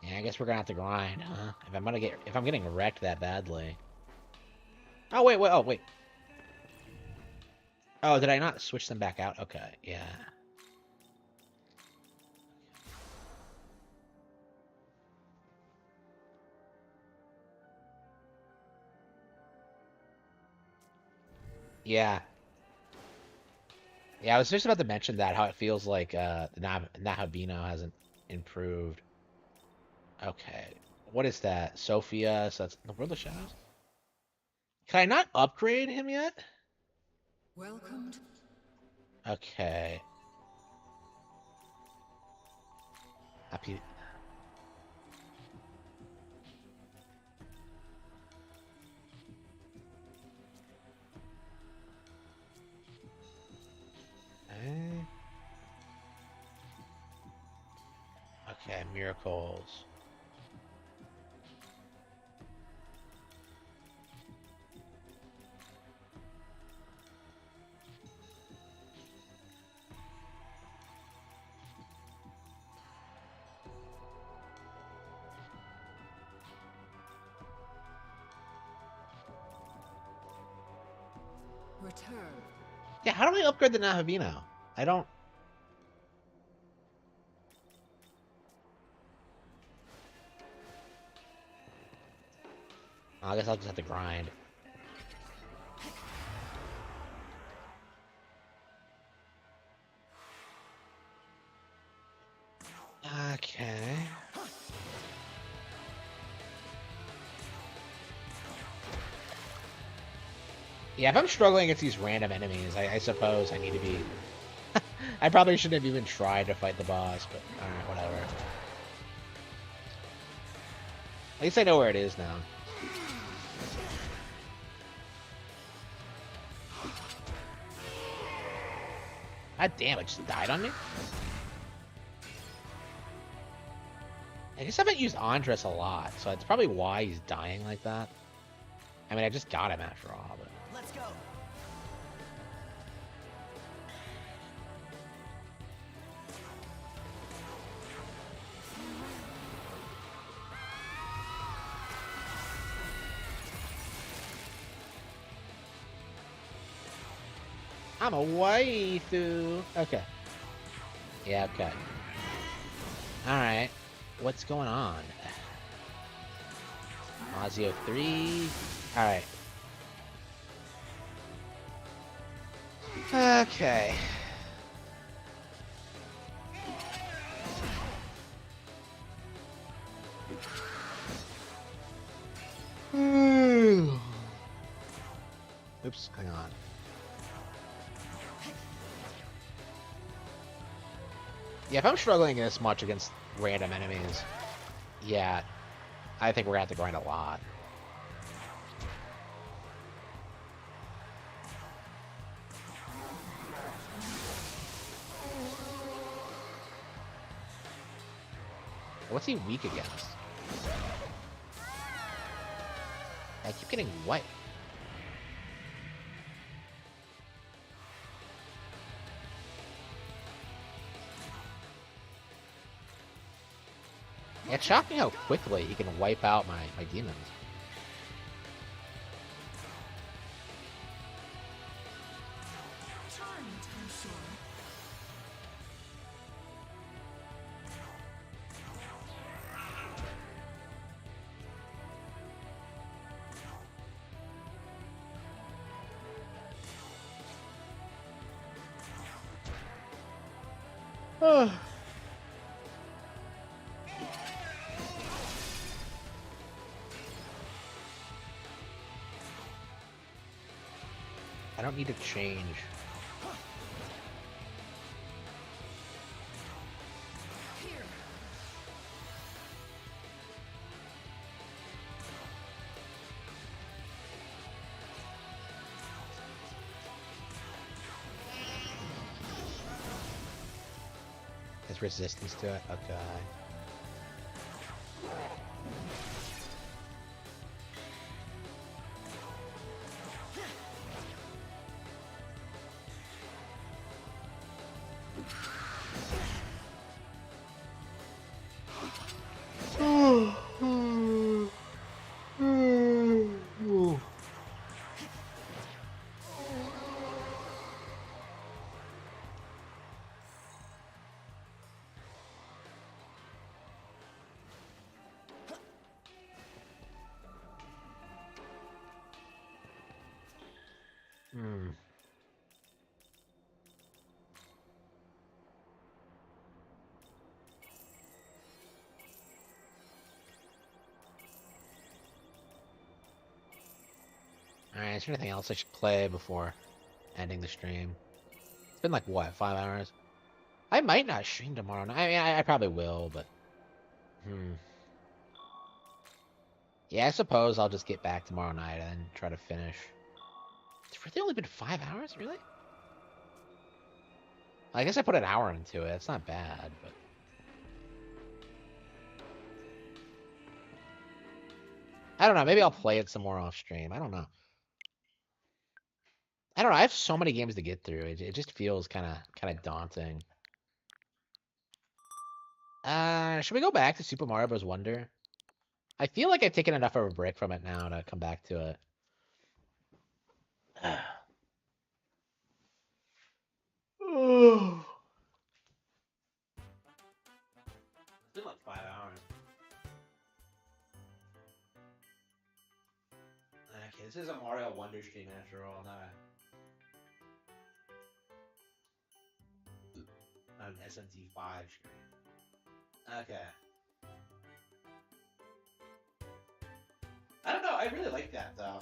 Yeah, I guess we're gonna have to grind, huh? If I'm getting wrecked that badly. Oh wait, oh wait. Oh, did I not switch them back out? Okay, yeah. Yeah. Yeah, I was just about to mention that, how it feels like the Nahabino hasn't improved. Okay. What is that? Sophia, so that's the World of Shadows? Can I not upgrade him yet? Welcome to... Okay. Happy. Okay, miracles. Return. Yeah, how do I upgrade the Nahabino? I don't... I guess I'll just have to grind. Okay. Yeah, if I'm struggling against these random enemies, I suppose I need to be... I probably shouldn't have even tried to fight the boss, but alright, whatever. At least I know where it is now. God damn, it just died on me? I guess I haven't used Andres a lot, so that's probably why he's dying like that. I mean, I just got him after all, but... Let's go. I'm a waifu. Okay. Yeah, okay. Alright. What's going on? Mazio 3. Alright. Okay. Oops, hang on. Yeah, if I'm struggling this much against random enemies, yeah, I think we're gonna have to grind a lot. What's he weak against? I keep getting white. Yeah, it's shocking how quickly he can wipe out my demons. I don't need to change. There's resistance to it? Okay. Alright, is there anything else I should play before ending the stream? It's been like, what, 5 hours? I might not stream tomorrow night. I mean, I probably will, but... Yeah, I suppose I'll just get back tomorrow night and try to finish. It's really only been 5 hours? Really? I guess I put an hour into it. It's not bad, but... I don't know. Maybe I'll play it some more off stream. I don't know. I don't know. I have so many games to get through. It just feels kind of daunting. Should we go back to Super Mario Bros. Wonder? I feel like I've taken enough of a break from it now to come back to it. It's been like 5 hours. This is a Mario Wonder stream after all, not an SMT5 stream. Okay. I don't know. I really like that though.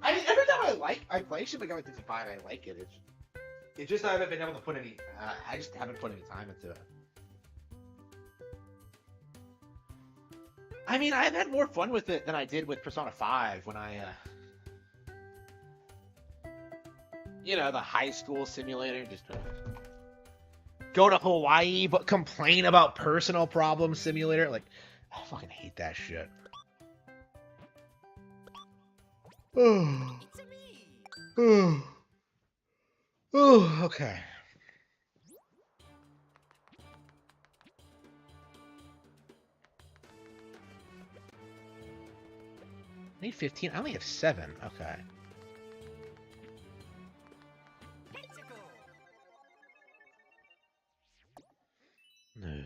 I mean, every time I play Super Mario 55, I like it. It's just I haven't been able to put any. I just haven't put any time into it. I mean, I've had more fun with it than I did with Persona 5 when I, you know, the high school simulator, just go to Hawaii but complain about personal problems simulator. Like, I fucking hate that shit. Oh. Oh. Oh, okay. I need 15. I only have 7. Okay. No.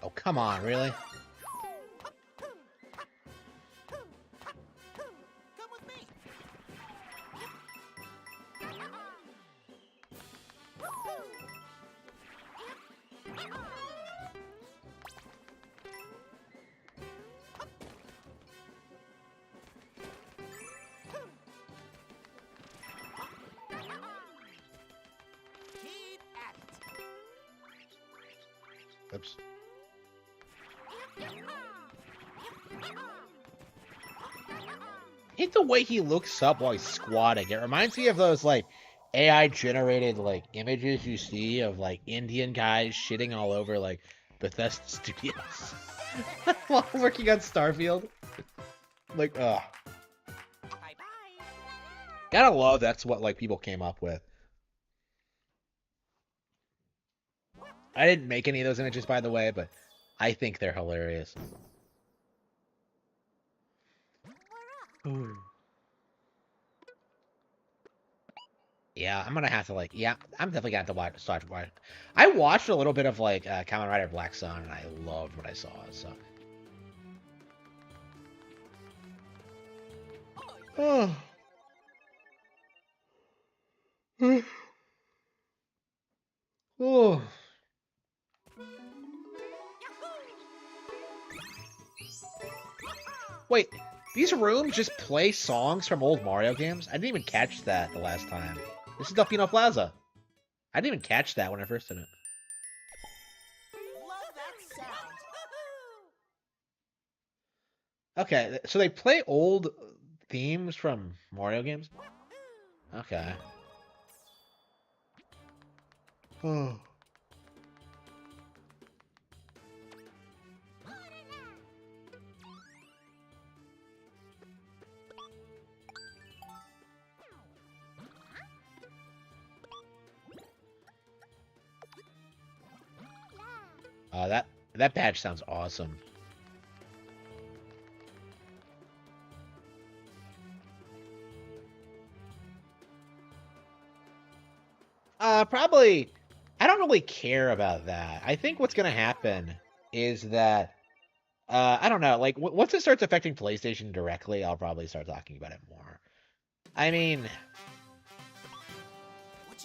Oh, come on, really? Come with me. Keep at it. Oops. I hate the way he looks up while he's squatting. It reminds me of those like AI generated like images you see of like Indian guys shitting all over like Bethesda Studios while working on Starfield. Like, ugh. Bye bye. Gotta love that's what like people came up with. I didn't make any of those images, by the way, but I think they're hilarious. Ooh. Yeah, I'm gonna have to like. Yeah, I'm definitely gonna have to start watching. I watched a little bit of like Kamen Rider Black Sun, and I loved what I saw. So. Oh. Oh. Wait, these rooms just play songs from old Mario games? I didn't even catch that the last time. This is Delfino Plaza. I didn't even catch that when I first did it. Love that sound. Okay, so they play old themes from Mario games? Okay. Oh. That badge sounds awesome. Probably. I don't really care about that. I think what's gonna happen is that I don't know. Like once it starts affecting PlayStation directly, I'll probably start talking about it more. I mean. What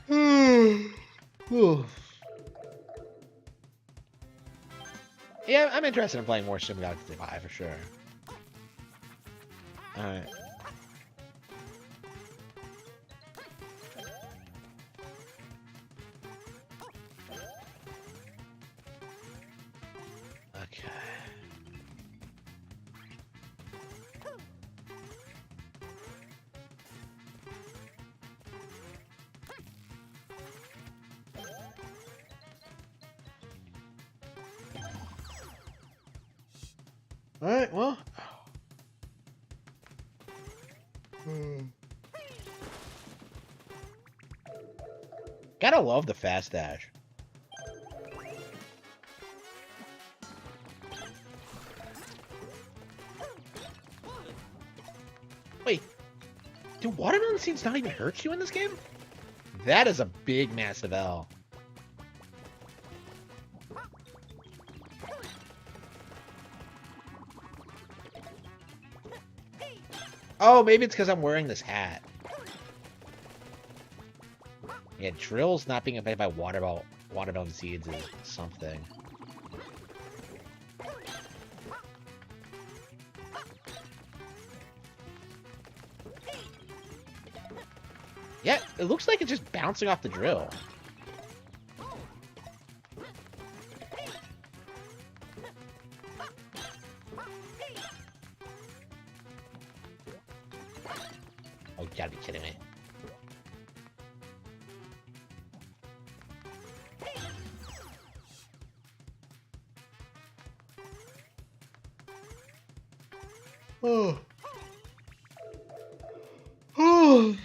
you Whew. Yeah, I'm interested in playing more Shin Megami Tensei 5 for sure. Alright. Okay. Alright, well. Gotta love the fast dash. Do watermelon seeds not even hurt you in this game? That is a big, massive L. Oh, maybe it's because I'm wearing this hat. Yeah, drills not being affected by watermelon seeds is something. Yeah, it looks like it's just bouncing off the drill. Oh, you gotta be kidding me. Oh. Oh.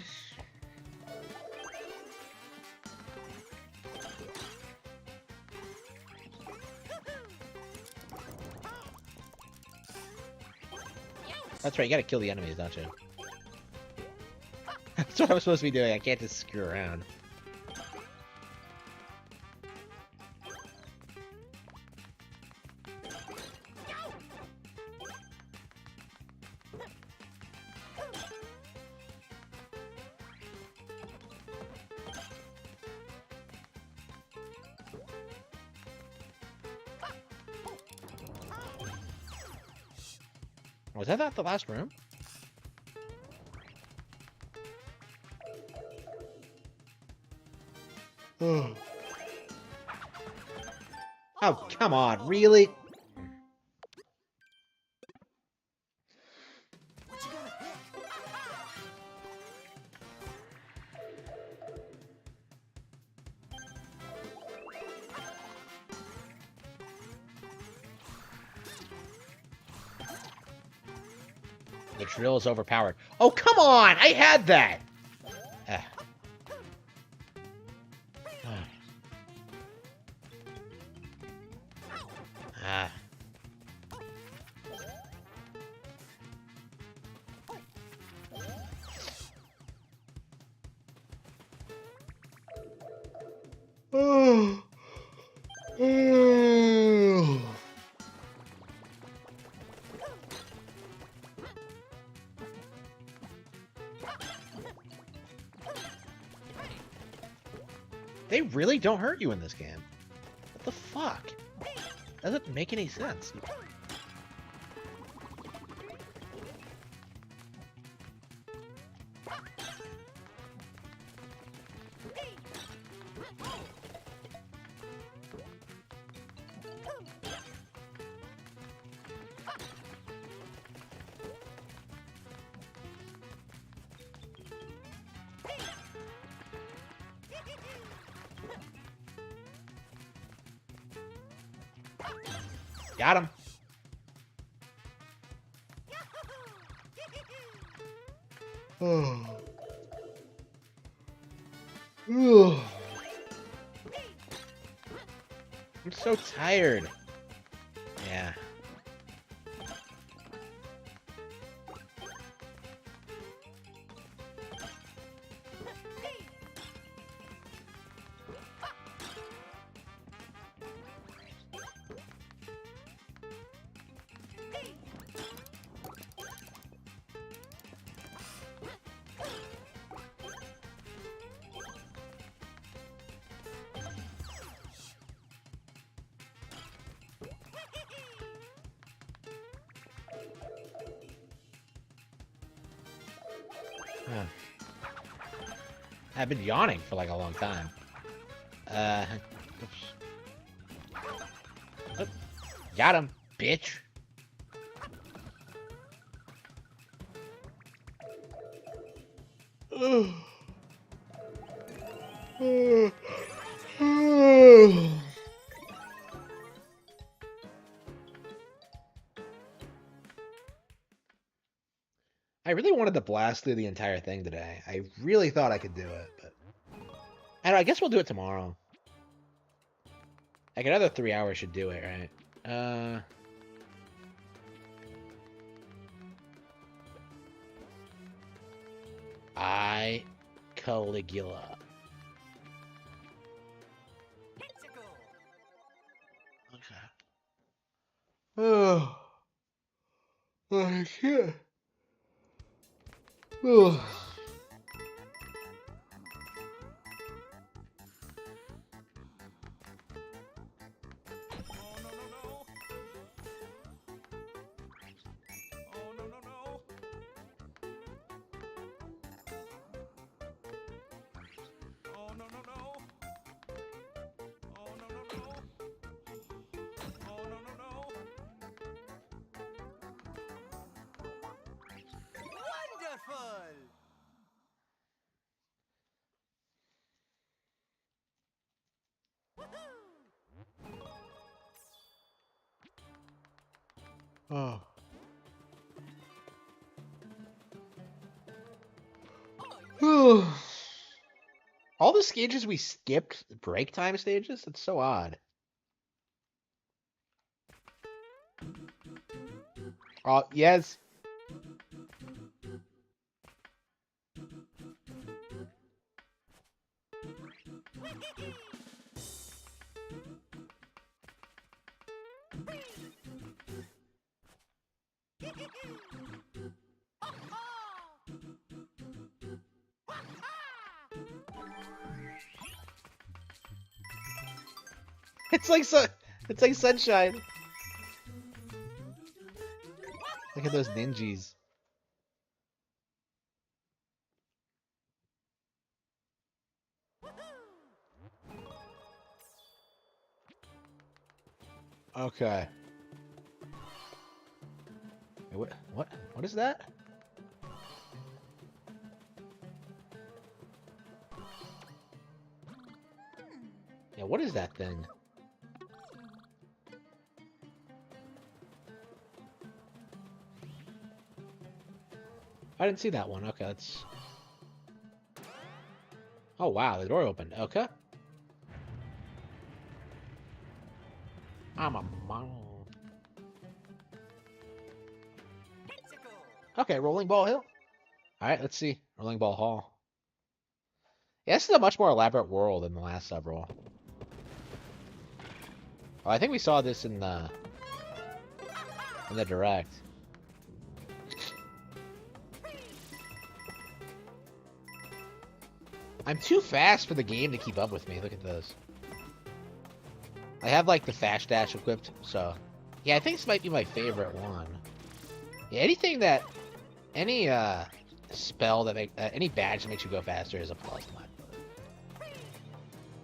That's right, you gotta kill the enemies, don't you? That's what I'm supposed to be doing, I can't just screw around. Was that not the last room? Oh, come on, really? The drill is overpowered. Oh, come on! I had that! Ah. Ah. Oh. Oh. They really don't hurt you in this game. What the fuck? Doesn't make any sense. Got him. Oh. Ugh. I'm so tired. Yeah. Huh. I've been yawning for like a long time. Oops. Oh, got him, bitch. I really wanted to blast through the entire thing today. I really thought I could do it, but I don't know, I guess we'll do it tomorrow. Like another 3 hours should do it, right? I Caligula. Okay. Oh, I can't. Oh. Wonderful! Oh. All the stages we skipped, break time stages? That's so odd. Oh, yes. It's like it's like sunshine. Look at those ninjas. Okay. Wait, what is that? Yeah, what is that thing? I didn't see that one. Okay, let's... Oh, wow, the door opened. Okay. I'm a mom. Okay, Rolling Ball Hill. Alright, let's see. Rolling Ball Hall. Yeah, this is a much more elaborate world than the last several. Oh, I think we saw this in the direct. I'm too fast for the game to keep up with me. Look at this. I have like the fast dash equipped, so yeah, I think this might be my favorite one. Yeah, anything that any spell that any badge that makes you go faster is a plus in my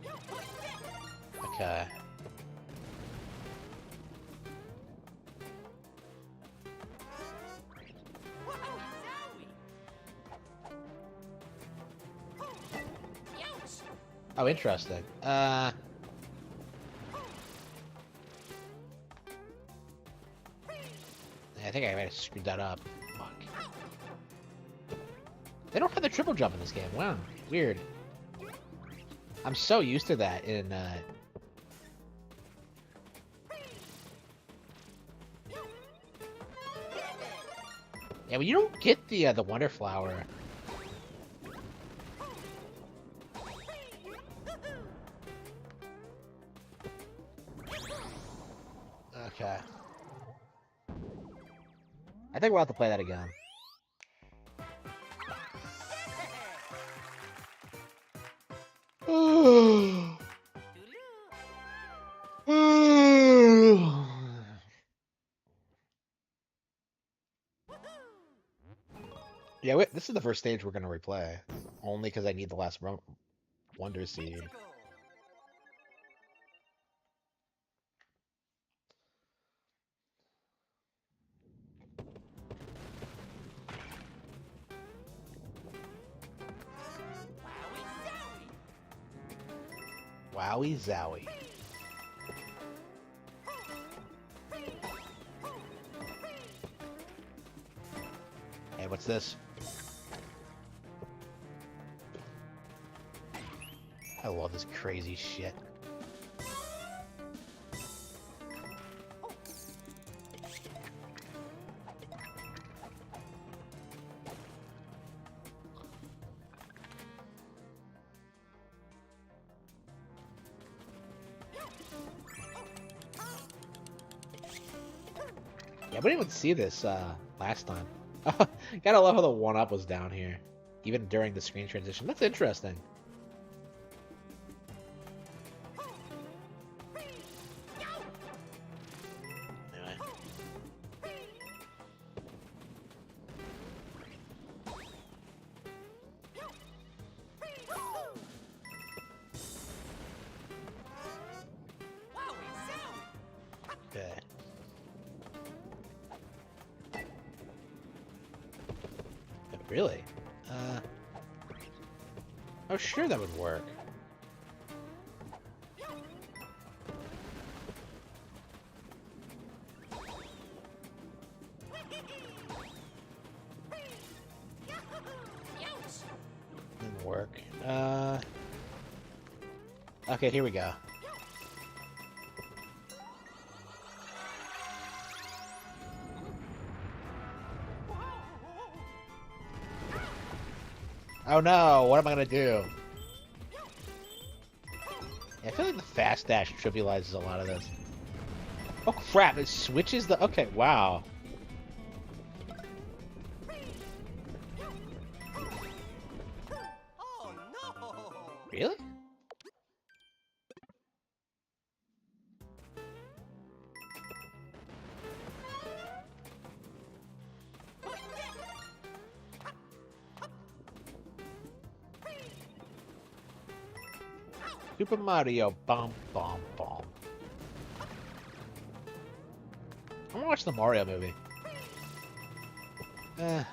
book. Okay. Oh, interesting. I think I might have screwed that up. Fuck. They don't have the triple jump in this game. Wow, weird. I'm so used to that in yeah, but you don't get the Wonder Flower. Okay. I think we'll have to play that again. Yeah, wait, this is the first stage we're gonna replay. Only because I need the last Wonder Seed. Wowie zowie. Hey, what's this? I love this crazy shit. Yeah, we didn't even see this last time. Gotta love how the 1-up was down here, even during the screen transition. That's interesting. Anyway. Okay. Really? Oh, sure, that would work. Didn't work. Okay, here we go. Oh no, what am I gonna do? Yeah, I feel like the fast dash trivializes a lot of this. Oh crap, it switches the... Okay, wow. Oh no! Really? Super Mario, bum, bum, bum. I'm gonna watch the Mario movie. Yeah,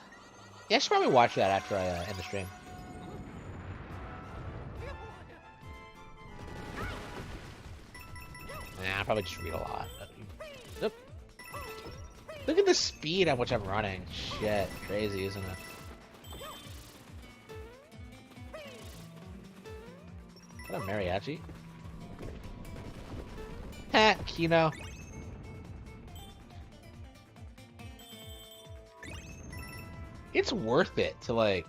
I should probably watch that after I end the stream. Nah, I'll probably just read a lot. Nope. Look at the speed at which I'm running. Shit, crazy, isn't it? Is that a mariachi? Ha, Kino. It's worth it to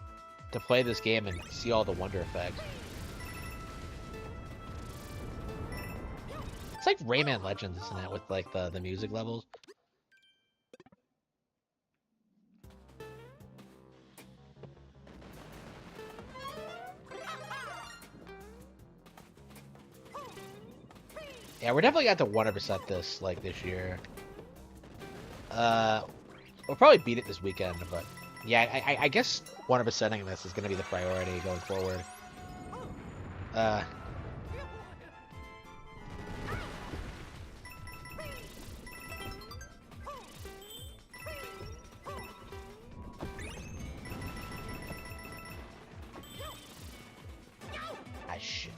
to play this game and see all the wonder effects. It's like Rayman Legends, isn't it? With the music levels. Yeah, we're definitely got to 100% this this year. We'll probably beat it this weekend, but yeah, I guess 100%ing this is going to be the priority going forward. Ah, shit.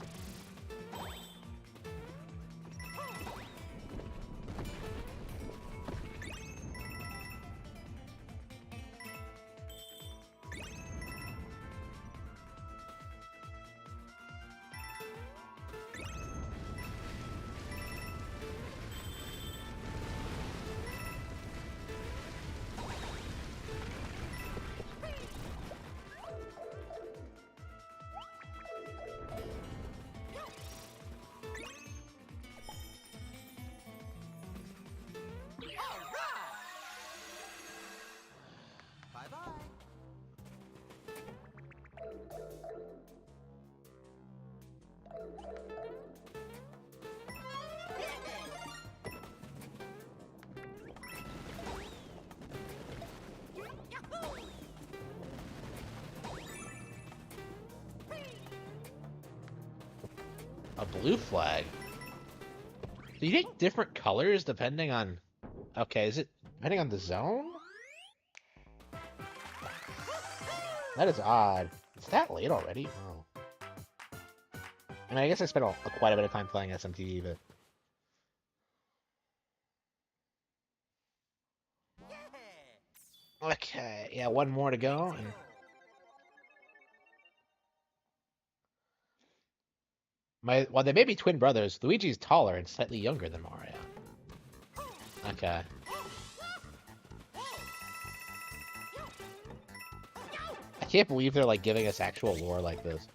A blue flag? Do you get different colors depending on... Okay, is it depending on the zone? That is odd. It's that late already? Oh. I mean, I guess I spent quite a bit of time playing SMTV, but... Okay, yeah, one more to go. And... While they may be twin brothers, Luigi's taller and slightly younger than Mario. Okay. I can't believe they're giving us actual lore like this.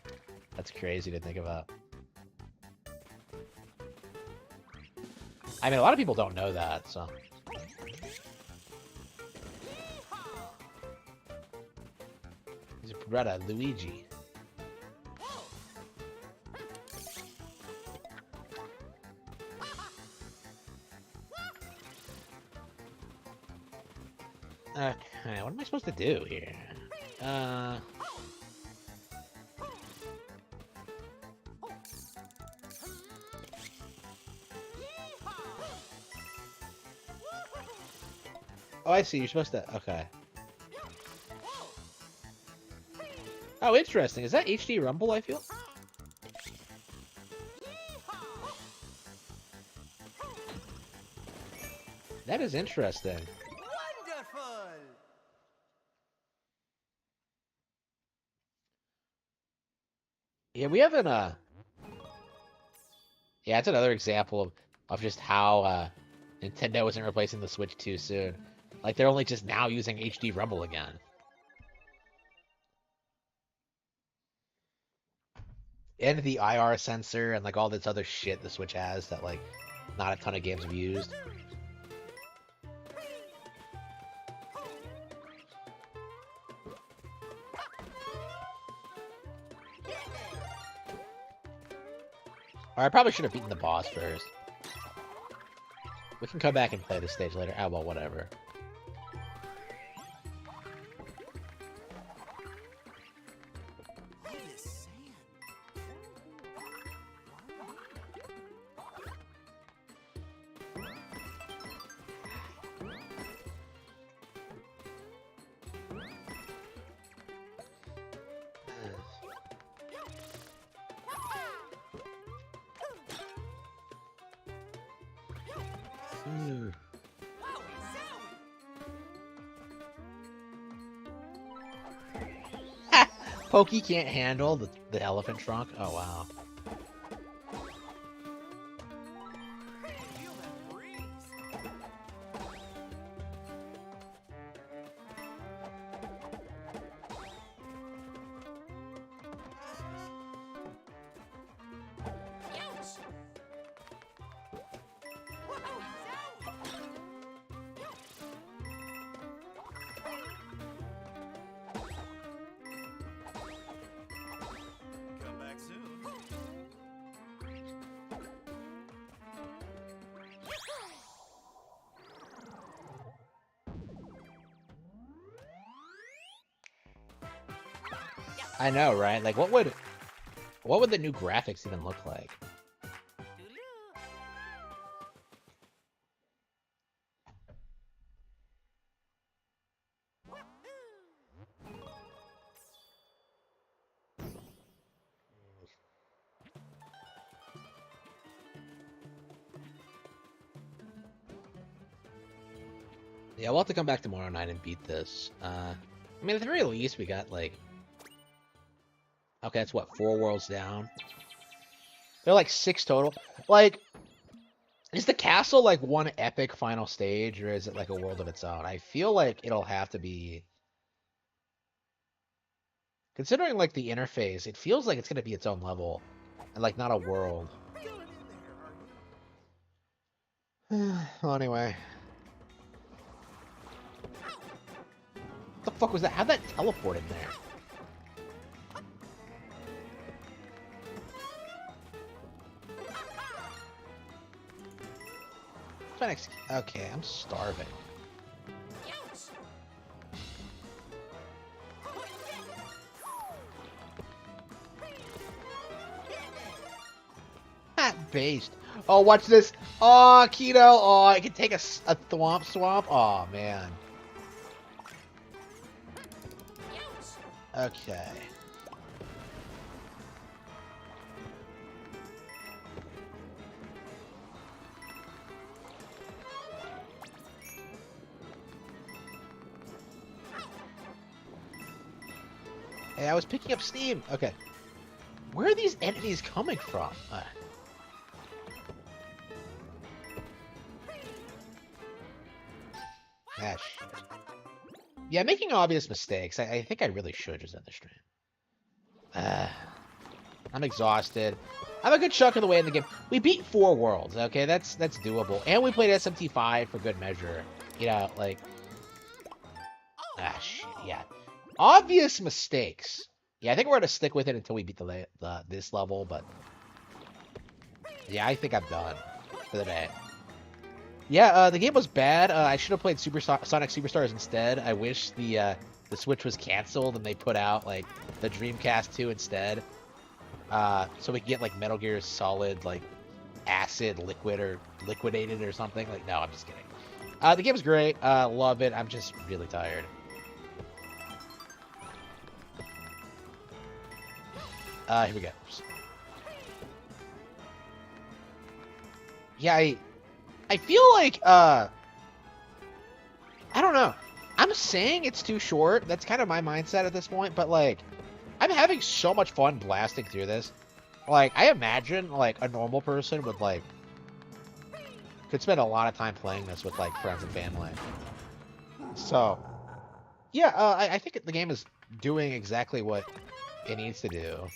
That's crazy to think about. I mean, a lot of people don't know that, so. He's a Beretta, Luigi. Okay, what am I supposed to do here? Oh, I see. You're supposed to. Okay. Oh, interesting. Is that HD Rumble, I feel? That is interesting. Wonderful! Yeah, we haven't, Yeah, it's another example of just how, Nintendo isn't replacing the Switch too soon. Like, they're only just now using HD Rumble again. And the IR sensor and, like, all this other shit the Switch has that, like, not a ton of games have used. Or I probably should have beaten the boss first. We can come back and play this stage later. Ah, well, whatever. Pokey can't handle the elephant trunk? Oh, wow. Come back soon. I know, right? Like, what would the new graphics even look like? Yeah, we'll have to come back tomorrow night and beat this. I mean, at the very least, we got, like... Okay, that's what, 4 worlds down? They're like 6 total. Like, is the castle, like, one epic final stage, or is it, like, a world of its own? I feel like it'll have to be... Considering, like, the interface, it feels like it's gonna be its own level. And, like, not a world. Well, anyway... What the fuck was that? How'd that teleport in there? Okay, I'm starving. Based. Oh, watch this. Oh, Keto. Oh, I can take a thwomp swamp. Oh, man. Okay. Hey, I was picking up steam. Okay. Where are these enemies coming from? Shit. Yeah, making obvious mistakes. I think I really should just end the stream. I'm exhausted. I'm a good chunk of the way in the game. We beat 4 worlds, okay? That's doable. And we played SMT5 for good measure. You know, like... Ah, shit, yeah. Obvious mistakes. Yeah, I think we're going to stick with it until we beat this level, but... Yeah, I think I'm done for the day. Yeah, the game was bad. I should have played Sonic Superstars instead. I wish the Switch was canceled and they put out, like, the Dreamcast 2 instead. So we can get, like, Metal Gear Solid, like, Acid, Liquid, or Liquidated or something. Like, no, I'm just kidding. The game's great. Love it. I'm just really tired. Here we go. Yeah, I feel like, I don't know. I'm saying it's too short. That's kind of my mindset at this point, but, like, I'm having so much fun blasting through this. Like, I imagine, like, a normal person would, like, could spend a lot of time playing this with, like, friends and family. So, yeah, I think the game is doing exactly what it needs to do.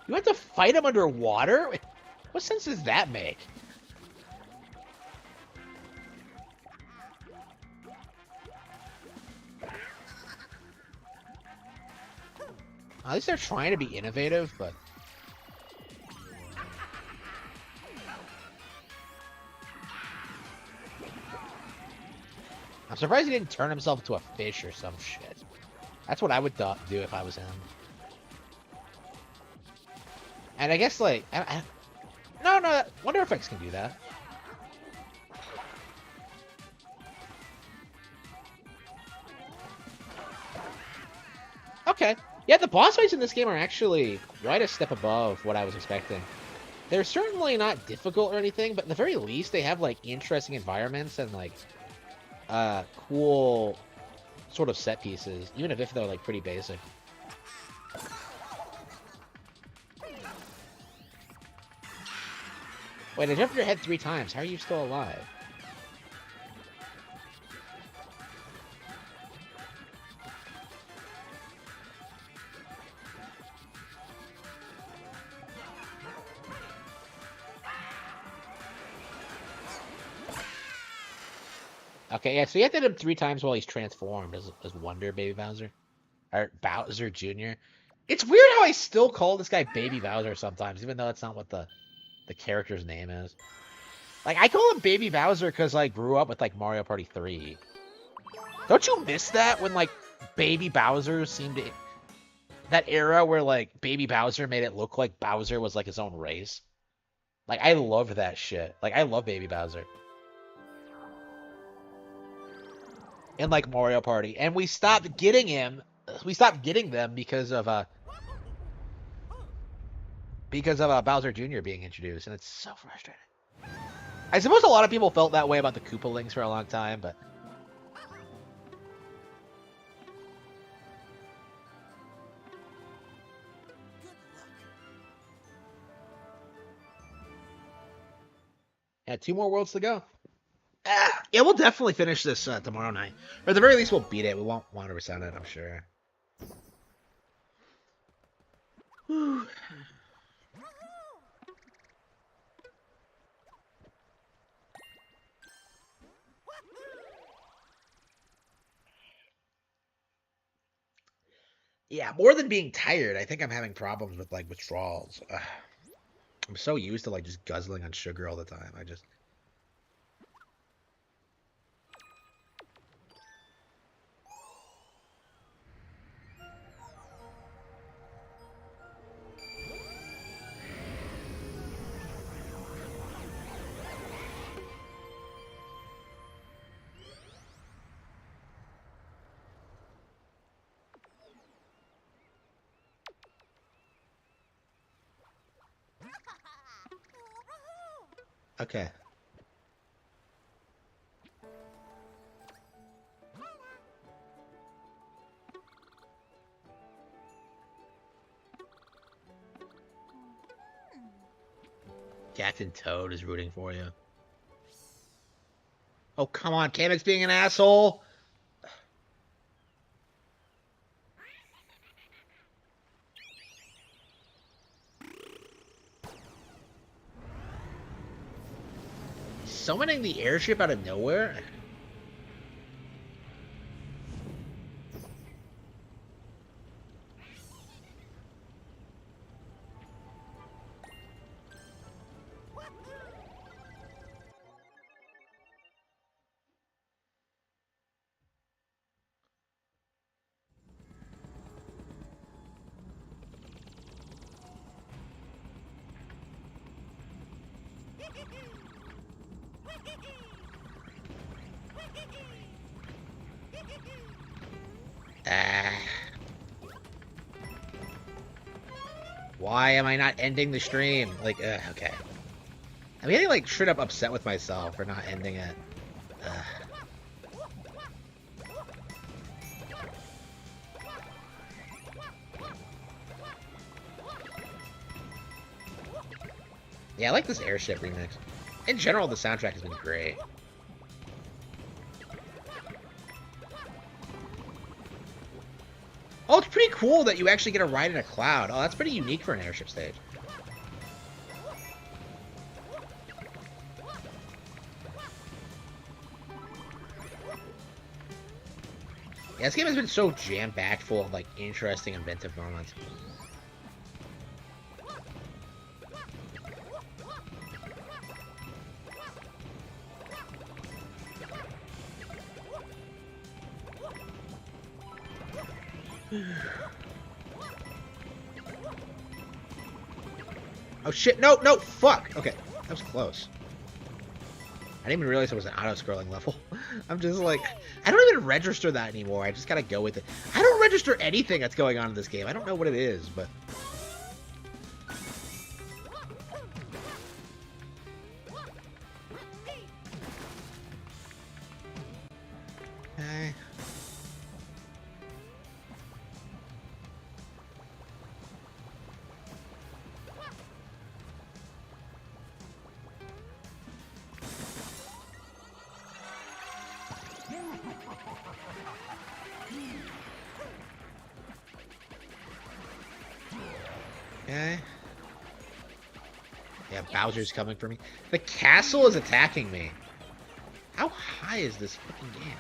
You have to fight him underwater? What sense does that make? At least they're trying to be innovative, but... I'm surprised he didn't turn himself into a fish or some shit. That's what I would do if I was him. And I guess, like... No, Wonder Effects can do that. Okay. Yeah, the boss fights in this game are actually right a step above what I was expecting. They're certainly not difficult or anything, but at the very least, they have, like, interesting environments and, like, cool sort of set pieces, even if they're, like, pretty basic. Wait, I jumped your head 3 times. How are you still alive? Okay, yeah, so you have to hit him 3 times while he's transformed as Wonder Baby Bowser. Or Bowser Jr. It's weird how I still call this guy Baby Bowser sometimes, even though that's not what the character's name is. Like, I call him Baby Bowser because I grew up with, like, Mario Party 3. Don't you miss that when, like, Baby Bowser seemed to... That era where, like, Baby Bowser made it look like Bowser was, like, his own race? Like, I loved that shit. Like, I love Baby Bowser. In, like, Mario Party. And we stopped getting him... We stopped getting them because of Bowser Jr. being introduced, and it's so frustrating. I suppose a lot of people felt that way about the Koopalings for a long time, but... Yeah, 2 more worlds to go. Yeah, we'll definitely finish this tomorrow night. Or at the very least, we'll beat it. We won't 100% it, I'm sure. Whew. Yeah, more than being tired, I think I'm having problems with, like, withdrawals. I'm so used to, like, just guzzling on sugar all the time. I just... Okay. Captain Toad is rooting for you. Oh, come on. Kamek's being an asshole. Summoning the airship out of nowhere? Why am I not ending the stream? Like, okay. I'm getting, like, straight up upset with myself for not ending it. Yeah, I like this airship remix. In general, the soundtrack has been great. Oh, it's pretty cool that you actually get a ride in a cloud. Oh, that's pretty unique for an airship stage. Yeah, this game has been so jam-packed full of, like, interesting, inventive moments. Oh shit, no, no, fuck! Okay, that was close. I didn't even realize it was an auto-scrolling level. I'm just like, I don't even register that anymore. I just gotta go with it. I don't register anything that's going on in this game. I don't know what it is, but... Okay. Okay. Yeah, Bowser's coming for me. The castle is attacking me. How high is this fucking game?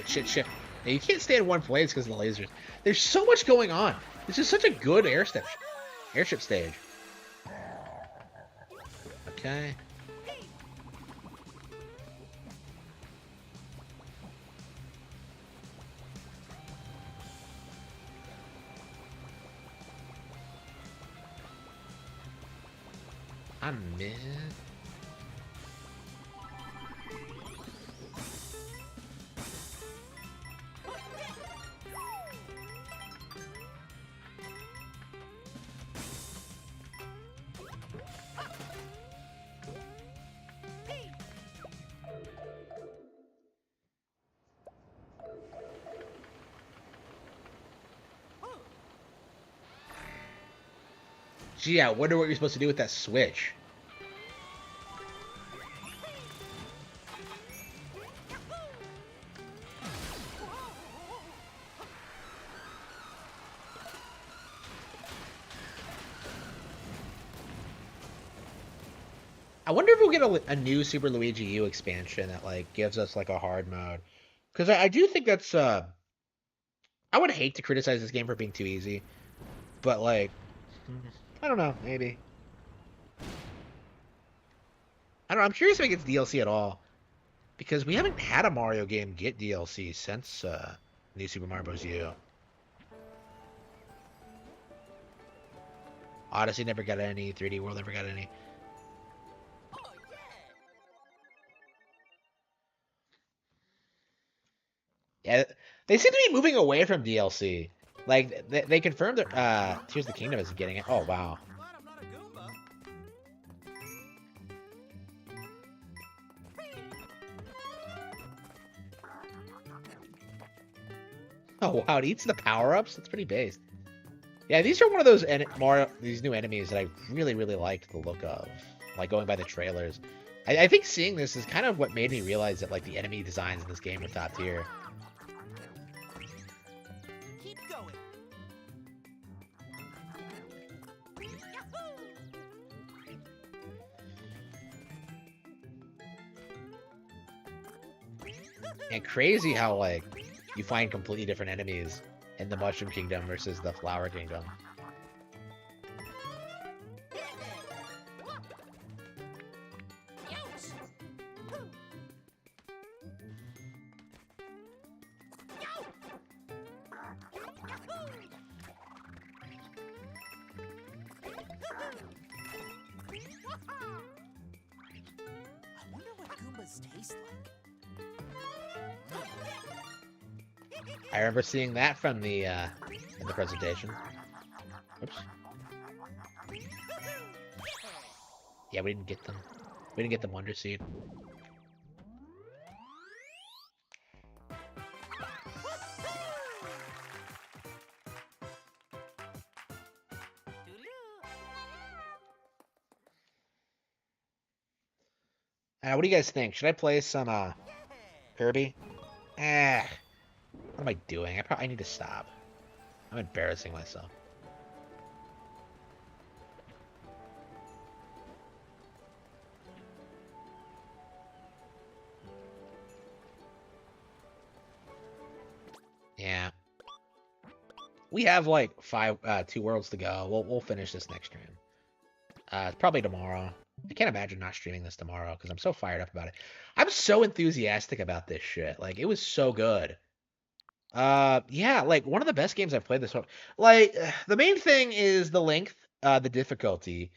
Shit. Now, you can't stay in one place because of the lasers. There's so much going on. This is such a good airship stage. Okay. I'm mid. Gee, I wonder what you're supposed to do with that switch. I wonder if we'll get a new Super Luigi U expansion that like gives us like a hard mode, because I do think that's I would hate to criticize this game for being too easy, but like I don't know, maybe. I don't know, I'm curious if it gets DLC at all, because we haven't had a Mario game get DLC since New Super Mario Bros. U. Odyssey never got any, 3D World never got any. They seem to be moving away from DLC. Like they confirmed that Tears of the Kingdom isn't getting it. Oh wow. Glad I'm not a Goomba. Oh wow, it eats the power-ups? That's pretty based. Yeah, these are one of those these new enemies that I really, really liked the look of. Like going by the trailers. I think seeing this is kind of what made me realize that like the enemy designs in this game are top tier. Keep going. Yahoo! And crazy how like you find completely different enemies in the Mushroom Kingdom versus the Flower Kingdom. I wonder what Goombas taste like. I remember seeing that from the in the presentation. Oops. Yeah, we didn't get them. We didn't get the Wonder Seed. What do you guys think? Should I play some Kirby? What am I doing? I need to stop. I'm embarrassing myself. Yeah. We have like 2 worlds to go. We'll finish this next stream. It's probably tomorrow. I can't imagine not streaming this tomorrow because I'm so fired up about it. I'm so enthusiastic about this shit. Like, it was so good. Yeah, like, one of the best games I've played this one. Like, the main thing is the length, the difficulty.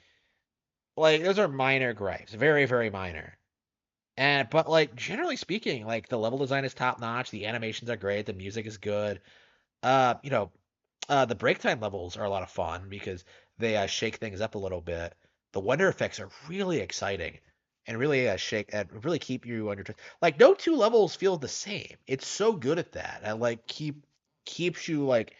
Like, those are minor gripes. Very, very minor. But, like, generally speaking, like, the level design is top-notch. The animations are great. The music is good. You know, the break time levels are a lot of fun because they shake things up a little bit. The wonder effects are really exciting and really shake and really keep you on your toes. Like no 2 levels feel the same. It's so good at that. And like keeps you like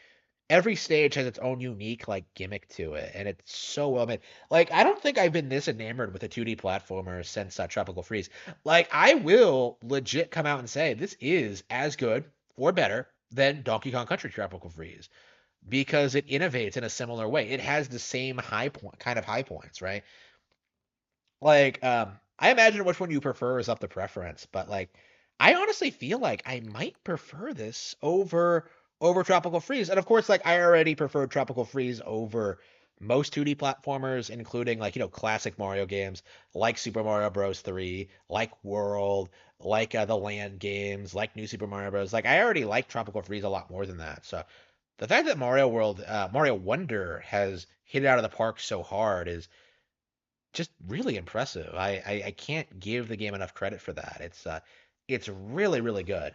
every stage has its own unique like gimmick to it, and it's so well made. Like I don't think I've been this enamored with a 2D platformer since Tropical Freeze. Like I will legit come out and say this is as good or better than Donkey Kong Country Tropical Freeze because it innovates in a similar way. It has the same high points, right? Like, I imagine which one you prefer is up to preference, but like, I honestly feel like I might prefer this over Tropical Freeze. And of course, like I already preferred Tropical Freeze over most 2D platformers, including like, classic Mario games like Super Mario Bros. 3, like World, like the Land games, like New Super Mario Bros. Like I already like Tropical Freeze a lot more than that. So the fact that Mario Wonder has hit it out of the park so hard is just really impressive. I can't give the game enough credit for that. It's really really good.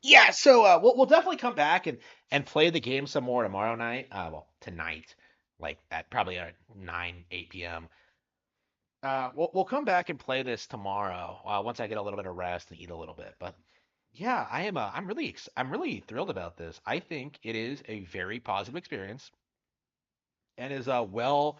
Yeah, so we'll definitely come back and play the game some more tomorrow night. Well, tonight, like at probably at 8 p.m. We'll come back and play this tomorrow once I get a little bit of rest and eat a little bit. But yeah, I'm really thrilled about this. I think it is a very positive experience and is well